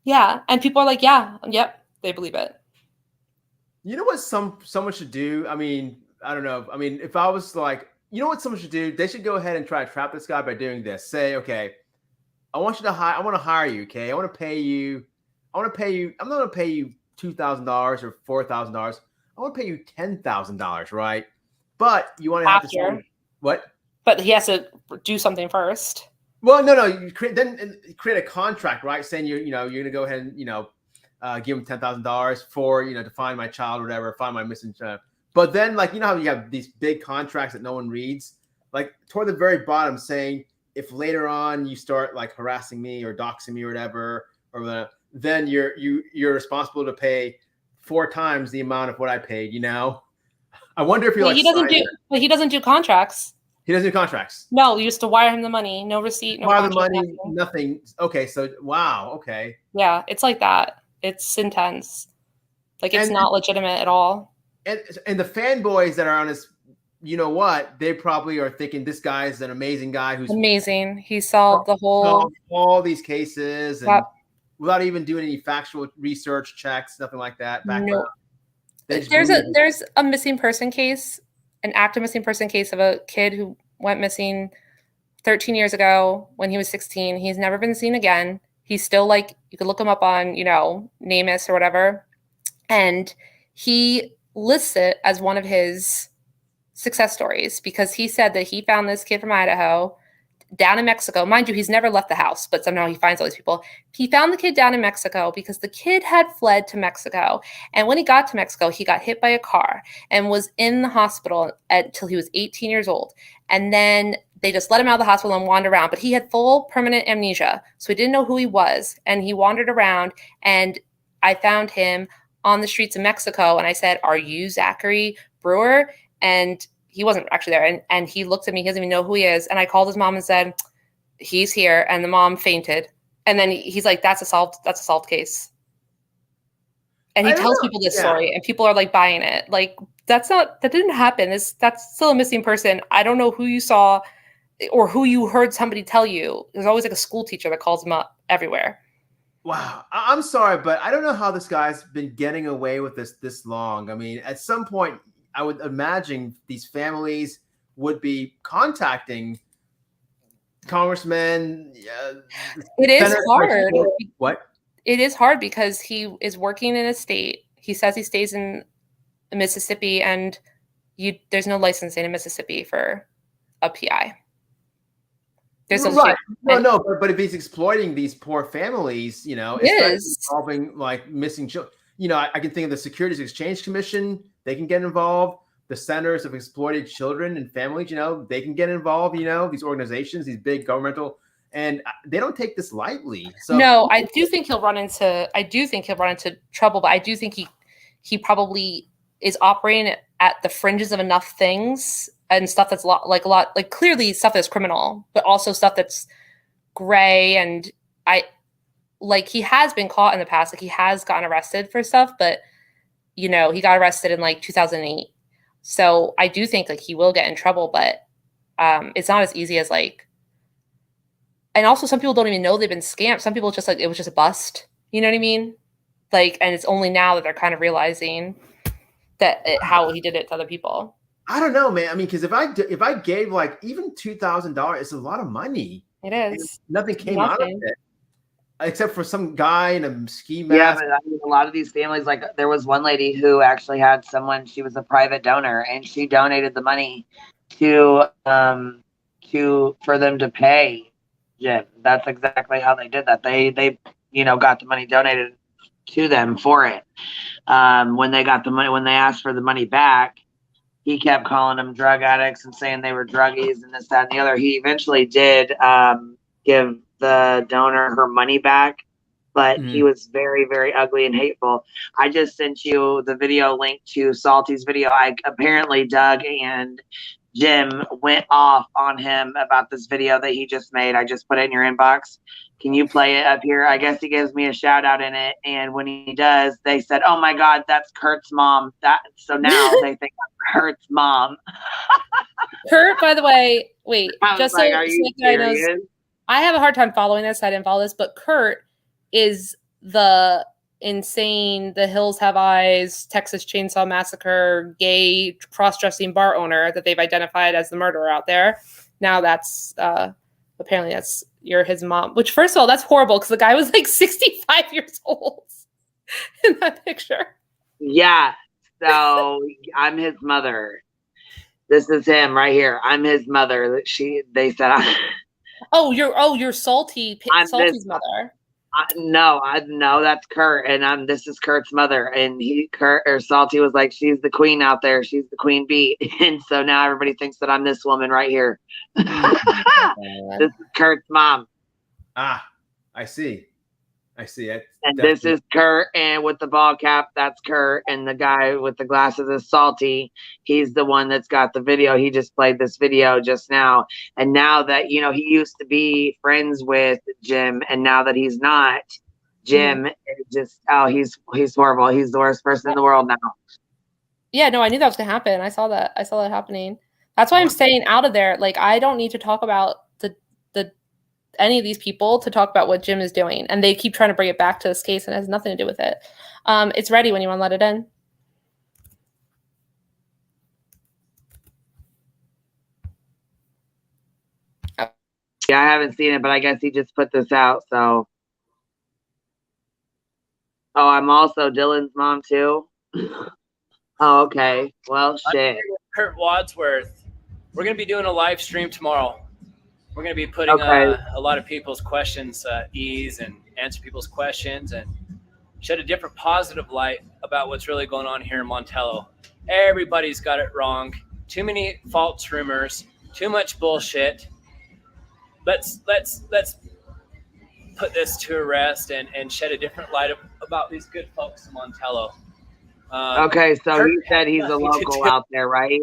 Yeah. And people are like, yep, they believe it. You know what someone should do? I mean, I don't know. I mean, if I was like, you know what someone should do? They should go ahead and try to trap this guy by doing this. Say, okay, I want to hire you. Okay. I want to pay you. I'm not going to pay you $2,000 or $4,000. I want to pay you $10,000, right? But you want to have to what? But he has to do something first. Well, no. You create a contract, right? Saying you're going to go ahead and give him $10,000 for, to find my child or whatever, find my missing child. But then, like, how you have these big contracts that no one reads, like toward the very bottom saying, if later on you start like harassing me or doxing me or whatever, then you're responsible to pay 4 times the amount of what I paid. I wonder if he doesn't do contracts. He doesn't do contracts. No, you used to wire him the money, no receipt, no wire the money, nothing. Okay, so wow, okay. Yeah, it's like that. It's intense. Like it's not legitimate at all. And the fanboys that are on his, they probably are thinking this guy is an amazing guy who's amazing. He solved all these cases and without even doing any factual research checks, nothing like that. No. There's a missing person case, an active missing person case of a kid who went missing 13 years ago when he was 16. He's never been seen again. He's still like, you could look him up on, NamUs or whatever. And he lists it as one of his success stories because he said that he found this kid from Idaho down in Mexico. Mind you, he's never left the house, but somehow he finds all these people. He found the kid down in Mexico because the kid had fled to Mexico. And when he got to Mexico, he got hit by a car and was in the hospital until he was 18 years old. And then they just let him out of the hospital and wander around. But he had full permanent amnesia, so he didn't know who he was. And he wandered around, and I found him on the streets of Mexico. And I said, "Are you Zachary Brewer?" And he wasn't actually there. And he looked at me. He doesn't even know who he is. And I called his mom and said, "He's here." And the mom fainted. And then he's like, that's a solved case. And he tells people this story, and people are like buying it. Like, that didn't happen. That's still a missing person. I don't know who you saw or who you heard somebody tell you. There's always like a school teacher that calls him up everywhere. Wow. I'm sorry, but I don't know how this guy's been getting away with this long. I mean, at some point, I would imagine these families would be contacting congressmen. It is hard. What? It is hard because he is working in a state. He says he stays in Mississippi, and there's no licensing in Mississippi for a PI. There's right. But if he's exploiting these poor families, involving like missing children, I can think of the Securities Exchange Commission. They can get involved. The Centers of Exploited Children and Families, they can get involved. These organizations, these big governmental, and they don't take this lightly. So no, I do think he'll run into trouble, but I do think he probably is operating at the fringes of enough things and stuff that's like clearly stuff that's criminal, but also stuff that's gray. And he has been caught in the past. Like, he has gotten arrested for stuff, but he got arrested in like 2008. So I do think like he will get in trouble, but it's not as easy as like, and also some people don't even know they've been scammed. Some people just like, it was just a bust. You know what I mean? Like, and it's only now that they're kind of realizing that how he did it to other people. I don't know, man. I mean, because if I gave like even $2,000, it's a lot of money. It is. Nothing came out of it, except for some guy in a ski mask. Yeah, but I mean, a lot of these families, like there was one lady who actually had someone. She was a private donor, and she donated the money for them to pay Jim. That's exactly how they did that. They got the money donated to them for it. When they got the money, when they asked for the money back, he kept calling them drug addicts and saying they were druggies and this, that, and the other. He eventually did give the donor her money back, but he was very, very ugly and hateful. I just sent you the video link to Salty's video. Apparently Doug and Jim went off on him about this video that he just made. I just put it in your inbox. Can you play it up here? I guess he gives me a shout out in it. And when he does, they said, "Oh my God, that's Kurt's mom." So now they think I'm Kurt's mom. Kurt, by the way, wait, just like, so I knows, I have a hard time following this. I didn't follow this, but Kurt is the insane, The Hills Have Eyes, Texas Chainsaw Massacre, gay cross-dressing bar owner that they've identified as the murderer out there. Now that's apparently you're his mom, which first of all, that's horrible because the guy was like 65 years old in that picture. Yeah. So I'm his mother. This is him right here. I'm his mother. They said you're Salty's mother. No, that's Kurt, and this is Kurt's mother, and Kurt or Salty was like, she's the queen out there, she's the queen bee, and so now everybody thinks that I'm this woman right here. This is Kurt's mom. Ah, I see. And this is Kurt, and with the ball cap, that's Kurt, and the guy with the glasses is Salty. He's the one that's got the video. He just played this video just now. And now that, he used to be friends with Jim, and now that he's not, Jim is just, he's horrible. He's the worst person in the world now. Yeah, no, I knew that was going to happen. I saw that happening. That's why I'm staying out of there. Like, I don't need to talk about any of these people to talk about what Jim is doing, and they keep trying to bring it back to this case, and it has nothing to do with it. It's ready when you want to let it in. Yeah, I haven't seen it, but I guess he just put this out. So, I'm also Dylan's mom too. Oh, okay. Well, shit. Kurt Wadsworth. We're gonna be doing a live stream tomorrow. We're going to be putting a lot of people's questions at ease and answer people's questions and shed a different positive light about what's really going on here in Montello. Everybody's got it wrong. Too many false rumors. Too much bullshit. Let's put this to rest and shed a different light about these good folks in Montello. Okay, so he said he's a local out there, right?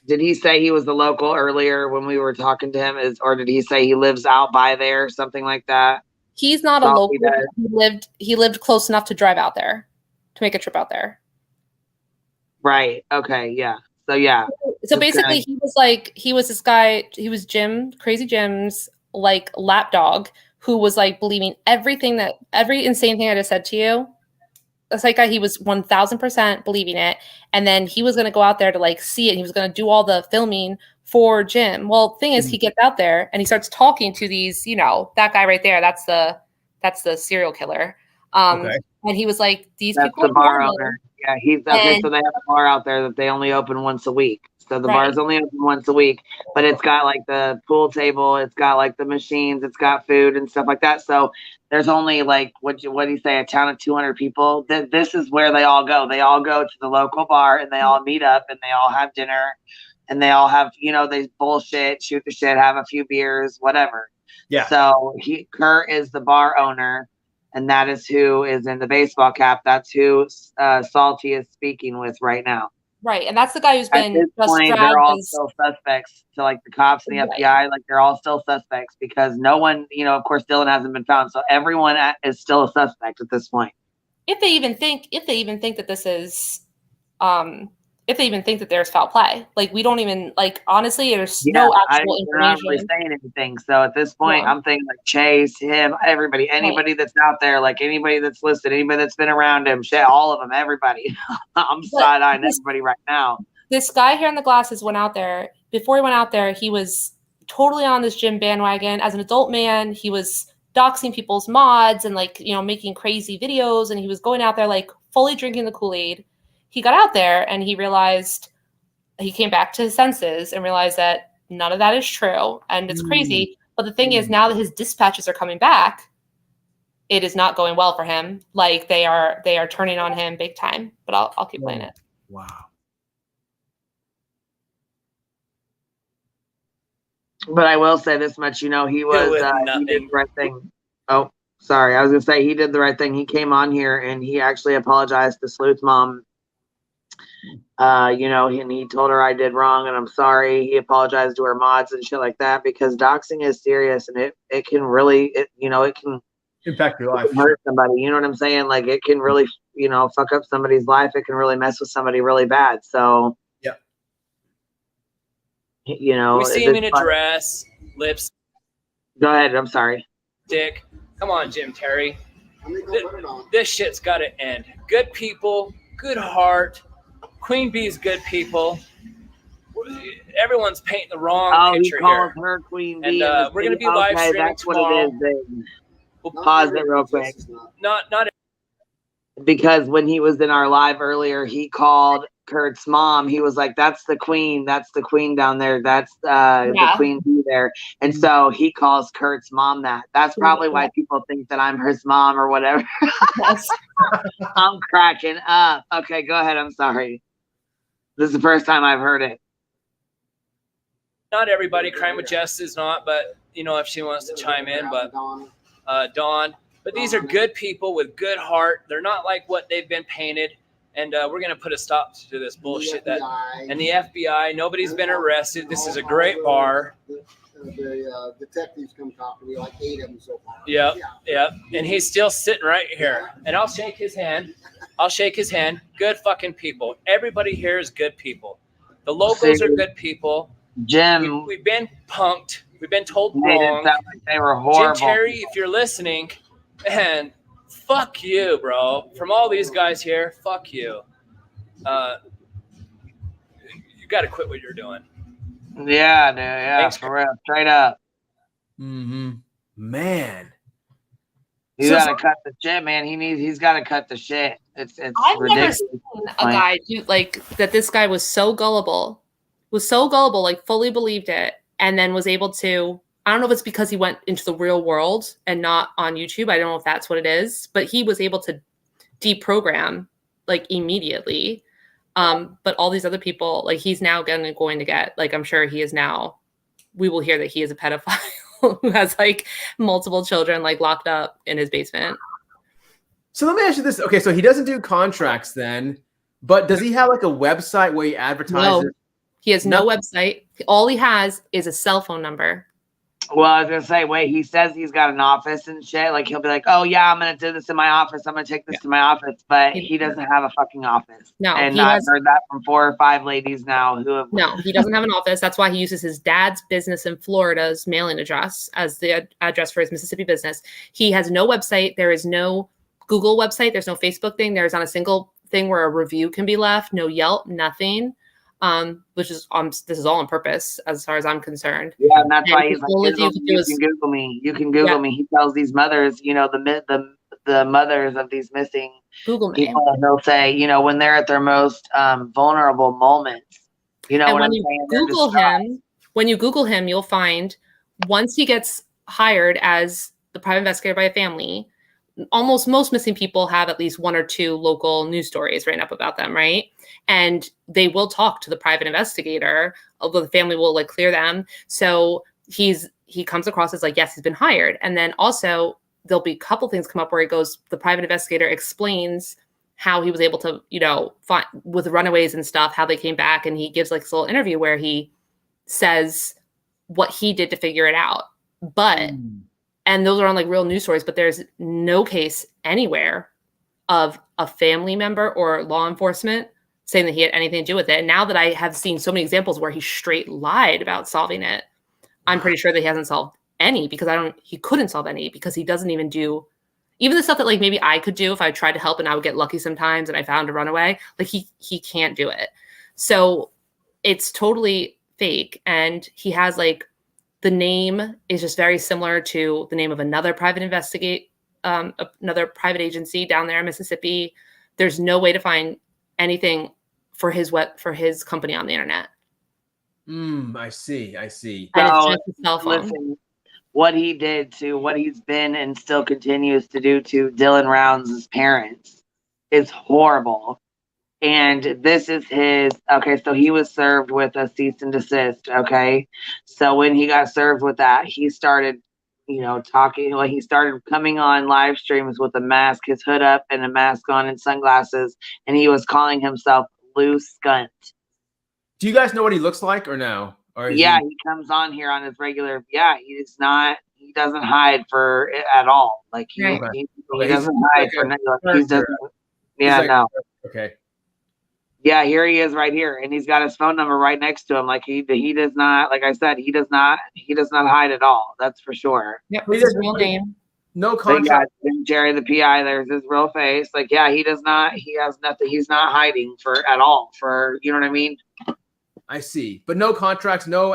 Did he say he was the local earlier when we were talking to him? Or did he say he lives out by there, something like that? He's not a local. He lived close enough to drive out there, to make a trip out there. Right. Okay. Yeah. So yeah. So basically, he was this guy. He was Crazy Jim's like lapdog, who was like believing every insane thing I just said to you. That's like he was 1000% believing it, and then he was going to go out there to like see it. He was going to do all the filming for Jim. Well, the thing is, he gets out there and he starts talking to these, that guy right there. That's the serial killer. And he was like, "These people." That's the bar owner. Yeah, he's okay. So they have a bar out there that they only open once a week. So the bar's only open once a week, but it's got like the pool table, it's got like the machines, it's got food and stuff like that. So there's only like what do you say, a town of 200 people. This is where they all go. They all go to the local bar and they all meet up and they all have dinner and they all have they bullshit, shoot the shit, have a few beers, whatever. Yeah. So Kurt is the bar owner, and that is who is in the baseball cap. That's who Salty is speaking with right now. Right, and that's the guy who's been at this point, they're all still suspects to like the cops and the FBI. Like they're all still suspects because no one, of course, Dylan hasn't been found, so everyone is still a suspect at this point. If they even think that this is, if they even think that there's foul play, like we don't even honestly, there's no actual information. They're not really saying anything. So at this point, I'm thinking like Chase, him, everybody, anybody that's out there, like anybody that's listed, anybody that's been around him, shit, all of them, everybody. I'm side-eyeing everybody right now. This guy here in the glasses went out there. Before he went out there, he was totally on this Jim bandwagon. As an adult man, he was doxing people's mods and making crazy videos, and he was going out there like fully drinking the Kool-Aid. He got out there and he came back to his senses and realized that none of that is true. And it's crazy. But the thing is, now that his dispatches are coming back, it is not going well for him. Like they are turning on him big time, but I'll keep playing it. Wow. But I will say this much, he did the right thing. Oh, sorry. I was going to say he did the right thing. He came on here and he actually apologized to Sleuth's mom. And he told her I did wrong and I'm sorry. He apologized to her mods and shit like that because doxing is serious and it can really, it can impact your life, hurt somebody. You know what I'm saying? Like it can really, fuck up somebody's life. It can really mess with somebody really bad. So, we see him in a dress, lips. Go ahead. I'm sorry. Dick. Come on, Jim Terry. This shit's got to end. Good people, good heart. Queen Bee's good people. Everyone's painting the wrong picture here. Her Queen Bee. And we're going to be live streaming tomorrow. We'll pause it real quick. Not because when he was in our live earlier, he called Kurt's mom. He was like, "That's the queen. That's the queen down there. That's the queen bee there." And so he calls Kurt's mom that. That's probably why people think that I'm his mom or whatever. Yes. I'm cracking up. Okay, go ahead. I'm sorry. This is the first time I've heard it. Not everybody. Crime with Jess is not, but you know, if she wants to chime in, but Dawn. But these are good people with good heart. They're not like what they've been painted. And we're going to put a stop to this bullshit. And the FBI, nobody's been arrested. This is a great bar. The detectives come talk to me, like 8 of them so far. Yep. And he's still sitting right here. And I'll shake his hand. Good fucking people. Everybody here is good people. The locals are good people. Jim. We've been punked. We've been told Made it wrong. sound like they were horrible. Jim Terry, if you're listening, man, fuck you, bro. From all these guys here, fuck you. You got to quit what you're doing. Yeah, dude. Yeah, Thanks, for real. Straight up. Man. You got to cut the shit, man. He's got to cut the shit. It's I've ridiculous. never seen a guy do like that. This guy was so gullible, like fully believed it, and then was able to. I don't know if it's because he went into the real world and not on YouTube. I don't know if that's what it is, but he was able to deprogram like immediately. But all these other people, like he's now going to get, like, I'm sure he is now, we will hear that he is a pedophile who has like multiple children like locked up in his basement. So let me ask you this. Okay, so he doesn't do contracts then, but does he have like a website where he advertises? No, he has no website. All he has is a cell phone number. Well, I was gonna say, wait, he says he's got an office and shit. Like he'll be like, "Oh yeah, I'm gonna do this in my office. I'm gonna take this to my office," but he doesn't have a fucking office. No, and I've heard that from 4 or 5 ladies now who have. No, he doesn't have an office. That's why he uses his dad's business in Florida's mailing address as the address for his Mississippi business. He has no website. There is no Google website. There's no Facebook thing. There's not a single thing where a review can be left. No Yelp, nothing. Which is this is all on purpose as far as I'm concerned. Yeah, and that's why he's like, you can Google me. You can Google me. He tells these mothers, you know, the mothers of these missing Google me. people, he'll say, you know, when they're at their most vulnerable moments, you know, and what when I'm you saying? Google him, when you Google him, you'll find once he gets hired as the private investigator by a family, almost most missing people have at least 1 or 2 local news stories written up about them, right? And they will talk to the private investigator, although the family will like clear them. So he comes across as like, yes, he's been hired. And then also there'll be a couple things come up where he goes, the private investigator explains how he was able to, you know, find with runaways and stuff, how they came back. And he gives like this little interview where he says what he did to figure it out. But and those are on like real news stories, but there's no case anywhere of a family member or law enforcement saying that he had anything to do with it. And now that I have seen so many examples where he straight lied about solving it, I'm pretty sure that he hasn't solved any because he couldn't solve any because he doesn't even do even the stuff that like maybe I could do if I tried to help and I would get lucky sometimes and I found a runaway, like he can't do it. So it's totally fake. And he has like, the name is just very similar to the name of another private another private agency down there in Mississippi. There's no way to find anything for his company on the internet. I see. And it's just a cell phone. Listen, what he did to what he's been and still continues to do to Dylan Rounds' parents is horrible. And this is okay, so he was served with a cease and desist, okay? So when he got served with that, he started, you know, talking, like he started coming on live streams with a mask, his hood up and a mask on and sunglasses, and he was calling himself Loose Skunt. Do you guys know what he looks like or no? Or yeah, he comes on here on his regular, he doesn't hide for it at all. Like he doesn't hide for nothing. No. Okay. Yeah, here he is right here, and he's got his phone number right next to him. Like he does not, like I said, he does not hide at all. That's for sure. Yep, his real name. No contract. Jerry the PI. There's his real face. Like, yeah, he does not. He has nothing. He's not hiding for at all. For you know what I mean. I see, but no contracts, no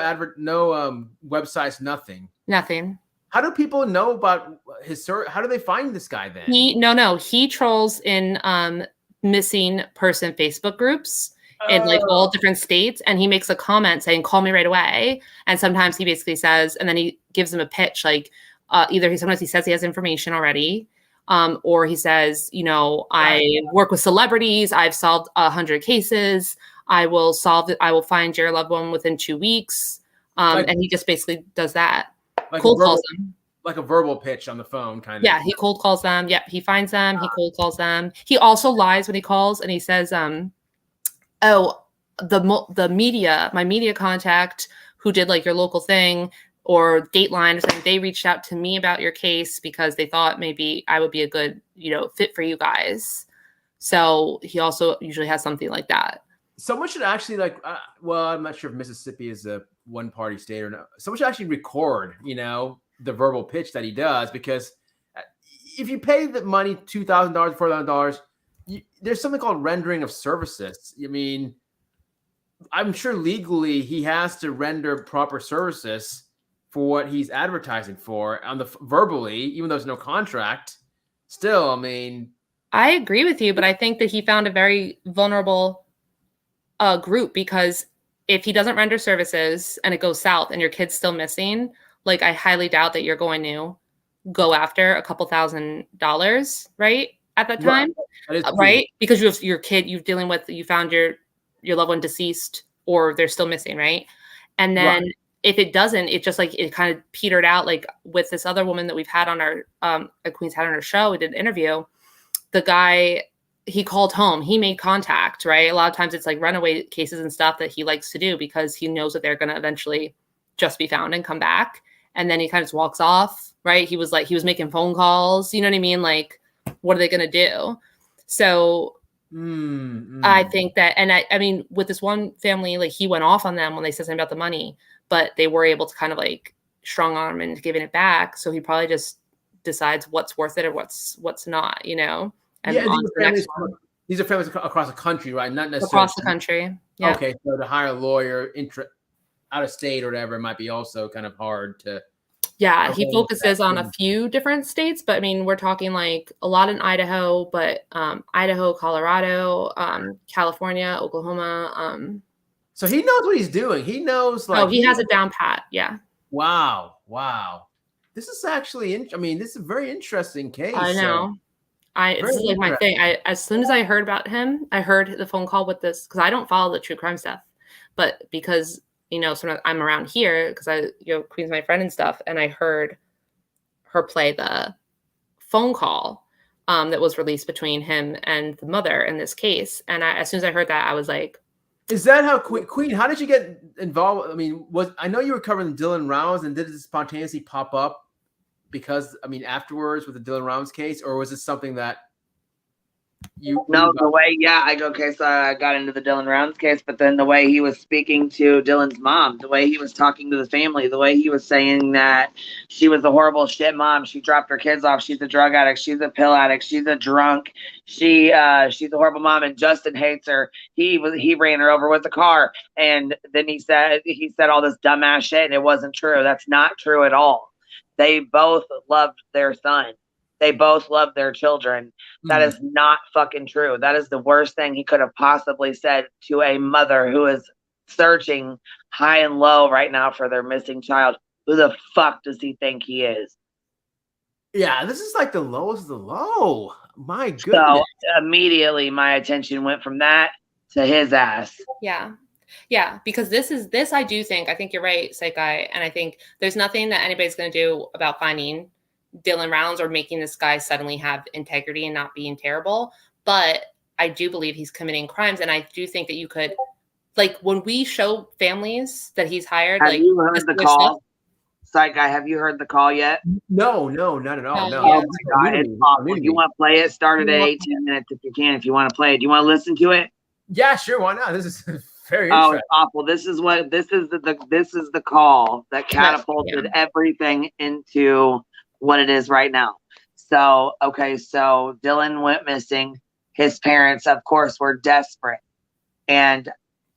websites, nothing. Nothing. How do people know about his how do they find this guy then? He trolls in missing person Facebook groups in like all different states, and he makes a comment saying, "Call me right away." And sometimes he basically says, and then he gives them a pitch, like sometimes he says he has information already, or he says, I work with celebrities, I've solved 100 cases, I will find your loved one within 2 weeks, and he just basically does that. Like cold calls them. Like a verbal pitch on the phone, kind of. Yeah, he cold calls them. Yep, he finds them. He cold calls them. He also lies when he calls, and he says, "Oh, the media, my media contact who did like your local thing or Dateline or something, they reached out to me about your case because they thought maybe I would be a good, fit for you guys." So he also usually has something like that. Someone should actually I'm not sure if Mississippi is a one-party state or not. Someone should actually record, the verbal pitch that he does, because if you pay the money $2,000, $4,000, there's something called rendering of services. I mean, I'm sure legally he has to render proper services for what he's advertising for on the verbally, even though there's no contract. Still, I mean, I agree with you, but I think that he found a very vulnerable group, because if he doesn't render services and it goes south and your kid's still missing, like I highly doubt that you're going to go after a couple $1,000s, right? At that time, right? Because you have your kid, you found your loved one deceased or they're still missing, right? And then if it doesn't, it just like it kind of petered out, like with this other woman that we've had on our Queen's had on her show. We did an interview. The guy, he called home, he made contact, right? A lot of times it's like runaway cases and stuff that he likes to do because he knows that they're going to eventually just be found and come back. And then he kind of just walks off, right? He was making phone calls, you know what I mean? Like, what are they going to do? So I think that, and I mean, with this one family, like he went off on them when they said something about the money, but they were able to kind of like strong arm into giving it back. So he probably just decides what's worth it or what's not, And these are families across the country, right? Not necessarily across the country. Yeah. Okay, so to hire a lawyer out of state or whatever might be also kind of hard to. Yeah, he focuses on a few different states, but I mean, we're talking like a lot in Idaho, but Idaho, Colorado, California, Oklahoma. So he knows what he's doing. He knows, like, he has it down pat. Yeah. Wow. This is actually, this is a very interesting case. I know. This is like my thing. As soon as I heard about him, I heard the phone call with this, because I don't follow the true crime stuff, but because sometimes I'm around here because Queen's my friend and stuff, and I heard her play the phone call that was released between him and the mother in this case, and as soon as I heard that, I was like, "Is that how Queen? How did you get involved? I mean, I know you were covering Dylan Rounds, and did it spontaneously pop up because afterwards with the Dylan Rounds case, or was it something that so I got into the Dylan Rounds case, but then the way he was speaking to Dylan's mom, the way he was talking to the family, the way he was saying that she was a horrible shit mom, she dropped her kids off, she's a drug addict, she's a pill addict, she's a drunk, she's a horrible mom, and Justin hates her. He ran her over with a car, and then he said all this dumbass shit, and it wasn't true. That's not true at all. They both loved their son. They both love their children. That is not fucking true. That is the worst thing he could have possibly said to a mother who is searching high and low right now for their missing child. Who the fuck does he think he is? Yeah, this is like the lowest of the low. My goodness. So immediately my attention went from that to his ass. Yeah, because I think you're right, Psych Guy, and I think there's nothing that anybody's going to do about finding Dylan Rounds or making this guy suddenly have integrity and not being terrible. But I do believe he's committing crimes, and I do think that you could, like, when we show families that he's hired. Have you heard the call? Psych Guy, have you heard the call yet? No, not at all. No. Oh my God, it's awful. You want to play it? Start it at 8-10 minutes if you can. If you want to play it, do you want to listen to it? Yeah, sure. Why not? This is very interesting. Oh, it's awful. This is the call that catapulted everything into what it is right now. So Dylan went missing. His parents, of course, were desperate. And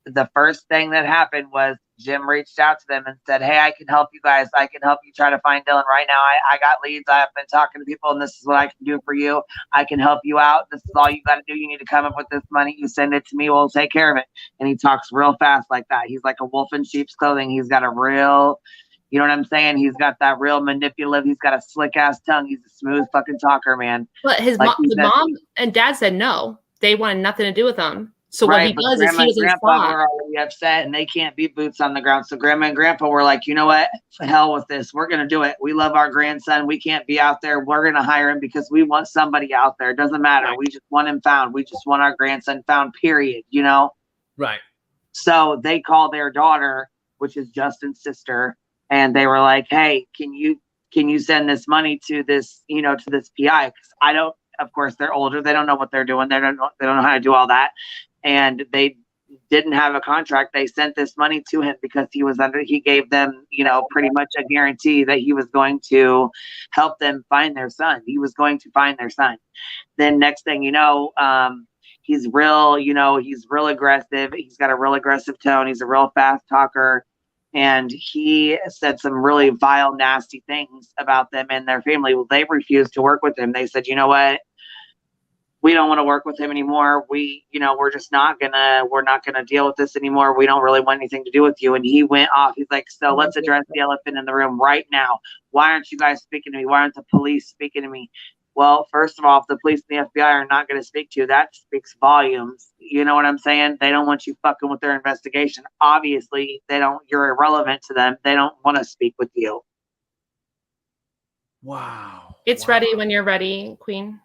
the first thing that happened was Jim reached out to them and said, hey, I can help you guys. I can help you try to find Dylan right now. I got leads. I've been talking to people, and this is what I can do for you. I can help you out. This is all you got to do. You need to come up with this money. You send it to me. We'll take care of it. And he talks real fast like that. He's like a wolf in sheep's clothing. He's got a real, you know what I'm saying? He's got that real manipulative. He's got a slick ass tongue. He's a smooth fucking talker, man. But his the mom and dad said no. They wanted nothing to do with him. So what he does is he was Grandpa were already upset, and they can't be boots on the ground. So Grandma and Grandpa were like, you know what? To hell with this. We're gonna do it. We love our grandson. We can't be out there. We're gonna hire him because we want somebody out there. It doesn't matter. We just want him found. We just want our grandson found. Period. You know. Right. So they call their daughter, which is Justin's sister, and they were like, hey, can you send this money to this, you know, to this PI? Because I don't. Of course, they're older. They don't know what they're doing. They don't know how to do all that. And they didn't have a contract. They sent this money to him because he gave them, you know, pretty much a guarantee that he was going to help them find their son. He was going to find their son. Then next thing you know, he's real aggressive. He's got a real aggressive tone. He's a real fast talker. And he said some really vile, nasty things about them and their family. Well, they refused to work with him. They said, you know what? We don't want to work with him anymore. We're not gonna deal with this anymore. We don't really want anything to do with you. And he went off. He's like, so let's address the elephant in the room right now. Why aren't you guys speaking to me? Why aren't the police speaking to me? Well, first of all, if the police and the FBI are not going to speak to you, that speaks volumes. You know what I'm saying? They don't want you fucking with their investigation. Obviously, you're irrelevant to them. They don't want to speak with you. Wow. It's ready when you're ready, Queen.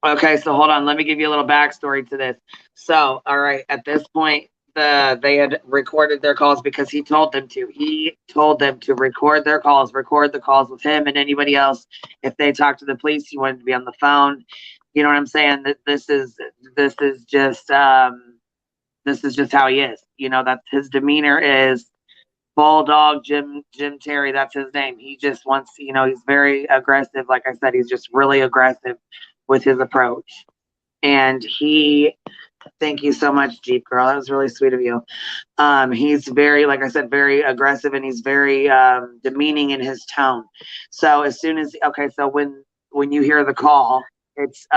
Okay, so hold on. Let me give you a little backstory to this. So, all right, at this point, they had recorded their calls because he told them to. He told them to record their calls, record the calls with him and anybody else. If they talk to the police, he wanted to be on the phone. You know what I'm saying? That this is just how he is. You know, that's his demeanor is Bulldog Jim Terry. That's his name. He just wants, you know, he's very aggressive. Like I said, he's just really aggressive with his approach. And thank you so much, Jeep Girl. That was really sweet of you. He's very, like I said, very aggressive, and he's very demeaning in his tone. So so when you hear the call, it's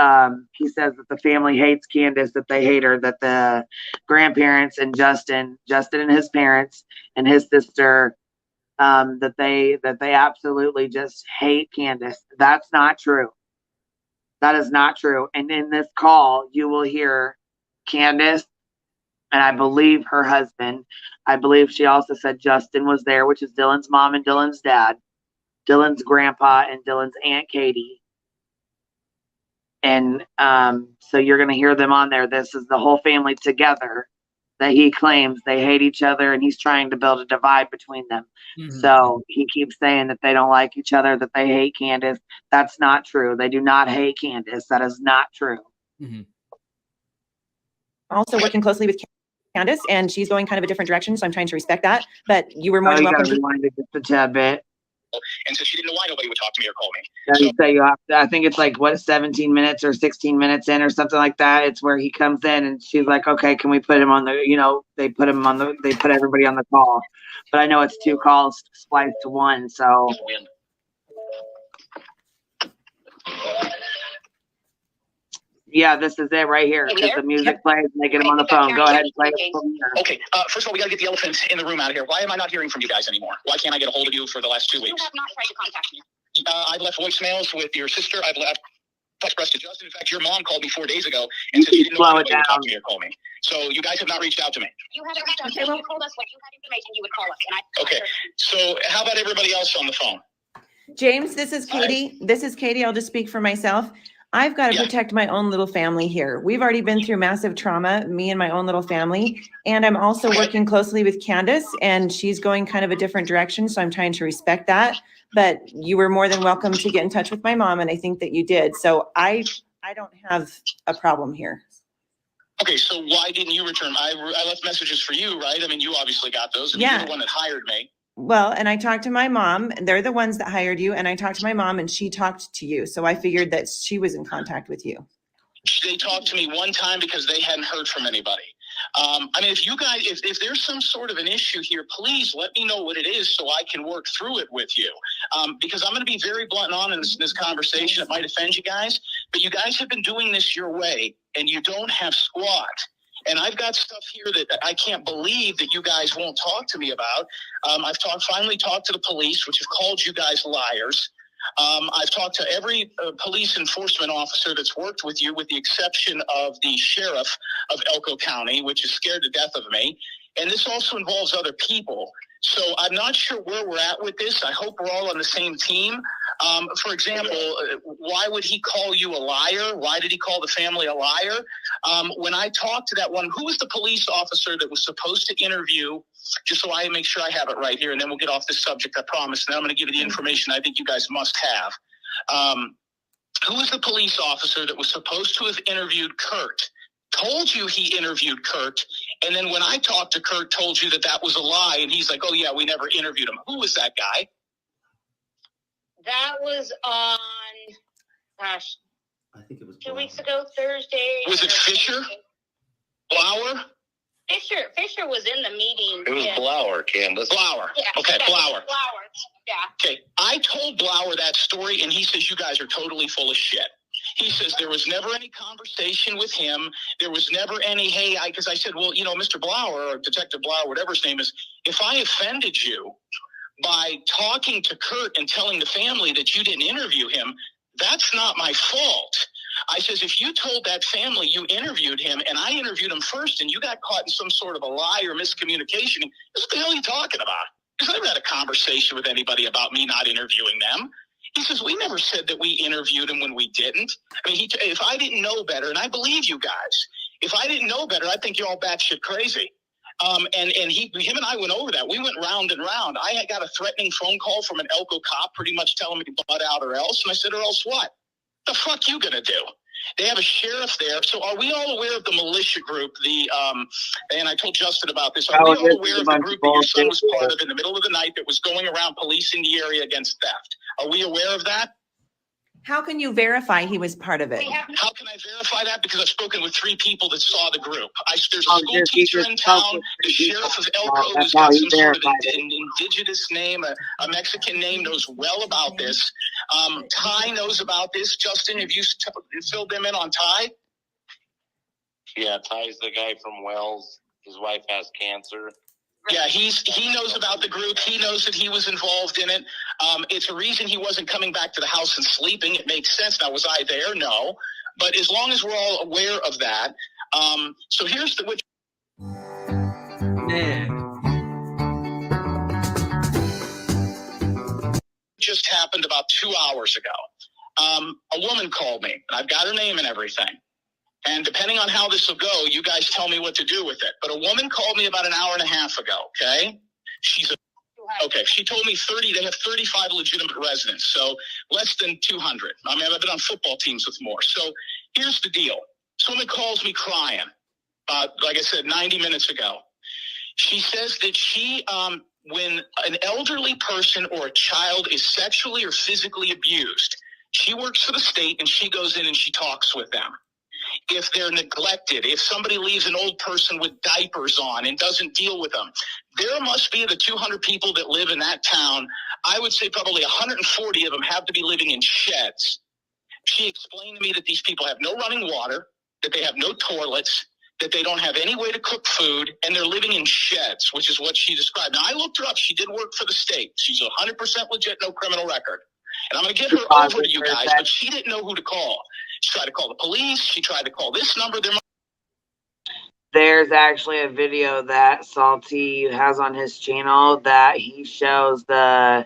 he says that the family hates Candace, that they hate her, that the grandparents and Justin and his parents and his sister, that they absolutely just hate Candace. That's not true. That is not true. And in this call, you will hear Candace, and I believe her husband. I believe she also said Justin was there, which is Dylan's mom and Dylan's dad, Dylan's grandpa, and Dylan's Aunt Katie. And so you're going to hear them on there. This is the whole family together that he claims they hate each other, and he's trying to build a divide between them. Mm-hmm. So he keeps saying that they don't like each other, that they hate Candace. That's not true. They do not hate Candace. That is not true. Mm-hmm. Also working closely with Candace, and she's going kind of a different direction, so I'm trying to respect that. But you were more than welcome to rewind it just a tad bit. And so she didn't know why nobody would talk to me or call me. You have to, I think it's like 17 minutes or 16 minutes in or something like that. It's where he comes in and she's like, okay, can we put him on the, you know, they put everybody on the call. But I know it's 2 calls spliced to 1. So yeah, this is it right here. Because the music plays and they get him on the phone. Go ahead and play it from here. Okay, first of all, we got to get the elephant in the room out of here. Why am I not hearing from you guys anymore? Why can't I get a hold of you for the last 2 weeks? You have not tried to contact me. I've left voicemails with your sister. I've expressed to Justin. In fact, your mom called me 4 days ago and said she didn't know if anybody would talk to me or call me. So you guys have not reached out to me. You haven't reached out to me. You told us when you had information, you would call us. And okay, so how about everybody else on the phone? James, this is Katie. This is Katie. I'll just speak for myself. I've got to protect my own little family here. We've already been through massive trauma, me and my own little family. And I'm also working closely with Candace, and she's going kind of a different direction. So I'm trying to respect that. But you were more than welcome to get in touch with my mom, and I think that you did. So I don't have a problem here. Okay, so why didn't you return? I left messages for you, right? I mean, you obviously got those, and you're the one that hired me. Well, and I talked to my mom. They're the ones that hired you, and I talked to my mom, and she talked to you. So I figured that she was in contact with you. They talked to me one time because they hadn't heard from anybody. I mean, if you guys, if there's some sort of an issue here, please let me know what it is so I can work through it with you. Because I'm going to be very blunt and honest in this conversation. It might offend you guys, but you guys have been doing this your way, and you don't have squat. And I've got stuff here that I can't believe that you guys won't talk to me about. I've finally talked to the police, which have called you guys liars. I've talked to every police enforcement officer that's worked with you, with the exception of the sheriff of Elko County, which is scared to death of me. And this also involves other people. So I'm not sure where we're at with this. I hope we're all on the same team. For example, why would he call you a liar? Why did he call the family a liar? When I talked to that one, who was the police officer that was supposed to interview, just so I make sure I have it right here, and then we'll get off this subject, I promise. And then I'm going to give you the information I think you guys must have. Who was the police officer that was supposed to have interviewed Kurt? Told you he interviewed Kurt, and then when I talked to Kurt, told you that that was a lie, and he's like, oh yeah, we never interviewed him. Who was that guy? That was on, gosh, I think it was 2 weeks ago, Thursday. Was it Fisher? Blower? Fisher was in the meeting. It was Blower, Candace. Blower. Yeah. Okay, Blower. Blower. Yeah. Okay, I told Blower that story, and he says you guys are totally full of shit. He says there was never any conversation with him. There was never any, hey, because I said, well, you know, Mr. Blower, or Detective Blower, whatever his name is, if I offended you by talking to Kurt and telling the family that you didn't interview him, that's not my fault. I says, if you told that family you interviewed him and I interviewed him first and you got caught in some sort of a lie or miscommunication, what the hell are you talking about? Because I never had a conversation with anybody about me not interviewing them. He says, we never said that we interviewed him when we didn't. I mean, if I didn't know better, and I believe you guys, if I didn't know better, I think you're all batshit crazy. And him and I went over that. We went round and round. I had got a threatening phone call from an Elko cop pretty much telling me to butt out or else. And I said, or else what? The fuck you gonna do? They have a sheriff there. So are we all aware of the militia group? And I told Justin about this. Are we all aware of the group that your son was part of in the middle of the night that was going around policing the area against theft? Are we aware of that? How can you verify he was part of it? How can I verify that? Because I've spoken with 3 people that saw the group. There's a school teacher in town, the sheriff of Elko, who's got some sort of an indigenous name, a Mexican name, knows well about this. Ty knows about this. Justin, have you filled them in on Ty? Yeah, Ty's the guy from Wells. His wife has cancer. Yeah, he knows about the group. He knows that he was involved in it. It's a reason he wasn't coming back to the house and sleeping. It makes sense. Now, was I there? No. But as long as we're all aware of that. So here's the... Just happened about 2 hours ago. A woman called me. I've got her name and everything. And depending on how this will go, you guys tell me what to do with it. But a woman called me about an hour and a half ago, okay? She told me they have 35 legitimate residents, so less than 200. I mean, I've been on football teams with more. So here's the deal. Someone calls me crying, like I said, 90 minutes ago. She says that when an elderly person or a child is sexually or physically abused, she works for the state and she goes in and she talks with them. If they're neglected, if somebody leaves an old person with diapers on and doesn't deal with them, there must be the 200 people that live in that town. I would say probably 140 of them have to be living in sheds. She explained to me that these people have no running water, that they have no toilets, that they don't have any way to cook food, and they're living in sheds, which is what she described. Now, I looked her up. She did work for the state. She's 100% legit, no criminal record. And I'm going to get her over to you guys, but she didn't know who to call. She tried to call the police. She tried to call this number. There's actually a video that Salty has on his channel that he shows the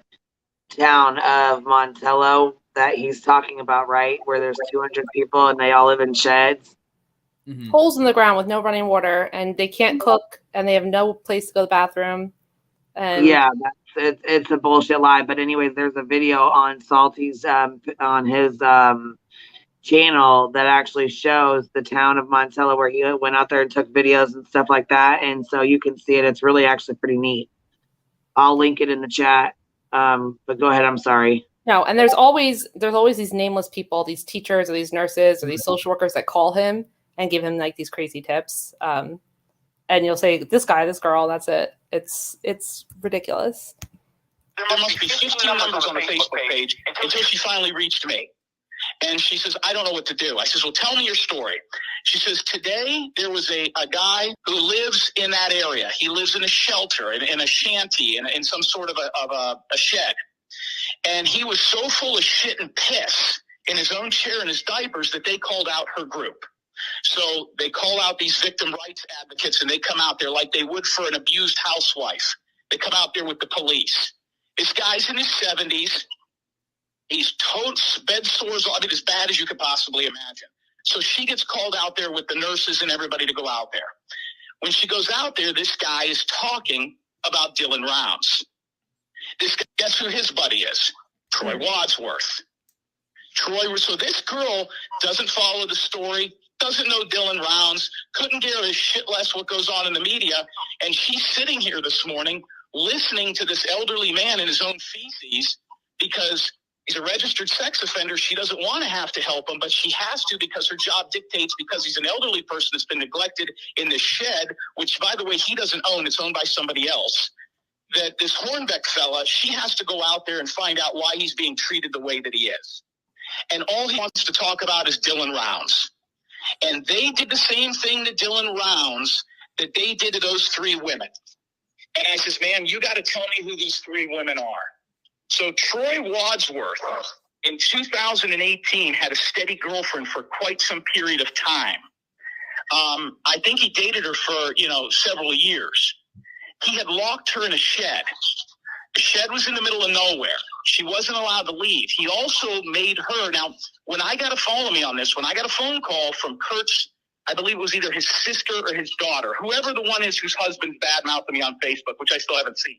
town of Montello that he's talking about, right? Where there's 200 people and they all live in sheds. Holes in the ground with no running water, and they can't cook, and they have no place to go to the bathroom. And yeah, it's a bullshit lie. But anyways, there's a video on Salty's on his channel that actually shows the town of Montello where he went out there and took videos and stuff like that. And so you can see it. It's really actually pretty neat. I'll link it in the chat. But go ahead. I'm sorry. No, and there's always these nameless people, these teachers or these nurses or these social workers that call him and give him like these crazy tips. And you'll say, this guy, this girl, that's it. It's ridiculous. There must be 15 numbers on the Facebook page until she finally reached me. And she says, I don't know what to do. I says, well, tell me your story. She says, today there was a guy who lives in that area. He lives in a shelter, in a shanty, in some sort of a shed. And he was so full of shit and piss in his own chair and his diapers that they called out her group. So they call out these victim rights advocates, and they come out there like they would for an abused housewife. They come out there with the police. This guy's in his 70s. He's total bed sores, I mean, as bad as you could possibly imagine. So she gets called out there with the nurses and everybody to go out there. When she goes out there, this guy is talking about Dylan Rounds. This guy, guess who his buddy is? Troy Wadsworth. So this girl doesn't follow the story, doesn't know Dylan Rounds, couldn't give a shit less what goes on in the media, and she's sitting here this morning listening to this elderly man in his own feces because he's a registered sex offender. She doesn't want to have to help him, but she has to because her job dictates, because he's an elderly person that's been neglected in this shed, which, by the way, he doesn't own. It's owned by somebody else. That this Hornbeck fella, she has to go out there and find out why he's being treated the way that he is. And all he wants to talk about is Dylan Rounds. And they did the same thing to Dylan Rounds that they did to those three women. And I says, man, you got to tell me who these three women are. So Troy Wadsworth in 2018 had a steady girlfriend for quite some period of time. I think he dated her for, several years. He had locked her in a shed. The shed was in the middle of nowhere. She wasn't allowed to leave. He also made her, now, when I got a phone call from Kurt's, I believe it was either his sister or his daughter, whoever the one is whose husband's badmouthing me on Facebook, which I still haven't seen.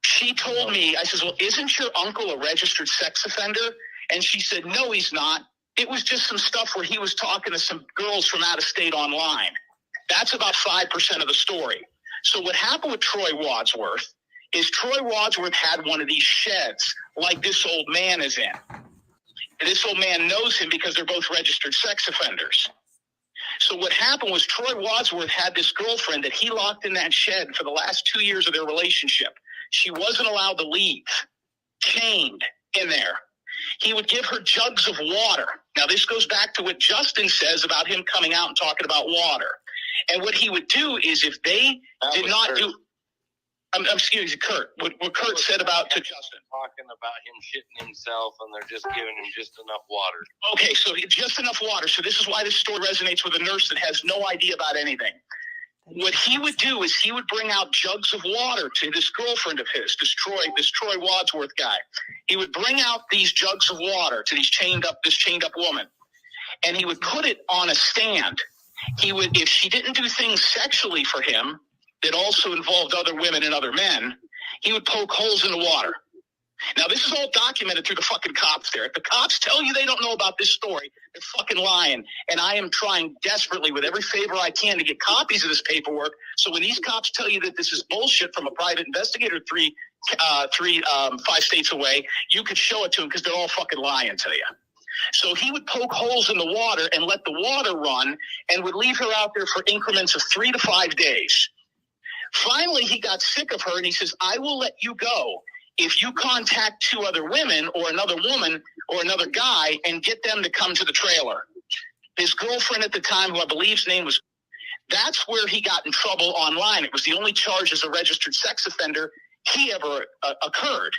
She told me, I says, well, isn't your uncle a registered sex offender? And she said, no, he's not. It was just some stuff where he was talking to some girls from out of state online. That's about 5% of the story. So what happened with Troy Wadsworth is Troy Wadsworth had one of these sheds like this old man is in. And this old man knows him because they're both registered sex offenders. So what happened was Troy Wadsworth had this girlfriend that he locked in that shed for the last 2 years of their relationship. She wasn't allowed to leave, chained in there. He would give her jugs of water. Now, this goes back to what Justin says about him coming out and talking about water. And what he would do is if they did not do, excuse me, Kurt, what Kurt said about to Justin. Talking about him shitting himself and they're just giving him just enough water. Okay, so just enough water. So this is why this story resonates with a nurse that has no idea about anything. What he would do is he would bring out jugs of water to this girlfriend of his, this Troy Wadsworth guy. He would bring out these jugs of water to this chained up woman, and he would put it on a stand. He would, if she didn't do things sexually for him that also involved other women and other men, he would poke holes in the water. Now, this is all documented through the fucking cops there. If the cops tell you they don't know about this story, they're fucking lying. And I am trying desperately with every favor I can to get copies of this paperwork. So when these cops tell you that this is bullshit from a private investigator 5 states away, you could show it to them because they're all fucking lying to you. So he would poke holes in the water and let the water run and would leave her out there for increments of 3 to 5 days. Finally, he got sick of her and he says, I will let you go if you contact 2 other women or another woman or another guy and get them to come to the trailer. His girlfriend at the time, who I believe's name was, that's where he got in trouble online. It was the only charge as a registered sex offender he ever occurred.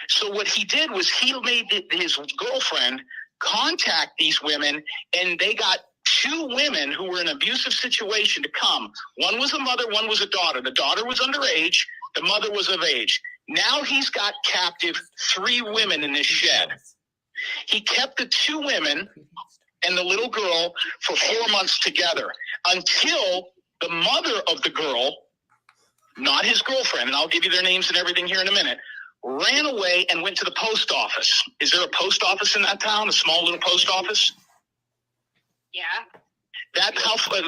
So what he did was he made his girlfriend contact these women, and they got 2 women who were in an abusive situation to come. One was a mother, one was a daughter. The daughter was underage, the mother was of age. Now he's got captive 3 women in this shed. He kept the 2 women and the little girl for 4 months together until the mother of the girl, not his girlfriend, and I'll give you their names and everything here in a minute, ran away and went to the post office. Is there a post office in that town, a small little post office? Yeah.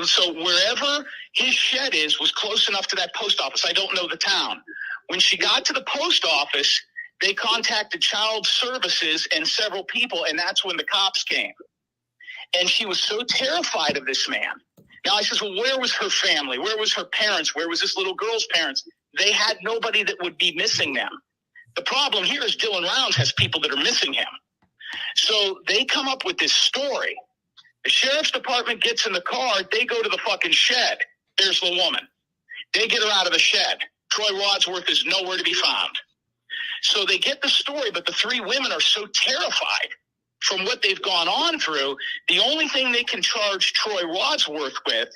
So wherever his shed is was close enough to that post office. I don't know the town. When she got to the post office, They contacted child services and several people, and that's when the cops came. And she was so terrified of this man. Now I says, well, where was her family? Where was her parents? Where was this little girl's parents? They had nobody that would be missing them. The problem here is Dylan Rounds has people that are missing him. So they come up with this story. The sheriff's department gets in the car. They go to the fucking shed. There's the woman. They get her out of the shed. Troy Wadsworth is nowhere to be found. So they get the story, but the three women are so terrified from what they've gone on through. The only thing they can charge Troy Wadsworth with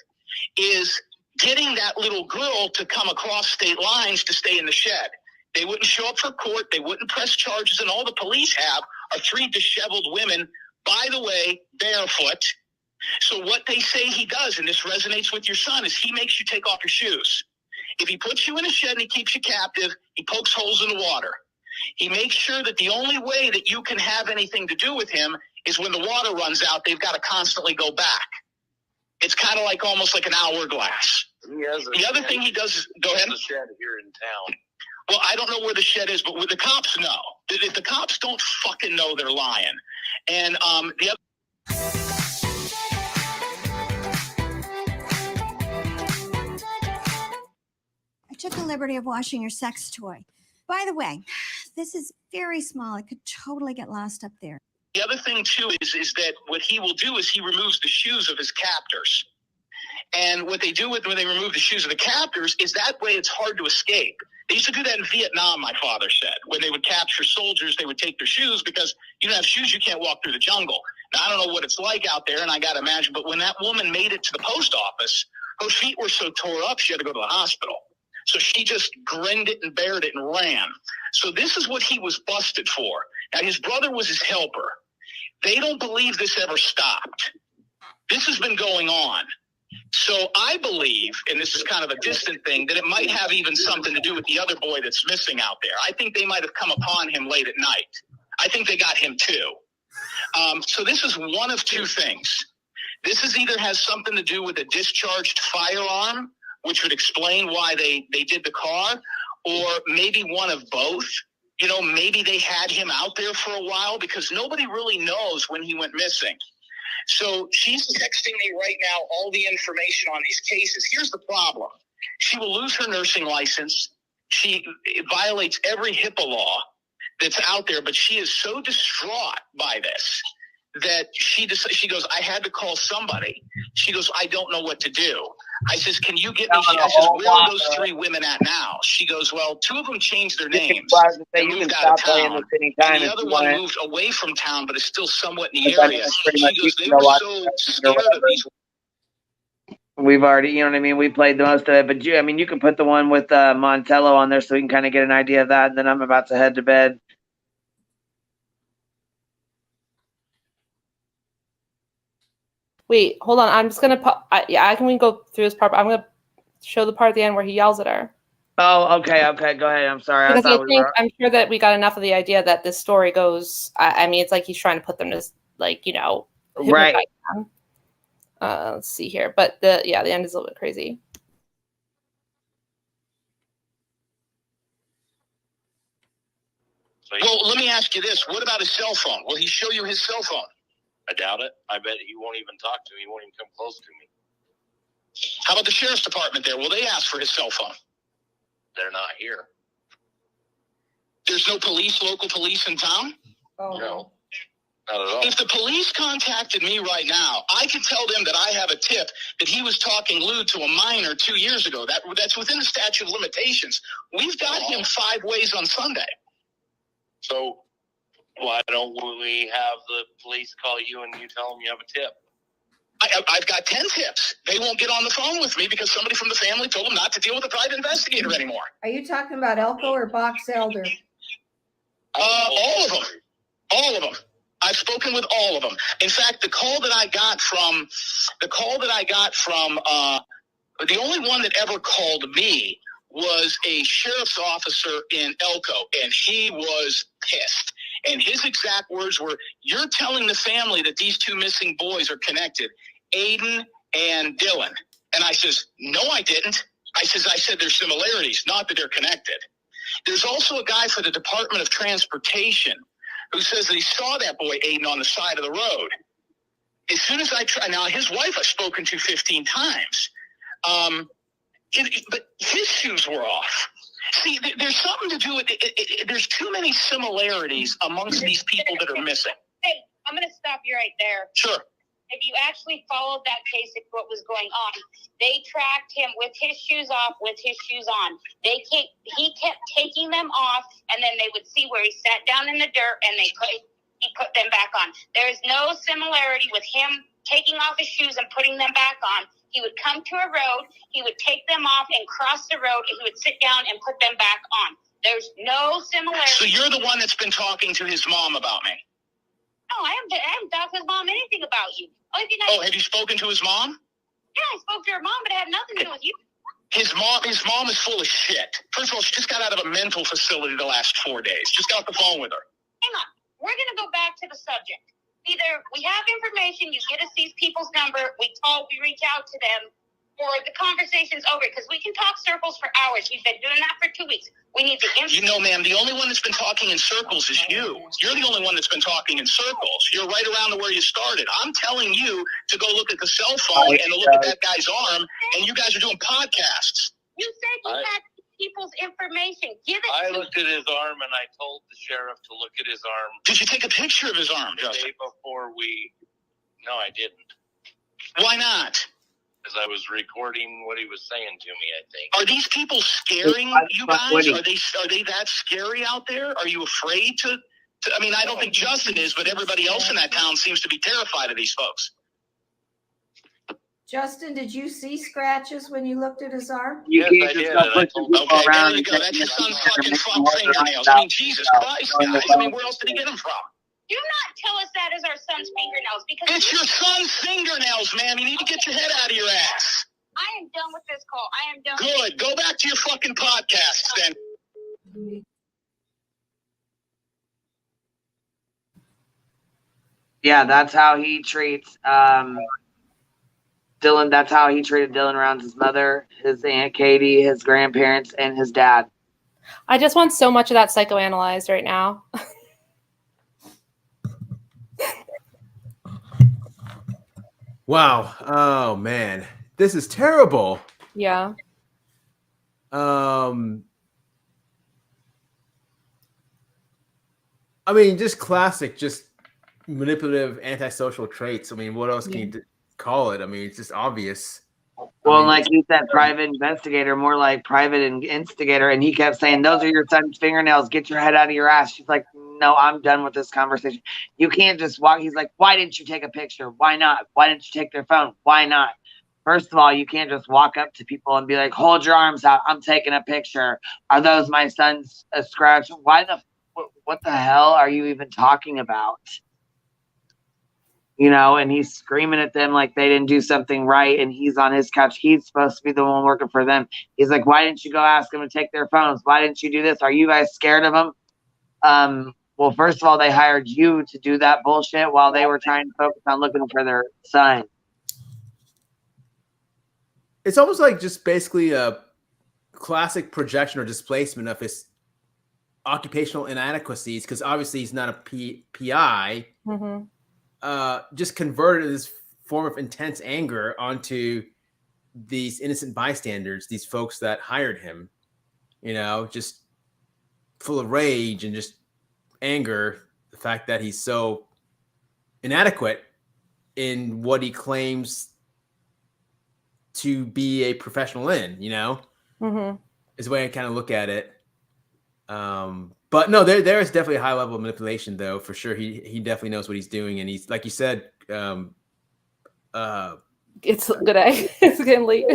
is getting that little girl to come across state lines to stay in the shed. They wouldn't show up for court. They wouldn't press charges. And all the police have are three disheveled women, by the way, barefoot. So what they say he does, and this resonates with your son, is he makes you take off your shoes. If he puts you in a shed and he keeps you captive, he pokes holes in the water. He makes sure that the only way that you can have anything to do with him is when the water runs out, they've got to constantly go back. It's kind of like almost like an hourglass. The other thing he does is, go ahead. There's a shed here in town. Well, I don't know where the shed is, but where the cops know. If the cops don't fucking know, they're lying. And the other. I took the liberty of washing your sex toy. By the way, this is very small. It could totally get lost up there. The other thing, too, is that what he will do is he removes the shoes of his captors. And what they do when they remove the shoes of the captors is that way it's hard to escape. They used to do that in Vietnam, my father said. When they would capture soldiers, they would take their shoes because you don't have shoes, you can't walk through the jungle. Now, I don't know what it's like out there, and I got to imagine, but when that woman made it to the post office, her feet were so tore up, she had to go to the hospital. So she just grinned it and bared it and ran. So this is what he was busted for. Now, his brother was his helper. They don't believe this ever stopped. This has been going on. So I believe, and this is kind of a distant thing, that it might have even something to do with the other boy that's missing out there. I think they might have come upon him late at night. I think they got him too. So this is one of two things. This is either has something to do with a discharged firearm, which would explain why they did the car, or maybe one of both. You know, maybe they had him out there for a while because nobody really knows when he went missing. So she's texting me right now all the information on these cases. Here's the problem. She will lose her nursing license. She violates every HIPAA law that's out there, but she is so distraught by this that she goes, I had to call somebody. She goes, I don't know what to do. I says, can you get me? I says, where are those three women at now? She goes, well, two of them changed their names and moved out of town. And the other one moved away from town, but is still somewhat in the area. She goes, they were so scared of these. We've already, you know what I mean? We played the most of it, but you can put the one with Montello on there so we can kind of get an idea of that. And then I'm about to head to bed. Wait, hold on. I'm just gonna. We can go through this part. But I'm gonna show the part at the end where he yells at her. Oh, okay. Go ahead. I'm sorry. Because I'm sure that we got enough of the idea that this story goes. I mean, it's like he's trying to put them to, like, you know, right. Them. Let's see here, but the end is a little bit crazy. Well, let me ask you this: what about his cell phone? Will he show you his cell phone? I doubt it. I bet he won't even talk to me. He won't even come close to me. How about the sheriff's department there? Will they ask for his cell phone? They're not here. There's no local police in town? Oh. No, not at all. If the police contacted me right now, I could tell them that I have a tip that he was talking lewd to a minor 2 years ago. That's within the statute of limitations. We've got him 5 ways on Sunday. So why don't we have the police call you and you tell them you have a tip? I've got 10 tips. They won't get on the phone with me because somebody from the family told them not to deal with a private investigator anymore. Are you talking about Elko or Box Elder? All of them. All of them. I've spoken with all of them. In fact, the call that I got from the only one that ever called me was a sheriff's officer in Elko, and he was pissed. And his exact words were, "You're telling the family that these 2 missing boys are connected, Aiden and Dylan." And I says, "No, I didn't." I said there's similarities, not that they're connected. There's also a guy for the Department of Transportation who says that he saw that boy Aiden on the side of the road. As soon as I try, now his wife I've spoken to 15 times, but his shoes were off. See, there's something to do with it. There's too many similarities amongst these people that are missing. Hey, I'm going to stop you right there. Sure. If you actually followed that case of what was going on, they tracked him with his shoes off, with his shoes on. He kept taking them off, and then they would see where he sat down in the dirt, and he put them back on. There is no similarity with him taking off his shoes and putting them back on. He would come to a road, he would take them off and cross the road, and he would sit down and put them back on. There's no similarity. So you're the one that's been talking to his mom about me? No, I haven't talked to his mom anything about you. Have you spoken to his mom? Yeah, I spoke to her mom, but it had nothing to do with you. His mom is full of shit. First of all, she just got out of a mental facility the last 4 days. Just got off the phone with her. Hang on. We're going to go back to the subject. Either we have information, you get us these people's number, we reach out to them, or the conversation's over, because we can talk circles for hours. We've been doing that for 2 weeks. We need the information. You know, ma'am, the only one that's been talking in circles is you. You're the only one that's been talking in circles. You're right around to where you started. I'm telling you to go look at the cell phone and to look at that guy's arm, and you guys are doing podcasts. You said you had people's information. Give it I to looked at his arm and I told the sheriff to look at his arm. Did you take a picture of his arm, The Justin? day before No, I didn't. Why not? Because I was recording what he was saying to me, I think. Are these people scaring you guys? Are they that scary out there? Are you afraid to I mean, I don't think Justin is, but everybody else in that town seems to be terrified of these folks. Justin, did you see scratches when you looked at his arm? You can't just go pushing people Okay, around. there you go. That's your son's fucking fingernails. I mean, Jesus Christ, guys. I mean, where else did he get them from? Do not tell us that is our son's fingernails, because It's your son's fingernails, ma'am. You need to get your head out of your ass. I am done with this call. I am done. Good. Go back to your fucking podcasts then. Yeah, that's how he treats Dylan. That's how he treated Dylan around his mother, his Aunt Katie, his grandparents, and his dad. I just want so much of that psychoanalyzed right now. Wow. Oh man, this is terrible. Yeah. I mean, just classic, just manipulative, antisocial traits. I mean, what else can you call it? I mean, it's just obvious. Well, I mean, like you said, private investigator, more like private instigator. And he kept saying, those are your son's fingernails. Get your head out of your ass. She's like, no, I'm done with this conversation. You can't just walk. He's like, why didn't you take a picture? Why not? Why didn't you take their phone? Why not? First of all, you can't just walk up to people and be like, hold your arms out. I'm taking a picture. Are those my son's scratch? What the hell are you even talking about? You know, and he's screaming at them like they didn't do something right, and he's on his couch. He's supposed to be the one working for them. He's like, why didn't you go ask them to take their phones? Why didn't you do this? Are you guys scared of them? Well, first of all, they hired you to do that bullshit while they were trying to focus on looking for their son. it's almost like just basically a classic projection or displacement of his occupational inadequacies, because obviously he's not a PI. Mm-hmm. Just converted this form of intense anger onto these innocent bystanders, these folks that hired him, you know, just full of rage and just anger, the fact that he's so inadequate in what he claims to be a professional in, you know, Mm-hmm. is the way I kind of look at it. But no, there is definitely a high level of manipulation, though, for sure. He definitely knows what he's doing, and he's, like you said, It's good egg. It's getting late.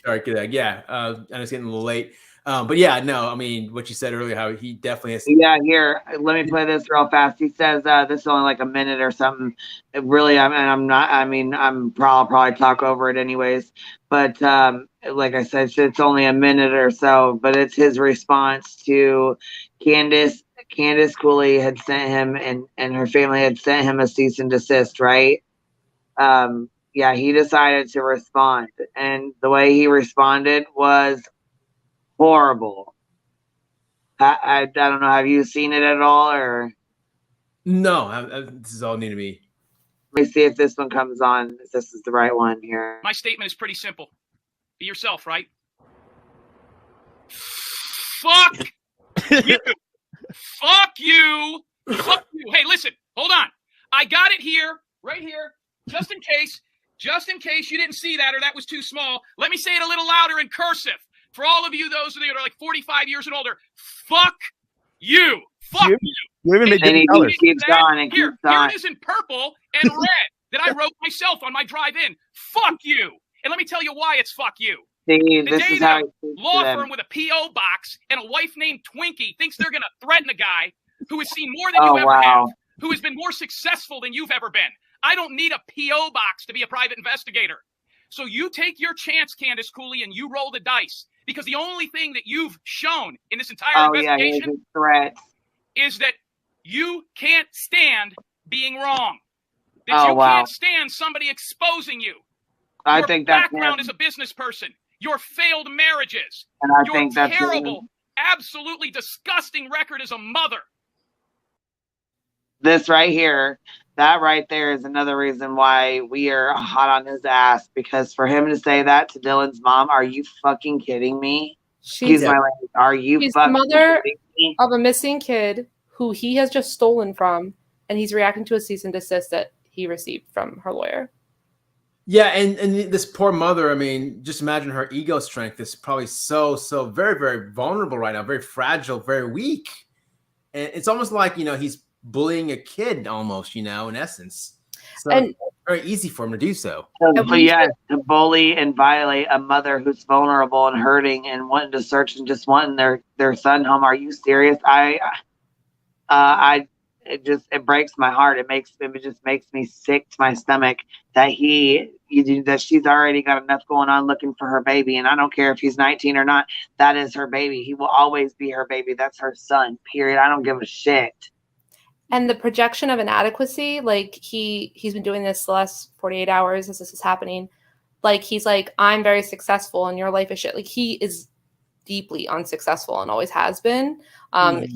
Sorry, good egg. Yeah, and it's getting a little late. But yeah, no, I mean, what you said earlier, how he definitely has. Yeah, here, let me play this real fast. He says this is only like a minute or something. It really, I'm not. I mean, I'm probably talk over it anyways. But like I said, it's only a minute or so. But it's his response to Candace Cooley had sent him, and her family had sent him a cease and desist, right? Yeah, he decided to respond, and the way he responded was horrible. I don't know. Have you seen it at all, or? No, this is all new to me. Let me see if this one comes on. If this is the right one here. My statement is pretty simple. Be yourself, right? Fuck you. Fuck you. Fuck you. Hey, listen, hold on. I got it here, right here, just in case you didn't see that or that was too small. Let me say it a little louder in cursive. For all of you, those of you that are like 45 years and older, fuck you. Fuck you. You even made And he colors. keeps on and Here keeps on. it is in purple and red that I wrote myself on my drive-in. Fuck you. And let me tell you why it's fuck you. See, The this day is how that he a speaks law to them. firm with a P.O. box and a wife named Twinkie thinks they're going to threaten a guy who has seen more than Oh, you ever wow. have, who has been more successful than you've ever been. I don't need a P.O. box to be a private investigator. So you take your chance, Candace Cooley, and you roll the dice. Because the only thing that you've shown in this entire investigation here's his threat. is that you can't stand being wrong. That Oh, you wow. can't stand somebody exposing you. I Your think that's background him. as a business person, your failed marriages, And I your think that's him. terrible, absolutely disgusting record as a mother. This right here, that right there is another reason why we are hot on his ass. Because for him to say that to Dylan's mom, are you fucking kidding me? Excuse my language. Are you She's the fucking mother kidding me? of a missing kid who he has just stolen from, and he's reacting to a cease and desist that he received from her lawyer. Yeah, and this poor mother, I mean, just imagine her ego strength is probably so very, very vulnerable right now, very fragile, very weak. And it's almost like, he's bullying a kid almost, in essence. So And- it's very easy for him to do so. But yeah, to bully and violate a mother who's vulnerable and hurting and wanting to search and just wanting their son home. Are you serious? It breaks my heart. It just makes me sick to my stomach that that she's already got enough going on looking for her baby. And I don't care if he's 19 or not. That is her baby. He will always be her baby. That's her son, period. I don't give a shit. And the projection of inadequacy, like he's been doing this the last 48 hours as this is happening. Like he's like, I'm very successful and your life is shit. Like he is deeply unsuccessful and always has been.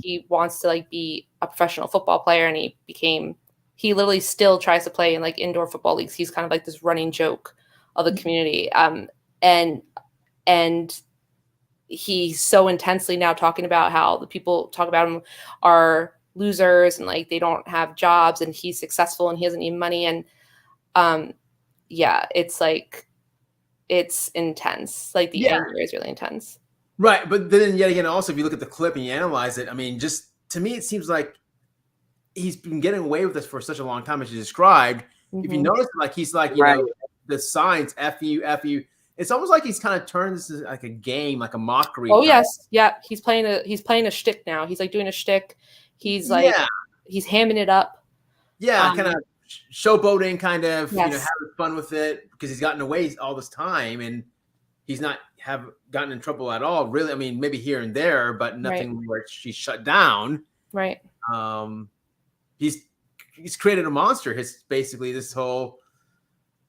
He wants to be a professional football player, and he literally still tries to play in indoor football leagues. He's kind of like this running joke of the community. And he's so intensely now talking about how the people talk about him are losers and they don't have jobs, and he's successful and he doesn't need money. And it's intense. The anger is really intense. Right, but then yet again, also if you look at the clip and you analyze it, I mean, just to me, it seems like he's been getting away with this for such a long time, as you described. Mm-hmm. If you notice, he's the signs F you. It's almost like he's kind of turned this into a game, a mockery. Oh yes, yeah. He's playing a shtick now. He's doing a shtick. He's he's hamming it up. Yeah, kind of showboating, kind of yes. Having fun with it because he's gotten away all this time and he's not have gotten in trouble at all. Really, I mean, maybe here and there, but nothing where she's shut down. Right. He's created a monster. His basically this whole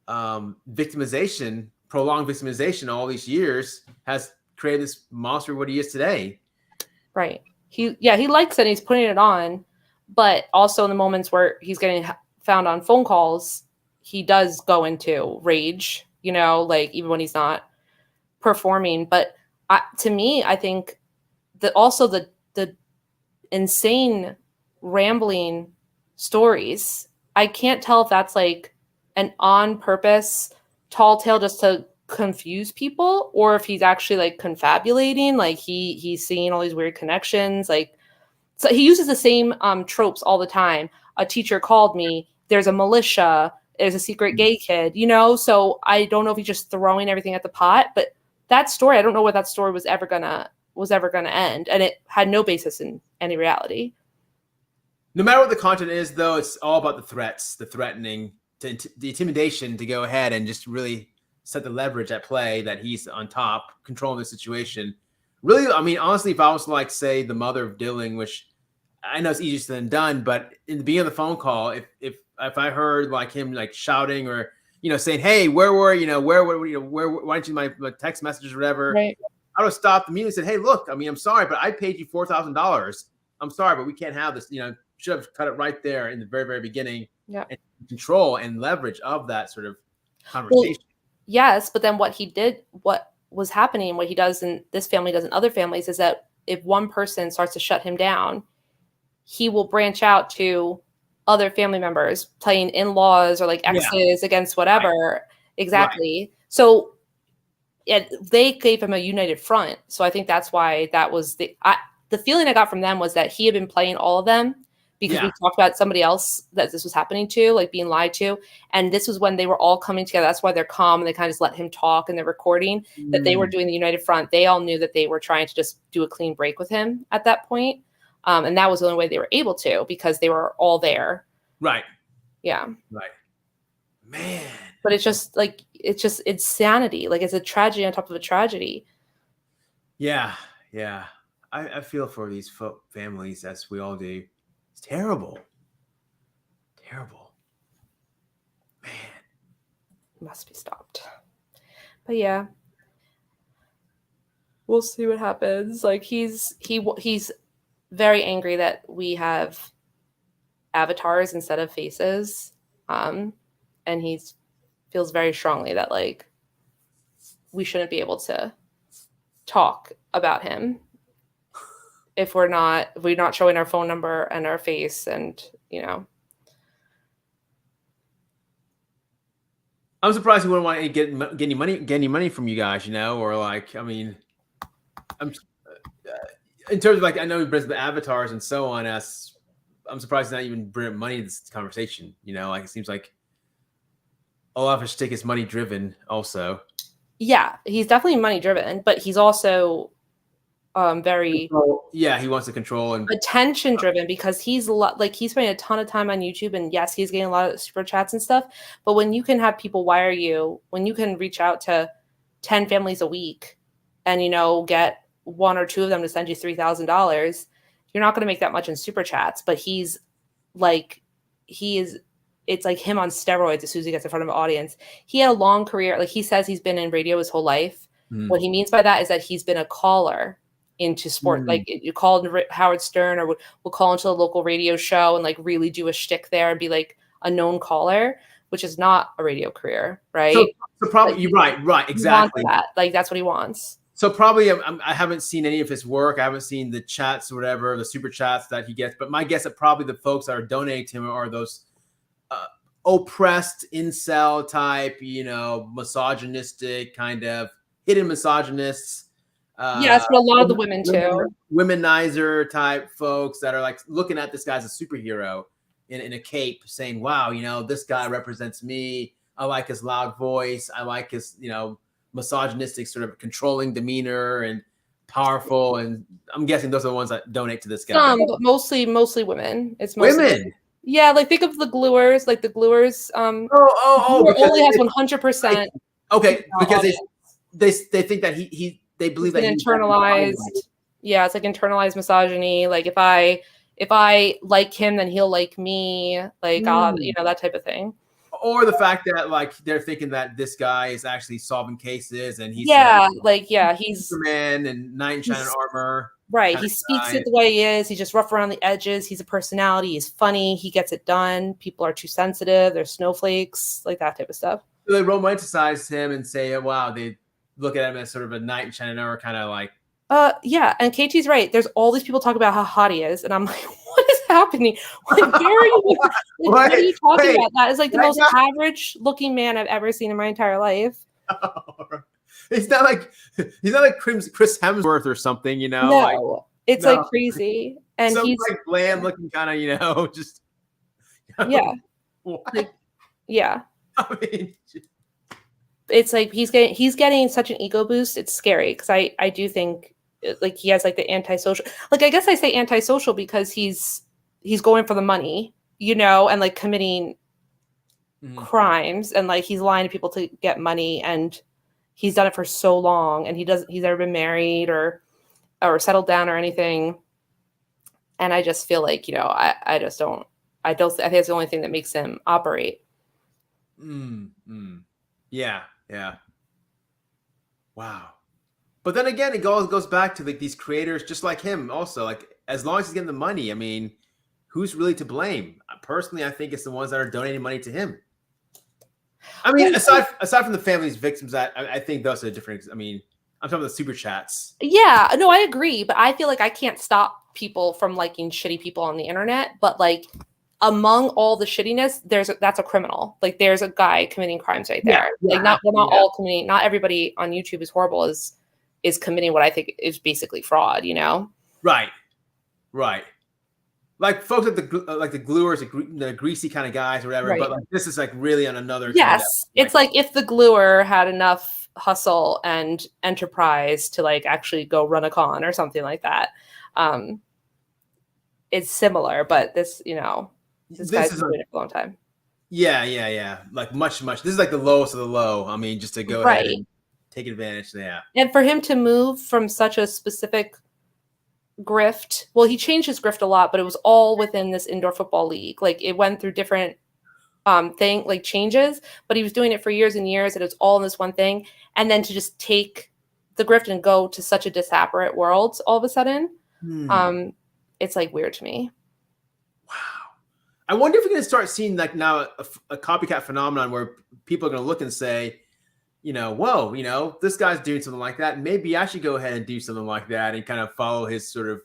victimization, prolonged victimization, all these years has created this monster. What he is today. Right. He likes it and he's putting it on, but also in the moments where he's getting found on phone calls, he does go into rage, even when he's not performing. But to me, I think that also the insane rambling stories, I can't tell if that's an on purpose tall tale just to confuse people, or if he's actually confabulating, he's seeing all these weird connections. So he uses the same tropes all the time. A teacher called me, there's a militia, there's a secret gay kid, so I don't know if he's just throwing everything at the pot. But that story, I don't know what that story was ever gonna end, and it had no basis in any reality. No matter what the content is, though, it's all about the threats, the threatening, the intimidation to go ahead and just really set the leverage at play that he's on top, controlling the situation. Really, I mean, honestly, if I was to say the mother of Dylan, which I know it's easier said than done, but in the beginning of the phone call, if I heard him shouting or saying, "Hey, where were why didn't you my text messages or whatever?" Right. I would have stopped the meeting and said, hey, look, I mean, I'm sorry, but I paid you $4,000. I'm sorry, but we can't have this. You know, should have cut it right there in the very, very beginning. Yeah. And control and leverage of that sort of conversation. Well, yes, but then what was happening, what he does in this family does in other families is that if one person starts to shut him down, he will branch out to other family members playing in-laws or like exes against whatever. Right. Exactly. Right. So they gave him a united front. So I think that's why that was the feeling I got from them was that he had been playing all of them because we talked about somebody else that this was happening to, like being lied to. And this was when they were all coming together. That's why they're calm and they kind of just let him talk and they're recording that they were doing the united front. They all knew that they were trying to just do a clean break with him at that point. And that was the only way they were able to because they were all there. Right. Yeah. Right. Man. But it's just like, it's insanity. Like it's a tragedy on top of a tragedy. Yeah. Yeah. I feel for these families as we all do. It's terrible. Terrible. Man. It must be stopped. But yeah. We'll see what happens. Like he's very angry that we have avatars instead of faces. And he feels very strongly that like we shouldn't be able to talk about him if we're not showing our phone number and our face and, you know. I'm surprised he wouldn't want to get any money from you guys, you know, or like, I mean, I'm in terms of like, I know he brings the avatars and so on. I'm surprised he's not even bringing money to this conversation, you know, like it seems like Olaf Stick is money driven also. Yeah, he's definitely money driven, but he's also very he wants to control and attention driven because he's spending a ton of time on YouTube and yes, he's getting a lot of super chats and stuff. But when you can have people wire you, when you can reach out to 10 families a week and, you know, get one or two of them to send you $3,000, you're not going to make that much in super chats. But it's like him on steroids as soon as he gets in front of an audience. He had a long career. Like he says he's been in radio his whole life. What he means by that is that he's been a caller into sport. Like you call Howard Stern or we'll call into a local radio show and like really do a shtick there and be like a known caller, which is not a radio career, right? So probably like, you're right, exactly. That. Like that's what he wants. So probably I haven't seen any of his work. I haven't seen the chats or whatever, the super chats that he gets. But my guess that probably the folks that are donating to him are those oppressed incel type, you know, misogynistic kind of hidden misogynists. Yes, but a lot of the women too. Womanizer type folks that are like looking at this guy as a superhero in a cape saying, wow, you know, this guy represents me. I like his loud voice. I like his, you know, misogynistic sort of controlling demeanor and powerful. And I'm guessing those are the ones that donate to this guy. Some, but mostly women. It's mostly women. Yeah, like think of the gluers. Like the gluers. Only has 100%. Okay, because they think that they believe that internalized. Yeah, it's like internalized misogyny. Like if I like him, then he'll like me. Like you know, that type of thing. Or the fact that like they're thinking that this guy is actually solving cases and he's he's Superman and knight in shining armor. Right. He speaks it the way he is. He's just rough around the edges. He's a personality. He's funny. He gets it done. People are too sensitive. They're snowflakes, like that type of stuff. So they romanticize him and say, wow, they look at him as sort of a knight in shining armor kind of like. Yeah. And KT's right. There's all these people talk about how hot he is. And I'm like, what is happening? Like, what are you talking about? That is like the most average looking man I've ever seen in my entire life. He's not like Chris Hemsworth or something, you know. No, it's like crazy, and so he's like bland looking, kind of, you know, just yeah, yeah. I mean, it's like he's getting such an ego boost. It's scary because I do think like he has like the antisocial. Like I guess I say antisocial because he's going for the money, you know, and like committing crimes and like he's lying to people to get money and. He's done it for so long and he's never been married or settled down or anything. And I just feel like, you know, I think it's the only thing that makes him operate. Yeah. Wow. But then again, it goes back to like these creators just like him also. Like as long as he's getting the money, I mean, who's really to blame? Personally, I think it's the ones that are donating money to him. I mean, aside from the family's victims, I think those are different. I mean, I'm talking about the super chats. Yeah, no, I agree, but I feel like I can't stop people from liking shitty people on the internet. But like, among all the shittiness, that's a criminal. Like, there's a guy committing crimes right there. Like, not all committing. Not everybody on YouTube is horrible. Is committing what I think is basically fraud. You know? Right. Like folks like the gluers, the greasy kind of guys or whatever. Right. But like this is like really on another. Yes, it's like if the gluer had enough hustle and enterprise to like actually go run a con or something like that. It's similar, but this guy's been doing it for a long time. Yeah. Like much. This is like the lowest of the low. I mean, just to go ahead and take advantage. Yeah. And for him to move from such a specific grift, well, he changed his grift a lot, but it was all within this indoor football league. Like it went through different changes, but he was doing it for years and years, and it was all in this one thing. And then to just take the grift and go to such a disparate world all of a sudden, it's like weird to me. I wonder if we're going to start seeing like now a copycat phenomenon where people are going to look and say, whoa, this guy's doing something like that. Maybe I should go ahead and do something like that and kind of follow his sort of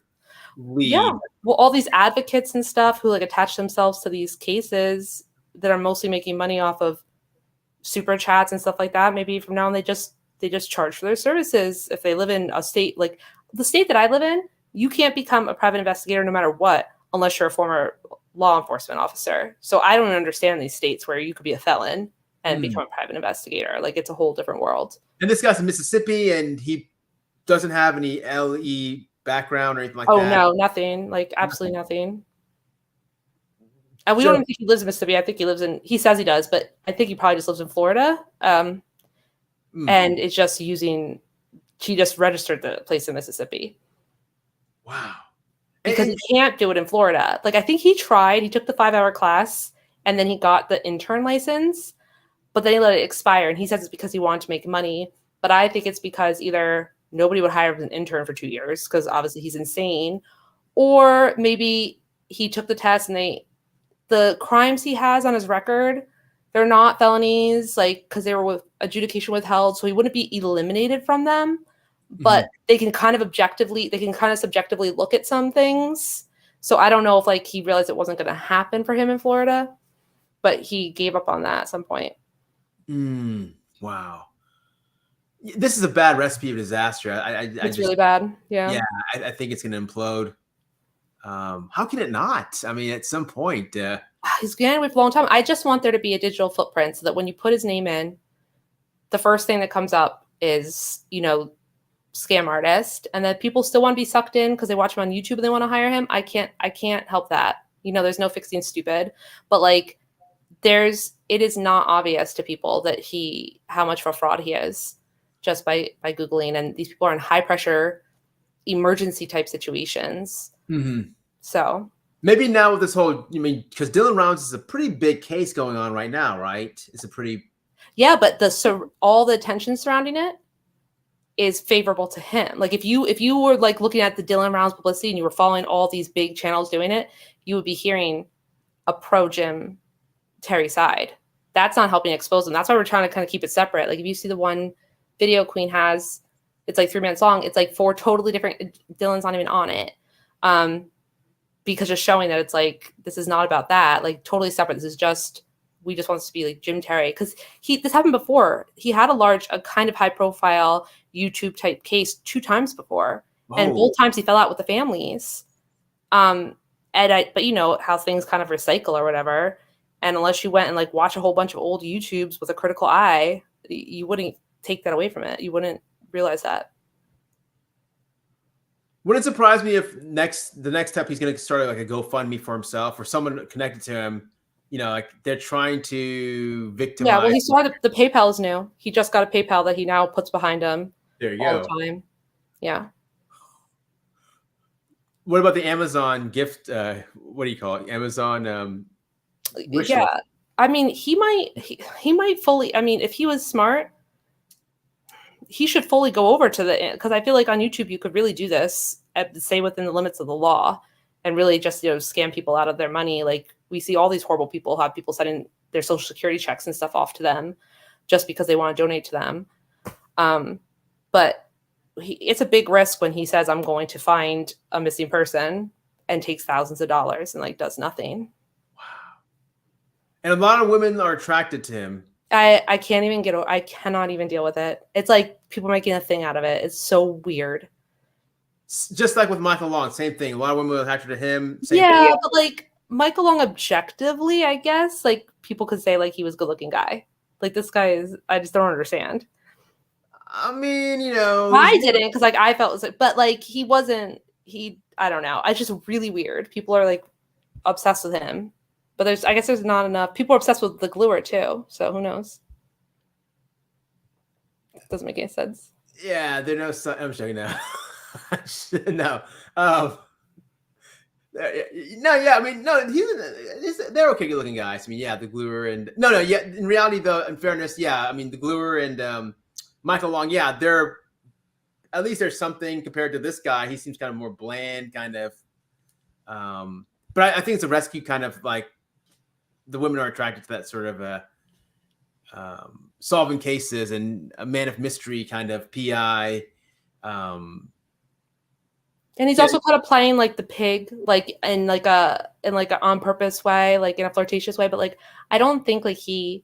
lead. Yeah. Well, all these advocates and stuff who like attach themselves to these cases that are mostly making money off of super chats and stuff like that. Maybe from now on they just charge for their services. If they live in a state like the state that I live in, you can't become a private investigator no matter what, unless you're a former law enforcement officer. So I don't understand these states where you could be a felon and become a private investigator. Like it's a whole different world. And this guy's in Mississippi and he doesn't have any LE background or anything like that. Oh no, nothing. Like absolutely nothing. And we don't even think he lives in Mississippi. I think he says he does, but I think he probably just lives in Florida. And it's just she just registered the place in Mississippi. Wow. Because he can't do it in Florida. Like I think he took the 5-hour class and then he got the intern license, but then he let it expire. And he says it's because he wanted to make money. But I think it's because either nobody would hire him as an intern for 2 years because obviously he's insane, or maybe he took the test and the crimes he has on his record, they're not felonies, like because they were with adjudication withheld, so he wouldn't be eliminated from them. But they can kind of subjectively look at some things. So I don't know if like he realized it wasn't going to happen for him in Florida, but he gave up on that at some point. Wow. This is a bad recipe of disaster. It's really bad. Yeah. Yeah, I think it's going to implode. How can it not? I mean, at some point. He's been away for a long time. I just want there to be a digital footprint so that when you put his name in, the first thing that comes up is, scam artist, and that people still want to be sucked in because they watch him on YouTube and they want to hire him. I can't help that. There's no fixing stupid, but like it is not obvious to people that how much of a fraud he is just by Googling, and these people are in high pressure emergency type situations. So maybe now with this whole, because Dylan Rounds is a pretty big case going on right now, right? It's a pretty but all the attention surrounding it is favorable to him. Like if you were like looking at the Dylan Rounds publicity and you were following all these big channels doing it, you would be hearing a pro Jim Terry side. That's not helping expose them. That's why we're trying to kind of keep it separate. Like if you see the one video Queen has, it's like 3 minutes long. It's like 4 totally different. Dylan's not even on it. Because just showing that it's like, this is not about that. Like totally separate. This is just, we just want this to be like Jim Terry. Because this happened before. He had a kind of high profile YouTube type case 2 times before. And both times he fell out with the families. But you know how things kind of recycle or whatever. And unless you went and like watch a whole bunch of old YouTubes with a critical eye, you wouldn't take that away from it. You wouldn't realize that. Wouldn't it surprise me if the next step he's going to start like a GoFundMe for himself or someone connected to him, like they're trying to victimize. Yeah, well, he saw the PayPal is new. He just got a PayPal that he now puts behind him. There you all go. the time. Yeah. What about the Amazon gift? What do you call it? Amazon. Yeah, I mean, he might fully. I mean, if he was smart, he should fully go over to the, because I feel like on YouTube you could really do this, stay within the limits of the law, and really just, you know, scam people out of their money. Like we see all these horrible people have people sending their social security checks and stuff off to them just because they want to donate to them. But it's a big risk when he says, I'm going to find a missing person, and takes thousands of dollars and like does nothing. And a lot of women are attracted to him. I can't even I cannot even deal with it. It's like people making a thing out of it. It's so weird. Just like with Michael Long, same thing. A lot of women are attracted to him. Same Yeah, thing. but like Michael Long objectively, I guess, like people could say like he was a good looking guy. Like this guy is, I just don't understand. I mean, you know, I didn't, because like I felt it was like, but like he wasn't, I don't know. It's just really weird. People are like obsessed with him. But I guess there's not enough. People are obsessed with the gluer too. So who knows? It doesn't make any sense. Yeah, there no. I'm joking now. No. No, yeah. I mean, no. They're okay looking guys. I mean, yeah, the gluer and no. Yeah. In reality, though, in fairness, yeah. I mean, the gluer and Michael Long, yeah, they're at least there's something compared to this guy. He seems kind of more bland, kind of. But I think it's a rescue kind of like. The women are attracted to that sort of solving cases and a man of mystery kind of PI. And he's also kind of playing like the pig, like in like a on purpose way, like in a flirtatious way. But like I don't think he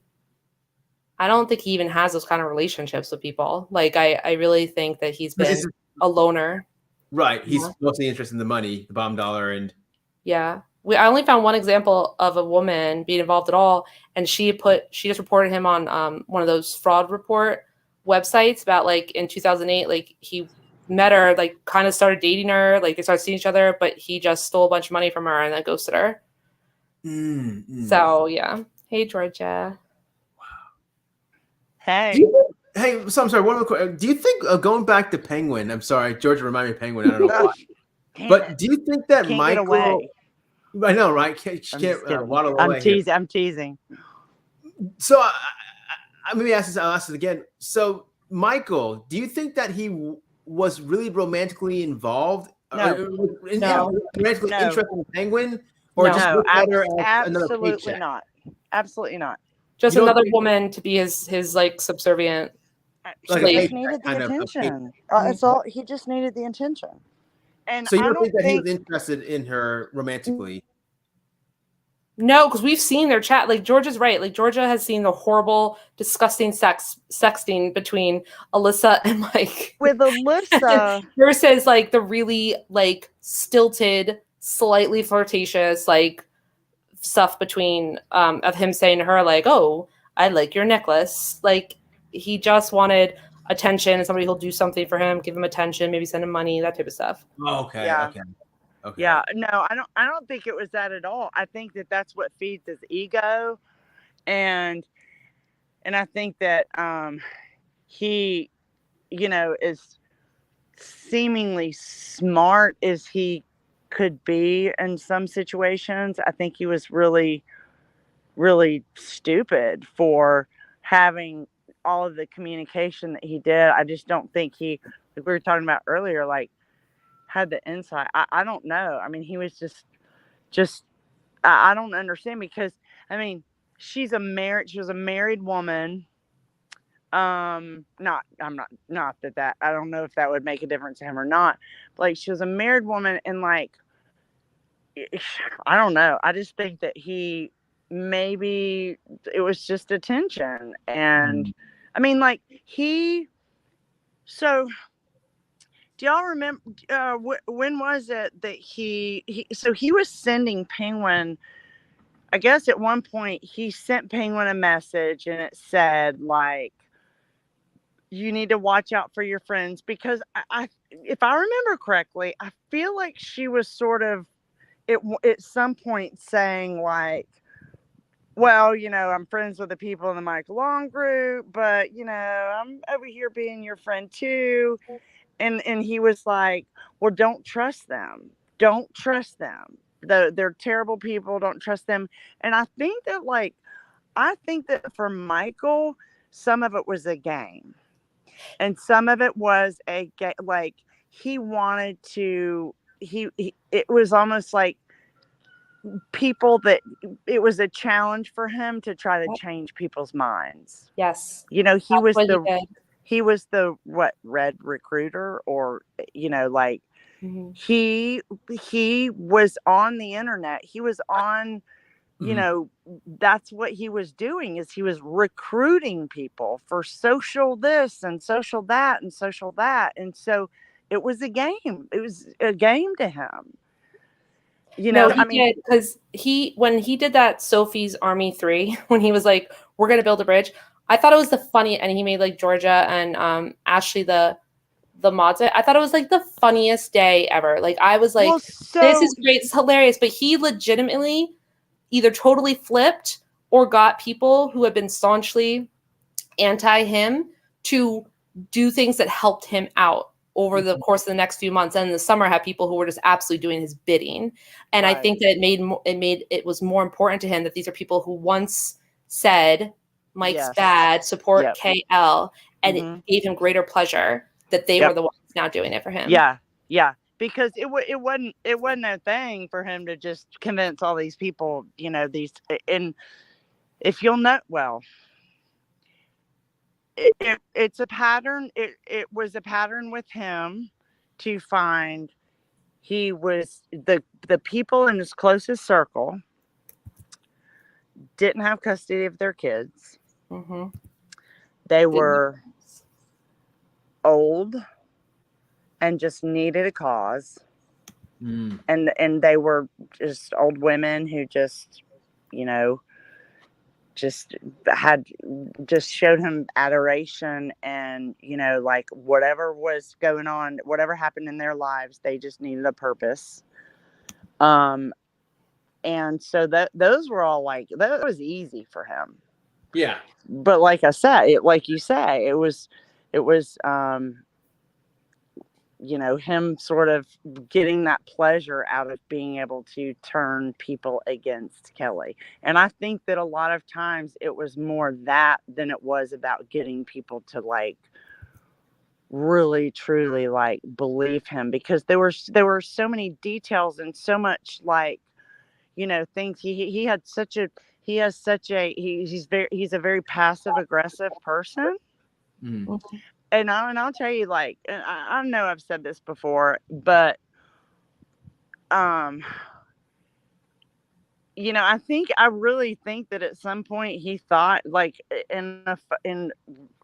even has those kind of relationships with people. Like I really think that he's been a loner. Right. He's mostly interested in the money, the bomb dollar, and yeah. I only found one example of a woman being involved at all, and she just reported him on one of those fraud report websites about like in 2008, like he met her, like kind of started dating her, like they started seeing each other, but he just stole a bunch of money from her and then ghosted her. So yeah. Hey Georgia. Hey. Hey, so I'm sorry. One more question. Do you think going back to Penguin? I'm sorry, Georgia reminded me of Penguin. I don't know why. But do you think that Can't Michael? get away. I know, right? She can't waddle away. I'm teasing. So let me ask this. I'll ask it again. So Michael, do you think that he was really romantically involved? Romantically interested in Penguin, or just looked at her as another absolutely paycheck? not. Absolutely not. Just another woman to be his like subservient. He just needed the attention. That's all. He just needed the attention. And So you I don't don't think that he was interested in her romantically? No, because we've seen their chat. Like Georgia's right. Like Georgia has seen the horrible, disgusting sexting between Alyssa and Mike. With Alyssa versus like the really like stilted, slightly flirtatious like stuff between of him saying to her like, "Oh, I like your necklace." Like he just wanted attention and somebody who'll do something for him, give him attention, maybe send him money, that type of stuff. Oh, okay. Yeah. Okay. Yeah, no, I don't think it was that at all. I think that that's what feeds his ego, and I think that he, you know, is seemingly smart as he could be in some situations. I think he was really, really stupid for having all of the communication that he did. I just don't think he, like we were talking about earlier, like had the insight. I don't know. I mean, he was just I don't understand, because I mean, she was a married woman. Not that I don't know if that would make a difference to him or not. But, like, she was a married woman, and like I don't know. I just think that maybe it was just attention. And I mean, like so do y'all remember when was it that he was sending Penguin, I guess at one point he sent Penguin a message and it said like, you need to watch out for your friends, because I if I remember correctly, I feel like she was sort of at some point saying like, well, you know, I'm friends with the people in the Michael Long group, but you know, I'm over here being your friend too. And he was like, well, don't trust them. Don't trust them. They're terrible people. Don't trust them. And I think that for Michael, some of it was a game. And some of it was like he wanted to, it was almost like people that it was a challenge for him to try to change people's minds. Yes. You know, he was what he the did. he was the what, red recruiter, or you know, like he was on the internet. He was on, you know, that's what he was doing, is he was recruiting people for social this and social that and social that. And so it was a game. It was a game to him. You know, No, he did, because when he did that Sophie's Army 3, when he was like, we're gonna build a bridge, I thought it was the funny, and he made like Georgia and Ashley the mods. I thought it was like the funniest day ever. Like I was like, this is great, it's hilarious. But he legitimately either totally flipped or got people who had been staunchly anti him to do things that helped him out over the course of the next few months. And in the summer had people who were just absolutely doing his bidding. And I think that it was more important to him that these are people who once said Mike's bad, support KL, and it gave him greater pleasure that they were the ones now doing it for him. Yeah, because it wasn't a thing for him to just convince all these people, you know, these. And if you'll note, well, it's a pattern. It was a pattern with him to find he was the people in his closest circle didn't have custody of their kids. They were old and just needed a cause. And they were just old women who just, you know, just showed him adoration, and, you know, like whatever was going on, whatever happened in their lives, they just needed a purpose. And so those were all like, that was easy for him. Yeah. But like I said, like you say, it was you know, him sort of getting that pleasure out of being able to turn people against Kelly. And I think that a lot of times it was more that than it was about getting people to like really truly like believe him, because there were so many details and so much, like, you know, things he's a very passive aggressive person. And I'll tell you, like, I know I've said this before, but, you know, I really think that at some point he thought, like, in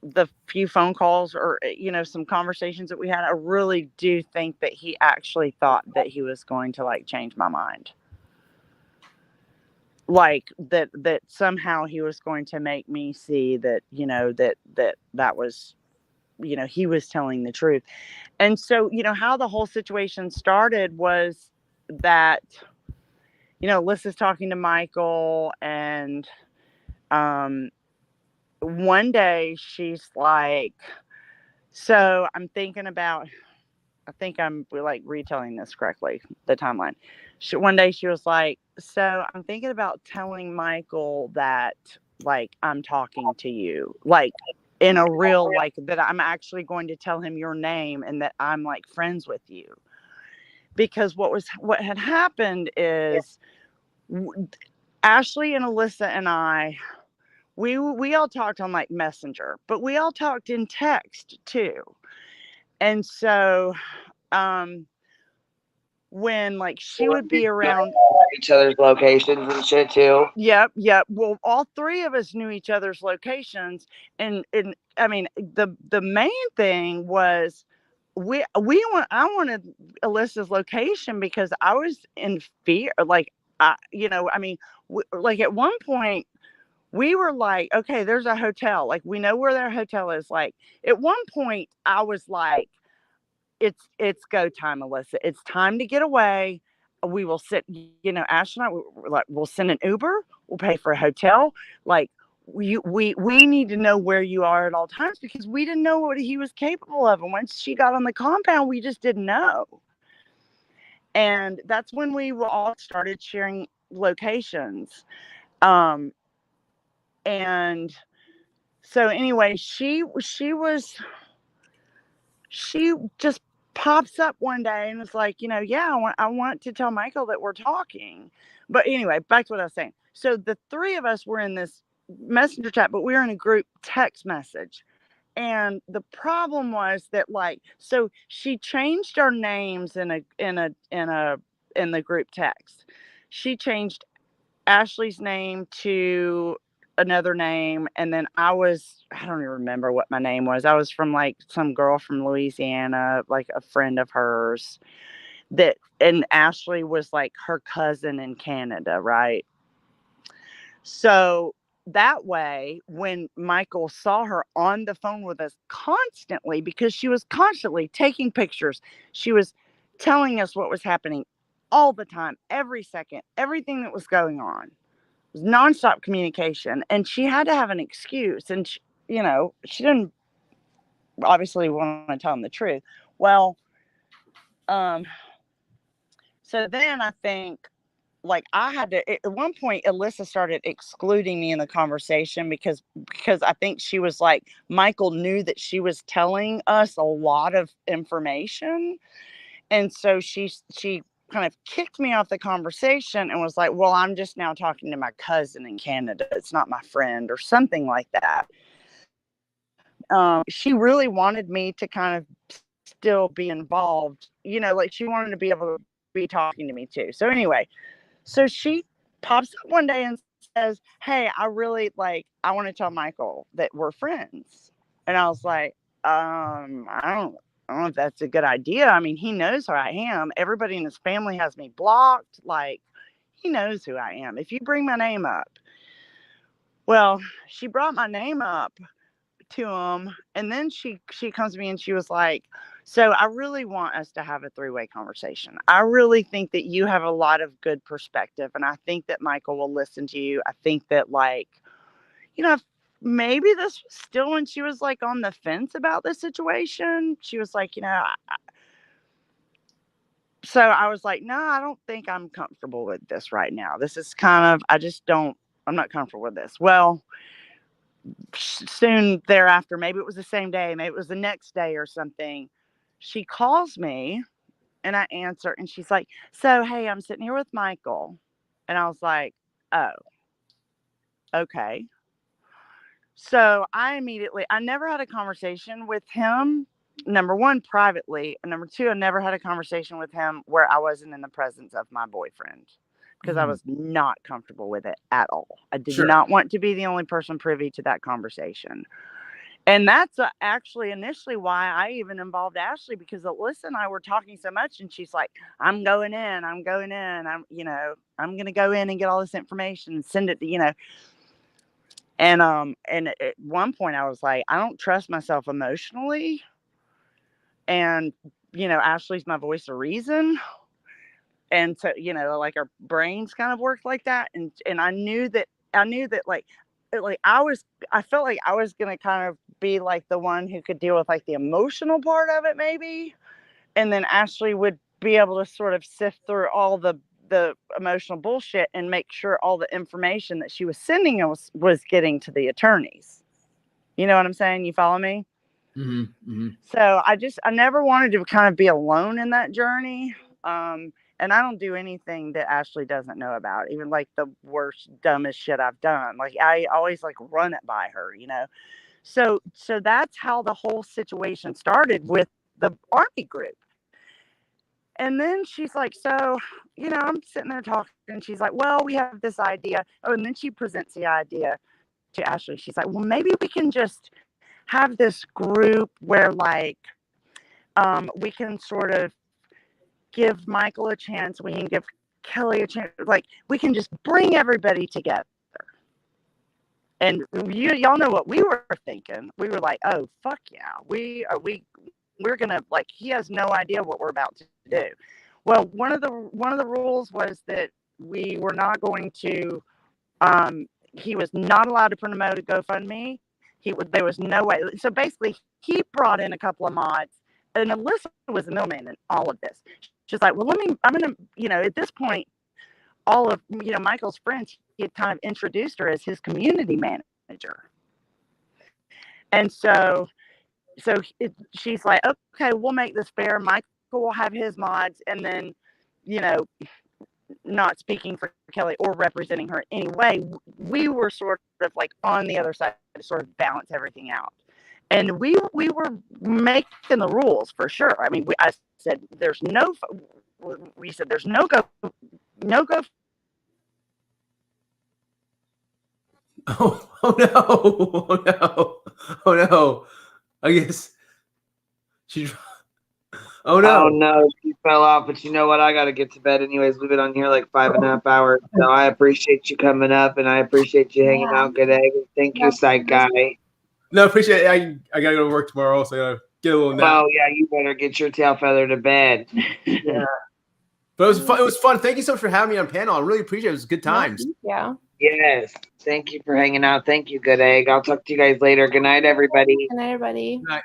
the few phone calls or, you know, some conversations that we had, I really do think that he actually thought that he was going to, like, change my mind. Like that somehow he was going to make me see that, you know, that was, you know, he was telling the truth. And so, you know, how the whole situation started was that, you know, Alyssa's talking to Michael, and one day she's like, so I'm thinking about, I think I'm like retelling this correctly, the timeline. One day she was like, so I'm thinking about telling Michael that, like, I'm talking to you, like, in a real, like, that I'm actually going to tell him your name and that I'm like friends with you. Because what had happened is Ashley and Alyssa and I, we all talked on like Messenger, but we all talked in text too. And so when like she would be around each other's locations and shit too. Yep. Well, all three of us knew each other's locations, and I mean the main thing was I wanted Alyssa's location because I was in fear. Like, you know, I mean, like at one point we were like, okay, there's a hotel. Like, we know where their hotel is. Like, at one point I was like, it's go time, Alyssa. It's time to get away. We will sit, you know, Ash and I, we'll send an Uber. We'll pay for a hotel. Like, we need to know where you are at all times, because we didn't know what he was capable of. And once she got on the compound, we just didn't know. And that's when we all started sharing locations. And so anyway, she was she just pops up one day and was like, yeah, I want to tell Michael that we're talking. But anyway, back to what I was saying. So the three of us were in this messenger chat, but we were in a group text message. And the problem was that, like, so she changed our names in the group text. She changed Ashley's name to another name, and then I don't even remember what my name was. I was from like some girl from Louisiana, like a friend of hers, and Ashley was like her cousin in Canada, right? So that way, when Michael saw her on the phone with us constantly, because she was constantly taking pictures, she was telling us what was happening all the time, every second, everything that was going on. It was nonstop communication, and she had to have an excuse. And she didn't obviously want to tell him the truth. Well, so then I think, like, I had to, at one point Alyssa started excluding me in the conversation because I think she was like, Michael knew that she was telling us a lot of information, and so she kind of kicked me off the conversation and was like, well, I'm just now talking to my cousin in Canada, it's not my friend, or something like that. She really wanted me to kind of still be involved, like she wanted to be able to be talking to me too. So anyway, so she pops up one day and says, hey, I want to tell Michael that we're friends. And I was like, I don't know if that's a good idea. I mean, he knows who I am. Everybody in his family has me blocked. Like, he knows who I am. If you bring my name up. Well, she brought my name up to him, and then she comes to me and she was like, so I really want us to have a three-way conversation. I really think that you have a lot of good perspective, and I think that Michael will listen to you. I think that, like, maybe this was still when she was like on the fence about the situation. She was like, so I was like, no, I don't think I'm comfortable with this right now. This is kind of, I'm not comfortable with this. Well, soon thereafter, maybe it was the same day, maybe it was the next day or something, she calls me and I answer, and she's like, so, hey, I'm sitting here with Michael. And I was like, oh, okay. So I never had a conversation with him. Number one, privately. And number two, I never had a conversation with him where I wasn't in the presence of my boyfriend, because I was not comfortable with it at all. I did not want to be the only person privy to that conversation. And that's actually initially why I even involved Ashley, because Alyssa and I were talking so much, and she's like, I'm going in, I'm going to go in and get all this information and send it to, and at one point I was like, I don't trust myself emotionally. And, Ashley's my voice of reason. And so, like, our brains kind of worked like that. And I knew that like I felt like I was going to kind of be like the one who could deal with like the emotional part of it, maybe. And then Ashley would be able to sort of sift through all the emotional bullshit and make sure all the information that she was sending us was getting to the attorneys. You know what I'm saying? You follow me? Mm-hmm. So I never wanted to kind of be alone in that journey. And I don't do anything that Ashley doesn't know about, even like the worst, dumbest shit I've done. Like, I always like run it by her, So that's how the whole situation started with the Army group. And then she's like, so, I'm sitting there talking, and she's like, well, we have this idea. Oh, and then she presents the idea to Ashley. She's like, well, maybe we can just have this group where, like, we can sort of give Michael a chance. We can give Kelly a chance. Like, we can just bring everybody together. And y'all know what we were thinking. We were like, oh, fuck yeah. We're going to, like, he has no idea what we're about to do. Well, one of the rules was that we were not going to, he was not allowed to promote a GoFundMe. There was no way. So basically, he brought in a couple of mods, and Alyssa was the middleman in all of this. She's like, well, I'm going to, at this point, all of, Michael's friends, he had kind of introduced her as his community manager. And so so she's like, okay, we'll make this fair. Michael will have his mods, and then, you know, not speaking for Kelly or representing her anyway, we were sort of like on the other side to sort of balance everything out. And we were making the rules for sure. I mean, I said there's no. We said there's no go. Oh no! Oh no! Oh no! I guess she. Oh no! Oh no, she fell off. But you know what? I gotta get to bed anyways. We've been on here like 5.5 hours. So I appreciate you coming up, and I appreciate you hanging out. Good egg. Thank you, Psych Guy. No, appreciate it. I gotta go to work tomorrow, so I gotta get a little nap. Oh yeah, you better get your tail feather to bed. Yeah. But it was fun. It was fun. Thank you so much for having me on panel. I really appreciate it. It was good times. Yeah. Yes. Thank you for hanging out. Thank you, Good Egg. I'll talk to you guys later. Good night, everybody. Good night, everybody. Good night.